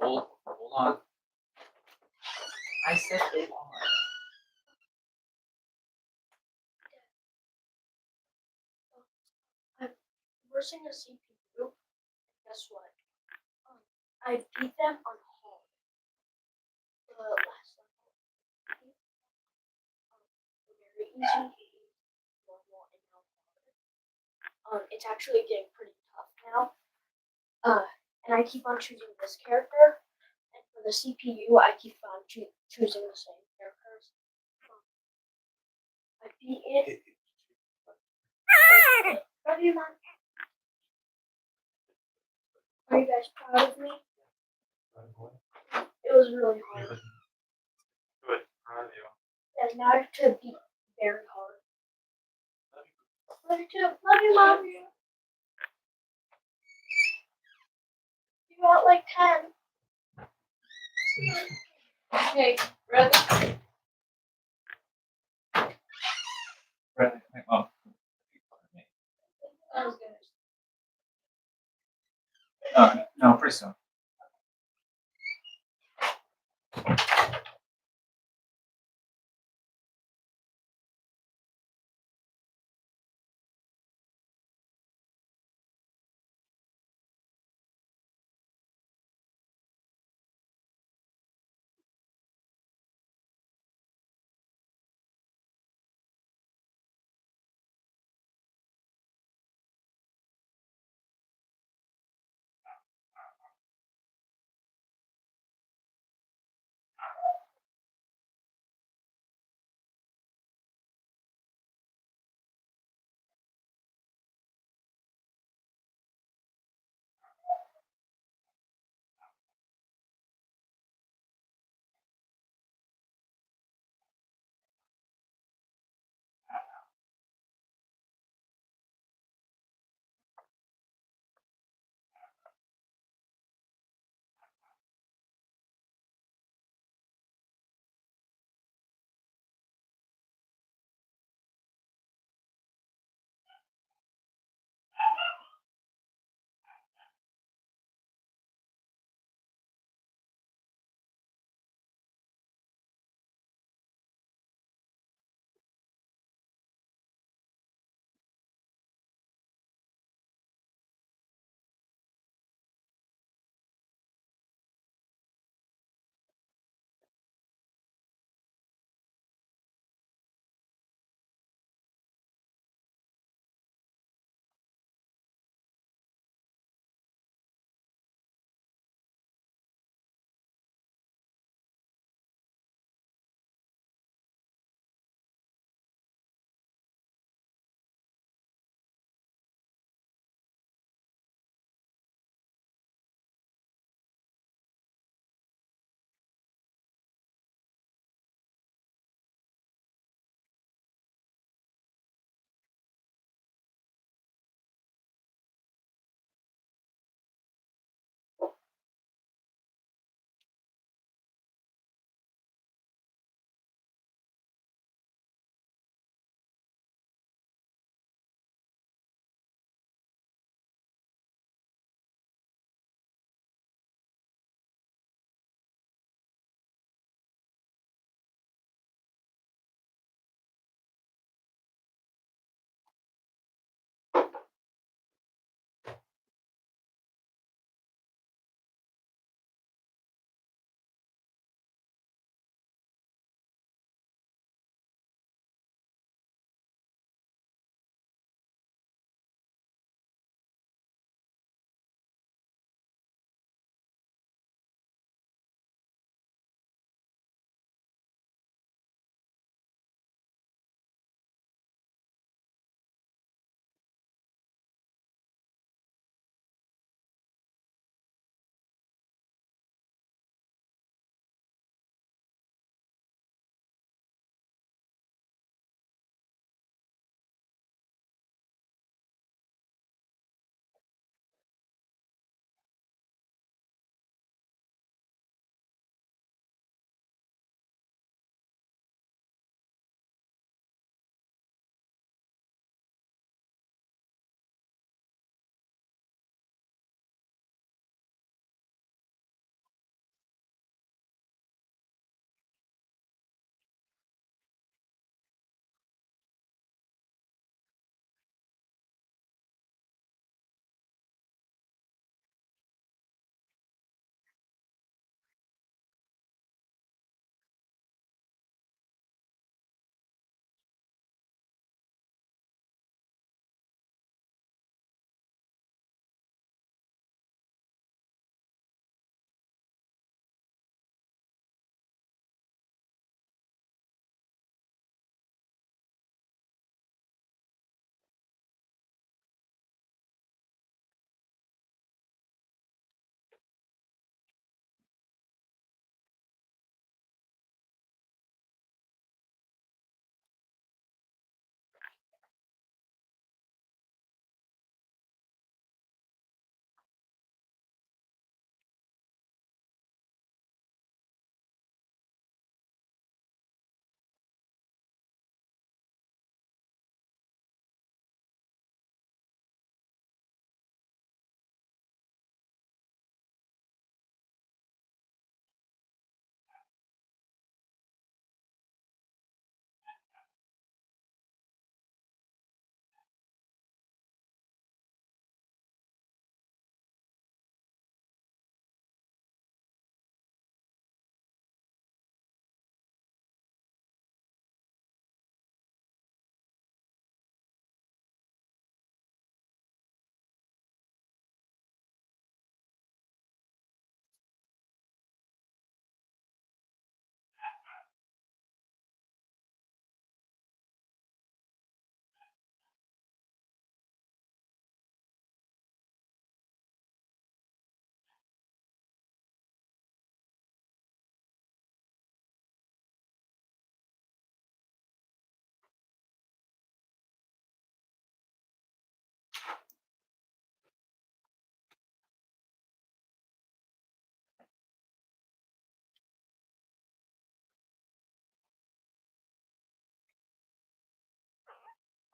Hold on. I said hold on. I'm reversing a CPU. Guess what? I beat them on hard. The last level. Very easy, normal, and now hard. It's actually getting pretty tough now. And I keep on choosing this character. And for the CPU, I keep on choosing the same characters. I beat it. Love you, Mom. Are you guys proud of me? It was really hard. Good. Proud of you. And now I have to beat very hard. Love you too. Love you, Mom. You got like 10. Okay, ready? Right. Oh. I was gonna. No, pretty soon.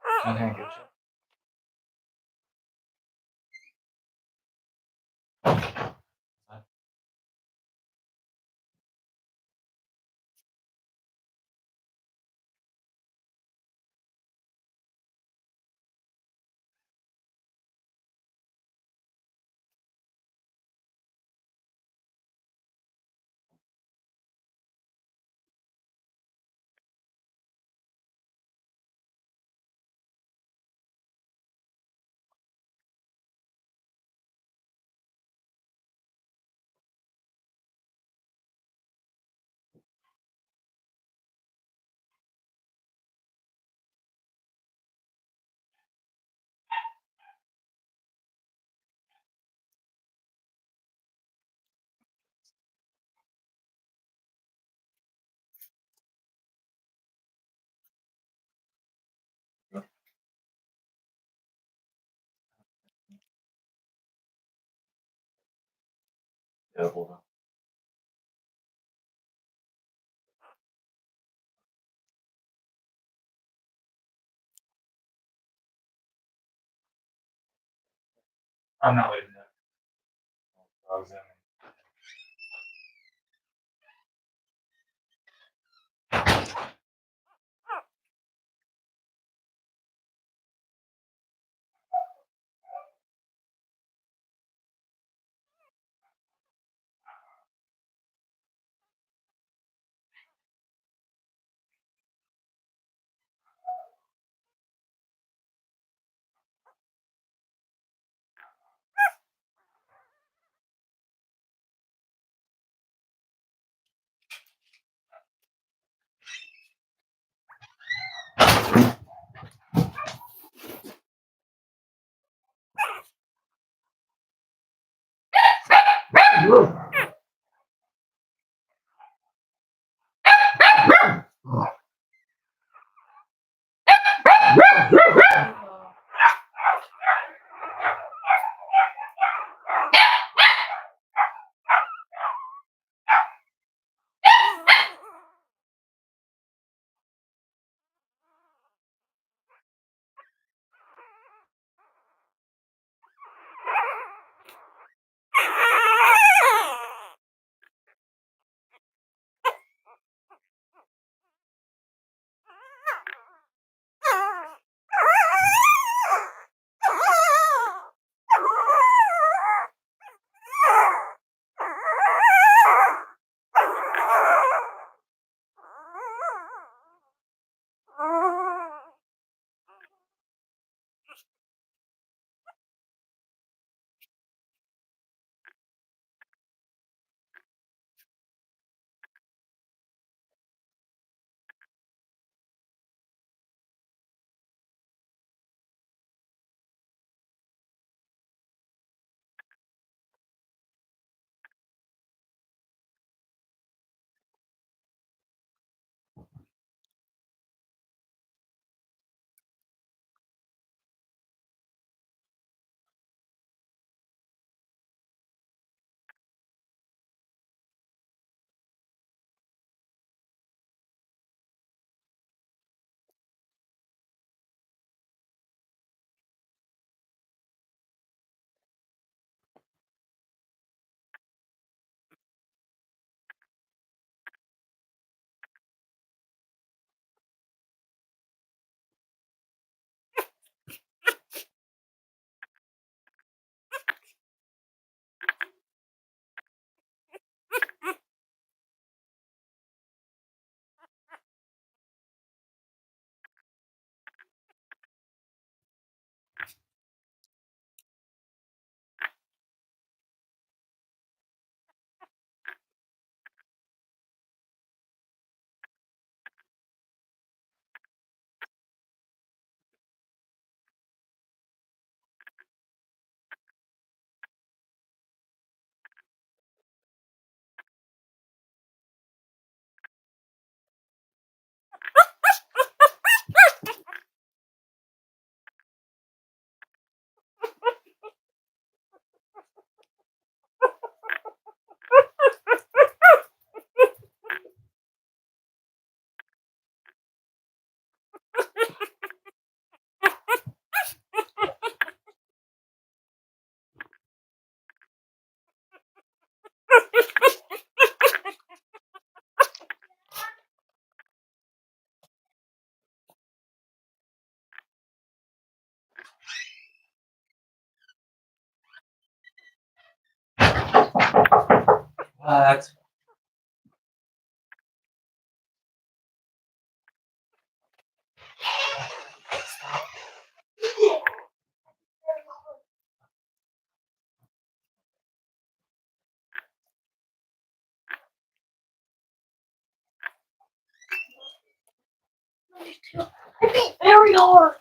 Okay, good job. Yeah, hold on. I'm not leaving that. Dogs in. What? I beat very hard.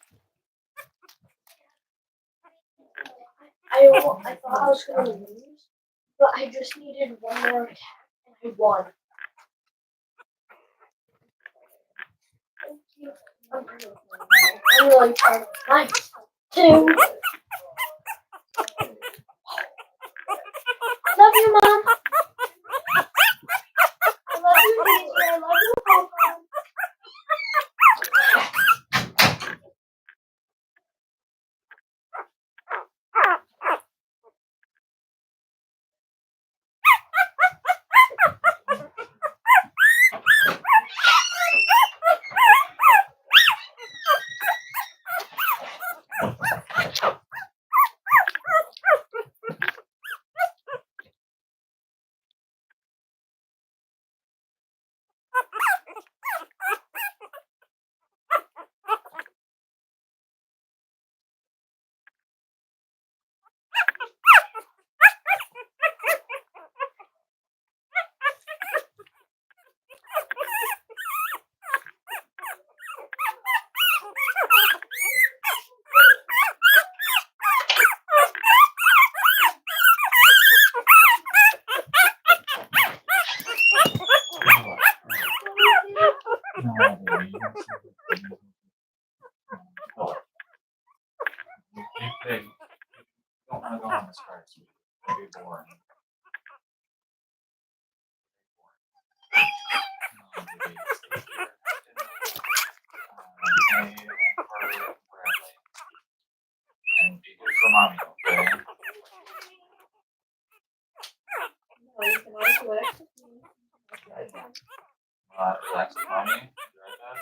I thought I was gonna lose, but I just needed one more attack and I won. Thank you. I'm really proud of myself too. Love you, Mom. I love you, teacher. I love you, Papa. No, baby, you don't see the- Oh. Hey, you don't want to go on this card, sweetie. It's gonna be boring. No, baby, stay here. Hey, and Carly and Bradley. And be good for mommy, okay? No, you can always do whatever. Relax with mommy. You right, Dad?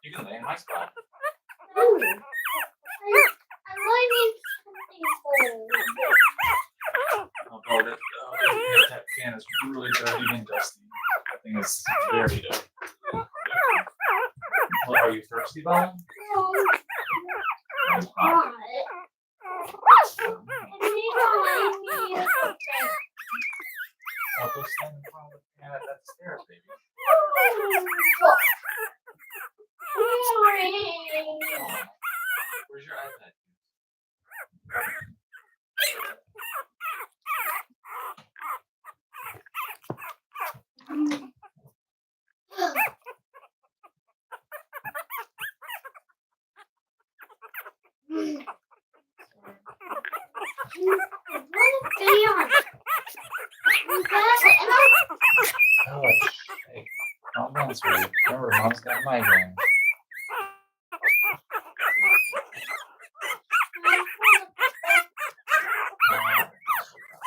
You can lay in my spot. I need something cold. Oh, bro, that can is really dirty and dusty. That thing is very dirty. Well, are you thirsty, Bob? No, I'm not. not. I need something. I'll go stand in front of the can at that stairs, baby. Where's your iPad? Oh, hey, calm down, sweetie. Remember, mom's got a migraine.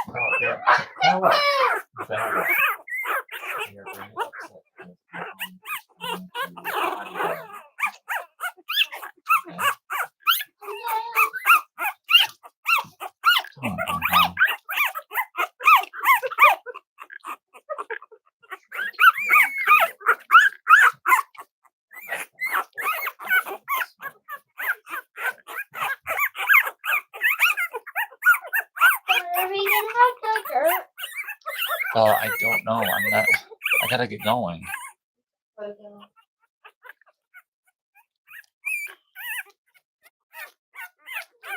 Oh, there. Bella. Bella. You're very upset with mom going to potty bag. Okay? Come on, hon. Are we gonna have dessert? I don't know. I'm not. I gotta get going.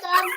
Done.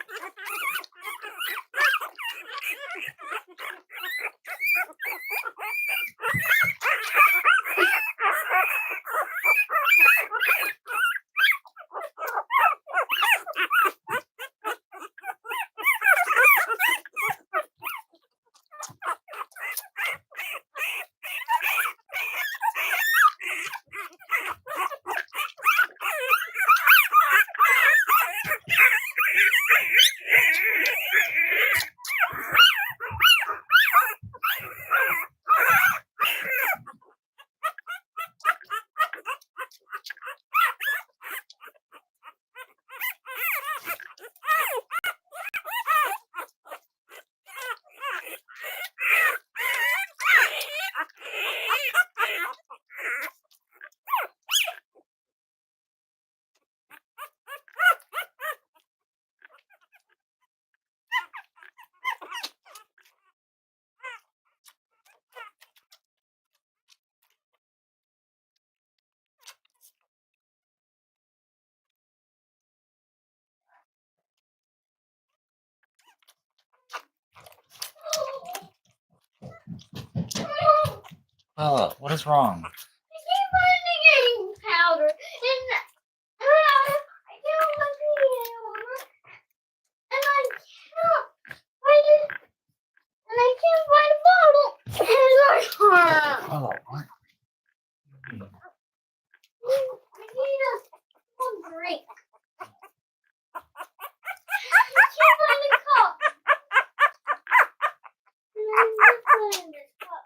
Bella, what is wrong? I keep finding powder and I don't want to eat anymore. And I can't find it. And I can't find a bottle. And it's like, Bella, what? I need a full drink. I can't find a cup. And I'm not finding this cup.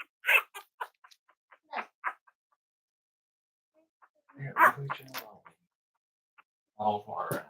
Here, I'll go get you a bottle of water.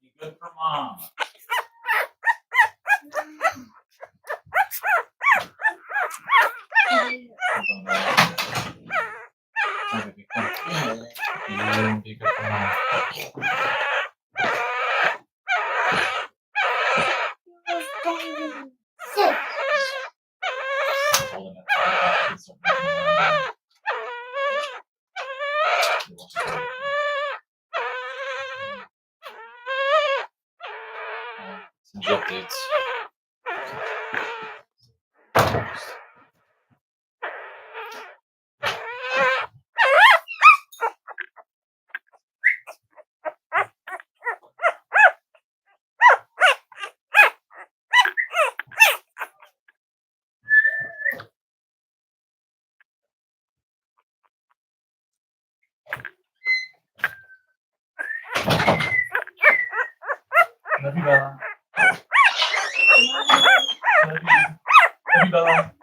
Be good for mom. Be good for mom. Hold him at the Send you updates. Love you, Bella. Love you. Love you, Bella.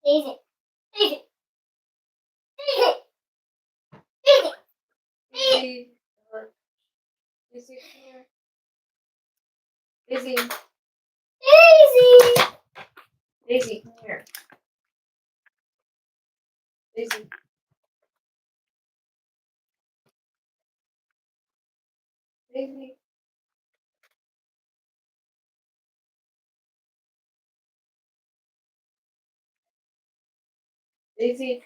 Daisy. Daisy. Daisy. Daisy. Daisy. Daisy, come here. Daisy. Daisy. Daisy, come here. Daisy. Daisy. Daisy.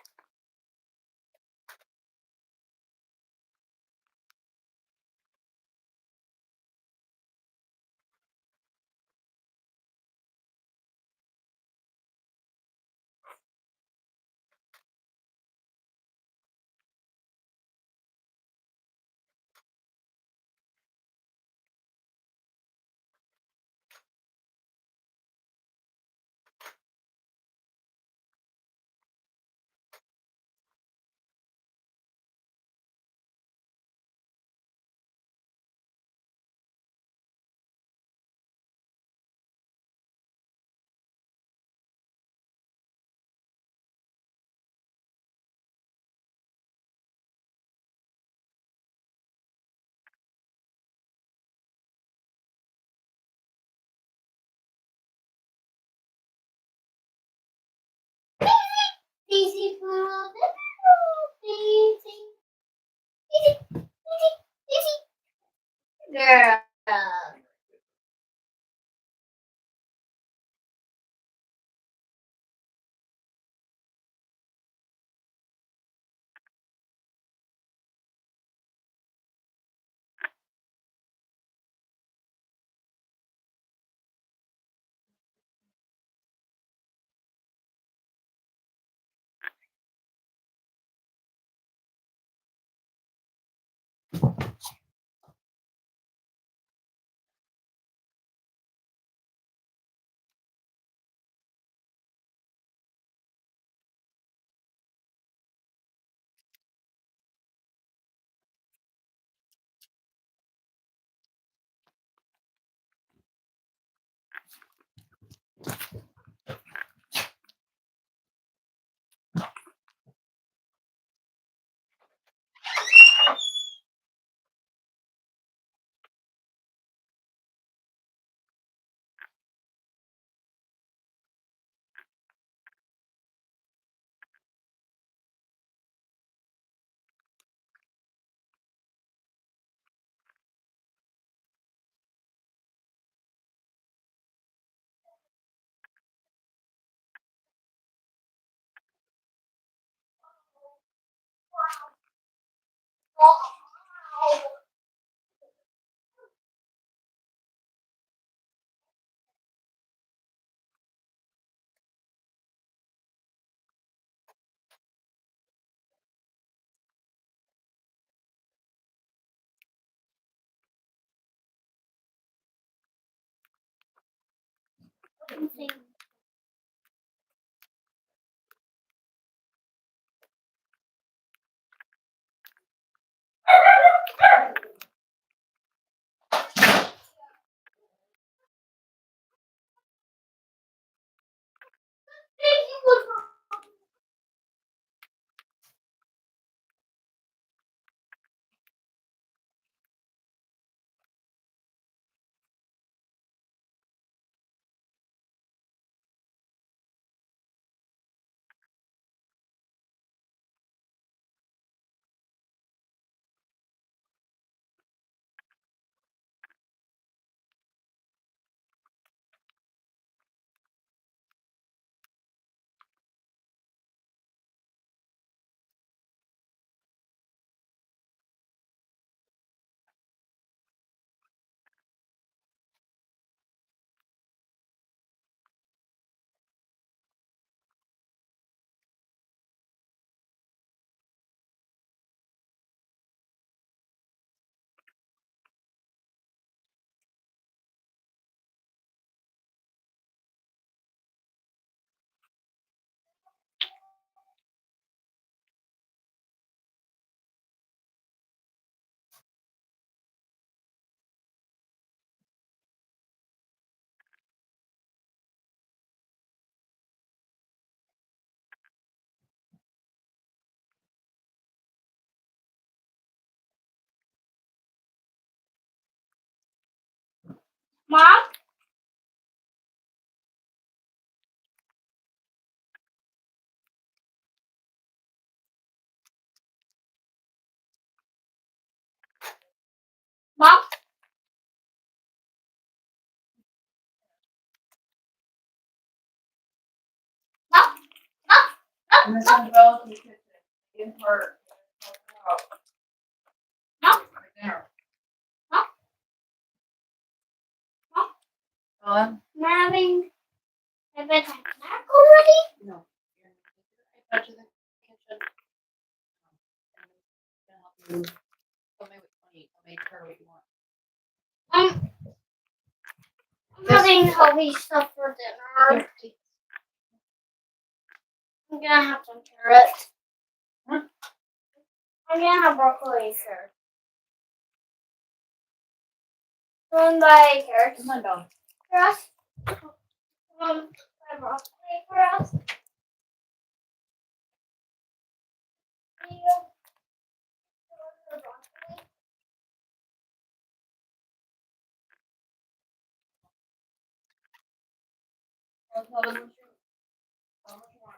Daisy for all the little Daisy. Daisy. Daisy. Daisy. Girl. Mom? Mom? Mom? Mom? And this one developed in the kitchen. In part. Mom? For dinner. Mom? Mom? Ellen? I'm having a bedtime snack already? No. I to the kitchen. Gonna help you. Tell me what you eat. I'll make her what you want. I'm having healthy stuff for dinner. I'm gonna have some carrots. Huh? I'm gonna have broccoli and carrots. Someone buy carrots Come on, Dawn. for us? Buy broccoli for us? Can you order broccoli? I'll tell them what you want.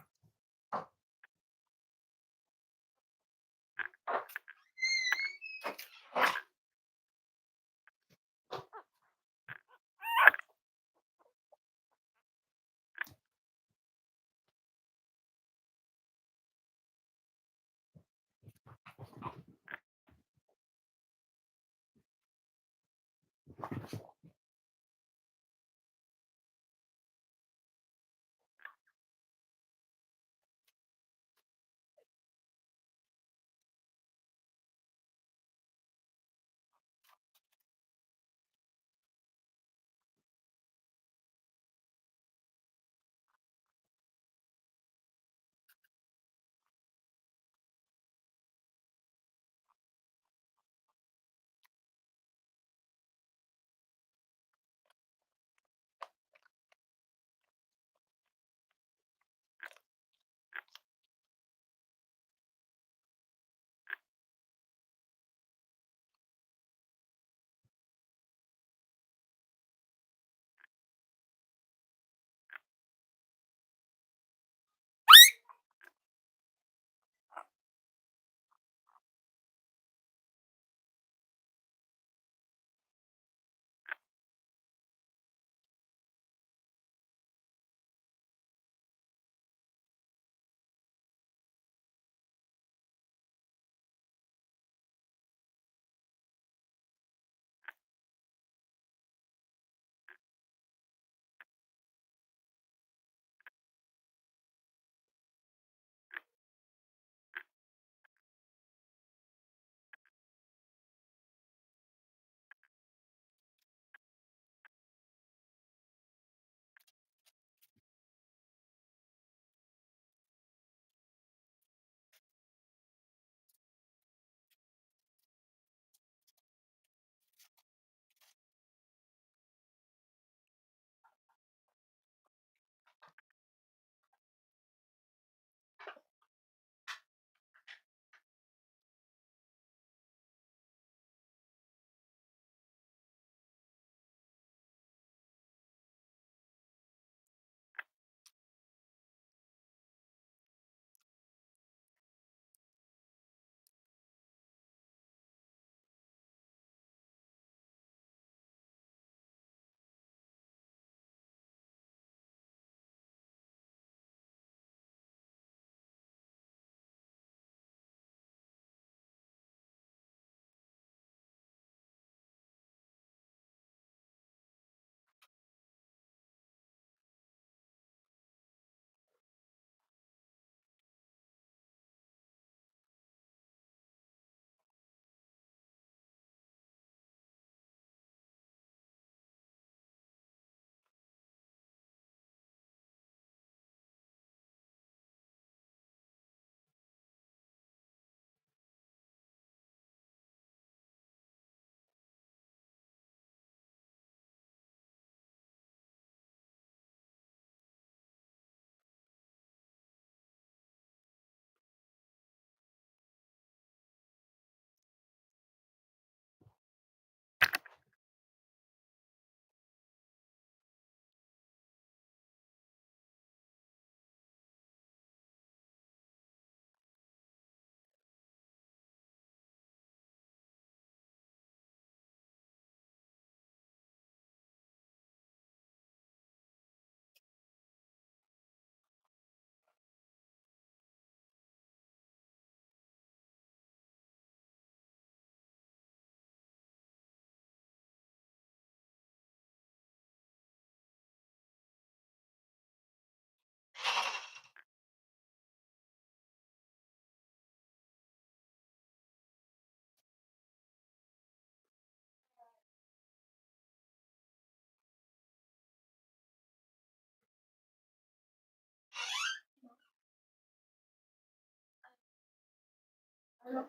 I don't.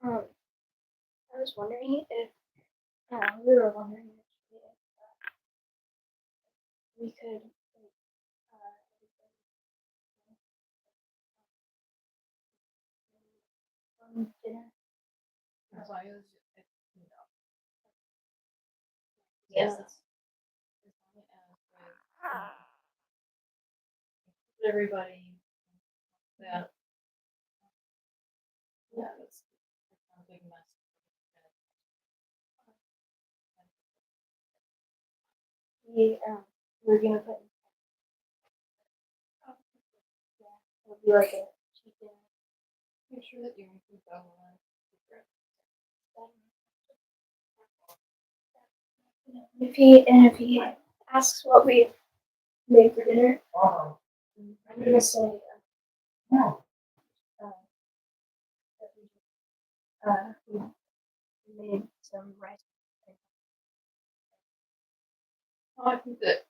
I was wondering if we were wondering if we could dinner. As long as you know. Yes. As long as everybody that it's a big mess. We're gonna put. It'll be like a cheap dinner. Make sure that you include that one. If he asks what we made for dinner, I'm gonna say we made some rice. I think that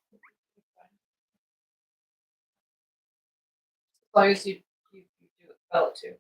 as long as you do it pellet too.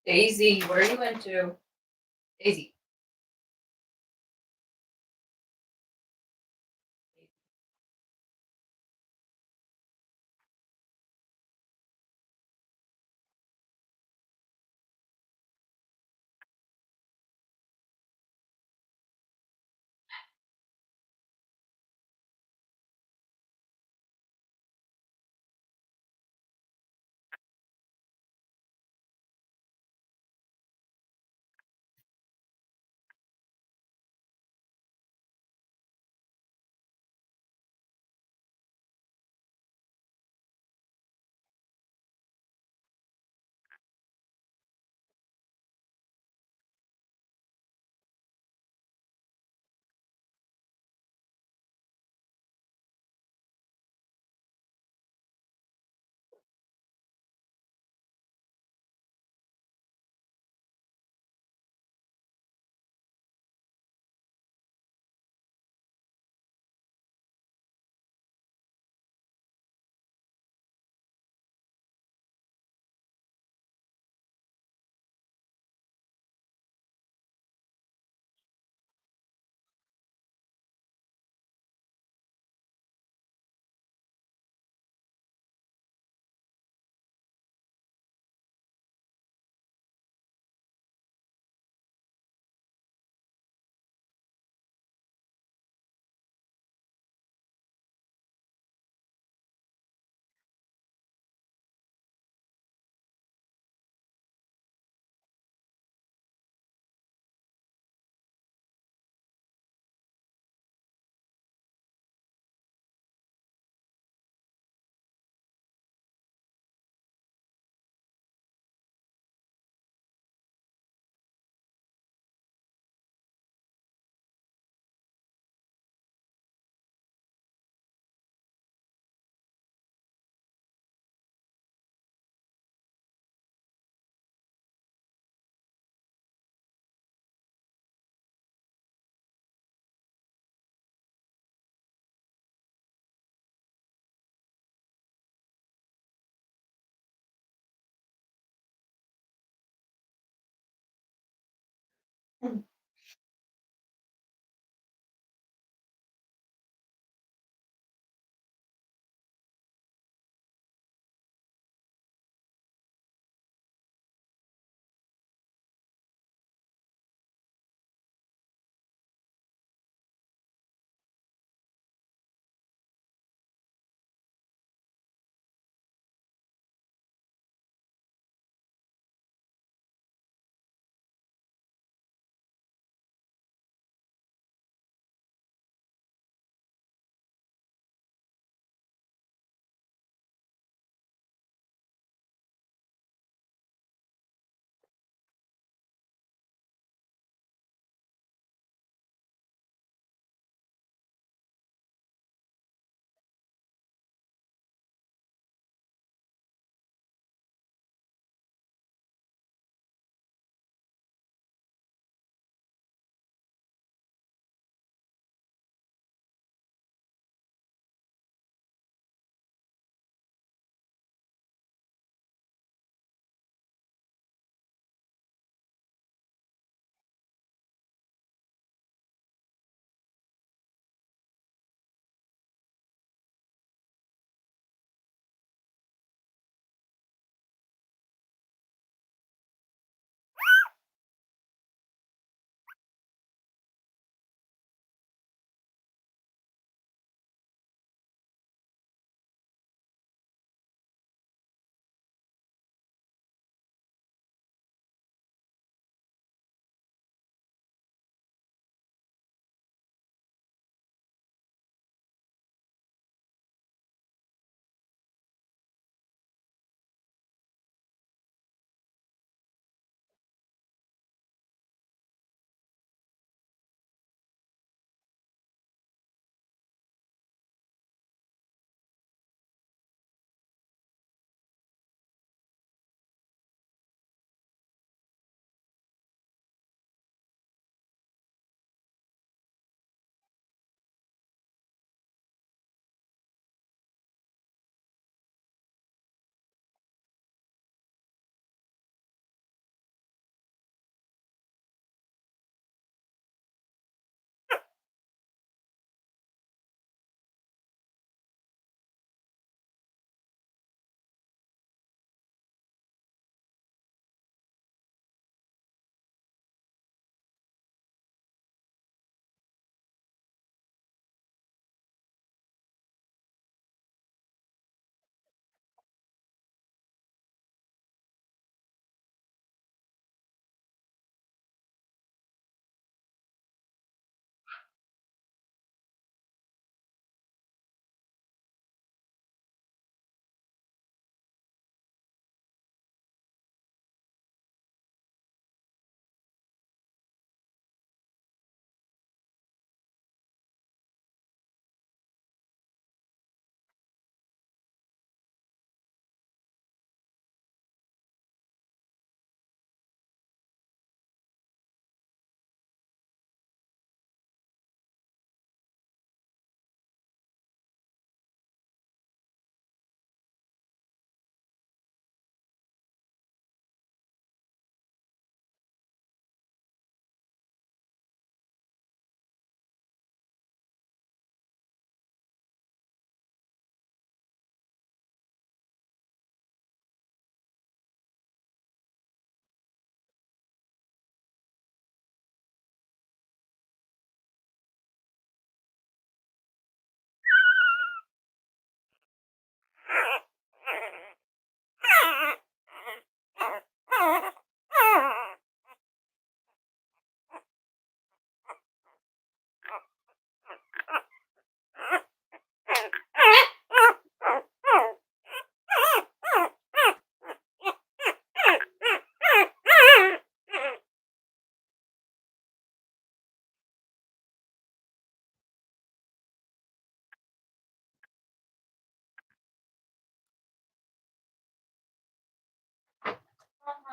Daisy, where are you into? Daisy.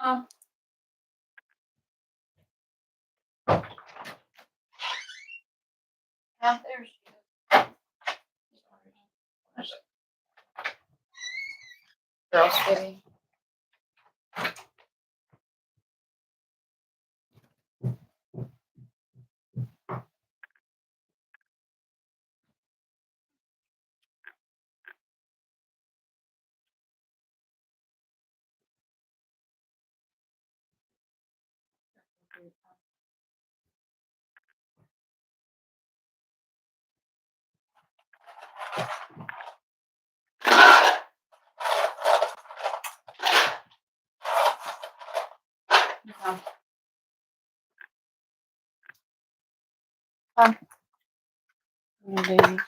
Yeah, there she is. Girl, sweetie. Come. Come. Oh, baby.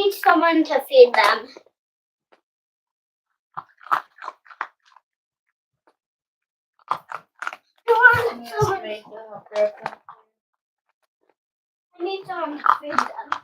need someone to feed them. I need someone to feed them.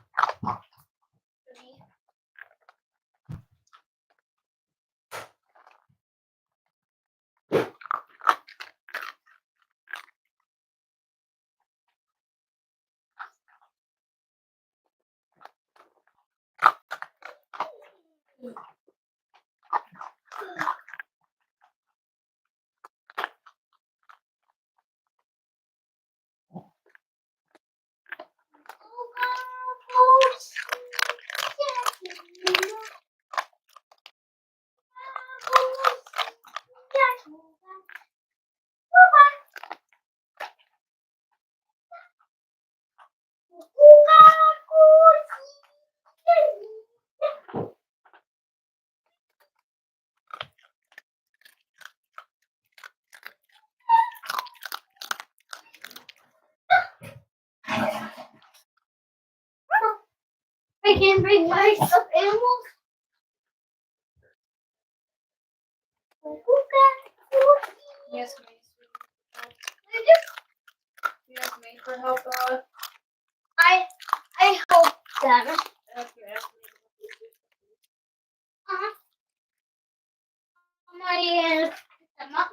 I can bring my stuffed animals. Yes, you ask me for help. I help them. Ask me. I'm ready to pick them up.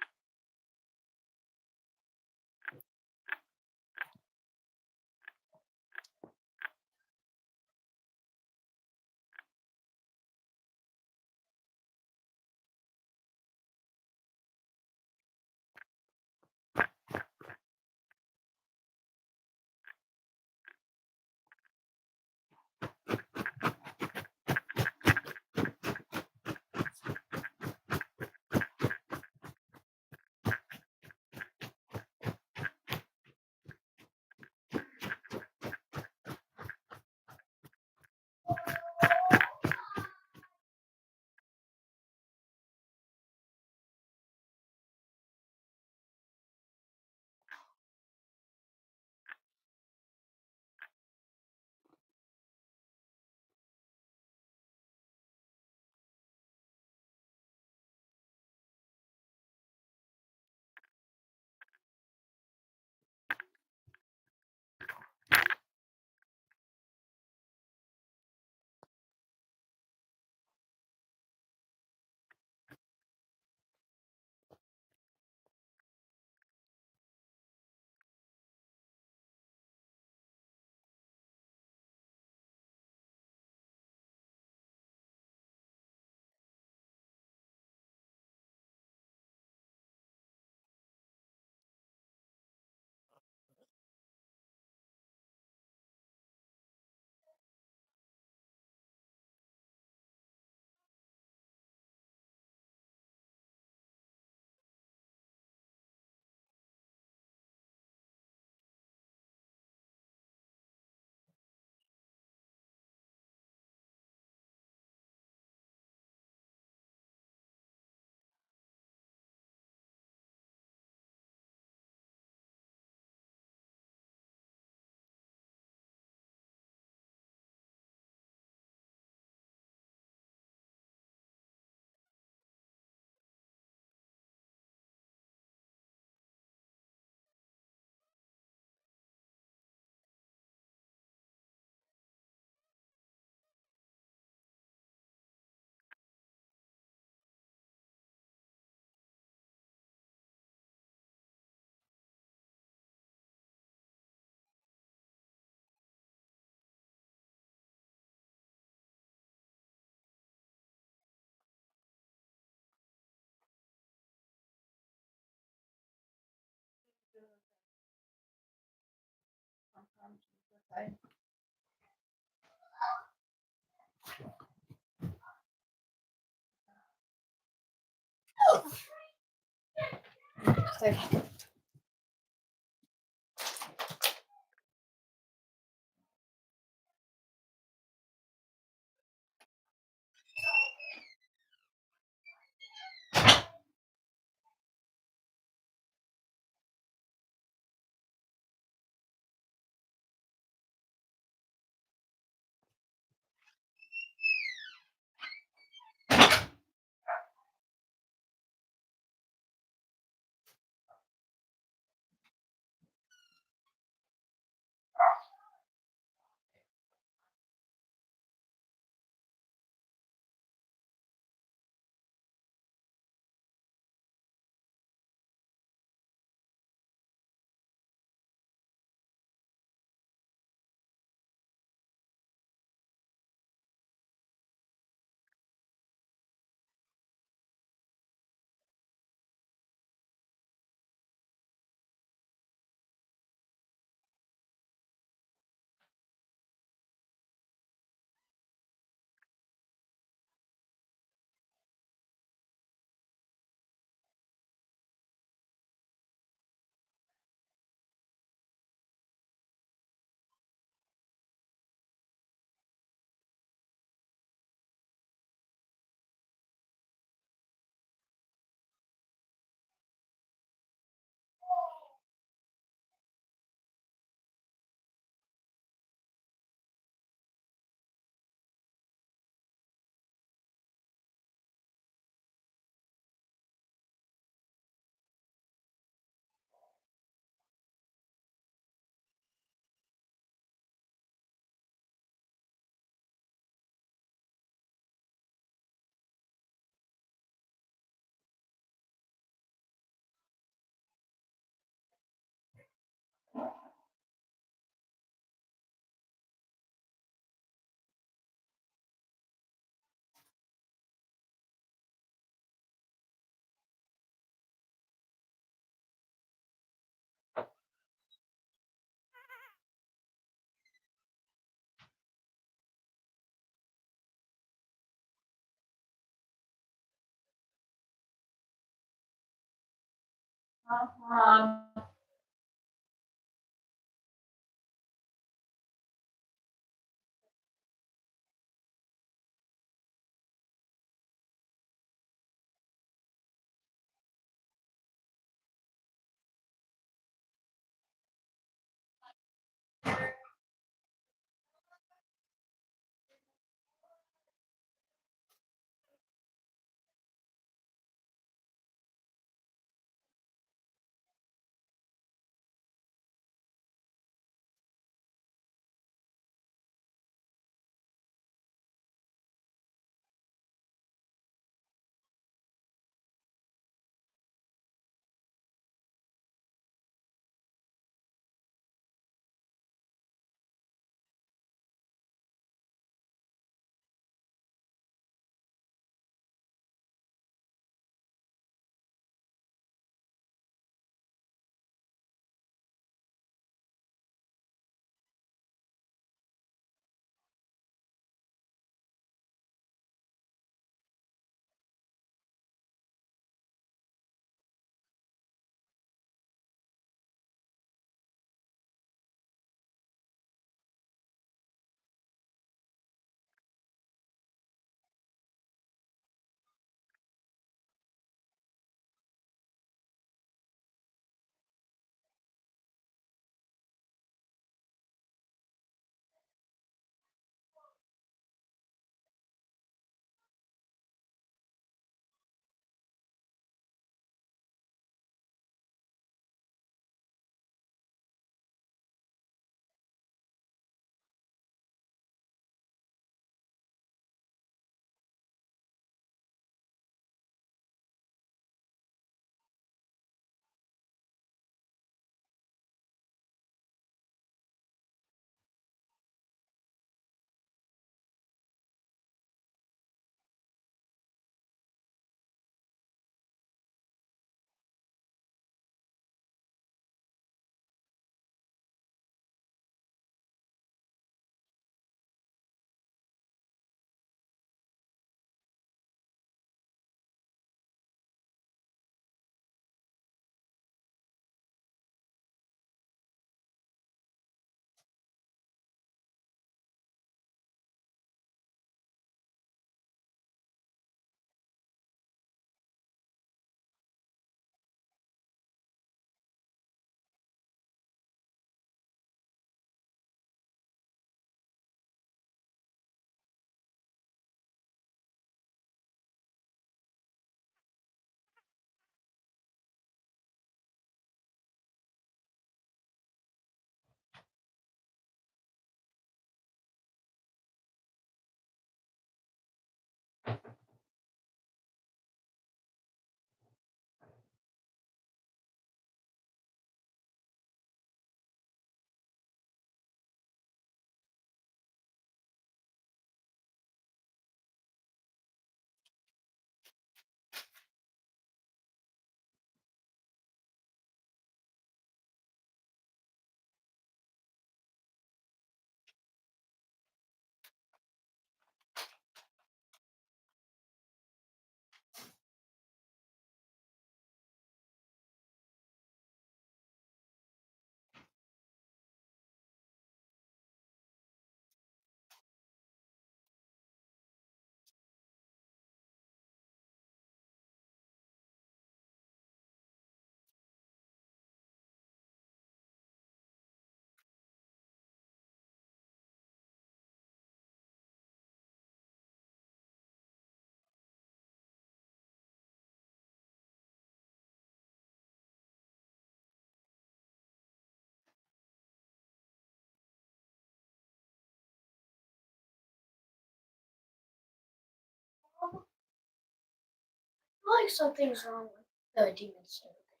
like something's wrong with the demon slayer thing.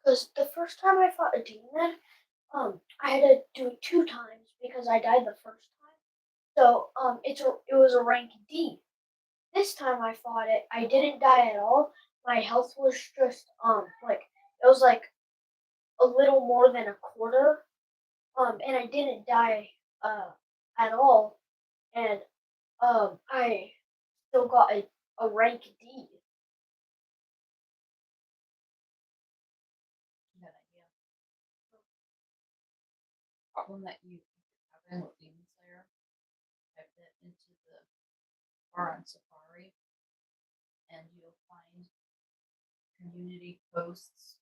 Because the first time I fought a demon, I had to do it 2 times because I died the first time. So it was a rank D. This time I fought it, I didn't die at all. My health was just like it was like a little more than a quarter. And I didn't die at all. And I still got a rank D. Good idea. Problem that you having with Demon Slayer, type it into the bar on Safari, and you'll find community posts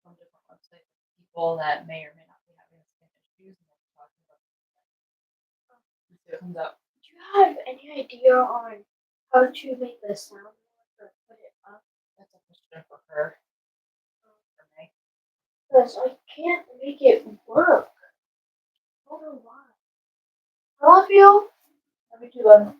from different websites of people that may or may not be having the same issues, and they're talking about it. And so it comes up. Do you have any idea on how to make the sound or put it up? That's a question for her. For me. Because I can't make it work. I don't know why. I love you. Let me do them.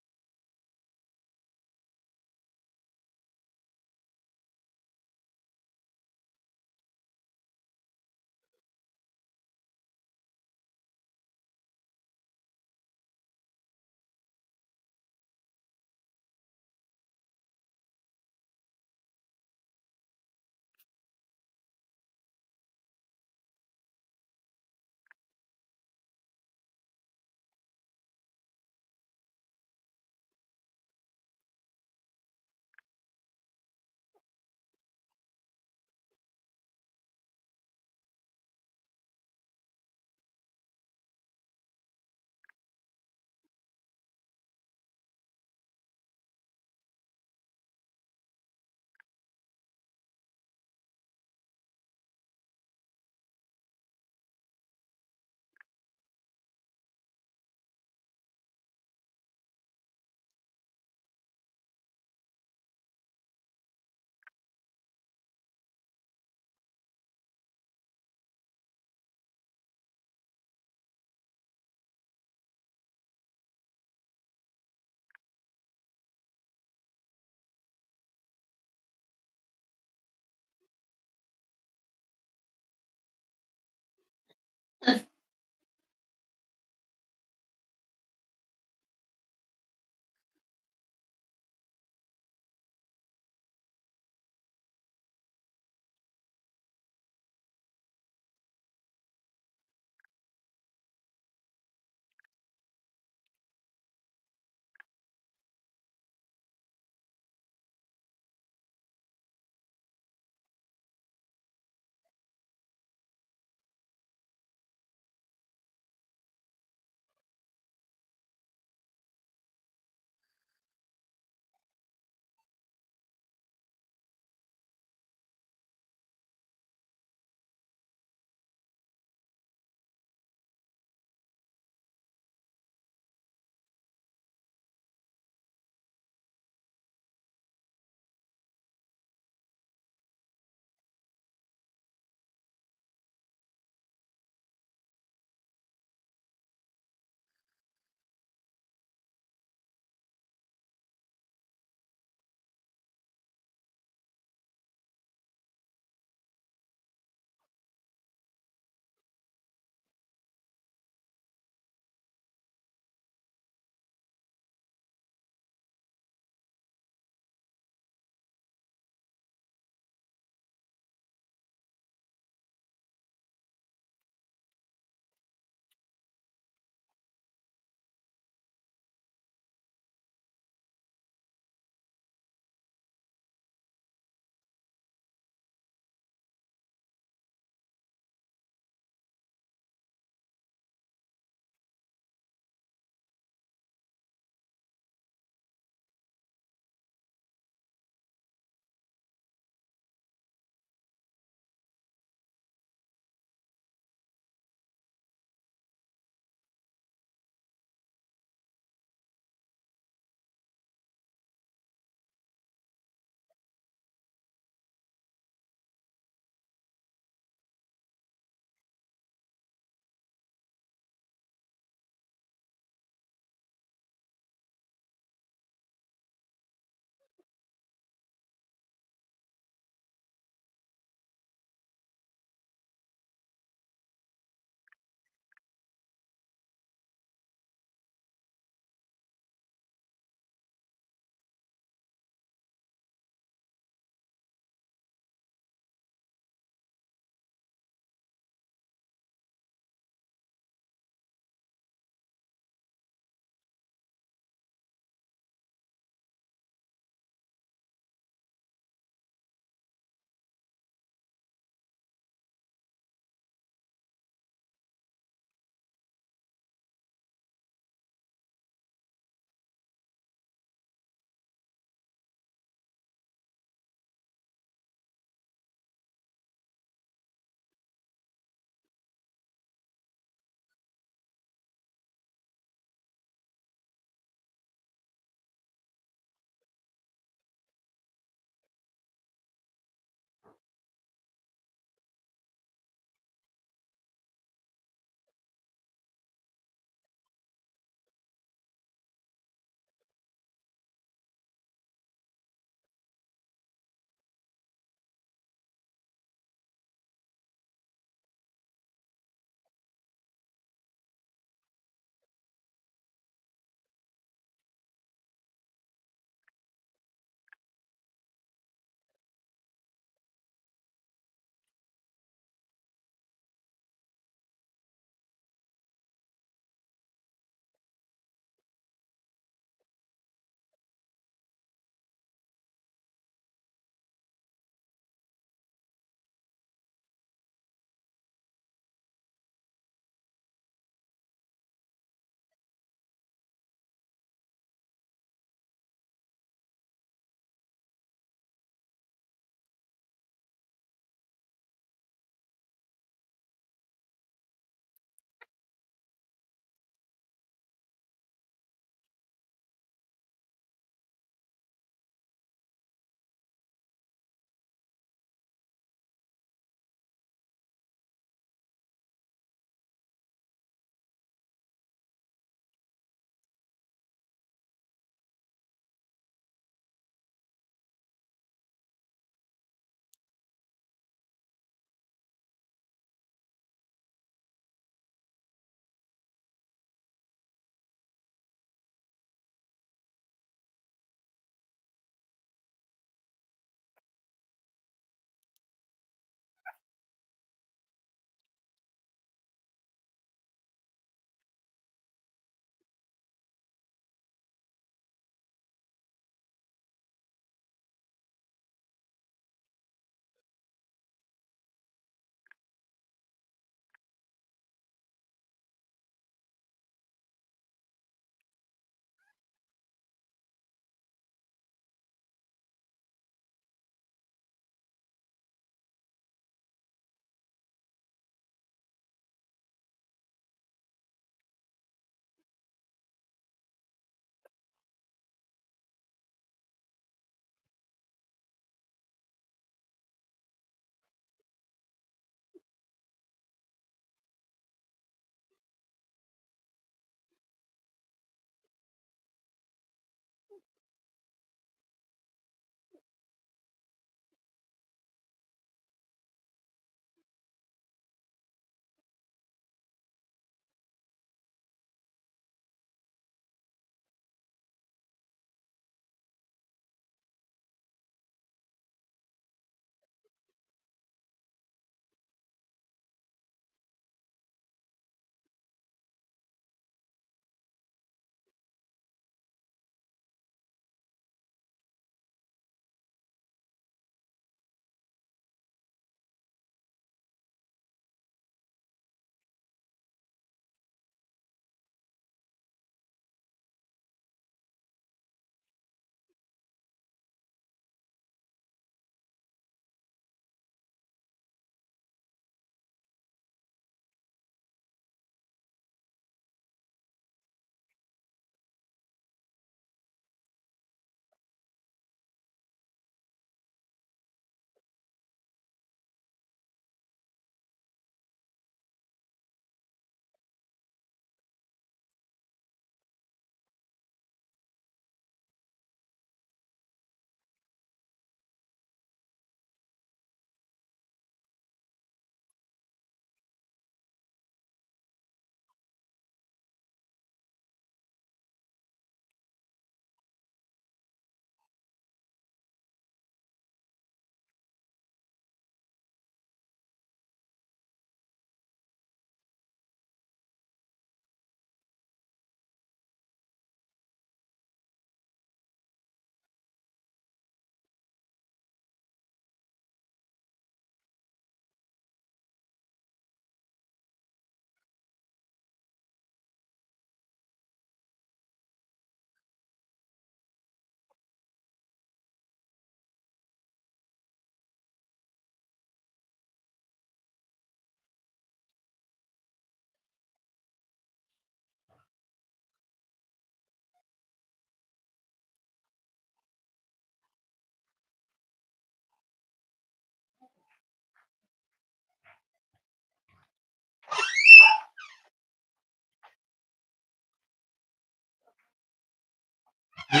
Do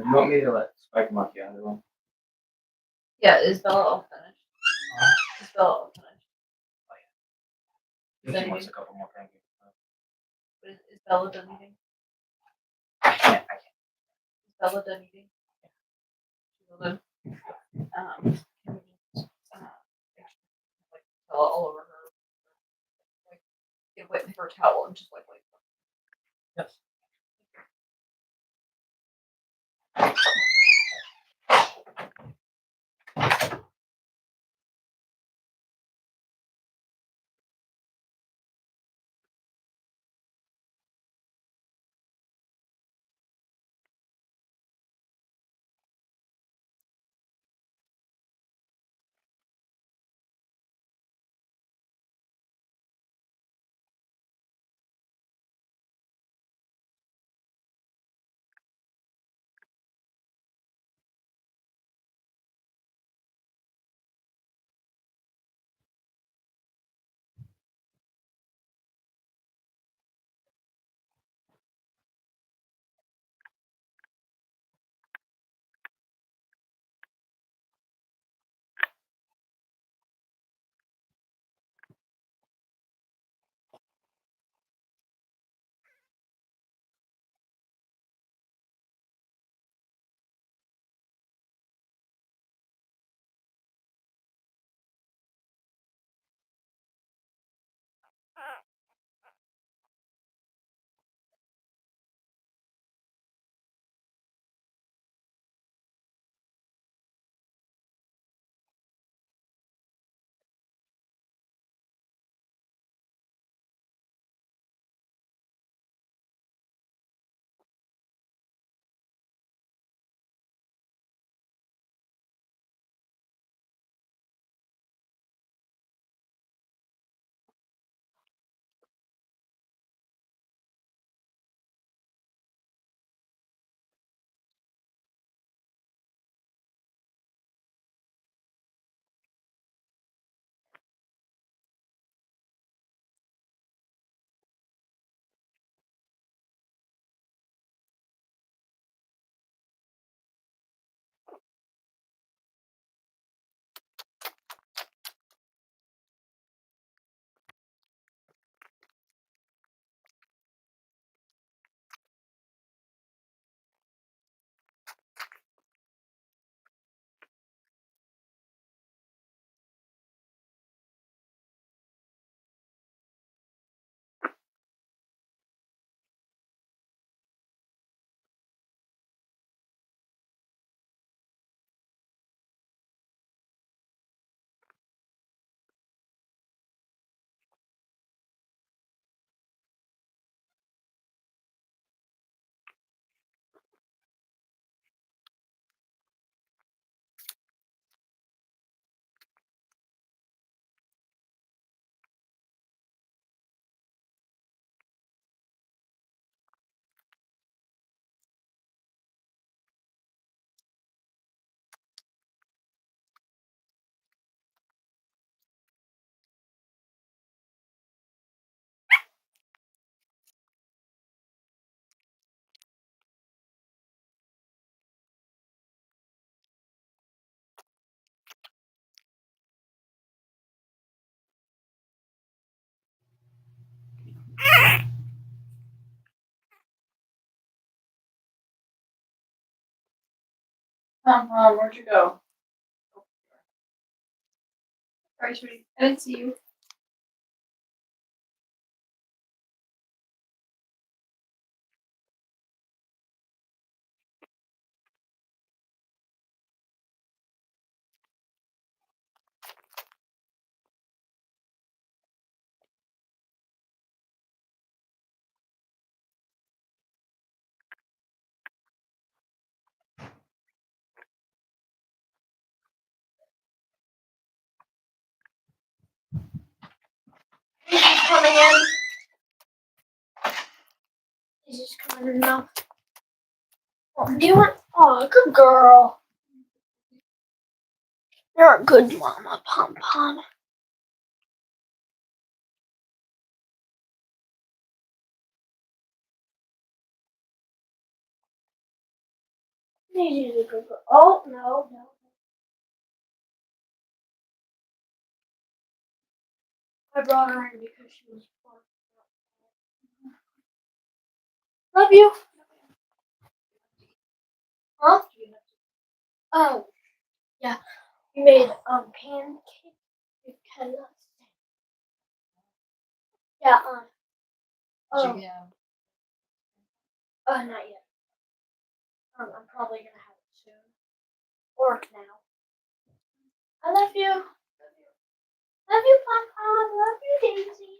you want me to let Spike mark the other one? Yeah, is Bella all finished? Is Bella all finished? I think he wants a couple more pancakes. Is Bella done eating? I can't. Is Bella done eating? She will then. Can we just like towel all over her? Like get wet for a towel and just like Yes. Mom, where'd you go? Sorry, sweetie. I didn't see you. He's just coming in. He's just coming in now. What do you want? Oh, good girl. You're a good mama, Pom Pom. Daisy's a good girl. Oh, no. I brought her in because she was born. Love you. Huh? Oh, yeah. We made pancakes with ketchup. Yeah. Not yet. I'm probably gonna have it soon or now. I love you. Love you, Papa. Love you, Daisy.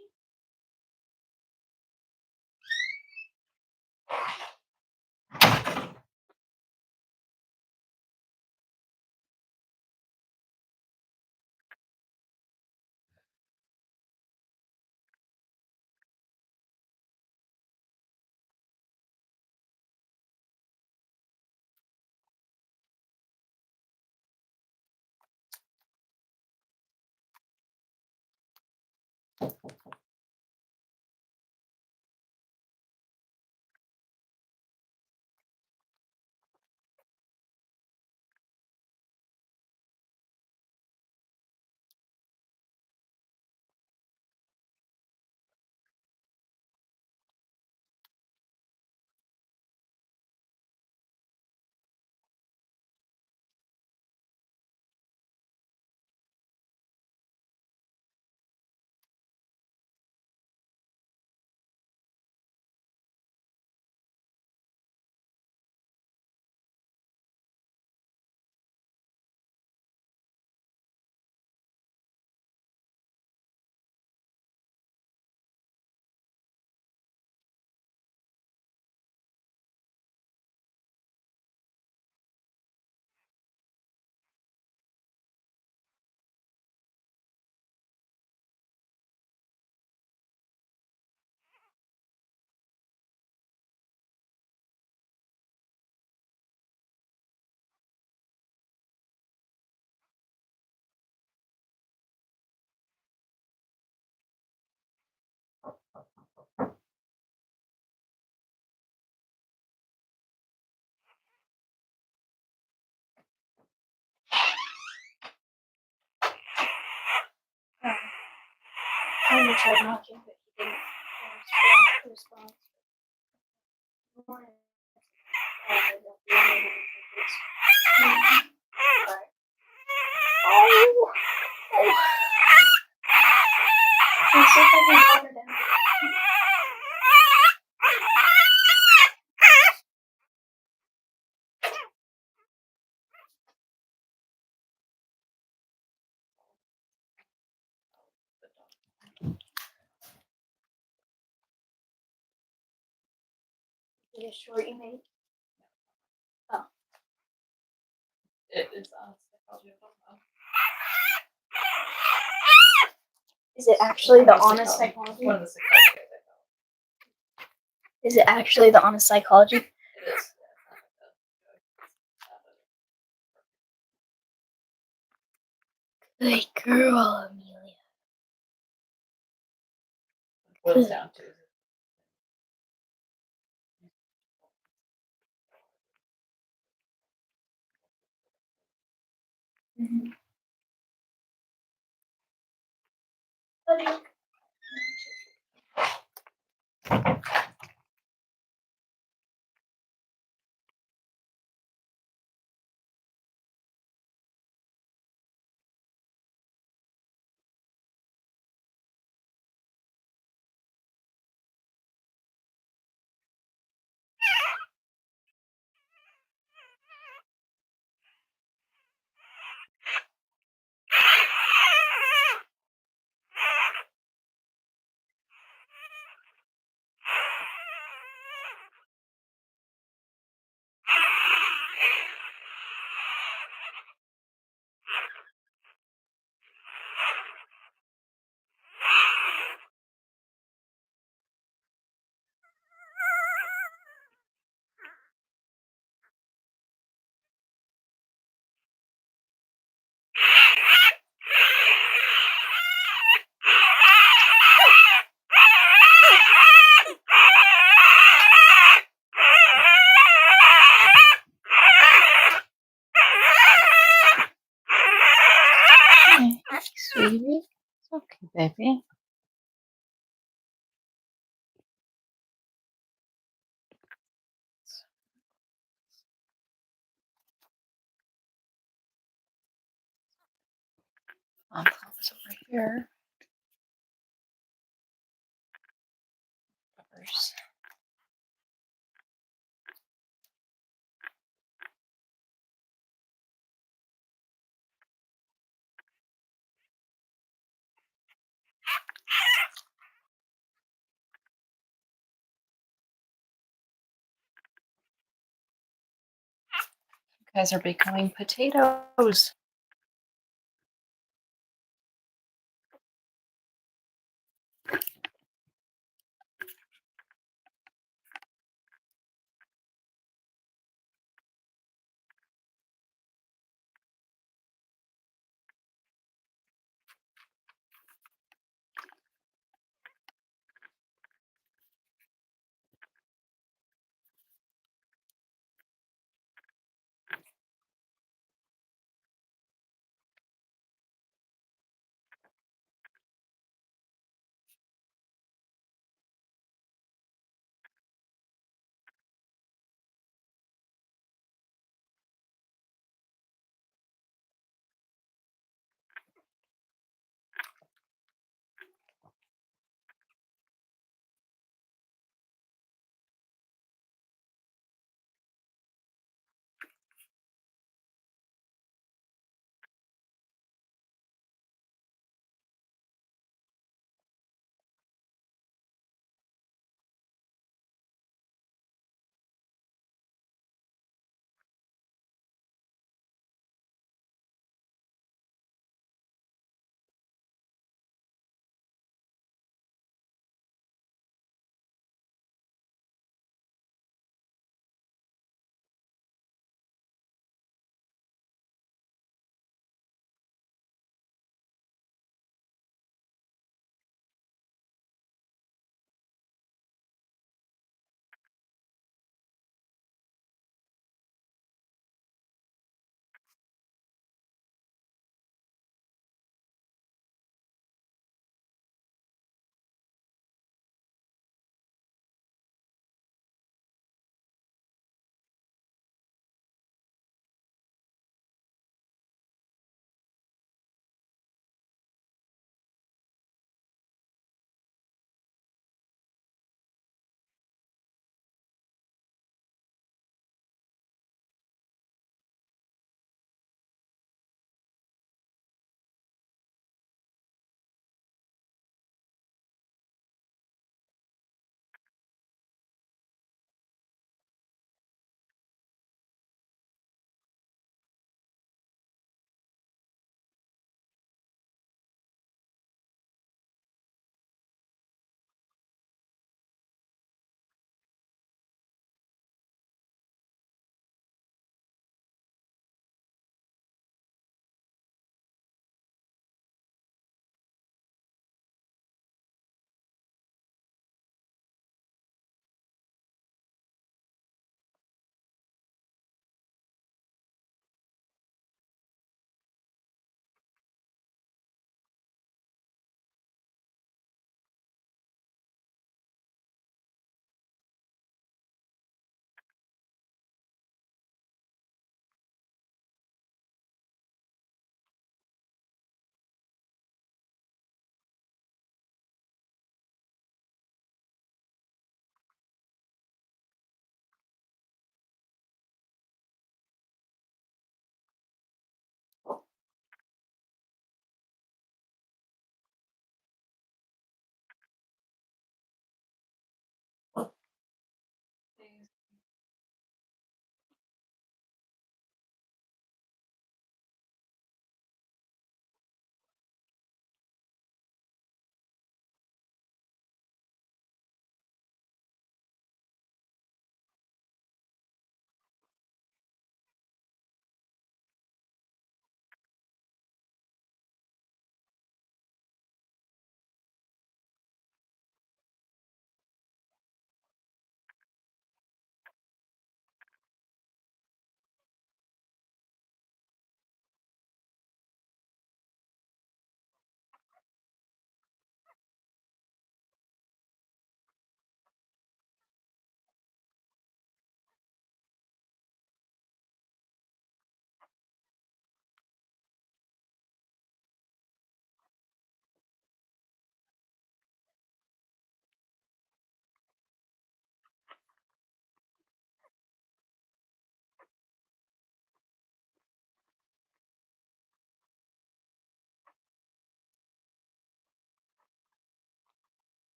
I tried knocking, but he didn't respond. Oh. Let's see if I can calm her down. Is it a short you made? It is psychology. Is it actually the honest psychology? One of the psychology. Is it actually the honest psychology? It is. Good girl, Amelia. What it's down to. Mm-hmm. Love you. Baby. Lollipop is over here. Peppers. You guys are becoming potatoes.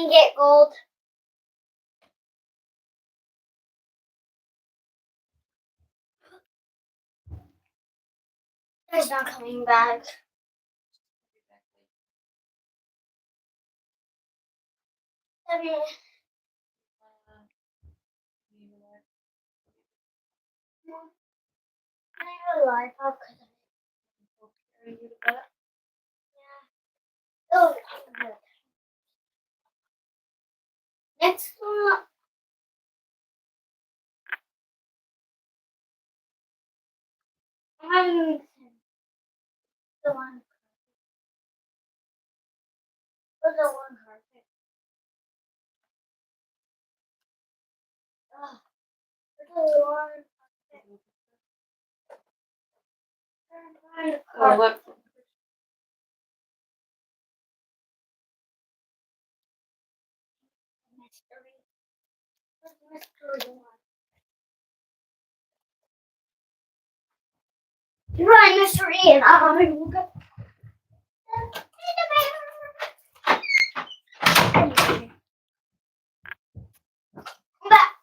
can get gold. He's not coming back. Can I have a lollipop? Oh, next one. I'm the one. The one carpet. Oh, the one carpet. Oh, look. Run, Mr. Ian. I will go. Come back.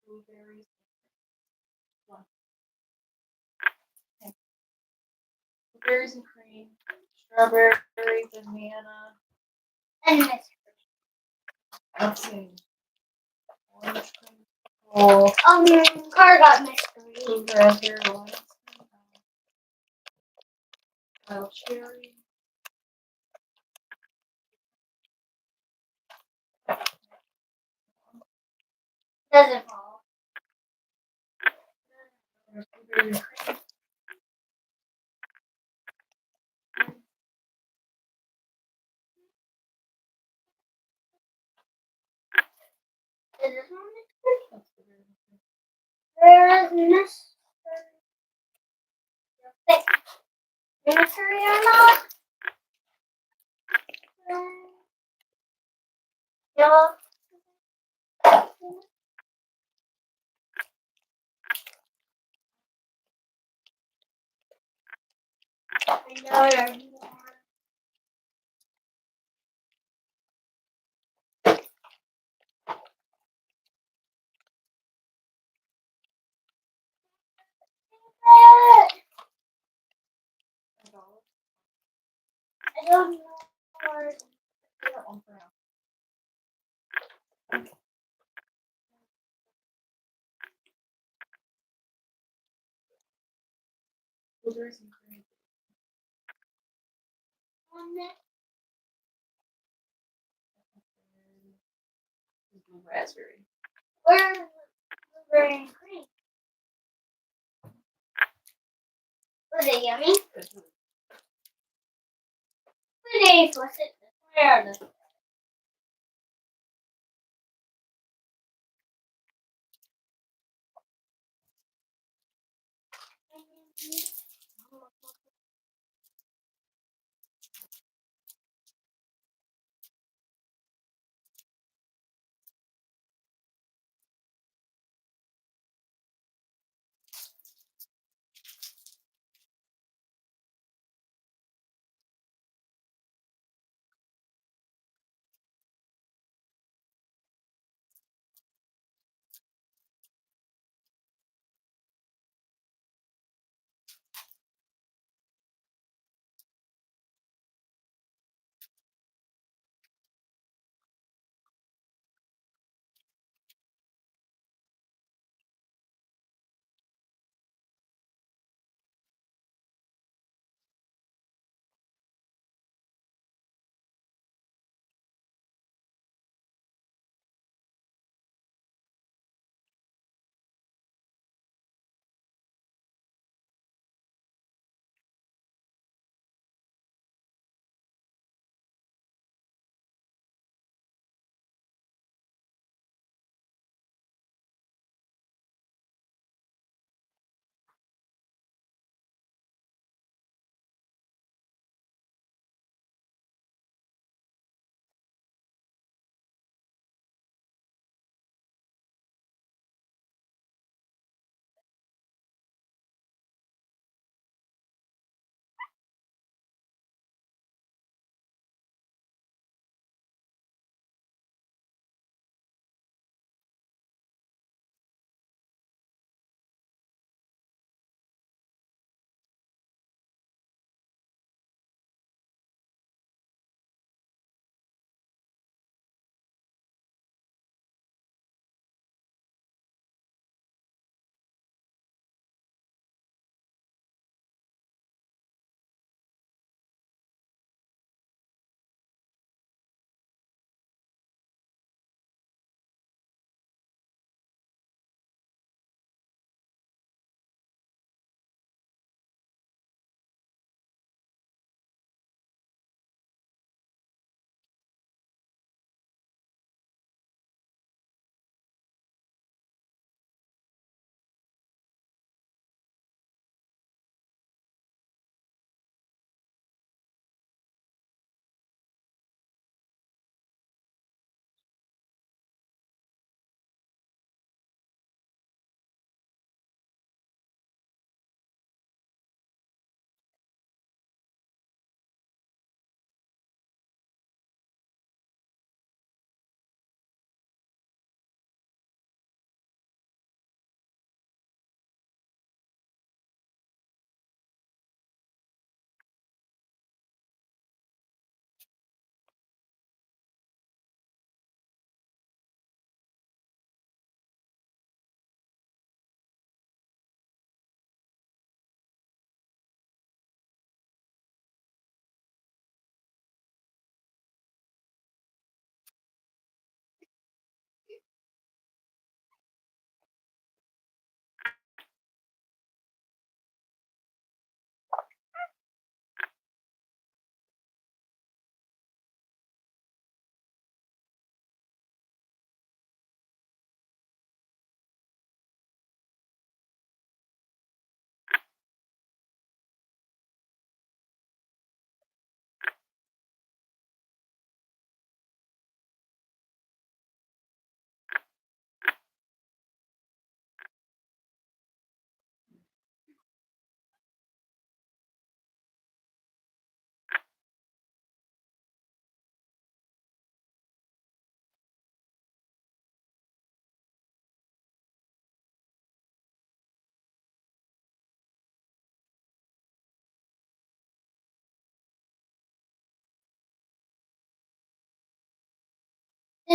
Blueberries. Blueberries and cream. Strawberry, banana. And Mr. Let's see. Orange cream. Oh, Car got Mr. blue raspberry. Wild cherry. Doesn't fall. Blueberry and cream. Is this one Mr. Where is Mr. Mr. Ian? Yellow. I don't know. That one for now. Blueberries and cream. Blue raspberry. Where's blueberry and cream? Was it yummy? Was it? Where are they?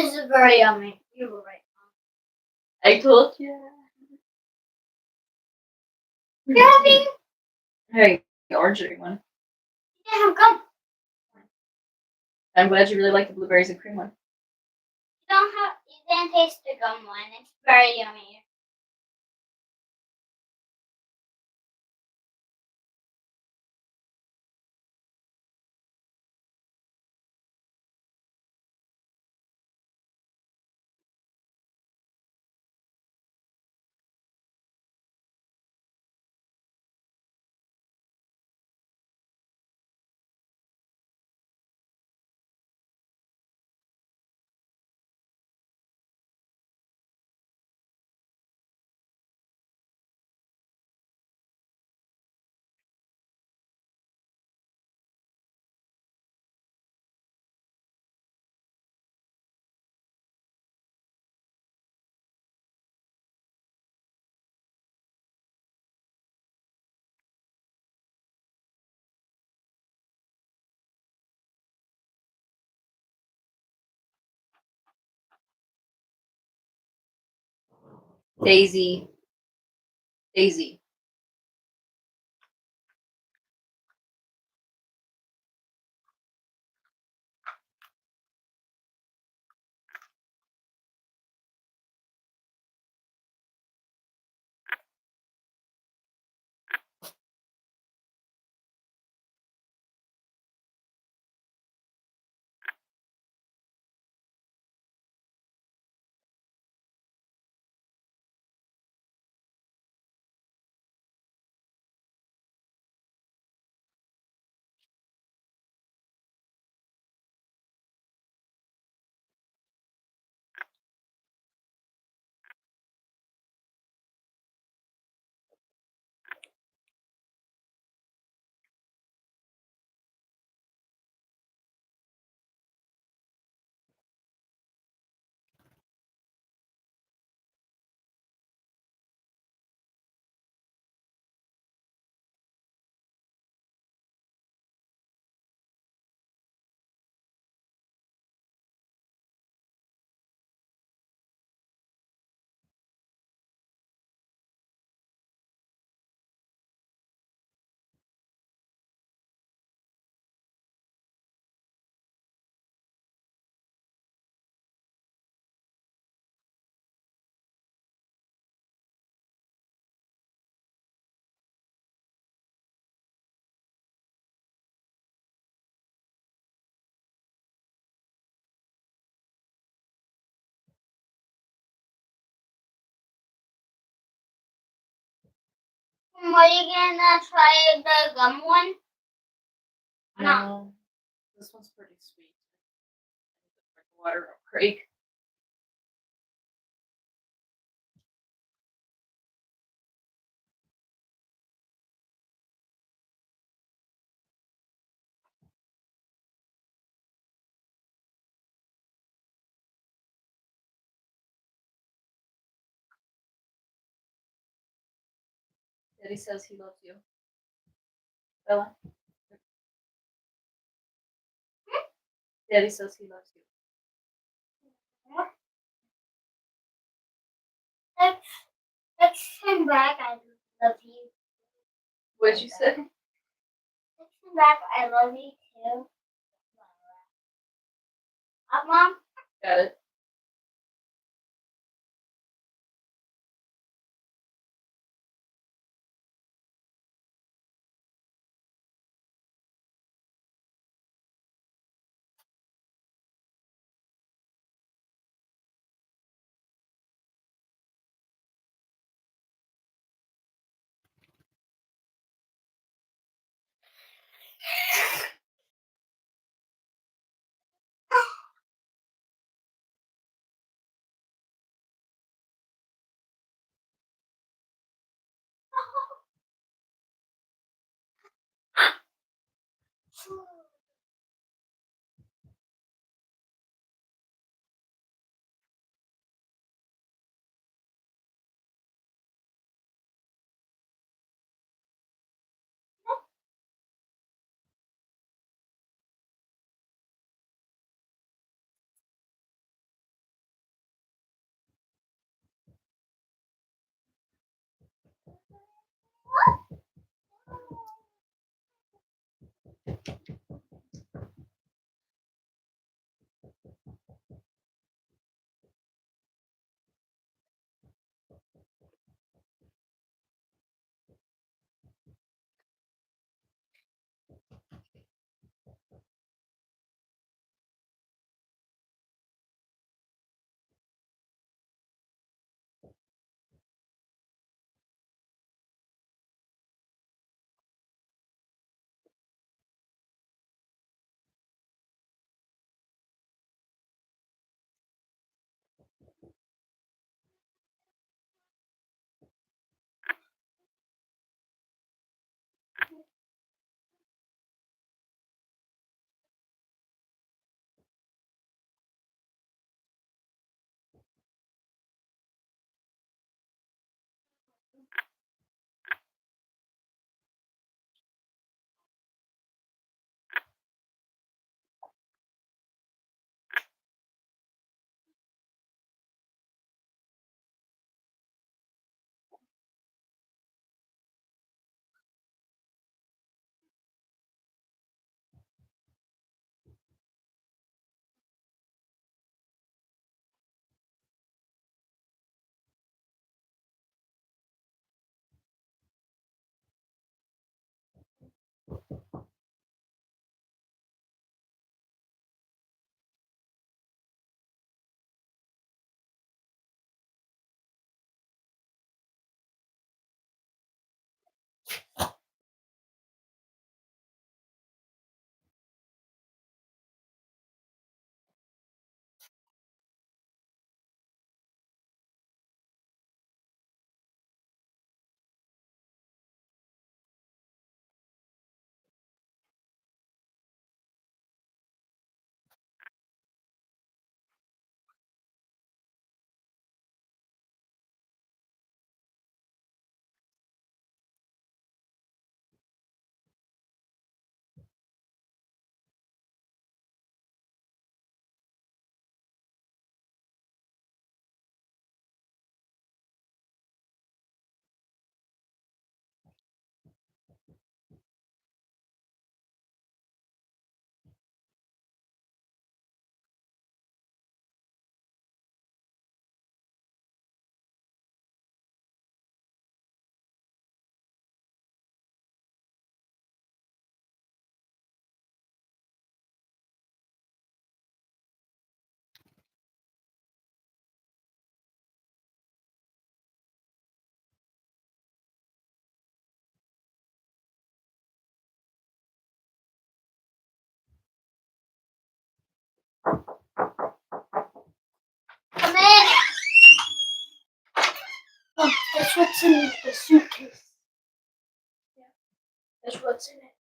This is very yummy. You were right. I told you. You're having Hey, orange one. you have gum. I'm glad you really like the blueberries and cream one. You didn't taste the gum one. It's very yummy. Daisy. Daisy. Are you gonna try the gum one? No. This one's pretty sweet. Drink water real quick. Daddy says he loves you. Bella? Daddy says he loves you. Text him back. I love you. What'd you say? Text him back. I love you too. Up, Mom. Got it. Come in. Oh, that's what's in the suitcase. Yeah, that's what's in it.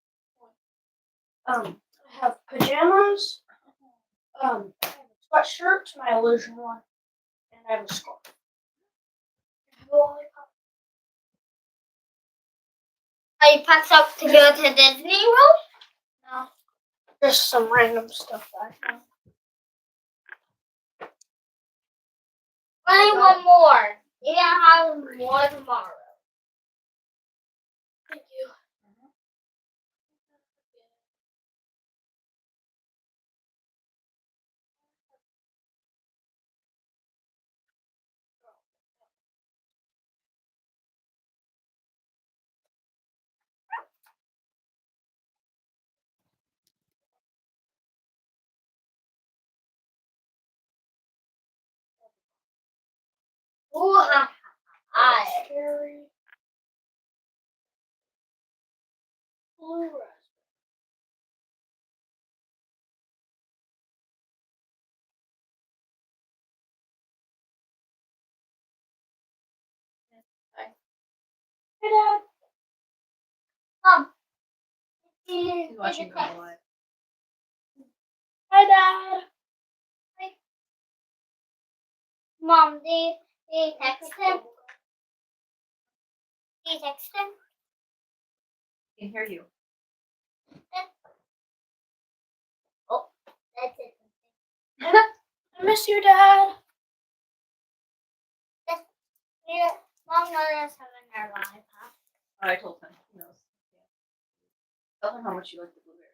I have pajamas. I have a sweatshirt, my illusion one, and I have a scarf. Lollipop. Are you packed up to go to Disney World? No, just some random stuff that I found. Only one more. You're gonna have more tomorrow. Thank you. Ooh, hi. Cherry. Blue raspberry. Hey, Dad. Mom. He's watching the the live. Hi, Dad. Mom, did you text him? Did you text him? Can hear you. Oh, that's it. I miss you, Dad. Yeah, Mom knows having our lollipop. I told him. He knows. Tell him how much you like the blueberry.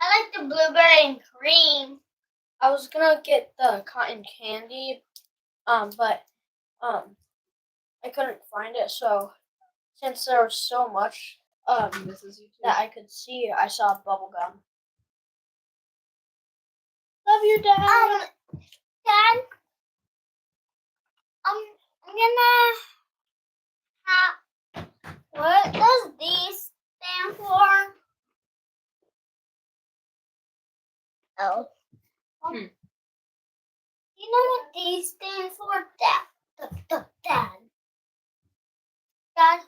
I like the blueberry and cream. I was gonna get the cotton candy, but I couldn't find it. So since there was so much He misses you too. that I could see, I saw bubble gum. Love you, Dad. Dad, I'm gonna have. What does these stand for? Oh. Hmm. You know what these stand for? Dad. Dad. Dad.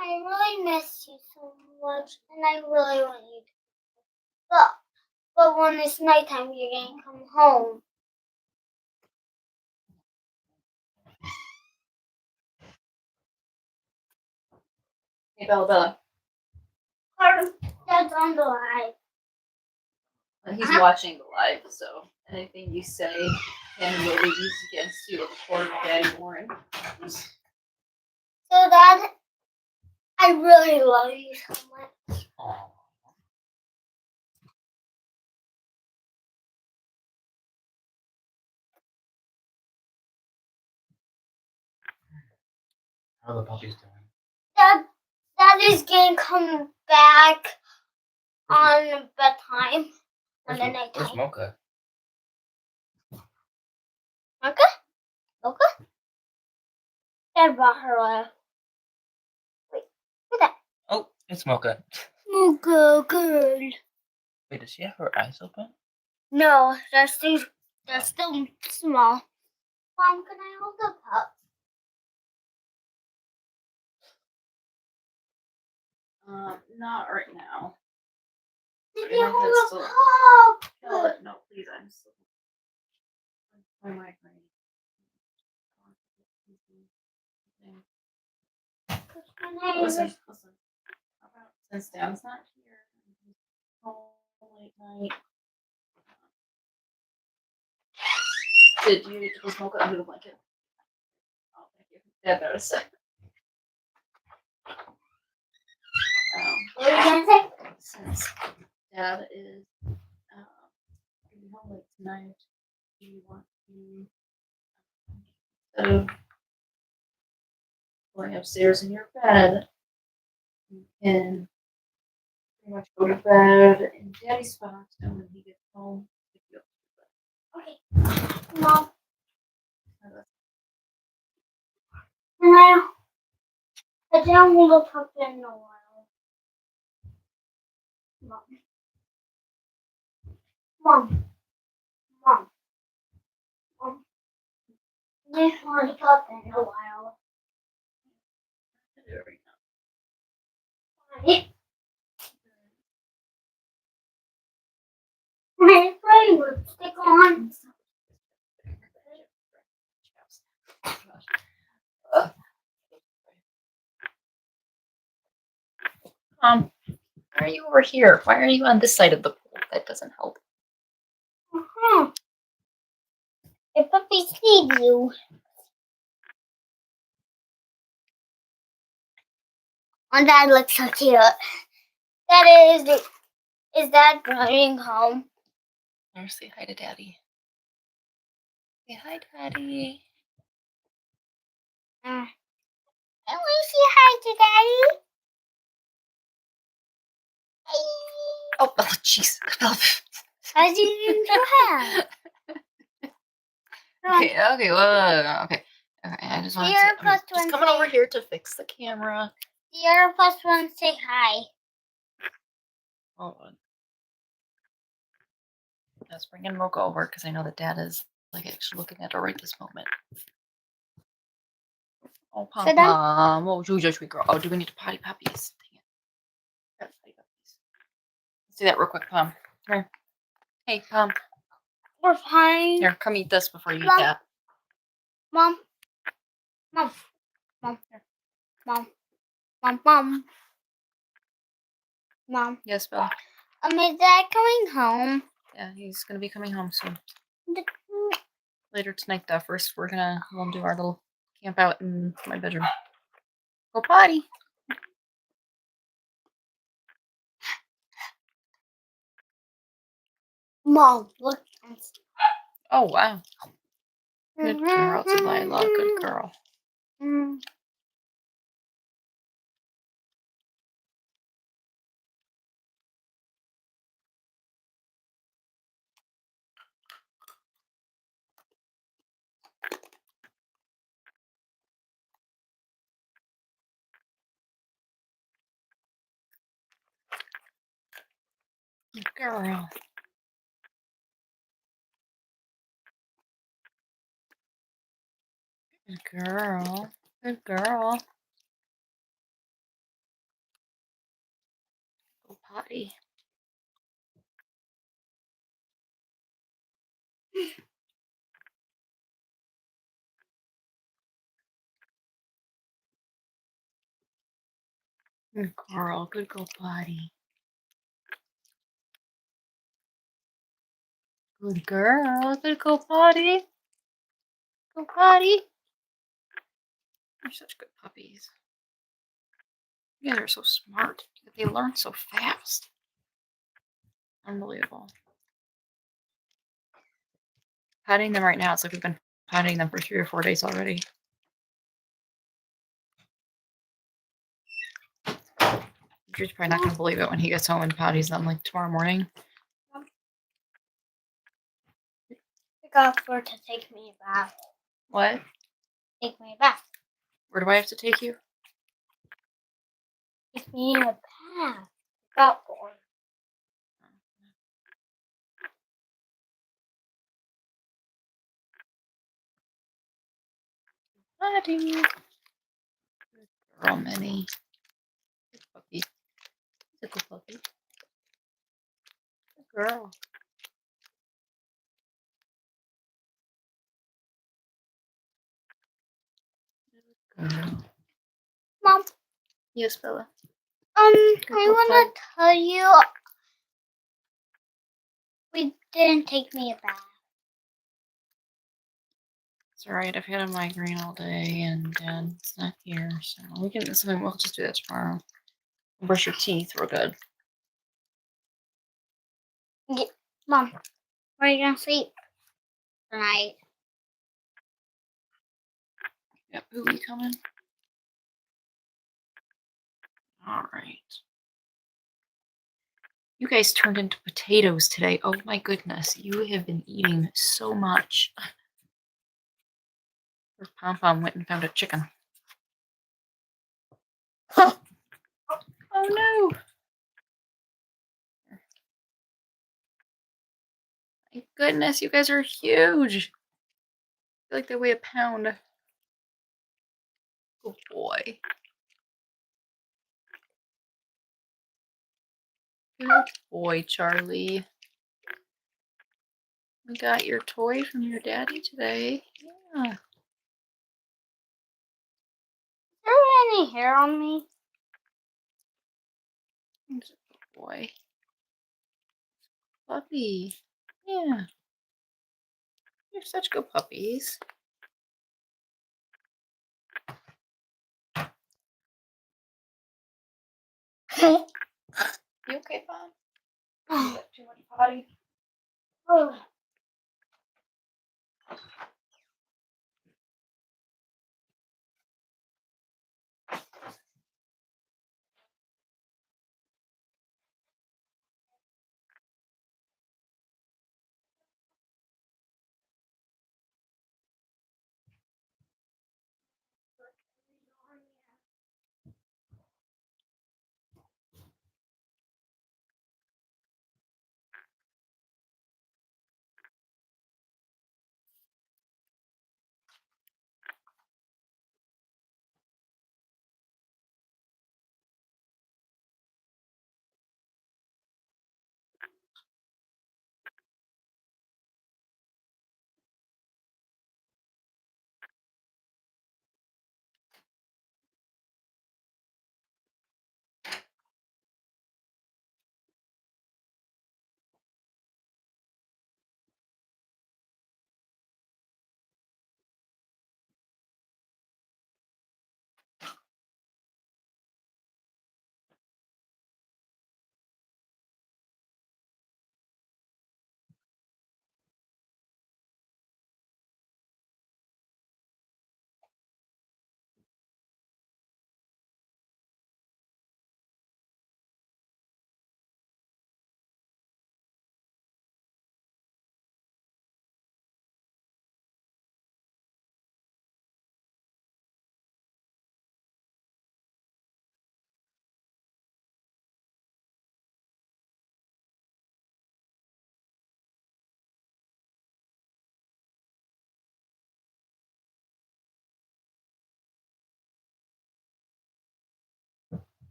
I really miss you so much, and I really want you to. But when it's nighttime, you're gonna come home. Hey, Bella. Dad's on the live. He's watching the live, so anything you say can will be used against you in the court of Daddy Warren. So, Dad, I really love you so much. How are the puppies doing? Daddy's gonna come back on bedtime. On the Where's nighttime. Mocha? Mocha? Dad brought her a. Wait, what's that? Oh, it's Mocha. Mocha girl. Wait, does she have her eyes open? No, that's still small. Mom, can I hold the pup? Not right now. Did I you know hold that's the still- pup? Pellet, no, please, I'm still. My migraine. Listen. How about since Dad's not here, home late night. Did you need to go smoke it under the blanket? Oh, thank you. Dad noticed. What are you gonna say? Since Dad is gonna be home late tonight, do you want to instead of going upstairs in your bed, you can pretty much go to bed in Daddy's spot, and when he gets home, pick you up Okay. Mom, to bed. I didn't hold the pup in a while. Mom. Mom. Mom. This lollipop in a while. Mommy. My playing lipstick on. Why are you over here? Why are you on this side of the pool? That doesn't help. The puppies need you. And Dad looks so cute. Is Dad going home? Here, say hi to Daddy. Say hi, Daddy. I want to say hi to Daddy. Oh, jeez. I didn't know how. Okay, whoa, okay. I just want to Here, I'm plus just one coming over say- here to fix the camera. The other plus one say hi. Hold on. Let's bring in Mocha over because I know that Dad is like actually looking at her right this moment. Oh, Sit Pom. Oh, you're sweet girl. Oh, do we need to potty puppies? Dang it. Potty puppies. Let's do that real quick, Pom. Here. Hey, Pom. We're fine. Here, come eat this before you eat Mom. that. Mom. Mom. Mom. Mom. Mom. Mom. Mom. Yes, Bill. Is Dad coming home? Yeah, he's gonna be coming home soon. Later tonight, though. First, we'll do our little camp out in my bedroom. Go potty. Mom, look. Oh wow. Good girl, Delilah. Good girl. Mm. Good girl. Good girl. Good girl. Go potty. Good girl. Good go potty. Good girl. Good go potty. Go potty. They're such good puppies. You guys are so smart. They learn so fast. Unbelievable. Patting them right now. It's like we've been patting them for 3 or 4 days already. Drew's probably not going to believe it when he gets home and patties them like tomorrow morning. I got for to take me a bath. What? Take me a bath. Where do I have to take you? Take me a bath. Got for. Patty. Good girl, Minnie. Good puppy. Good puppy. Good girl. Good girl. Mom, Yes, Bella. I want to tell you, we didn't take me a bath. It's alright. I've had a migraine all day and Dad's not here, so we'll just do that tomorrow. Brush your teeth real good. Mom, where are you gonna sleep tonight? Yep, who are you coming? Alright. You guys turned into potatoes today. Oh my goodness. You have been eating so much. Pom Pom went and found a chicken. Oh no. goodness, you guys are huge. I feel like they weigh a pound. Good boy. Good boy, Charlie. We got your toy from your daddy today. Yeah. Is there any hair on me? He's a good boy. Puppy. Yeah. You're such good puppies. You okay, Bob? You got too much potty? Oh.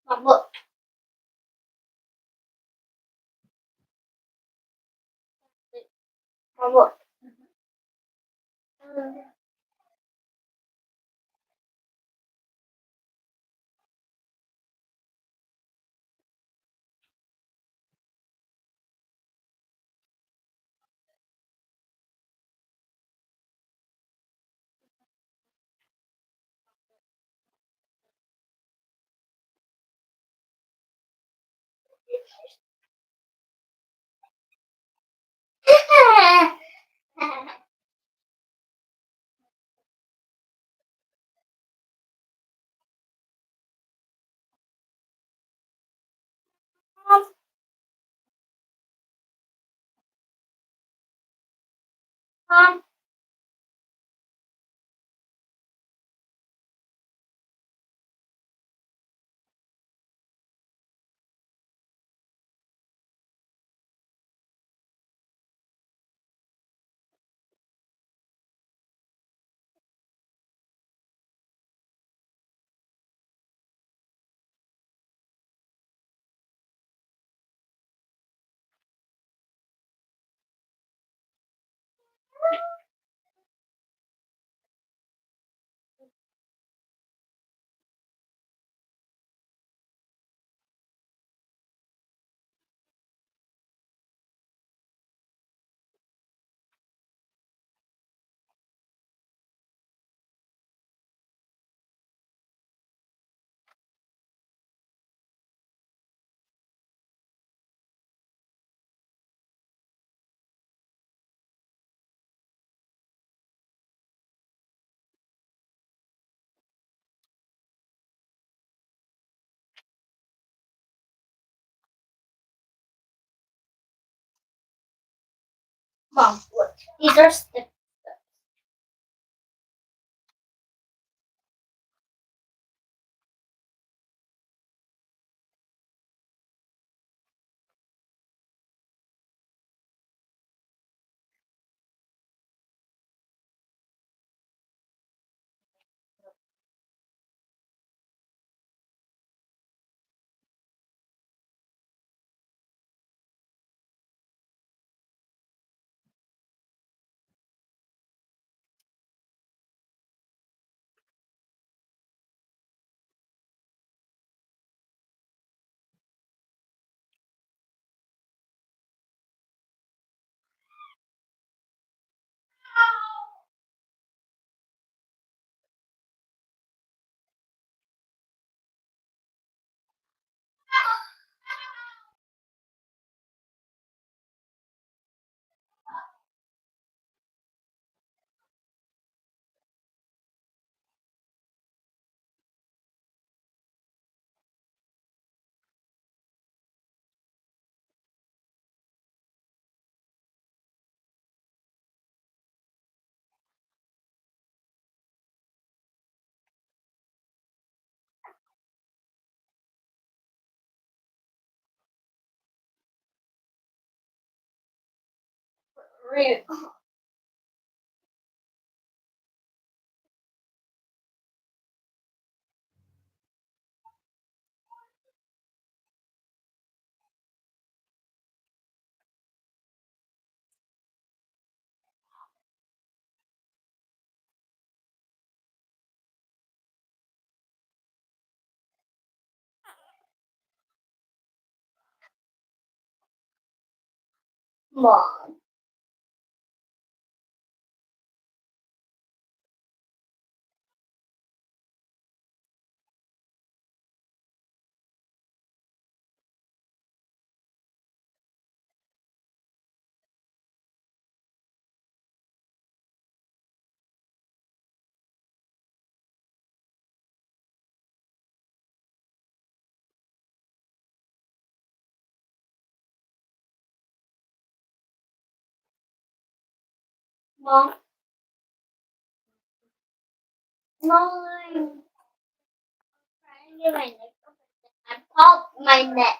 Mom, look. Mom, look. Mom. Mom. Mom, look. These are sticks. Read. Mom. Mom. Mom. I'm trying to get my neck open. I popped my neck.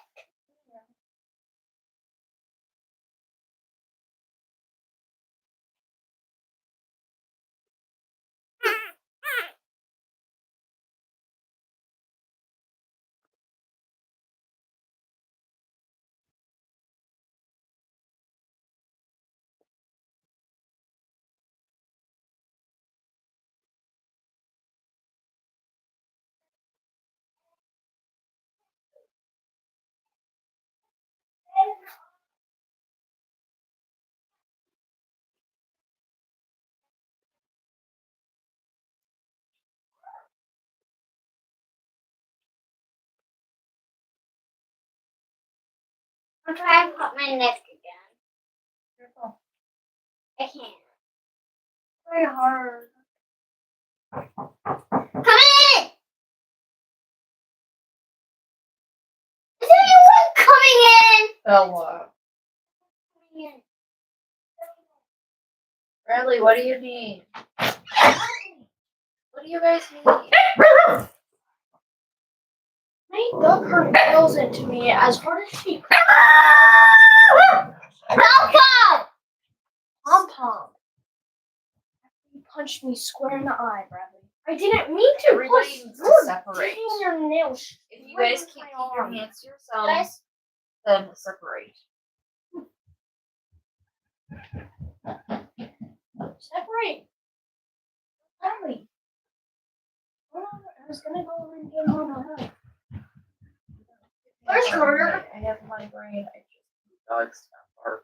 I'm trying to pop my neck again. Careful. I can't. Very hard. Come in! Is anyone coming in? Bella. Coming in. Bradley, what do you need? What do you guys need? My dog her nails into me as hard as she could. Lollipop! Pom pom. You punched me square in the eye, Bradley. I didn't mean to. Everybody Plus, needs to you're separate. digging your nails. If you guys straight can't into my keep your arm. hands to yourselves, then separate. Separate. Bradley. Hold on, I was gonna go over and get Mama. Where's Carter? I have my brain. I just dogs not bark.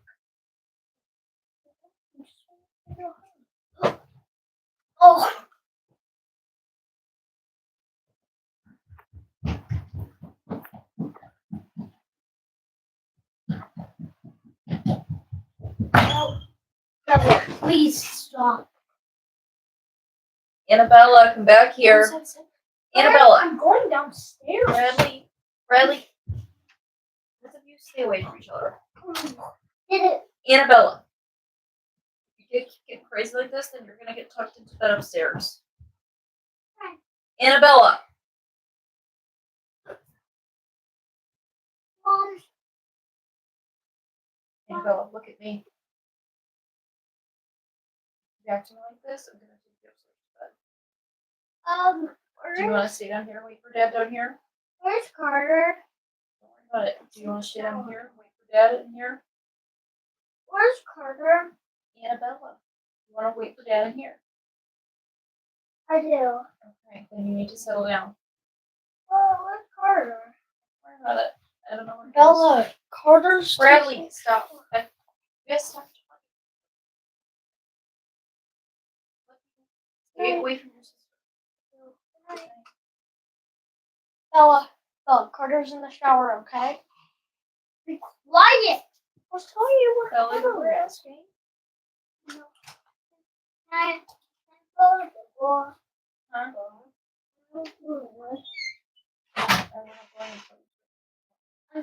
Oh. No. Bradley, please stop. Annabella, come back here. Annabella. I'm going downstairs. Bradley. Bradley. Both of you stay away from each other. Did it? Annabella. If you get crazy like this, then you're gonna get tucked into bed upstairs. Annabella. Mom. Annabella, look at me. If you acting like this, I'm gonna take you upstairs to bed. Do you want to stay down here and wait for Dad down here? Where's Carter? Don't worry about it. Do you want to stay down here and wait for Dad in here? Where's Carter? Annabella, you want to wait for Dad in here? I do. Okay, then you need to settle down. Oh, where's Carter? Don't worry about it. I don't know where he is. Bella, Carter's Bradley, stop. You guys stop talking. Stay away from your sister. Bella, Carter's in the shower, okay? Be quiet. I was telling you where Bella, Carter you're is. I go to the door. Huh? I'm I wanna go in.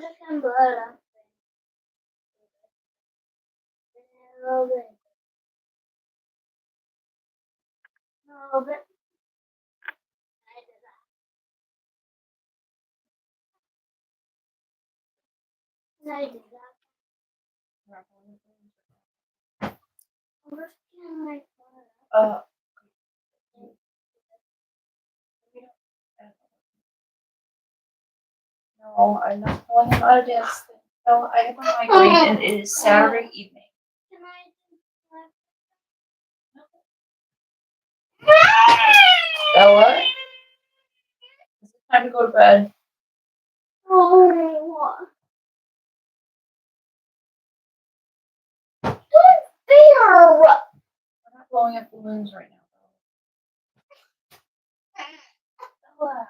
just gonna blow it up. A little bit. A little bit. I did that. I did that. I'm just gonna like blow it up. No, I'm not calling him out of dance. No, I have a migraine and it is Saturday evening. Can I Bella, it's time to go to bed. Oh, what? There. We're not blowing up balloons right now. Bella.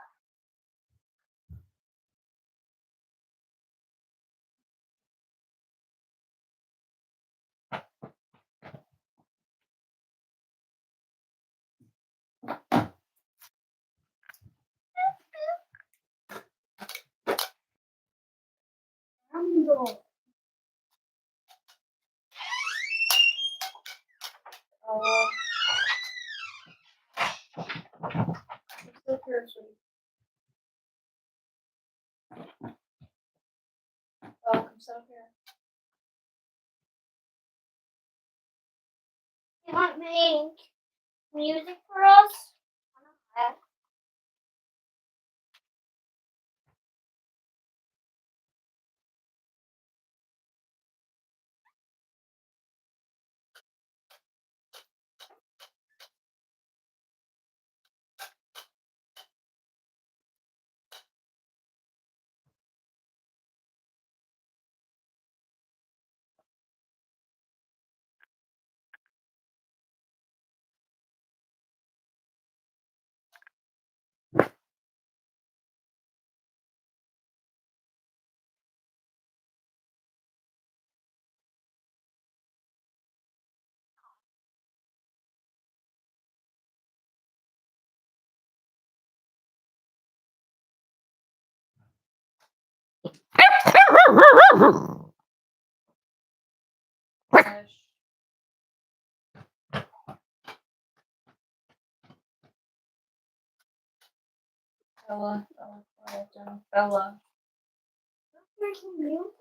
Candle. Sit here, sweetie. Come sit up here. You want to make music for us? Hush. Bella, quiet down. Bella. Stop making music.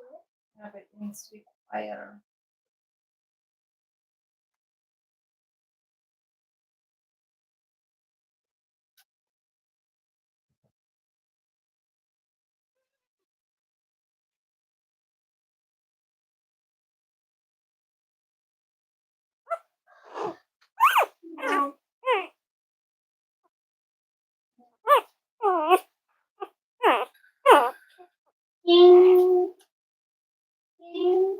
Yeah, but it needs to be quieter. King, King,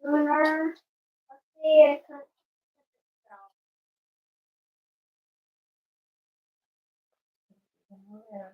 Lunar. Okay, I can't. Yeah.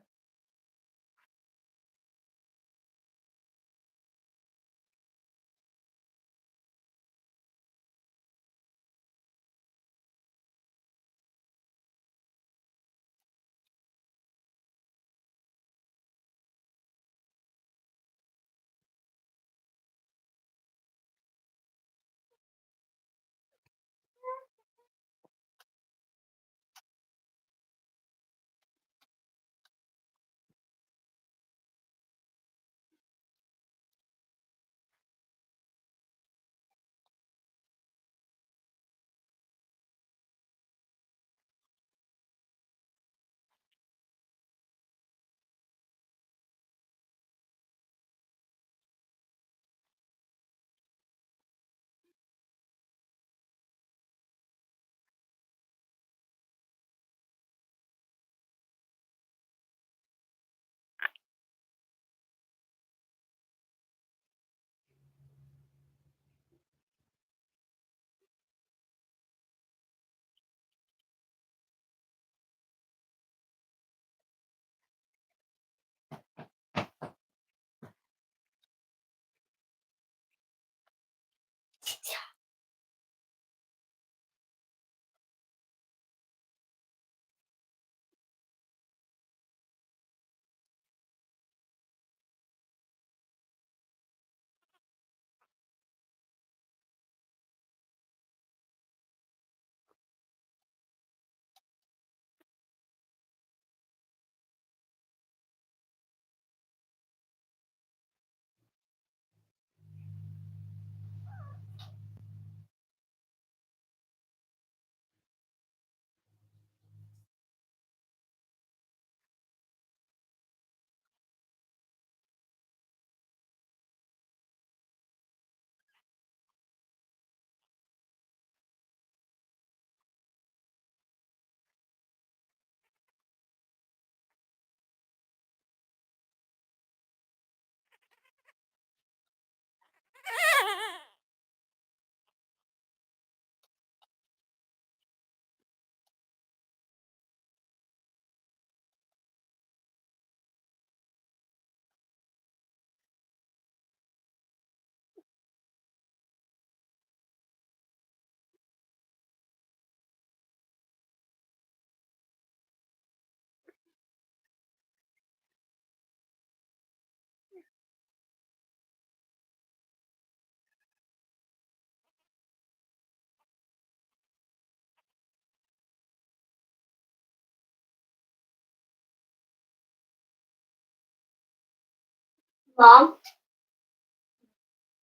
Mom,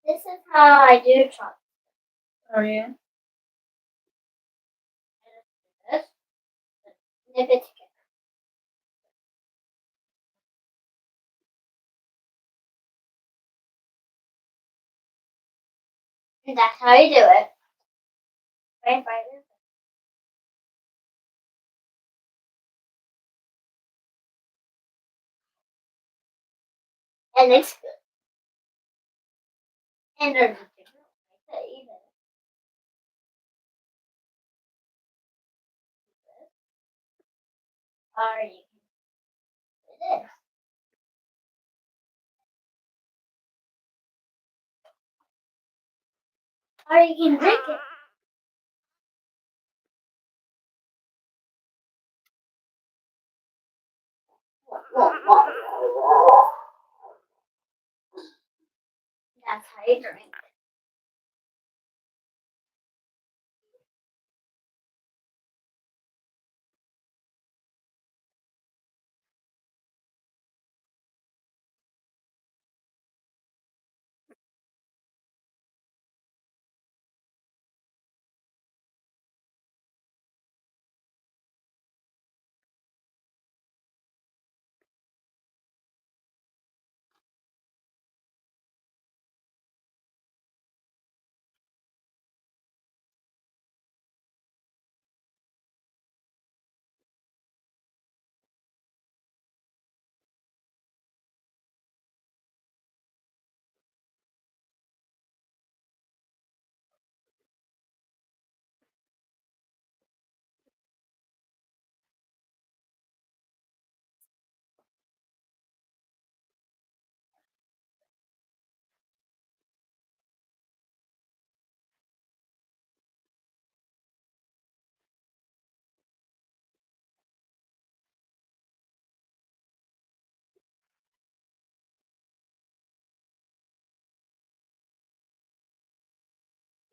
this is how I do chocolate. Oh yeah. This, nip it together. And that's how you do it. Right, right. And it's good. And there's a different way to eat it. Or you can do this. Or you can drink it. I drink.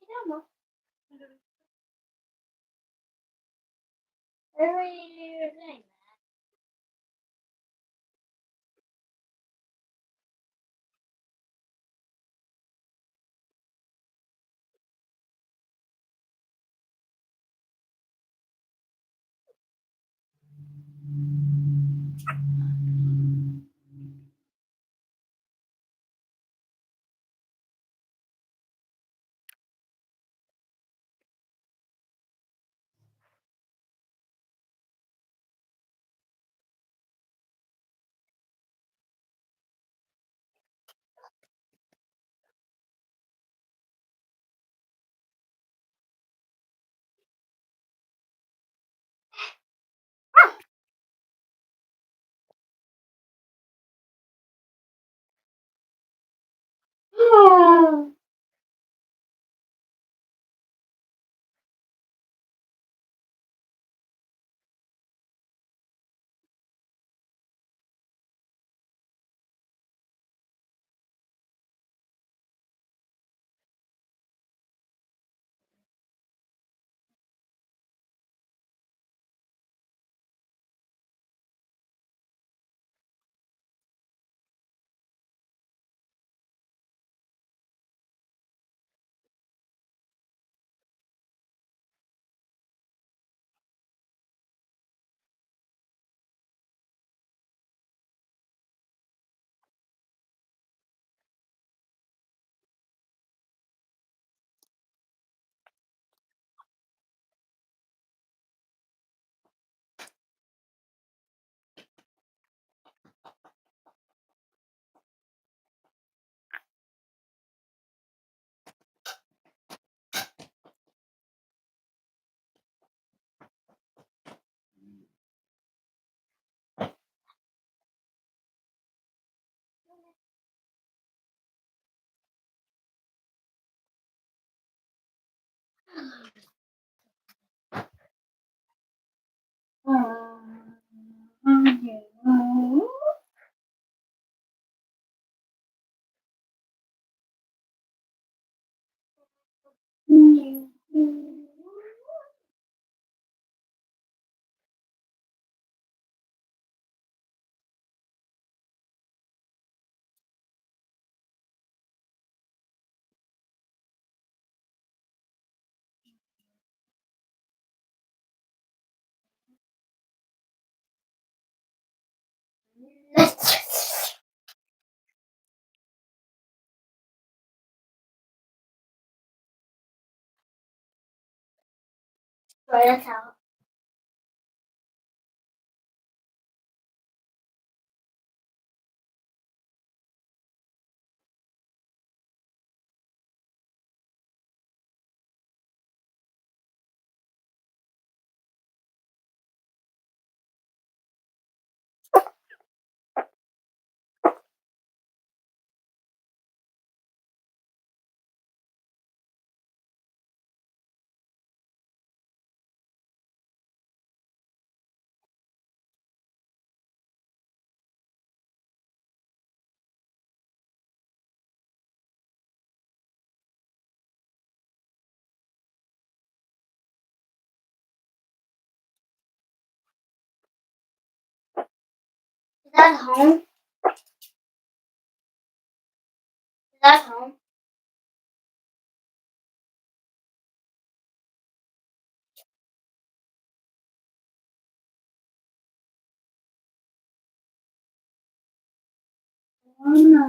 Yeah, Where were you doing? Try us out. Dad home? Dad home? Helicopter.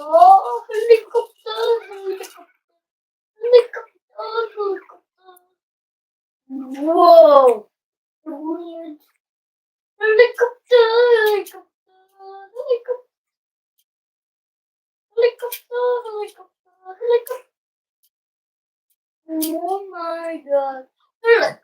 Oh, helicopter, helicopter, helicopter, helicopter. Whoa! Weird. Helicopter, helicopter, helicopter, helicopter, helicopter, helicopter. Oh my god. Helicopter.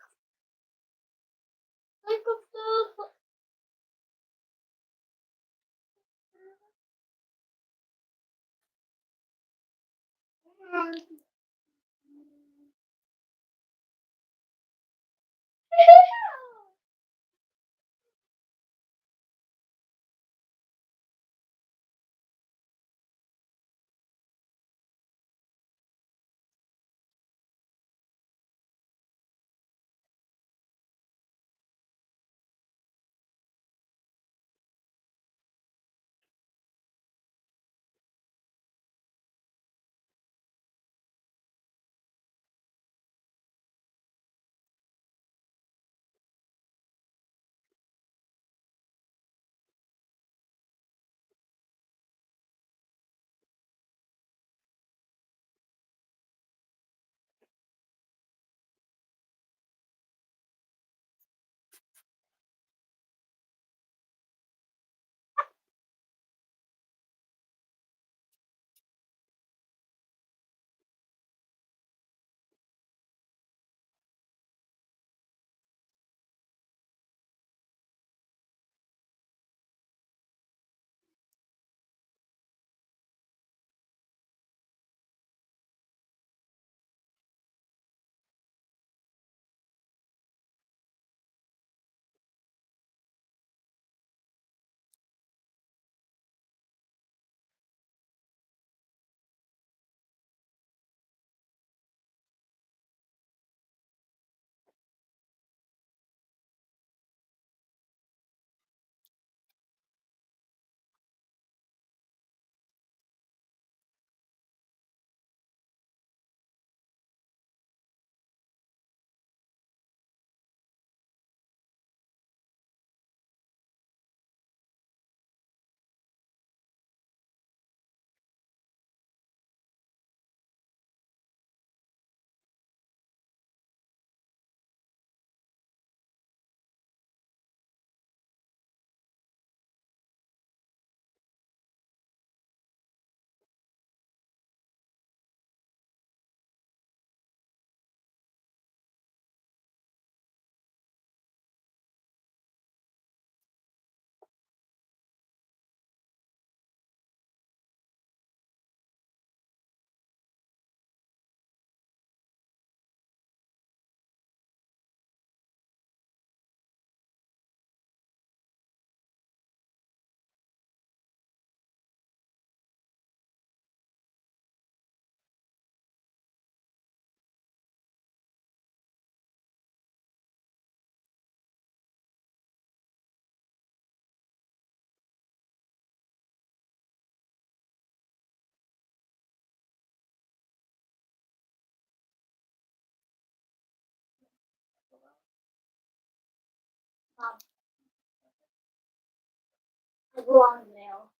The blonde male.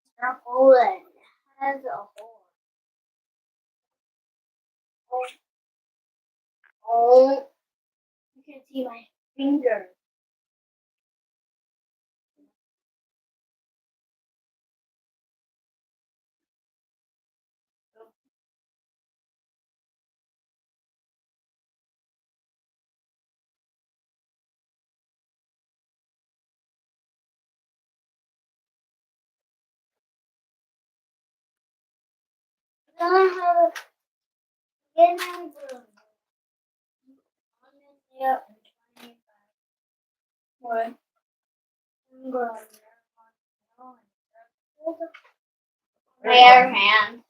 It's not golden. It has a hole. Oh, you can see my finger. Then I have a getting blue. Yeah, 25. What? I'm going rare hand.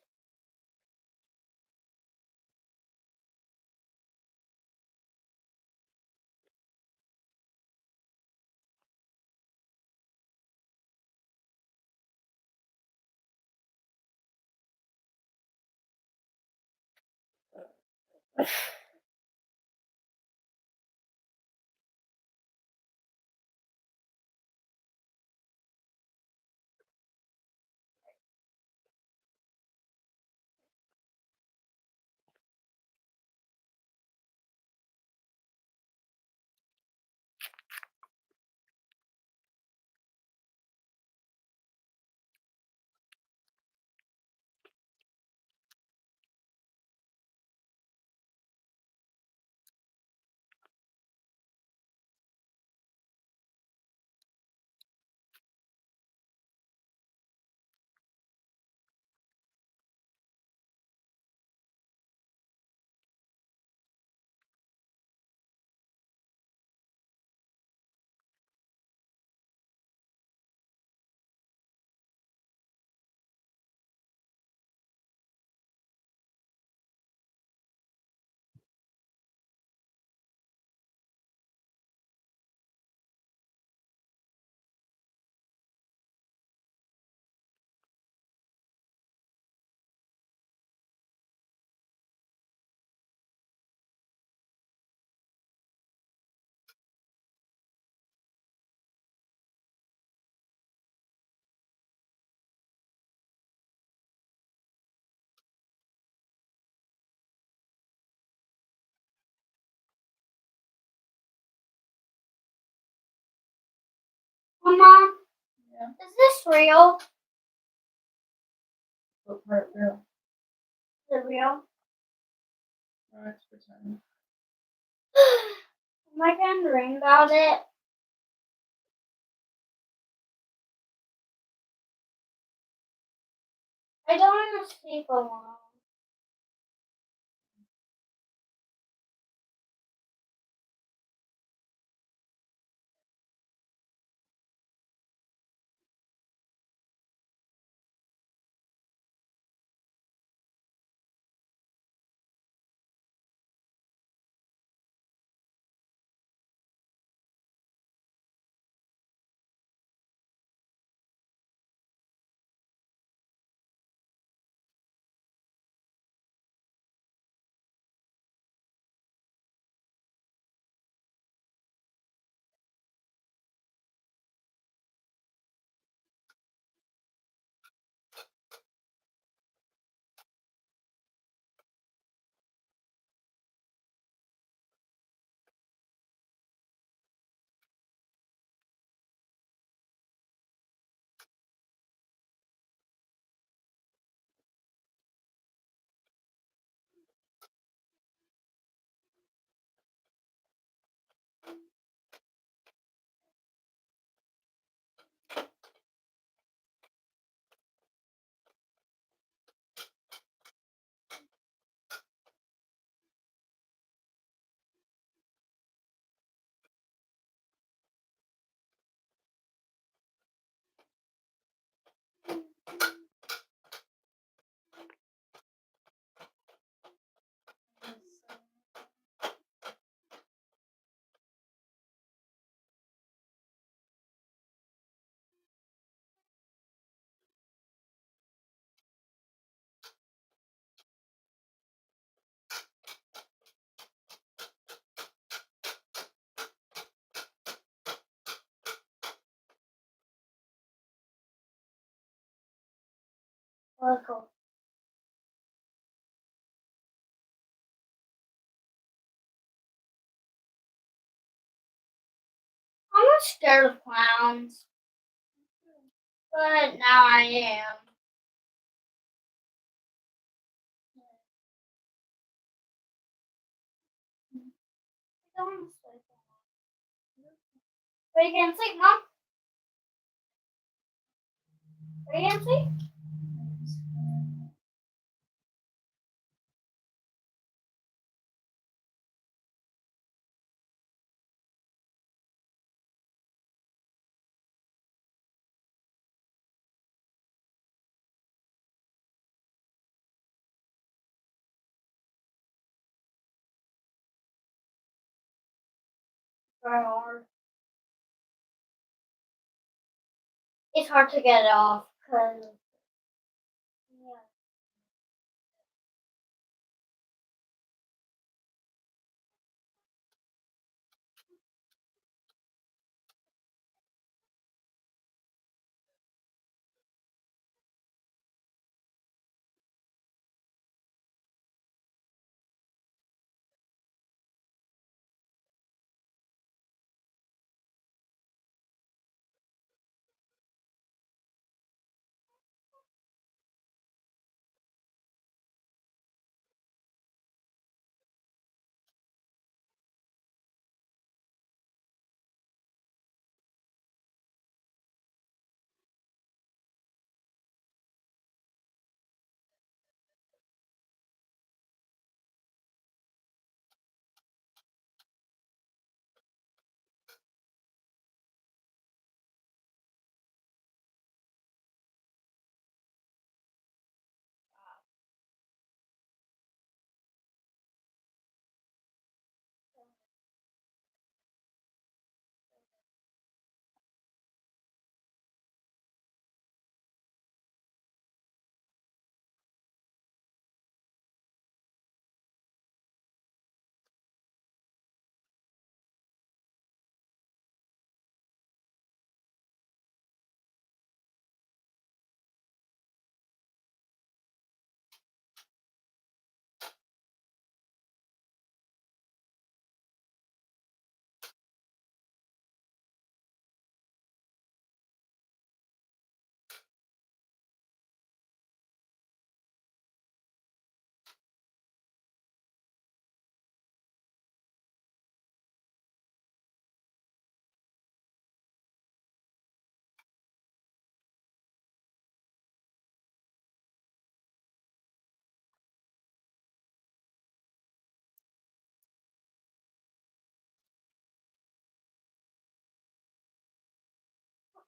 Mama, Yeah. is this real? What part real? Is it real? Alright, pretend. Am I gonna dream about it? I don't want to sleep alone. Local. I'm not scared of clowns, but now I am. I don't want to sleep. Are you gonna sleep, Mom? Are you gonna sleep? Very hard. It's hard to get it off because yeah.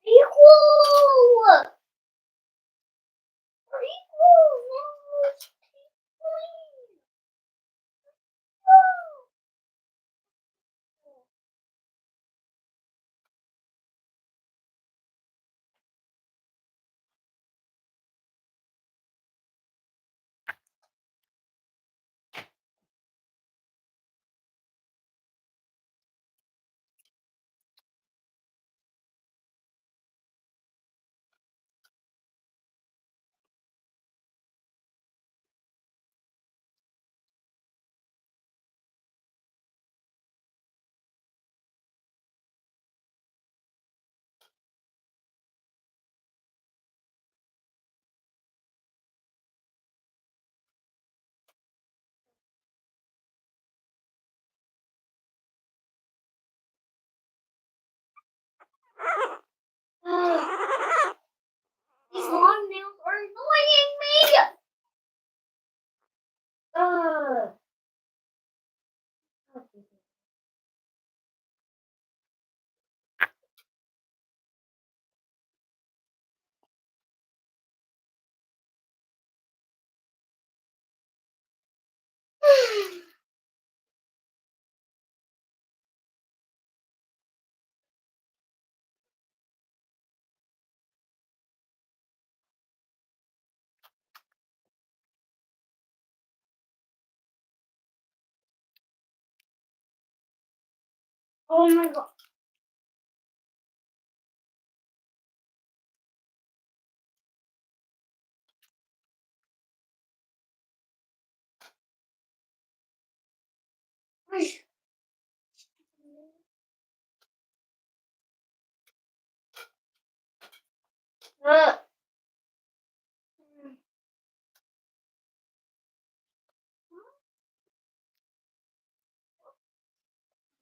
Equal! We're equal! No, it's equal! These long nails are annoying me! Ugh. Oh my god.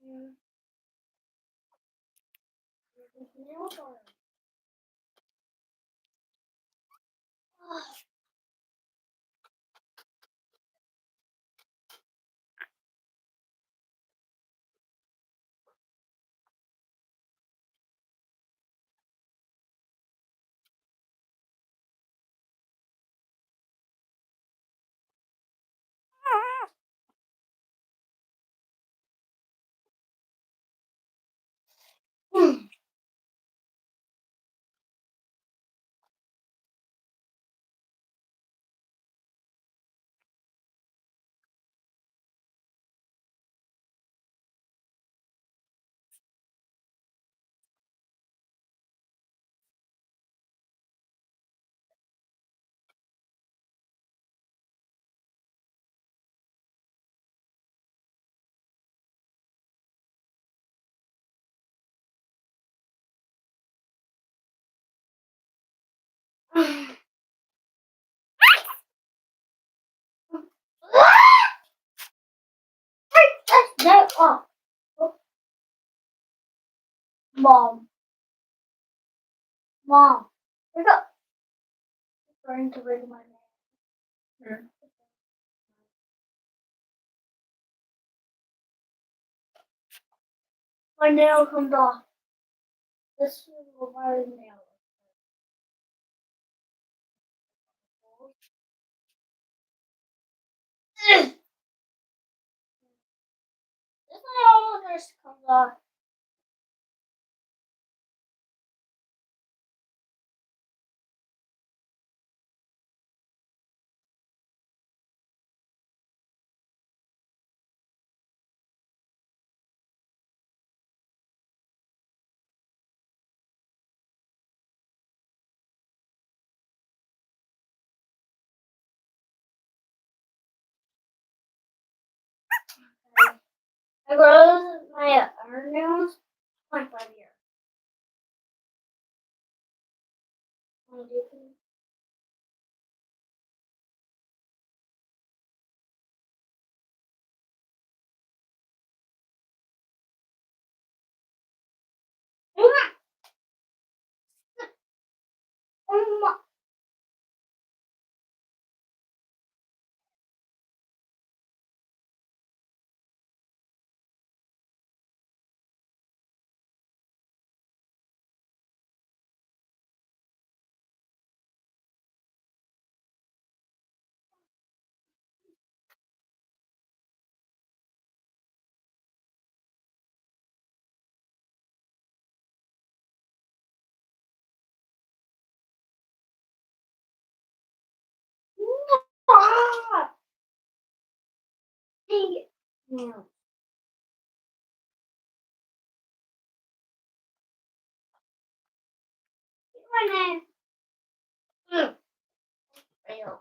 Nails are. No, oh. Mom. Wake up. I'm trying to ring my name. My nail comes off. This is my nail. This nail just comes off. I grow my arm nails 25 years. Wanna do it? Ah! Dang it. No. Get my name. Fail.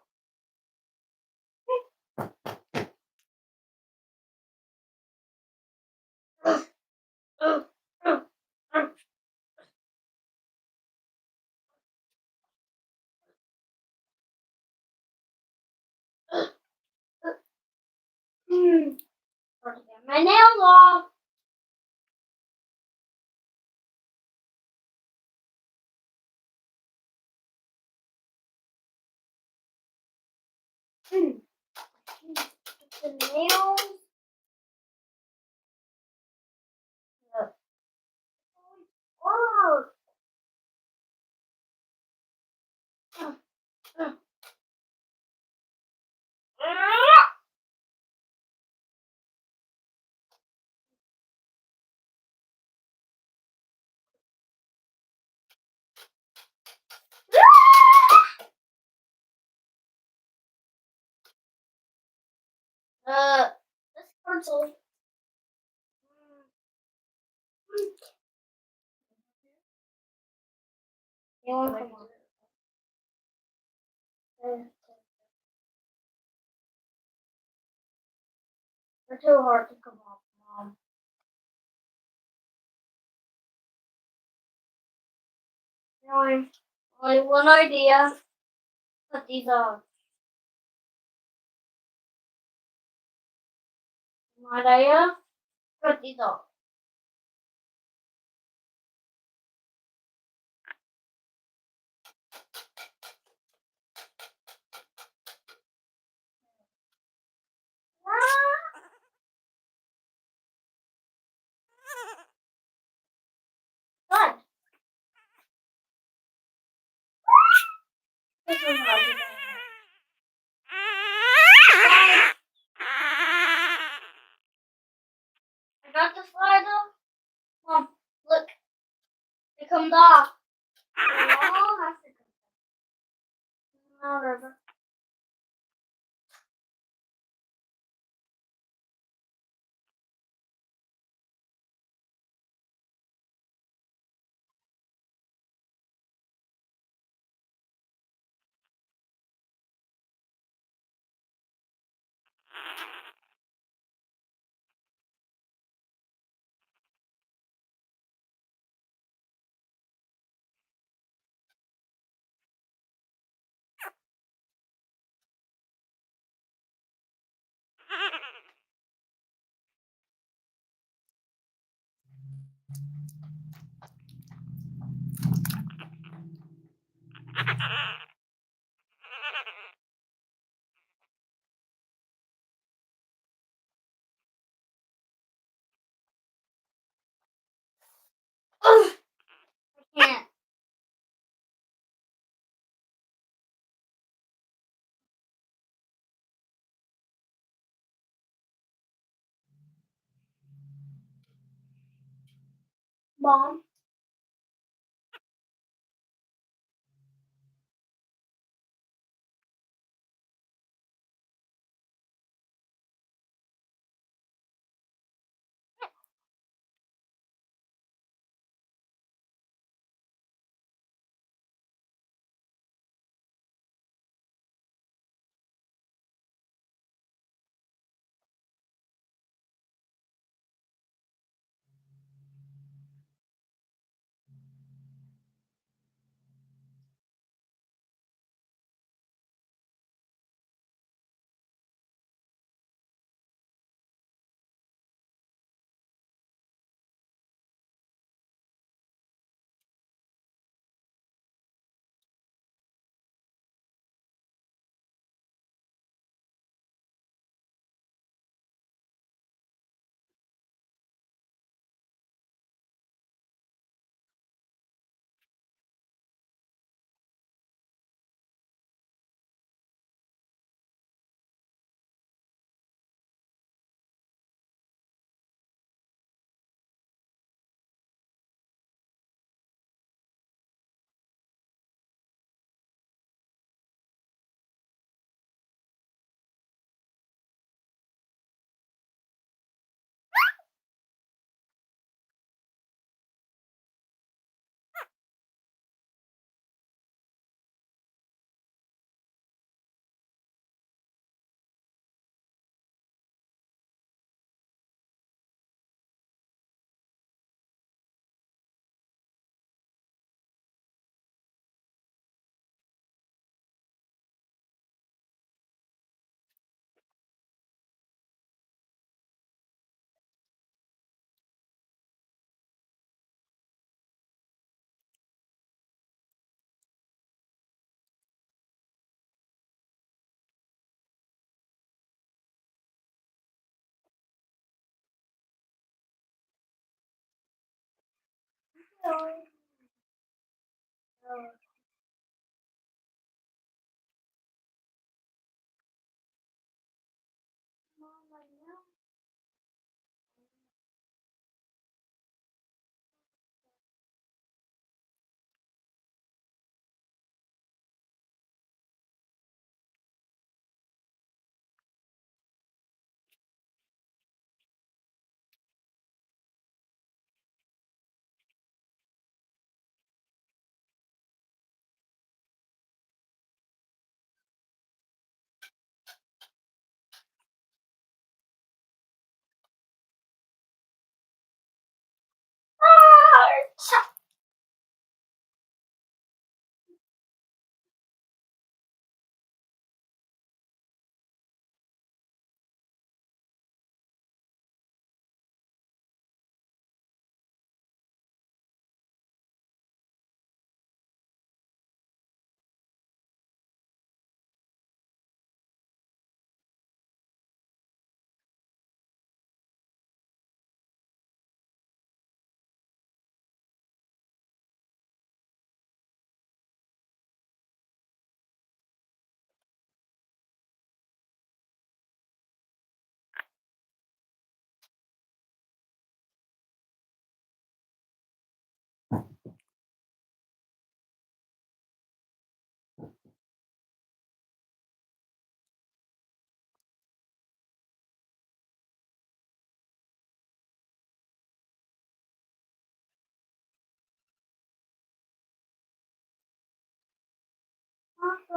Gotta get my nails off. The nails. Oh. This pencil. You want to come on? They're too hard to come off, Mom. Only one idea. Put these on. One idea. Put these on. Not the slide off. Mom, look. It comes off. Oh, has to come out. Whatever. Ugh, I can't. Mom.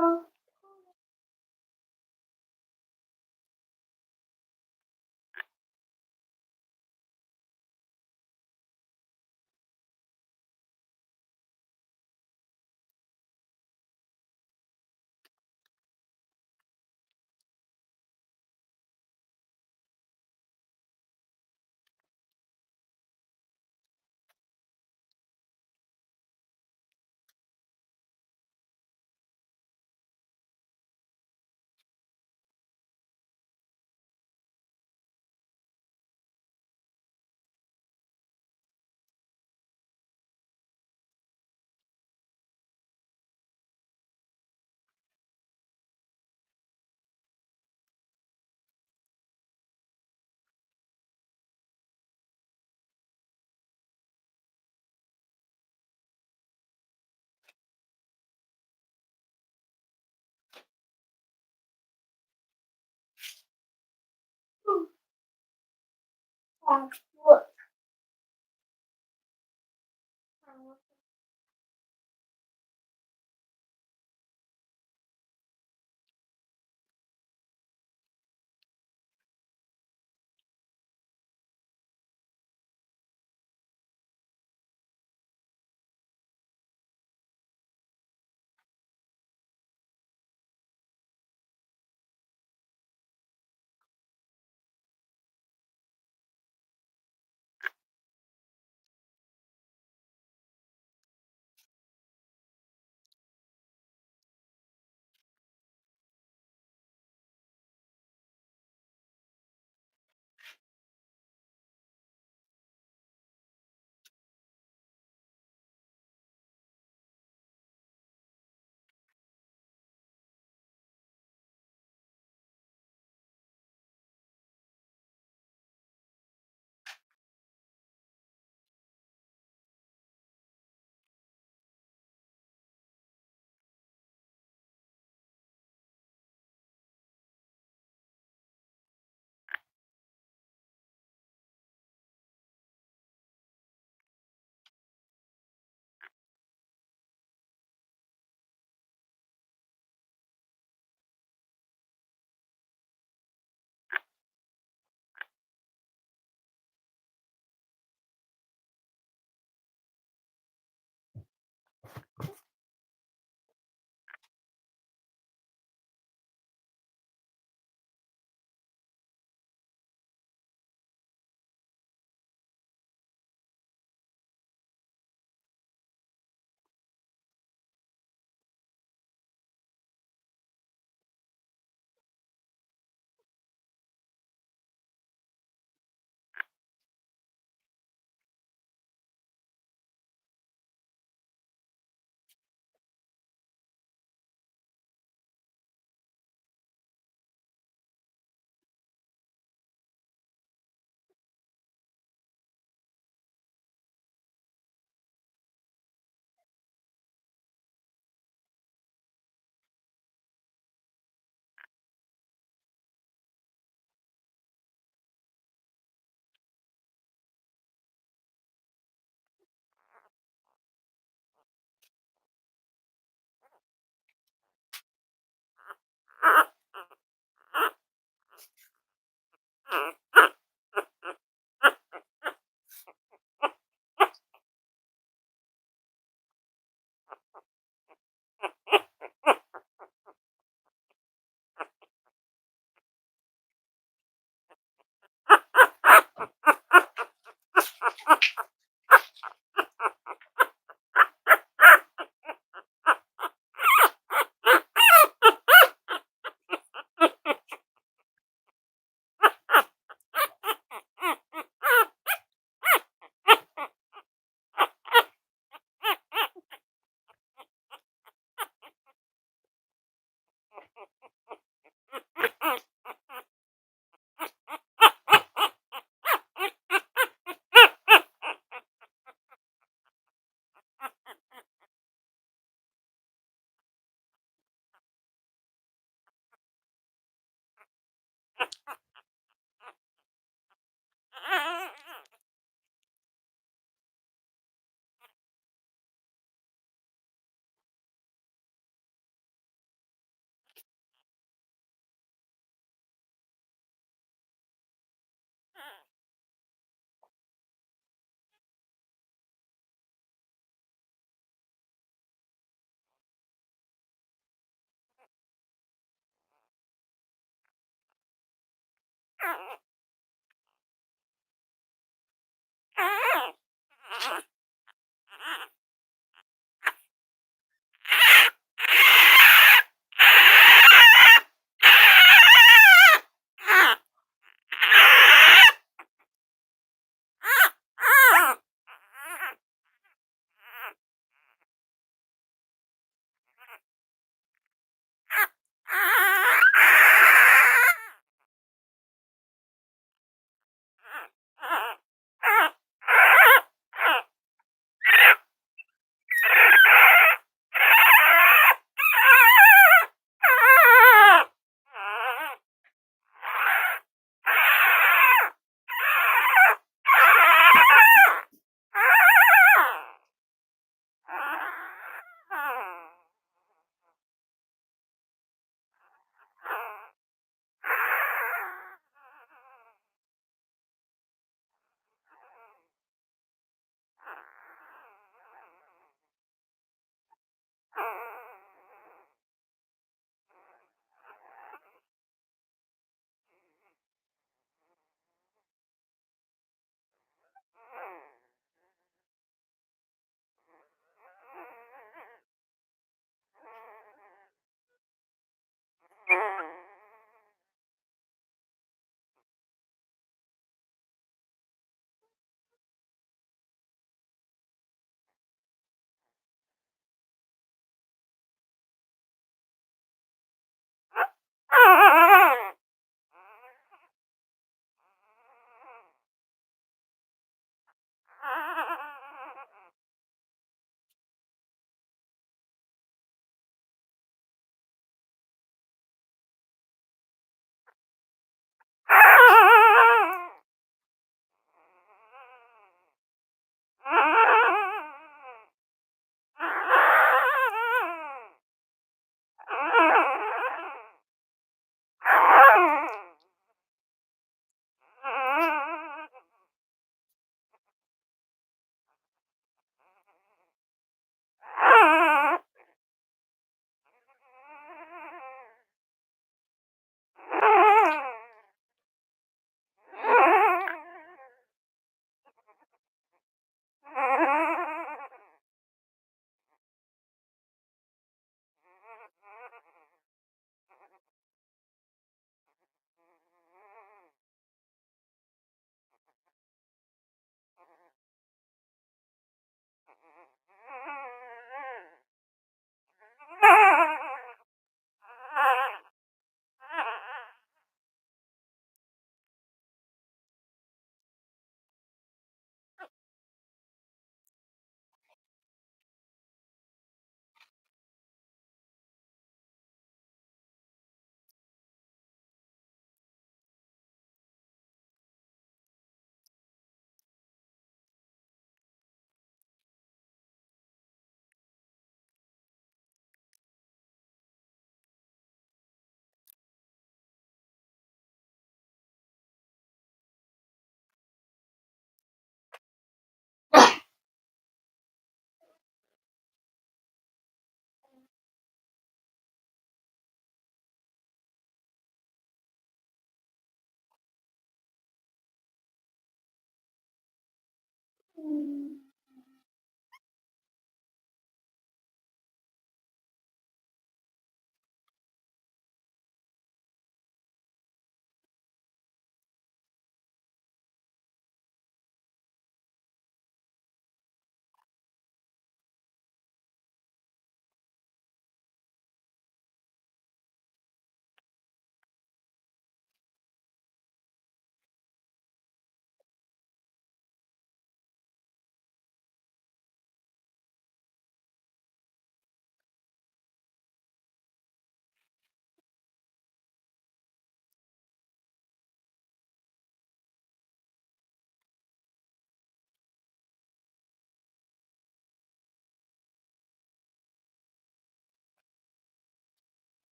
Look.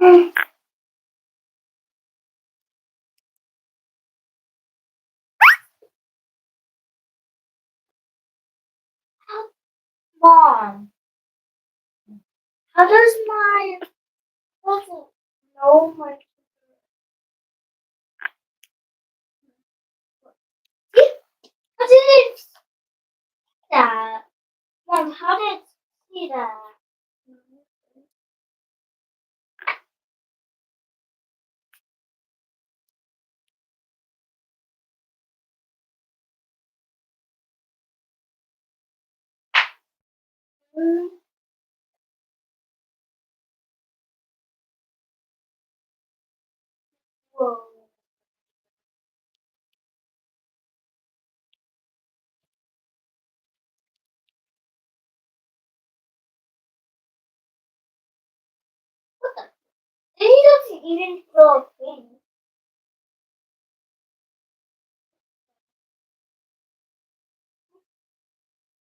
Mom, how does my doesn't know my how did it see that? Mom, how did it see that? Mm. Whoa. He doesn't even feel a thing.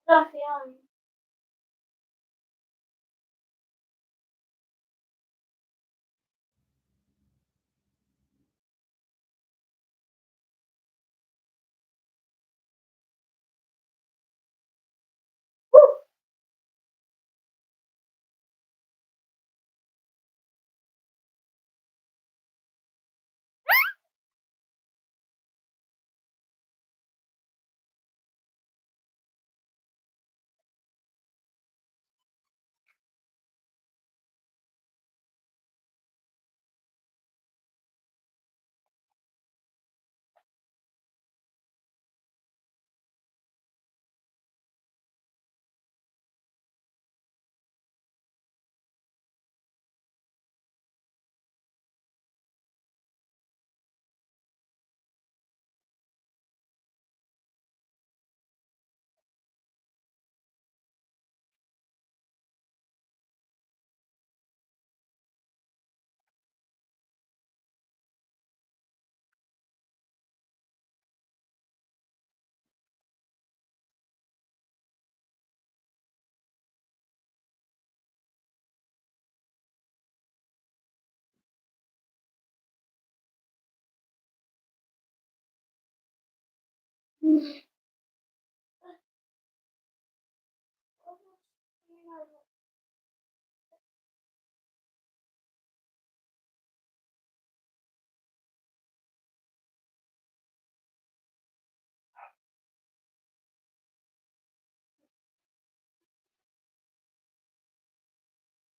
Not feeling.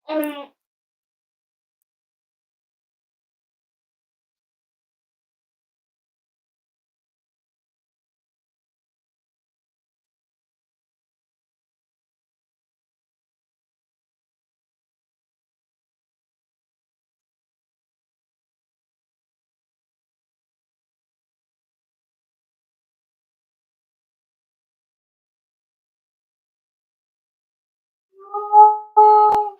Um, no.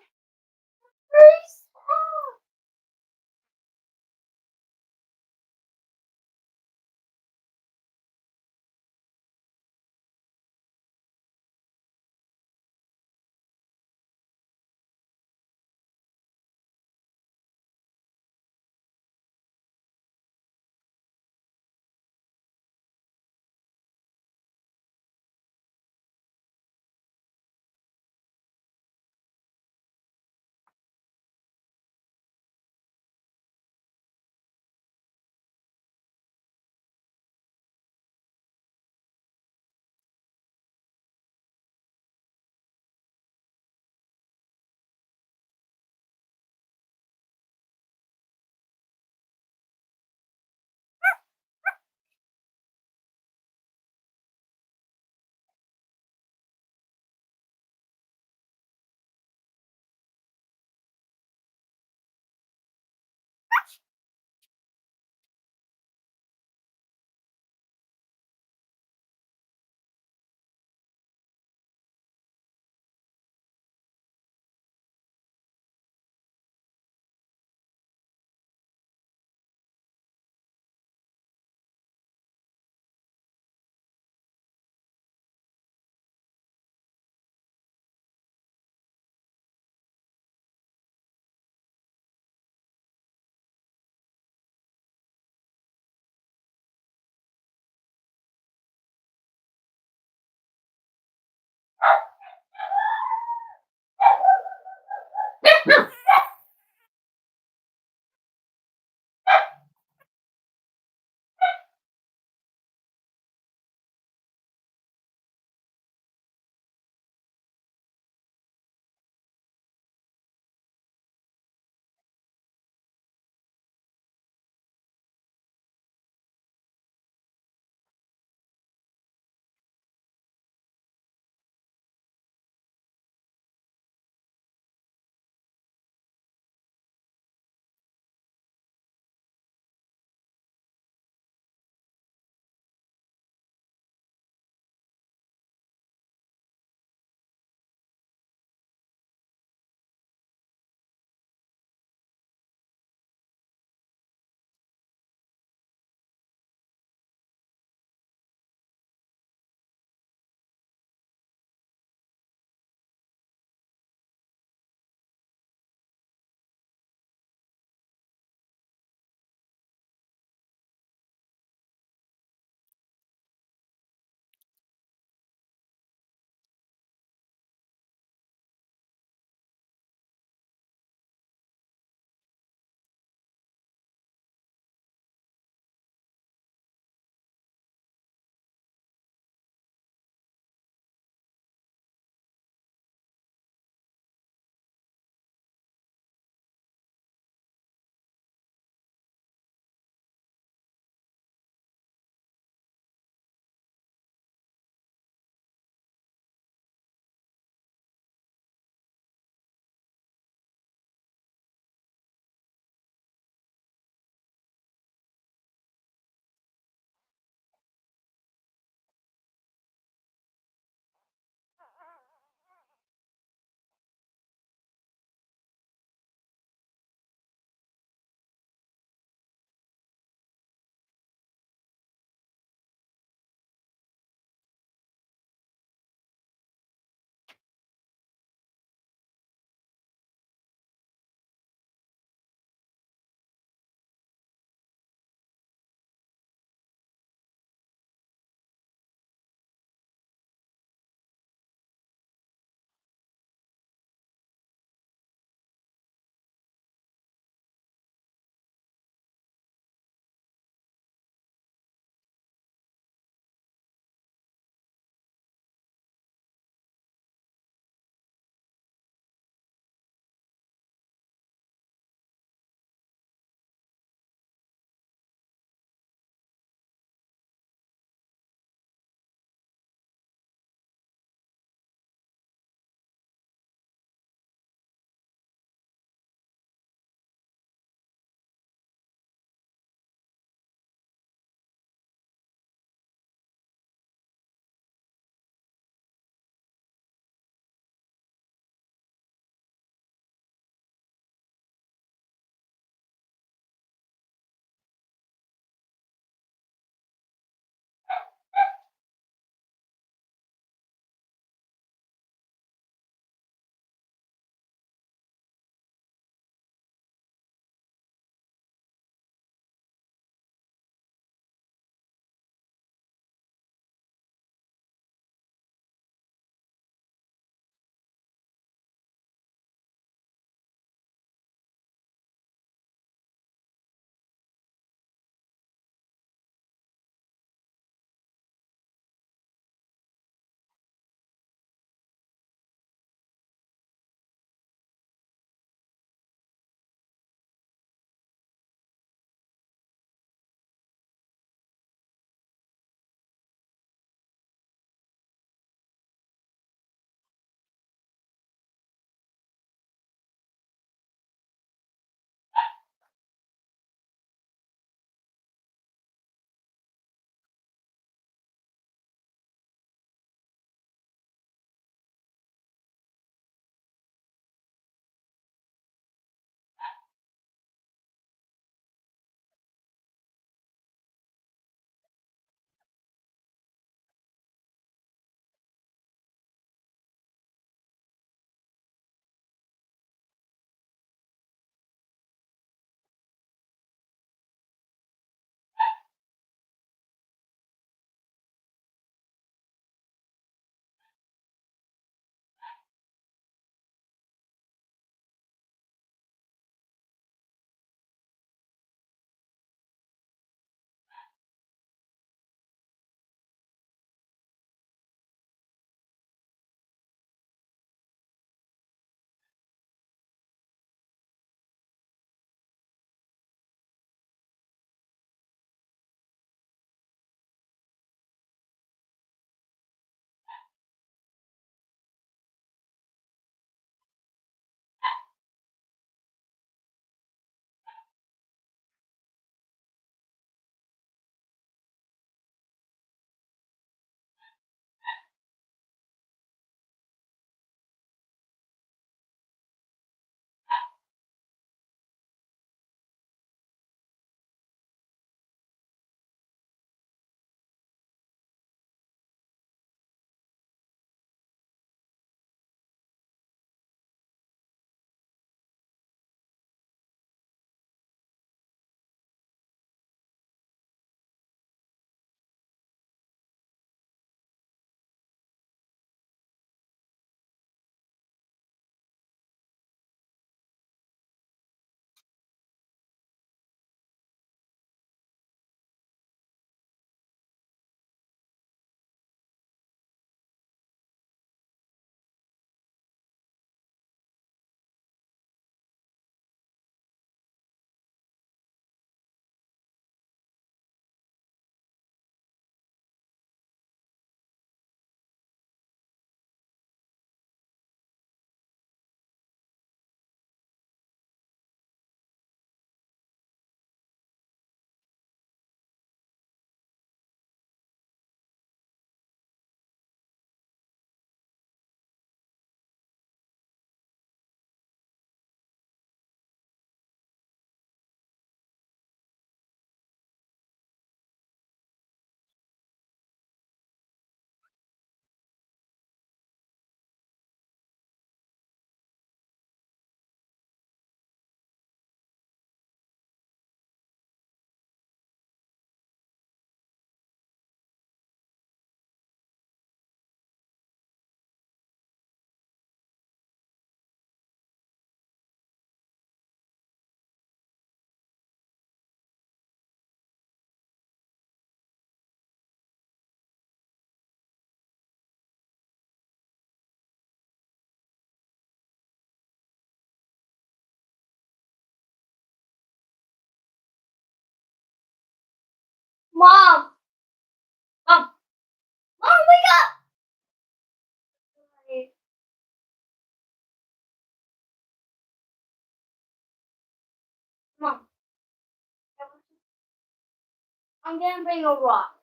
I'm gonna bring a rock.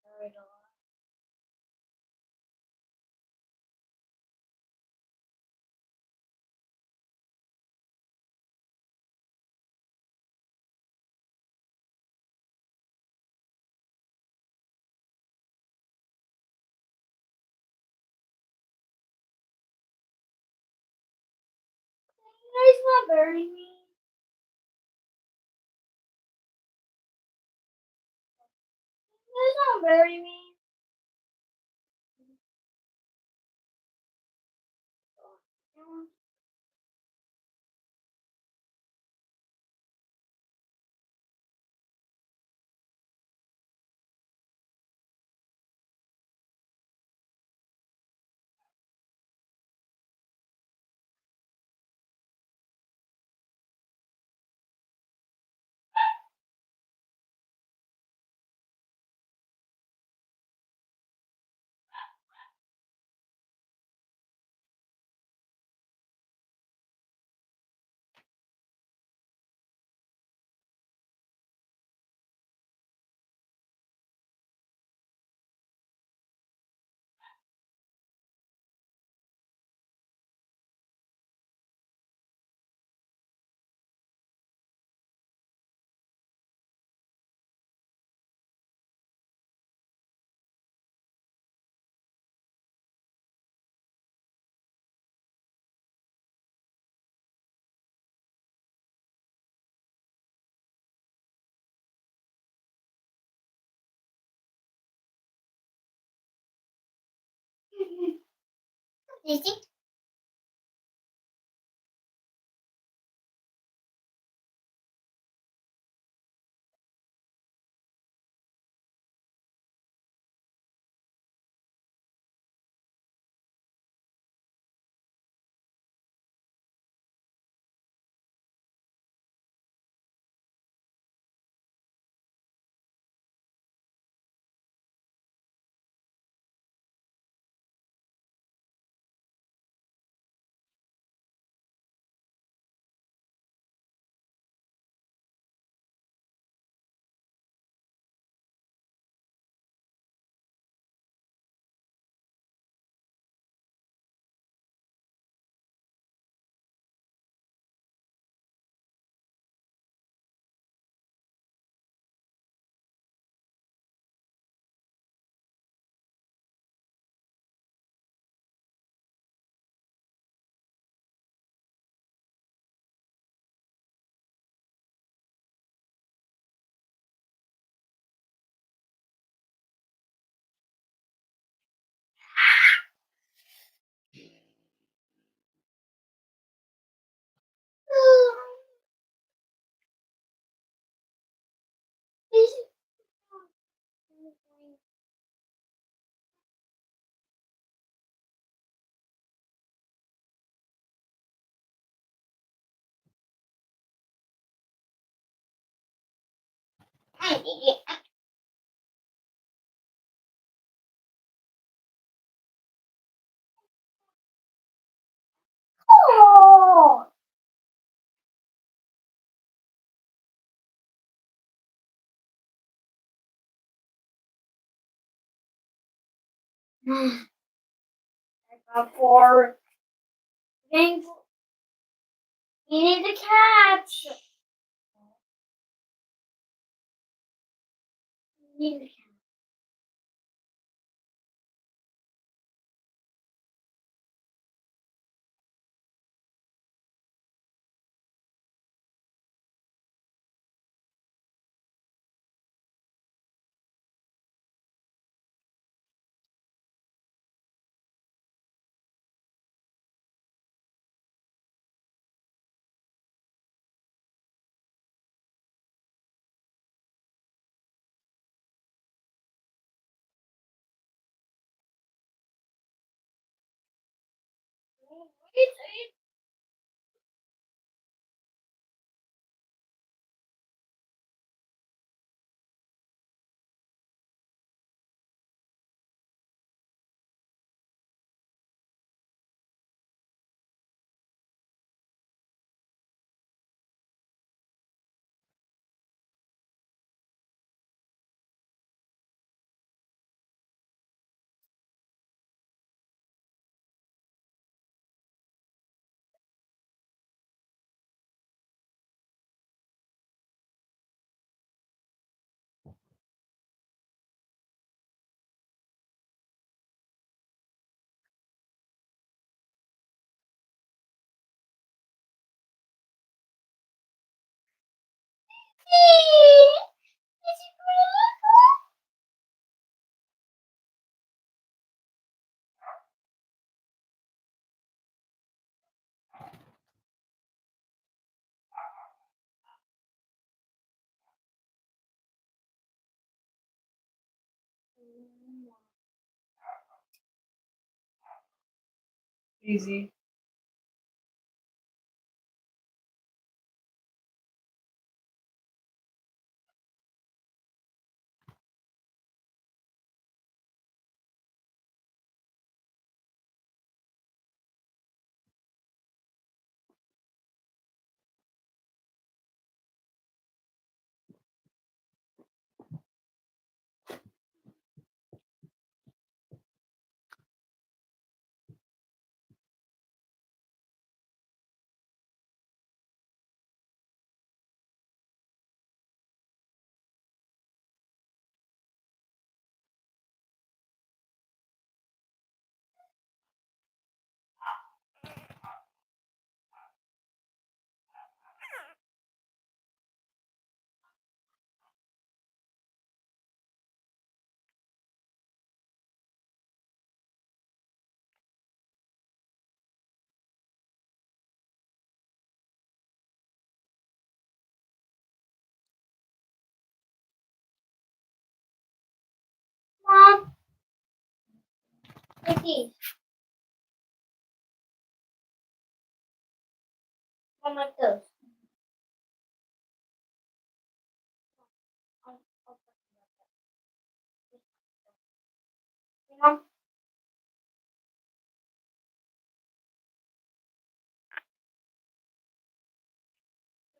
Alright, a lot. You guys not bury me? You guys not bury me? Easy. Oh. I got four. You need to catch. You need to catch. Wait, Easy. Mom, take these. Mom, like those. I'll Mom,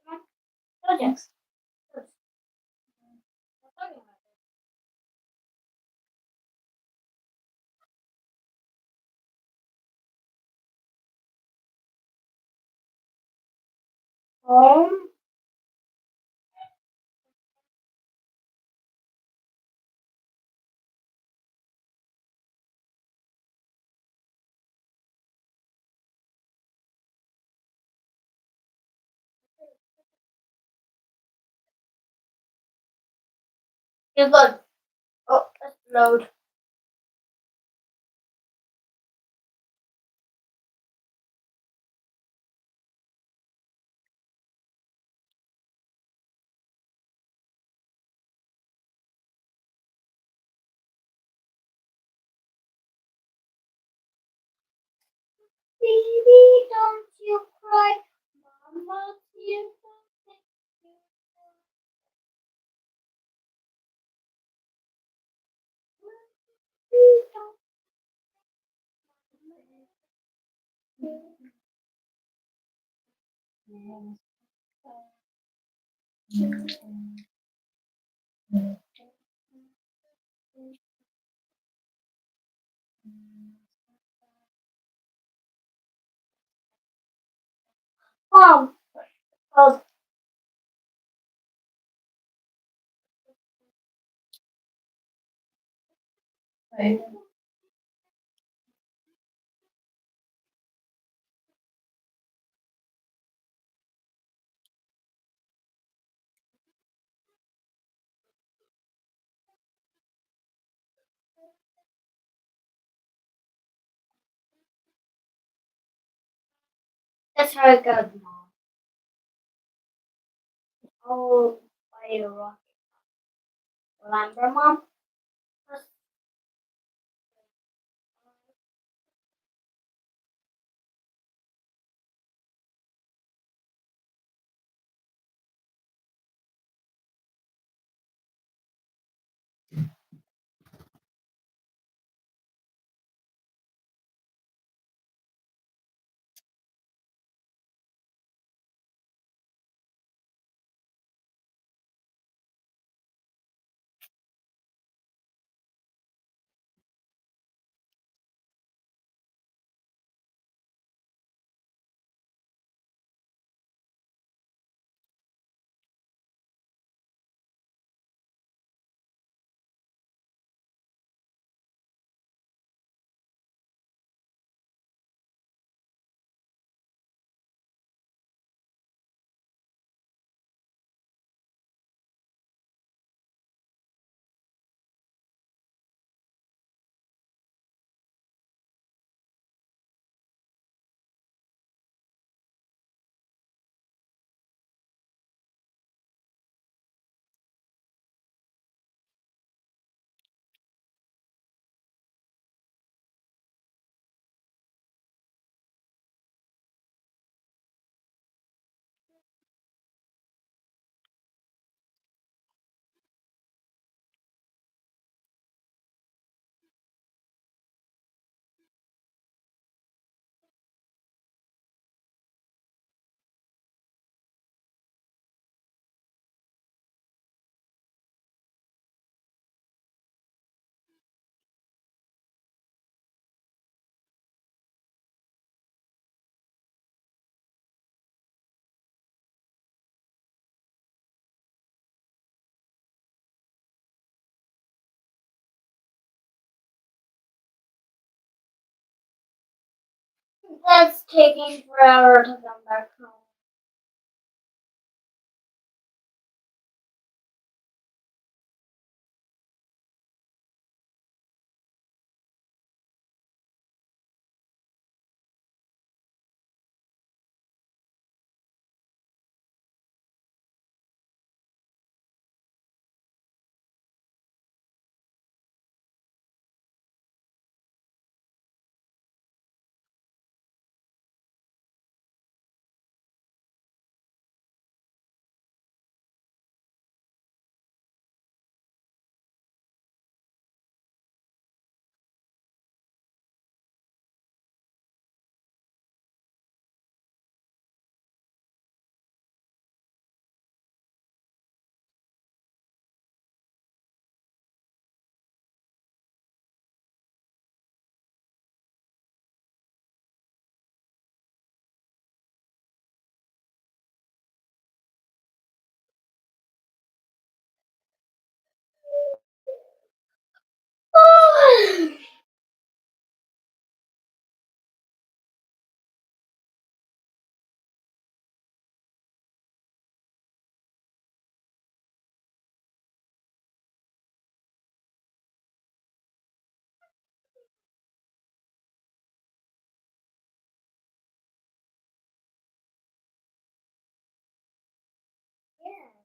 Mom, those. Yes. Those. I'm talking about it. You're good. Oh, let's load. Baby, don't you cry. Mama's here to take you. Baby, don't Mom. Oh, Right. that's how it goes, Mom. Oh, by a rocket. Remember, Mom? That's taking forever to come back home. Yeah.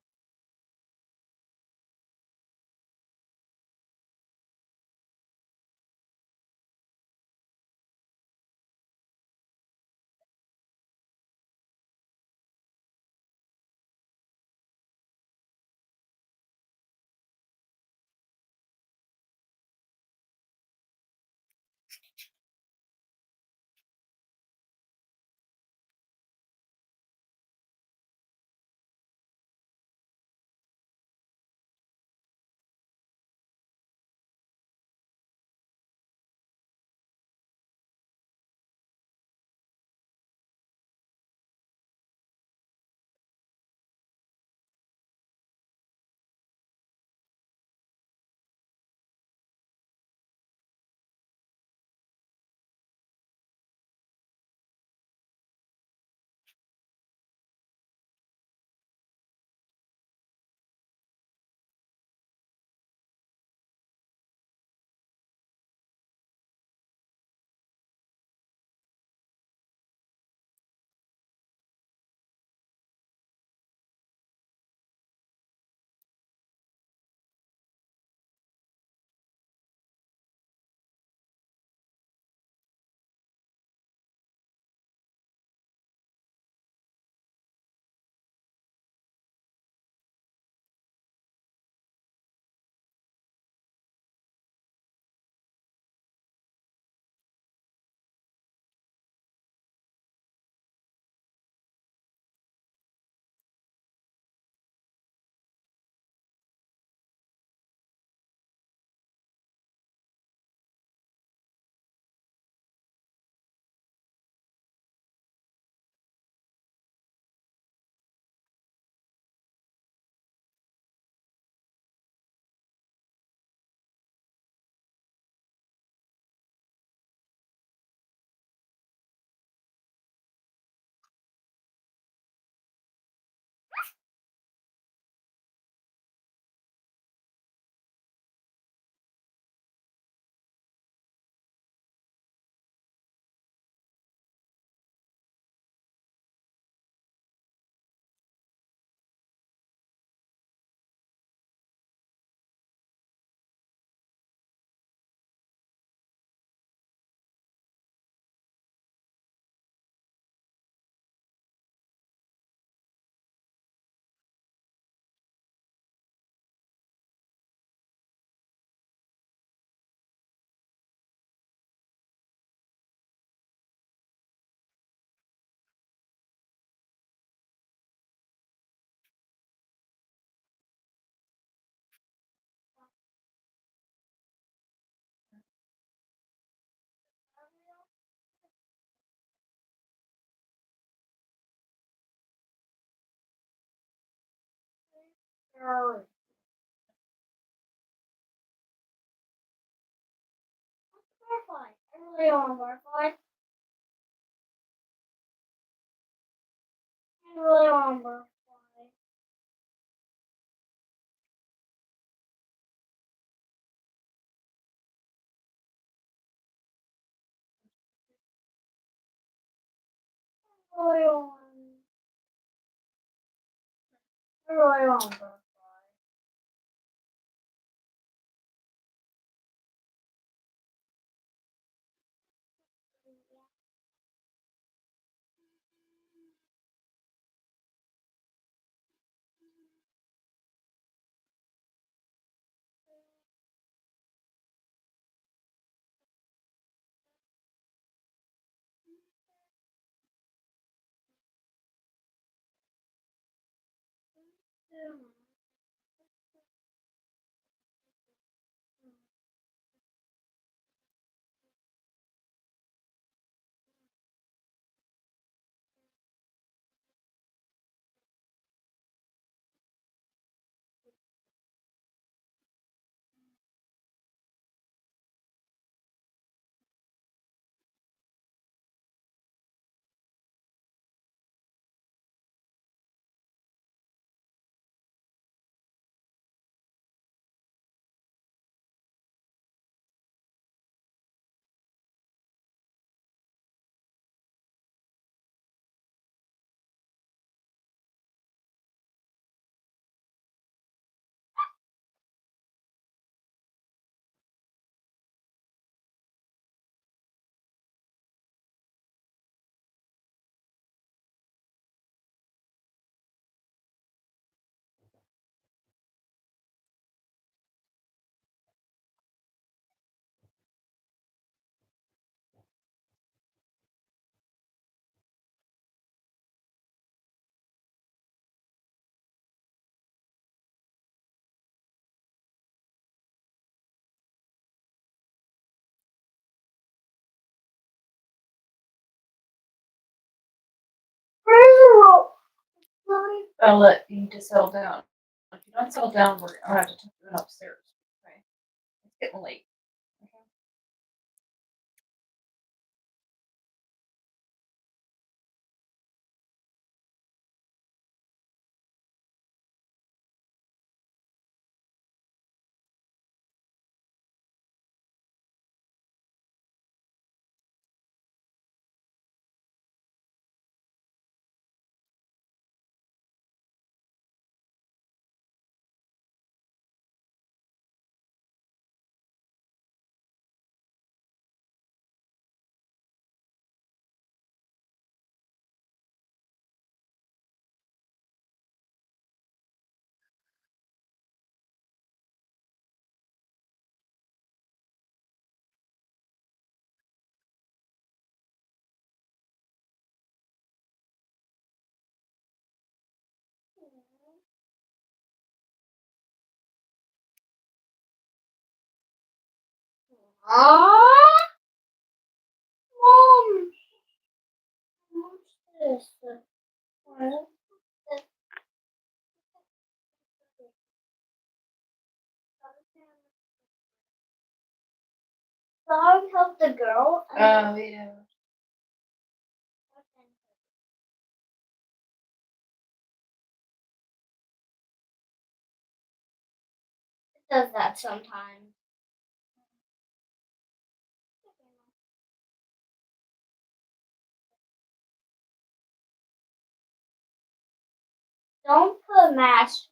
Maroon. Butterfly. I really want a butterfly. I really want a butterfly. I really want a butterfly. Where's the rope? Pellet, you need to settle down. If you don't settle down, we're gonna have to take you upstairs. Okay. It's getting late. Okay. Ah, Mom. What's this? What? Dog help the girl. Oh yeah. It does that sometimes. Don't put mash.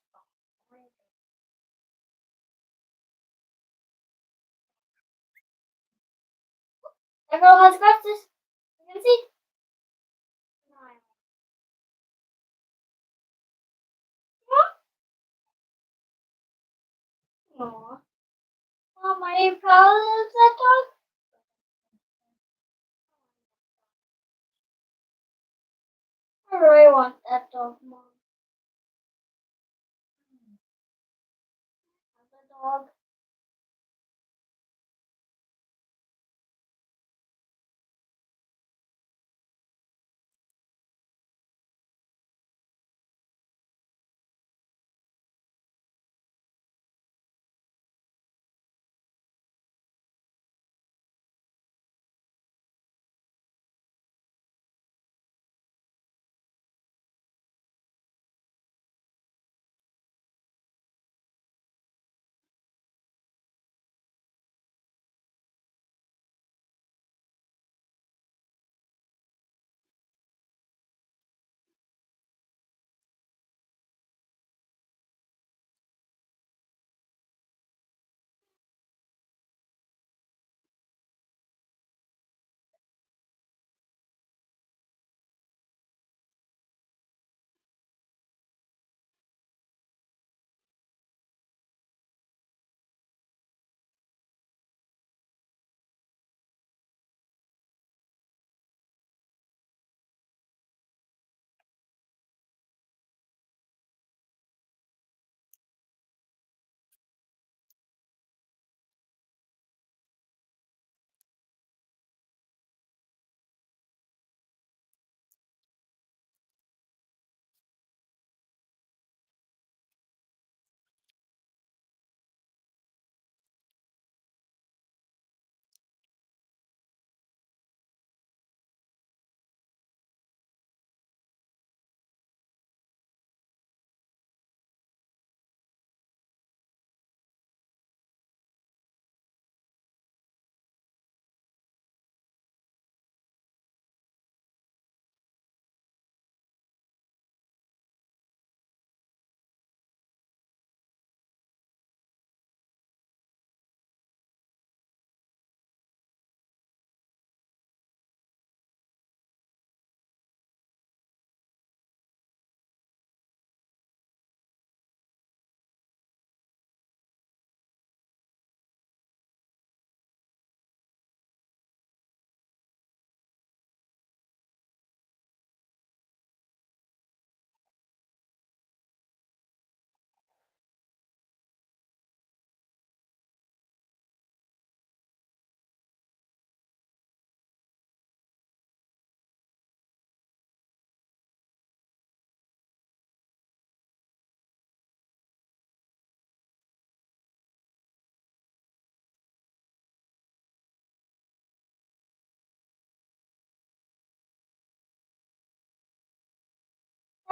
The girl has scratches. You can see. Aw. Mom, are you proud of that dog? I really want that dog, Mom. The dog.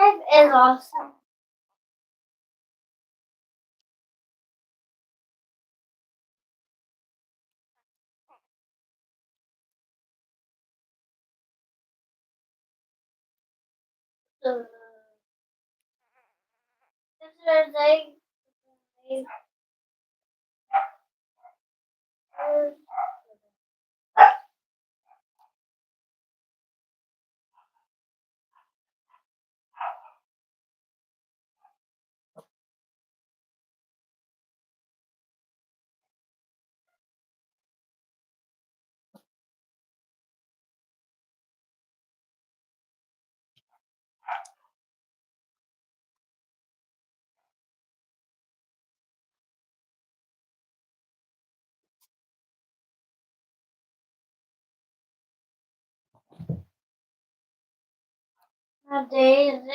Life is awesome. Yesterday, Daisy.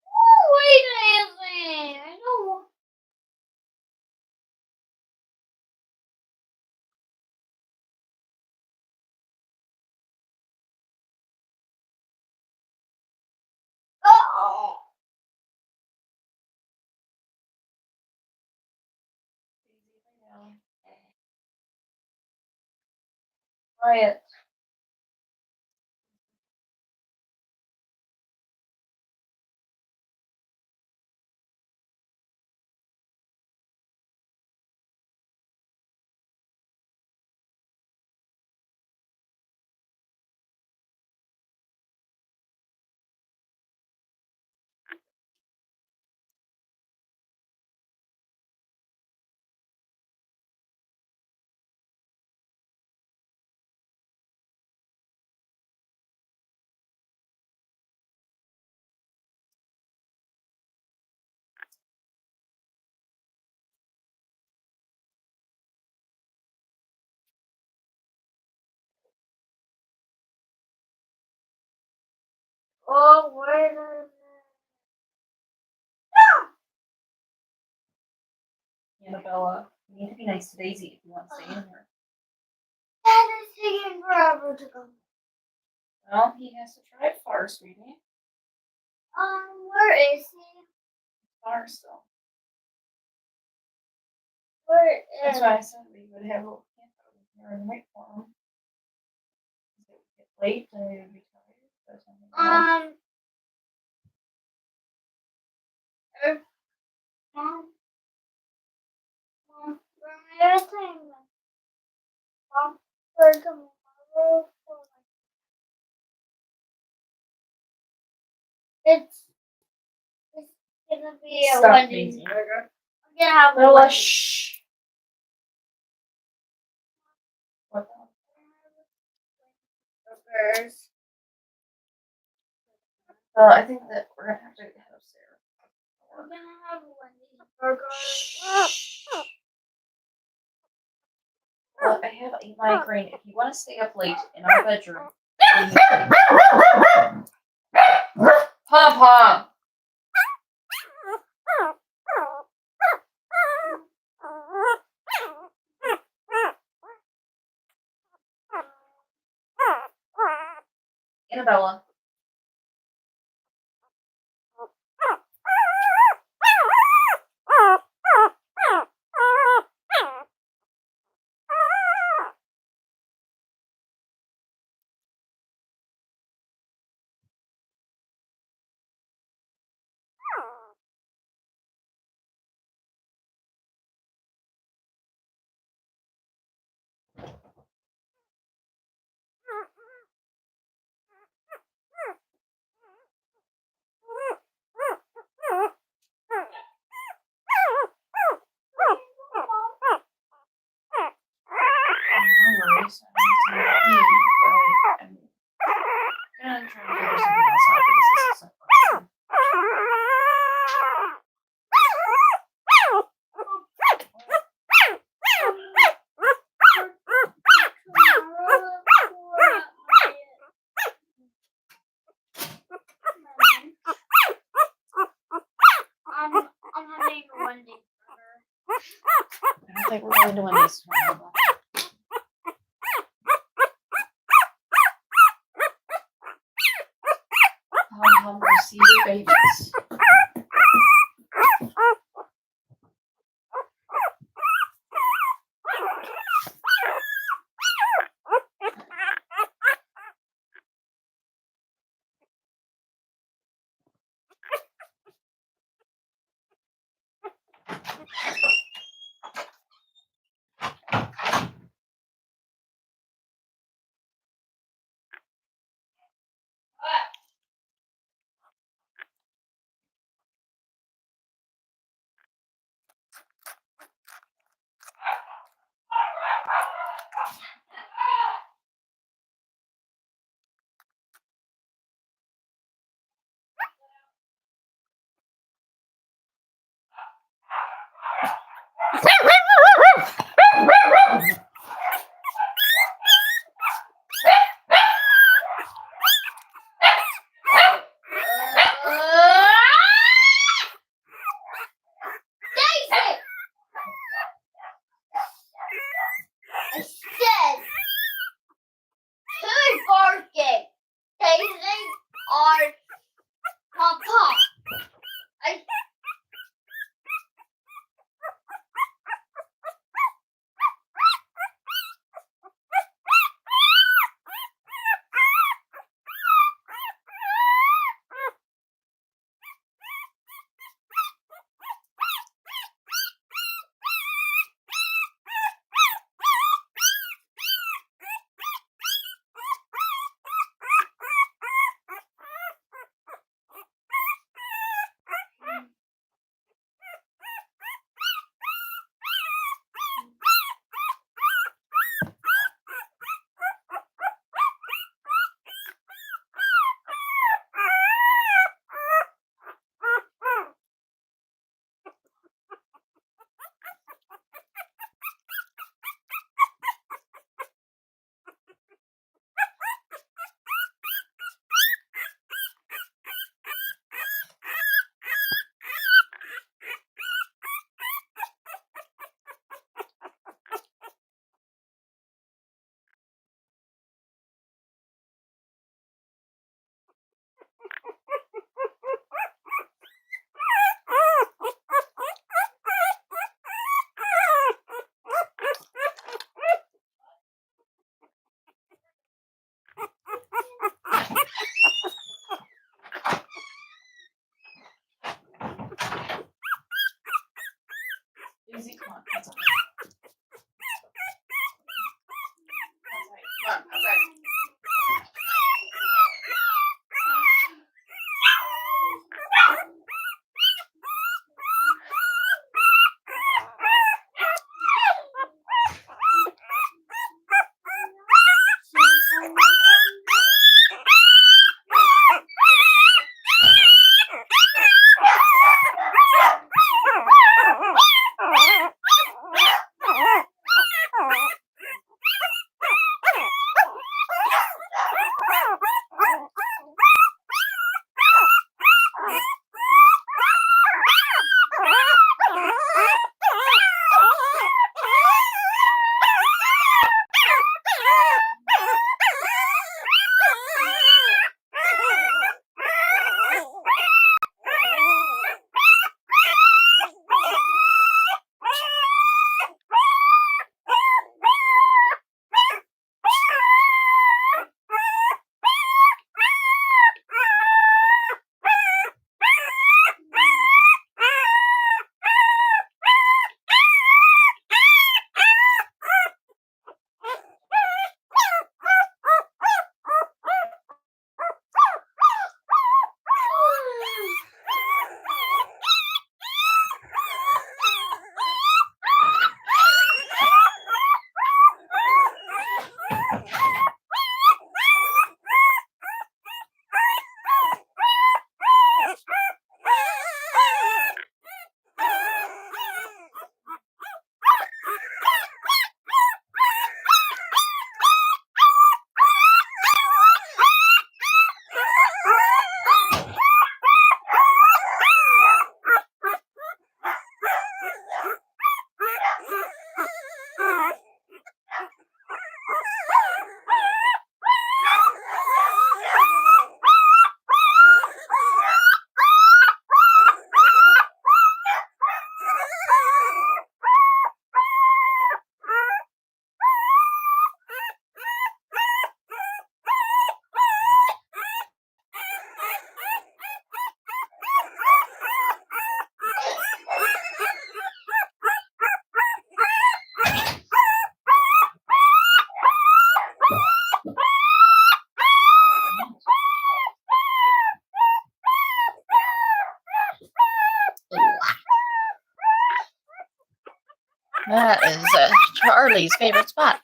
Oh, wait, Daisy. I know. Oh. Quiet. Oh, where is Annabella, you need to be nice to Daisy if you want to stay in here. that is taking forever to come. Well, he has to try it first, sweetie. Where is he? Far still. Where That's is why I said we would have a little camp out here and wait for him. It would get late and we would be tired. But something else. Where is he? For tomorrow. It's gonna be a Stop, Wendy's Daisy. burger. I'm gonna have a Lola, Wendy's. shh. What Burgers. I think that we're gonna have to head upstairs. I'm gonna have a Wendy's burger. Well, I have a migraine. If you want to stay up late in our bedroom, Pom-Pom! Annabella. I'm hungry, so I need to eat, but I'm gonna try to figure something else out because this isn't working. I'm having a Wendy's burger. I don't think we're going to Wendy's tomorrow. home receiver babies. spot is Charlie's favorite spot.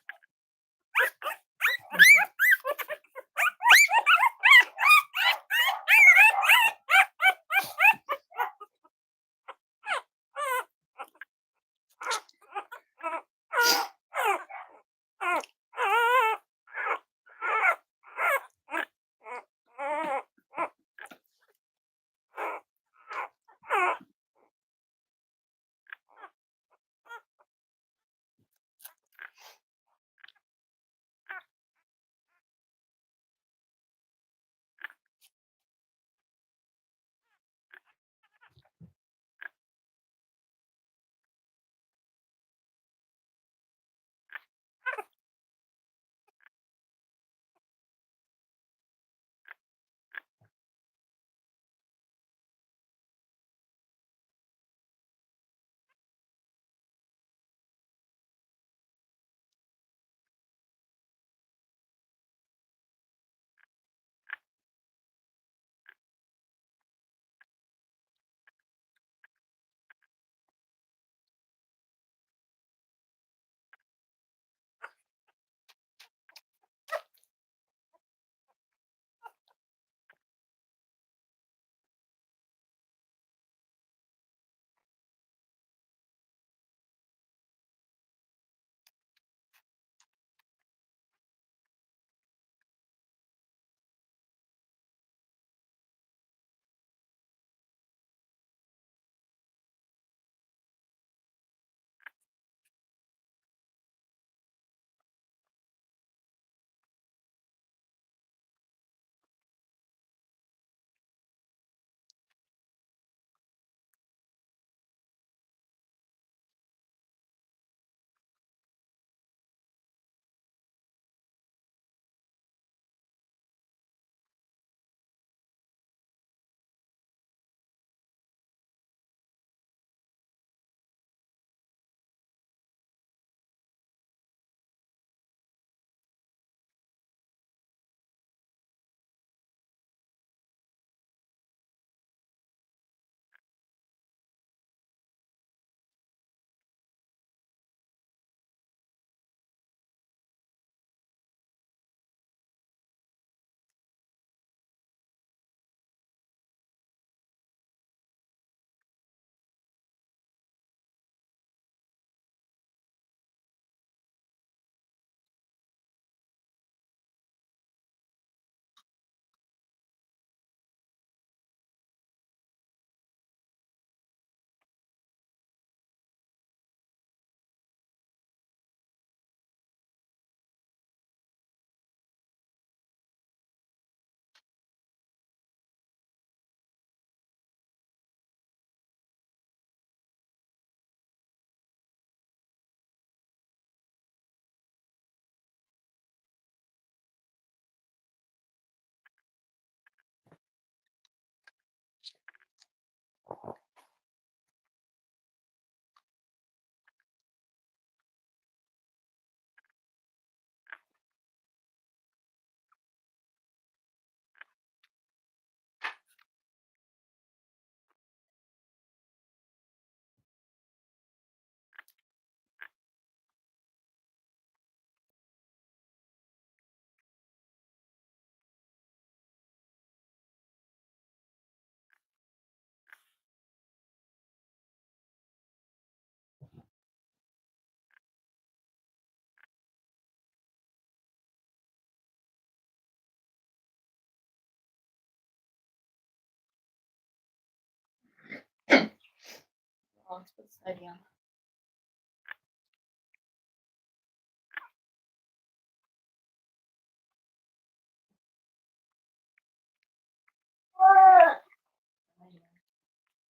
Oh, let's put this side down.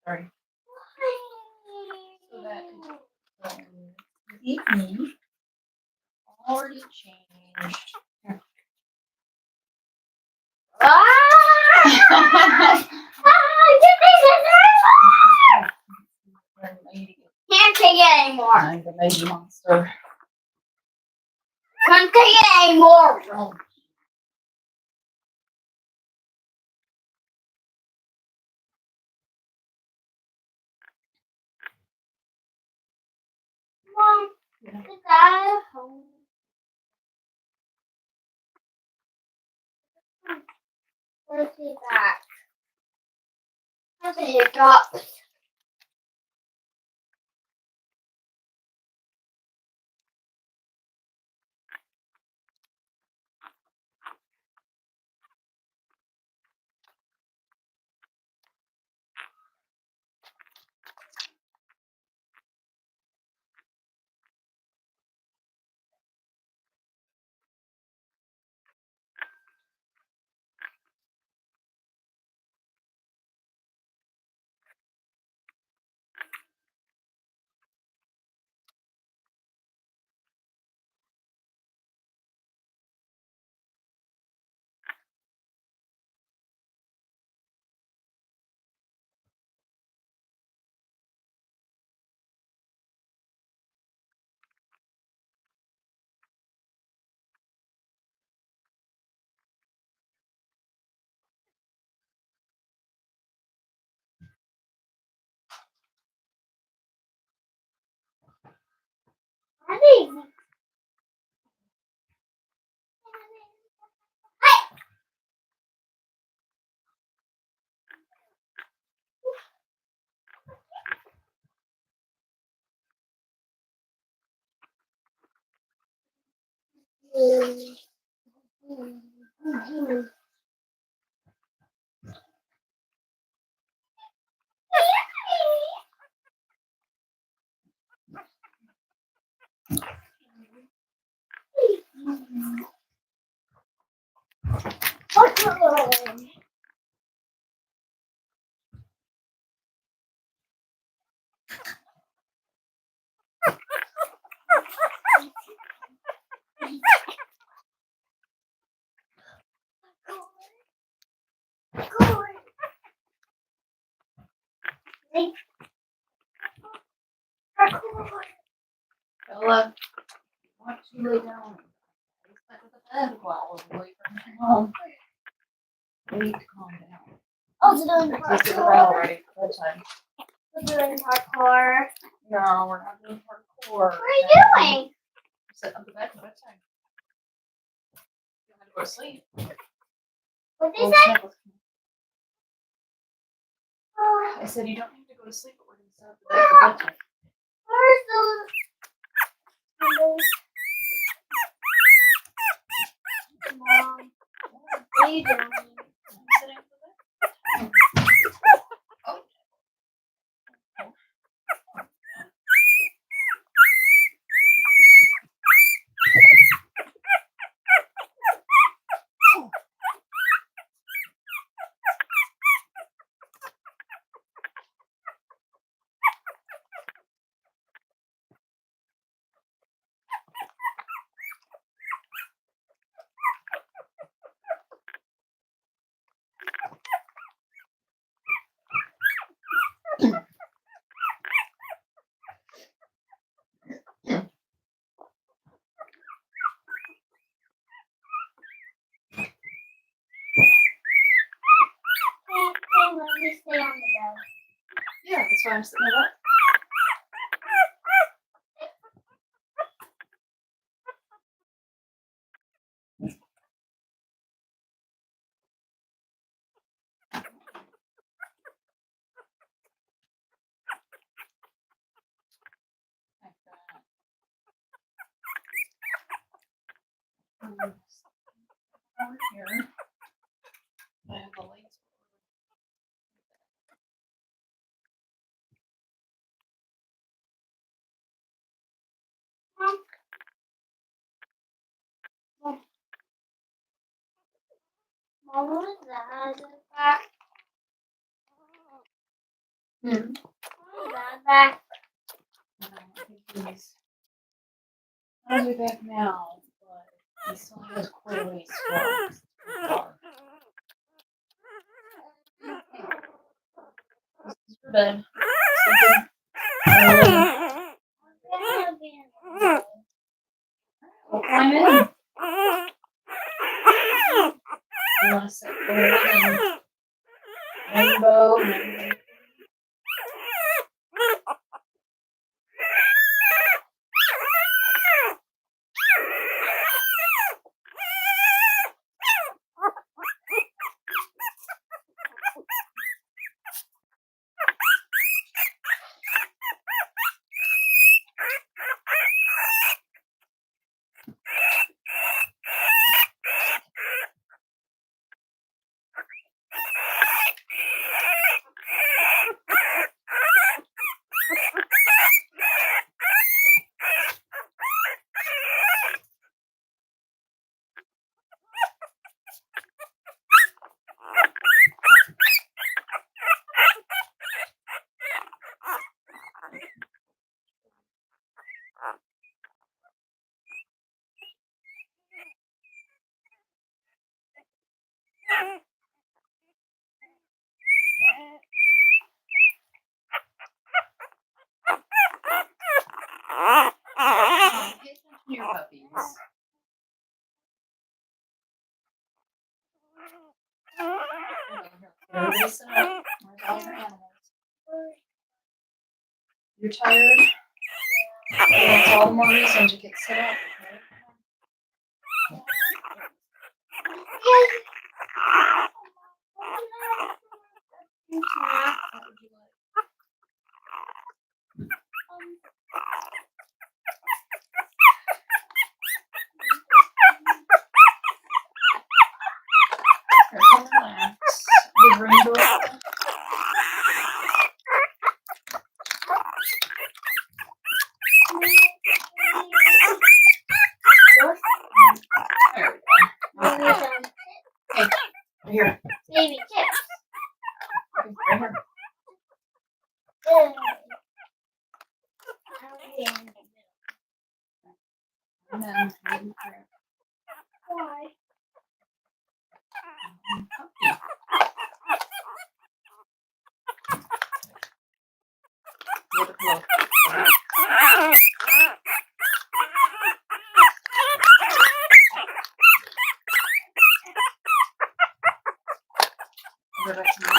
Sorry. So that evening already changed. Can't take it anymore. I'm the lady monster. Can't take it anymore. Mom, Is that home? Where's he back? That's a hiccup. Honey. Bella, why don't you lay down? Stay stuck with the bed while we're waiting for him to come home. We need to calm down. Oh, it's doing Let's get the bed parkour. ready for bedtime. We're doing parkour. No, we're not doing parkour. What are you doing? Sit on the bed for bedtime. You want to go to sleep? What did Well, you say? Snuggles, Oh, I said you don't need to go to sleep, but we're going to set up the bed for bedtime. where's those? Mom, what are you doing? I'm sitting up the bed. Oh. Hey, let me stay on the bed. Yeah, that's why I'm sitting up. Like that. Over here. I have the lights. Mom, what is that? Is it back? Hmm. What is that back? I think he's on the way back now, but he still has quite a ways to go. It's too far. This is your bed. Sleeping. We'll climb in. You want to sit there and rainbow and everything. Everybody sit up. Where's all your animals? You're tired? That's all the more reason to get sit up. Okay? What would you like? Here, come relax. Big rainbow. There we go. Here. Baby chips. Right here. Good. And then wooden crab. Why? With a pillow. Give it some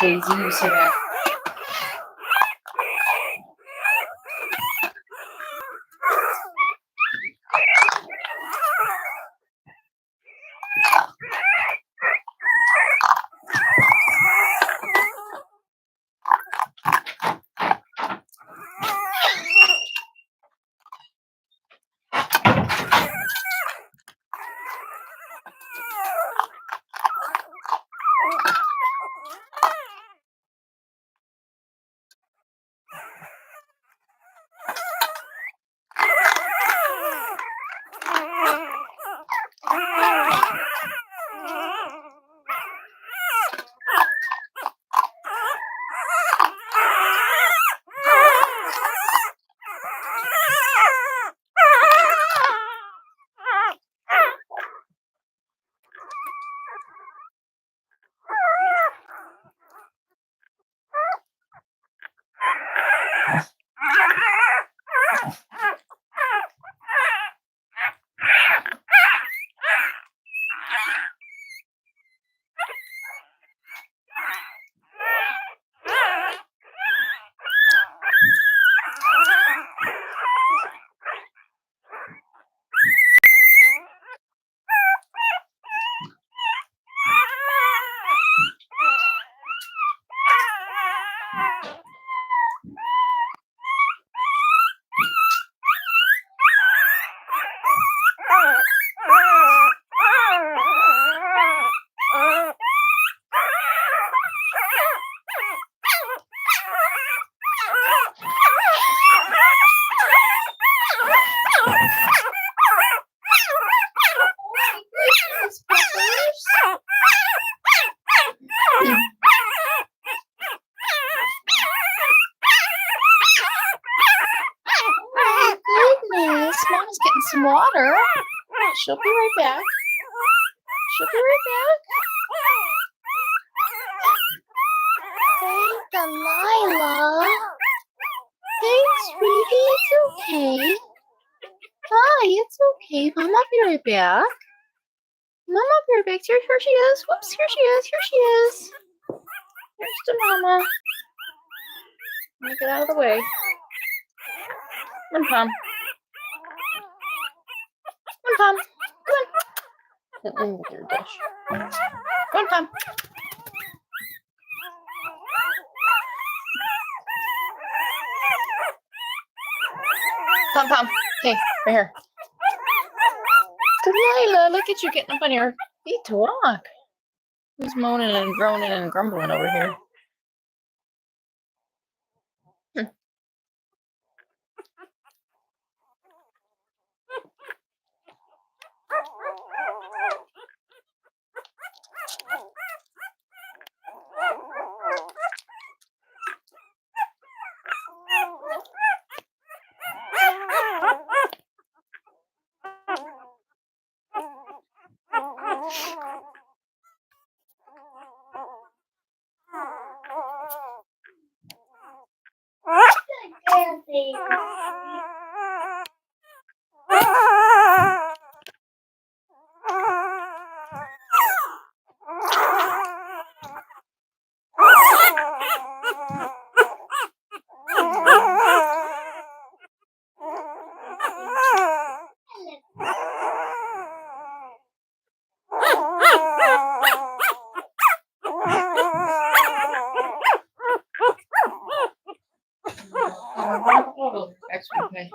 Daisy, you sit back. Mom's getting some water. She'll be right back. She'll be right back. Hey, Delilah. Hey, sweetie, it's okay. Hi, it's okay. Mom, I'll be right back. Mama Bear Bakes. Here she is. Whoops, here she is. Here she is. Here's the mama. Let me get out of the way. Come on, Pom. Come on, Pom. Come on. Let me get your dish. Come on, Pom. Pom, Pom. Hey, right here. Delilah, look at you getting up on your feet to walk. Who's moaning and groaning and grumbling over here? Dancing. Extra pay.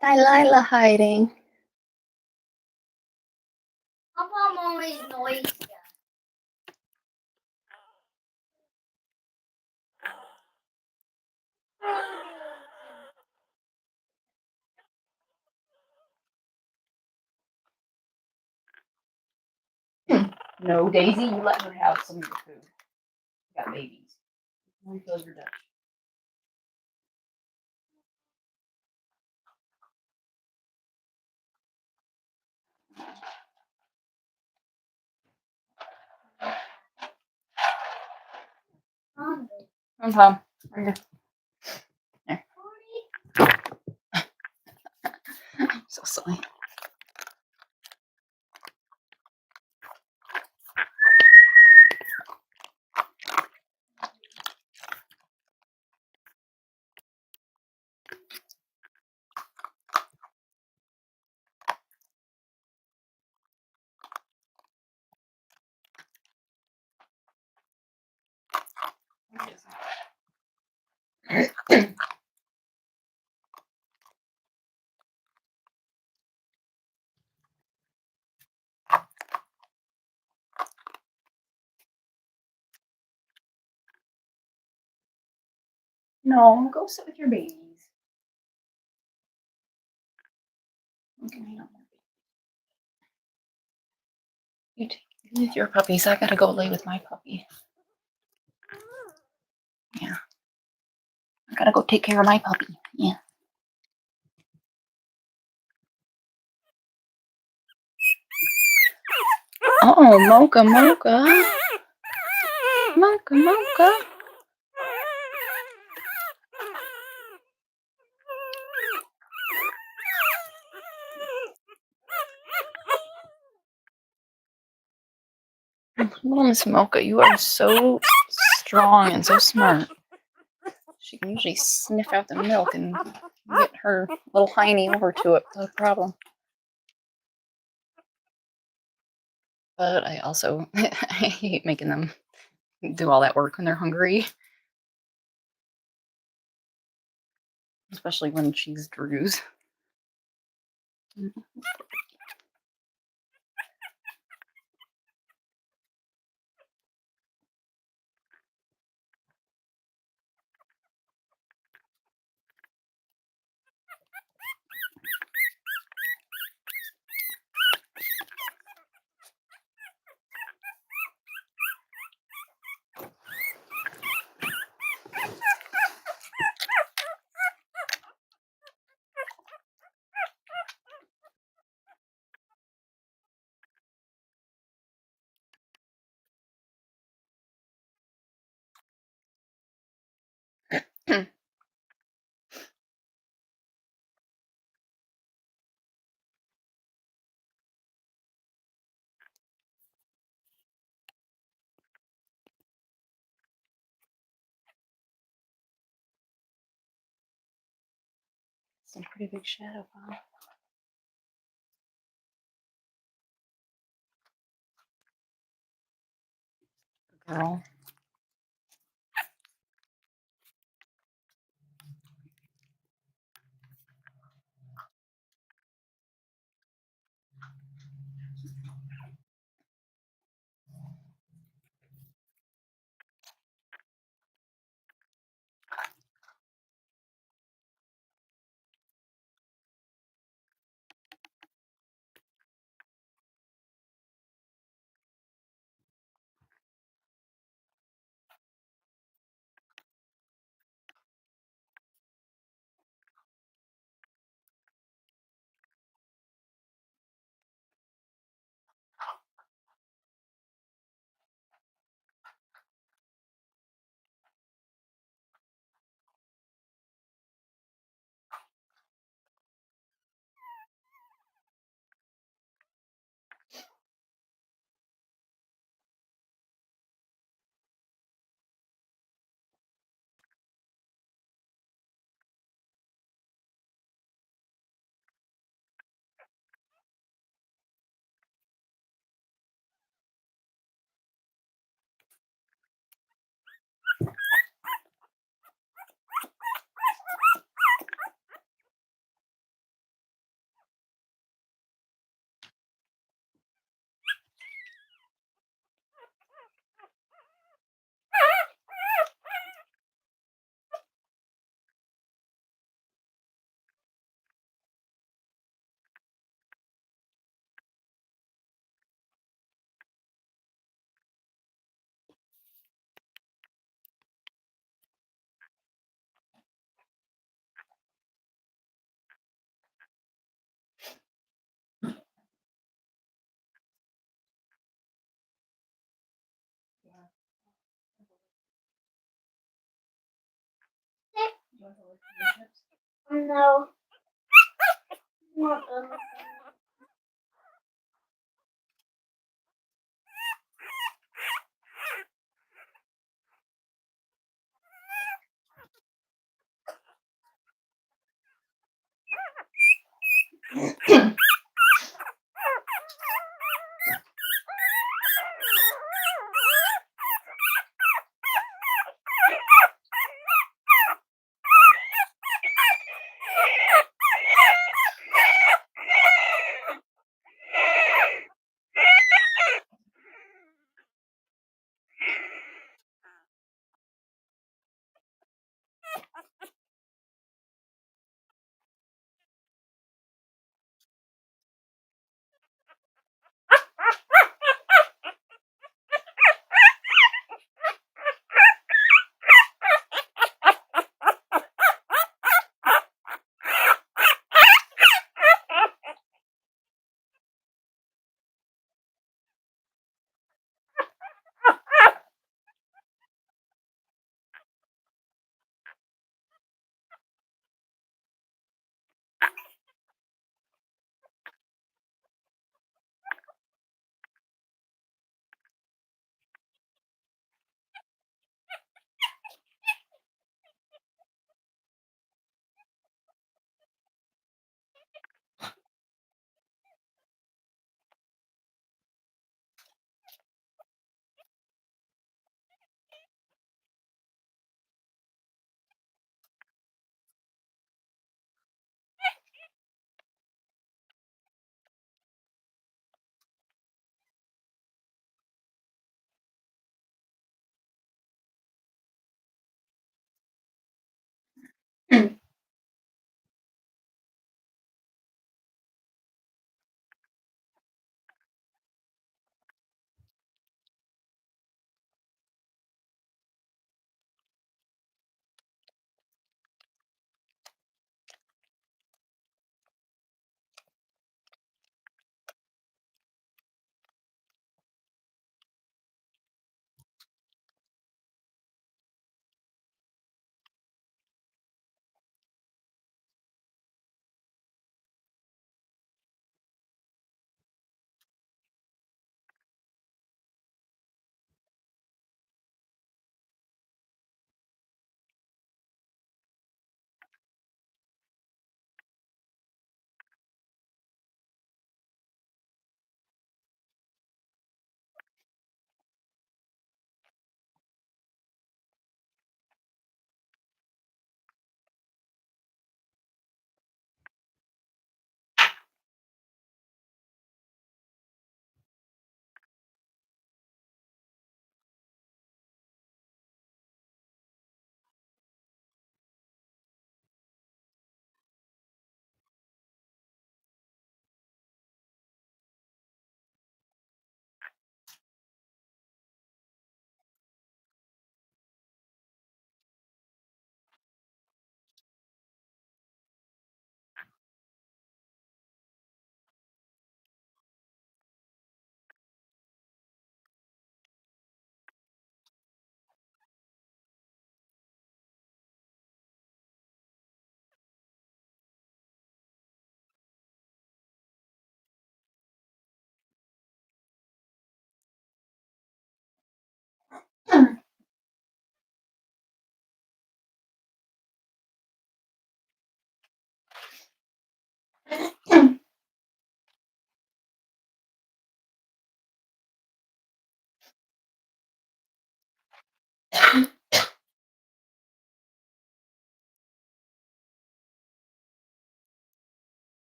Delilah hiding. I'm always noisy. No, Daisy, you let her have some of your food. You got babies. Refill your Dutch. I'm home. Right here. So silly. No, go sit with your babies. Okay, hang on. You take with your puppies. I gotta go lay with my puppy. Yeah. I gotta go take care of my puppy. Yeah. Oh, Mocha, Mocha. Mocha, Mocha. Little Miss Mocha, you are so strong and so smart. She can usually sniff out the milk and get her little hiney over to it without a problem. But I also I hate making them do all that work when they're hungry. Especially when she's Drew's. Some pretty big shadow, huh? Girl. You want to look at your chips? No. Not done with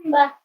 But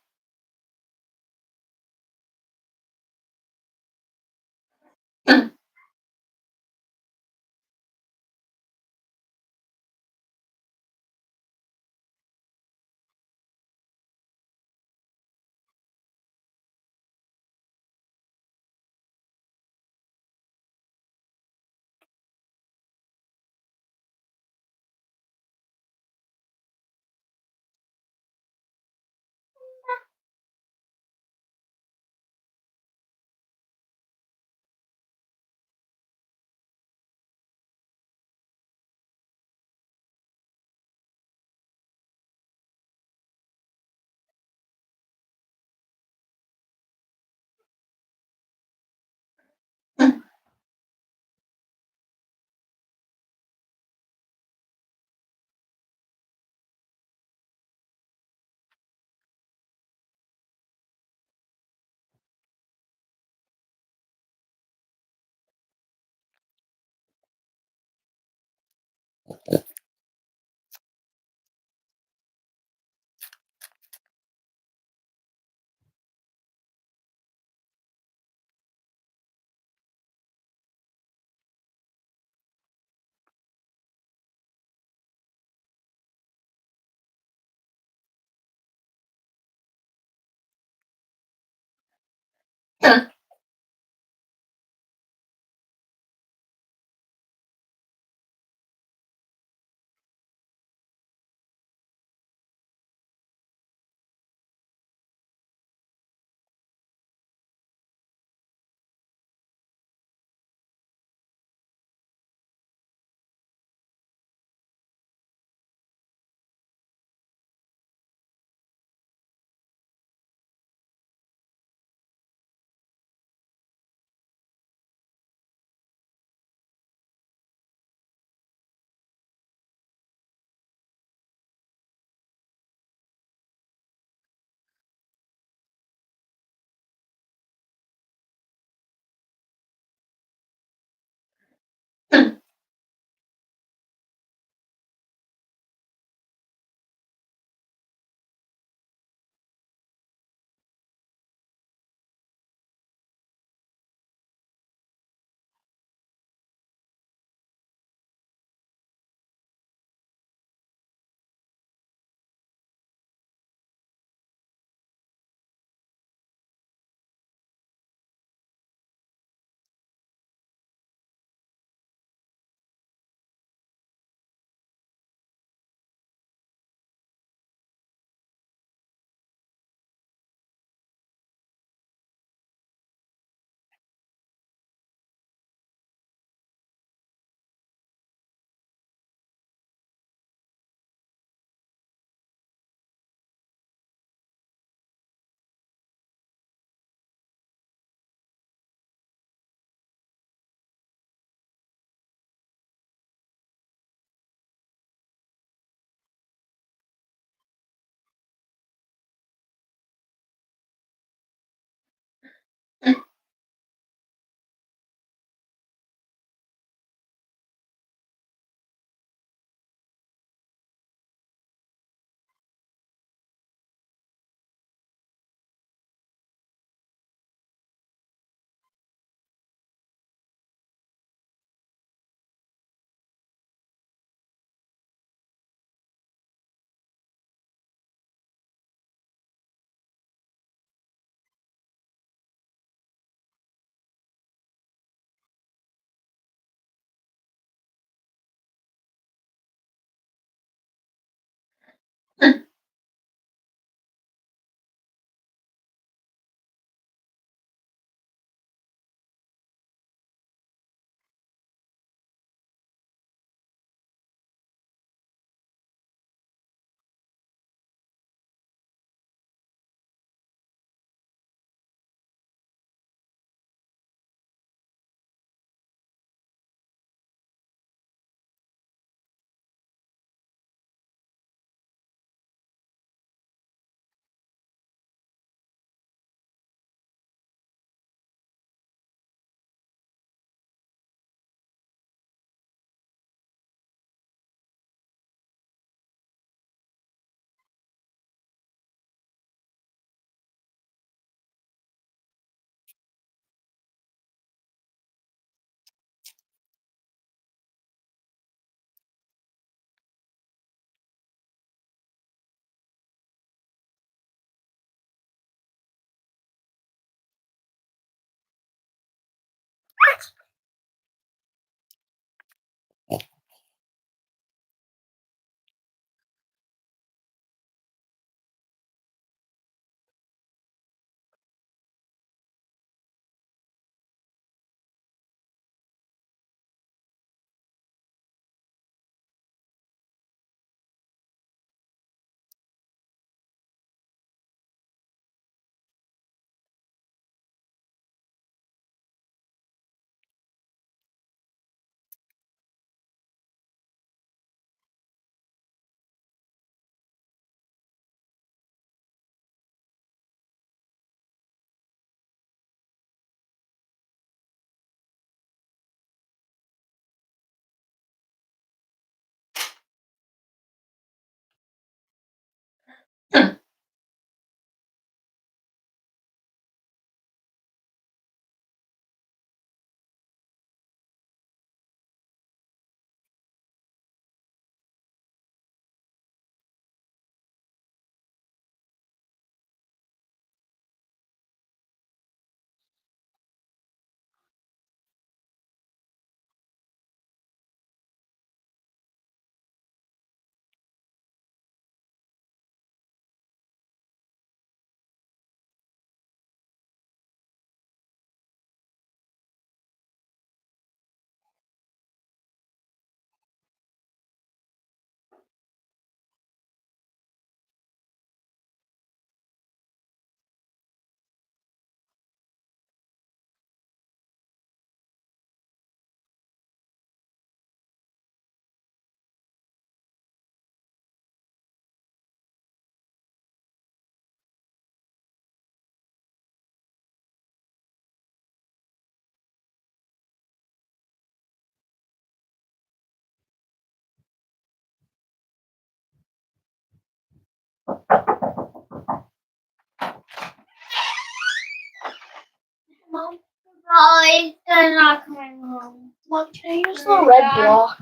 Mom, probably they're not coming home. Mom, can I use the Oh, red God. block?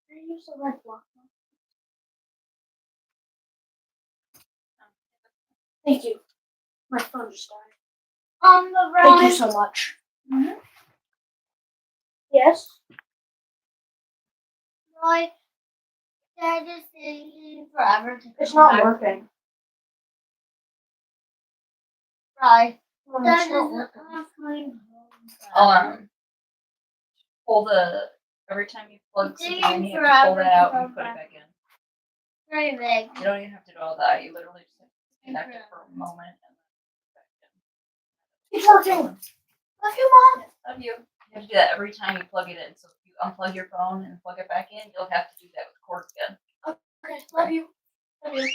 Can I use the red block? Thank you. My phone just died. On the Thank you right. so much. Mhm. Yes? Roy, they're just taking forever to It's come not back. working. Right. Mom, They're it's just not working. not coming home. Pull the every time you plug It's something taking in, you have to pull forever that to out come and put it back. back in. Very big. You don't even have to do all that. You literally just have to connect it for a moment and then put it back in. It's working. Love you, Mom. Love you. You have to do that every time you plug it in. So if you unplug your phone and plug it back in, you'll have to do that with cord again. Okay, love you. Love you.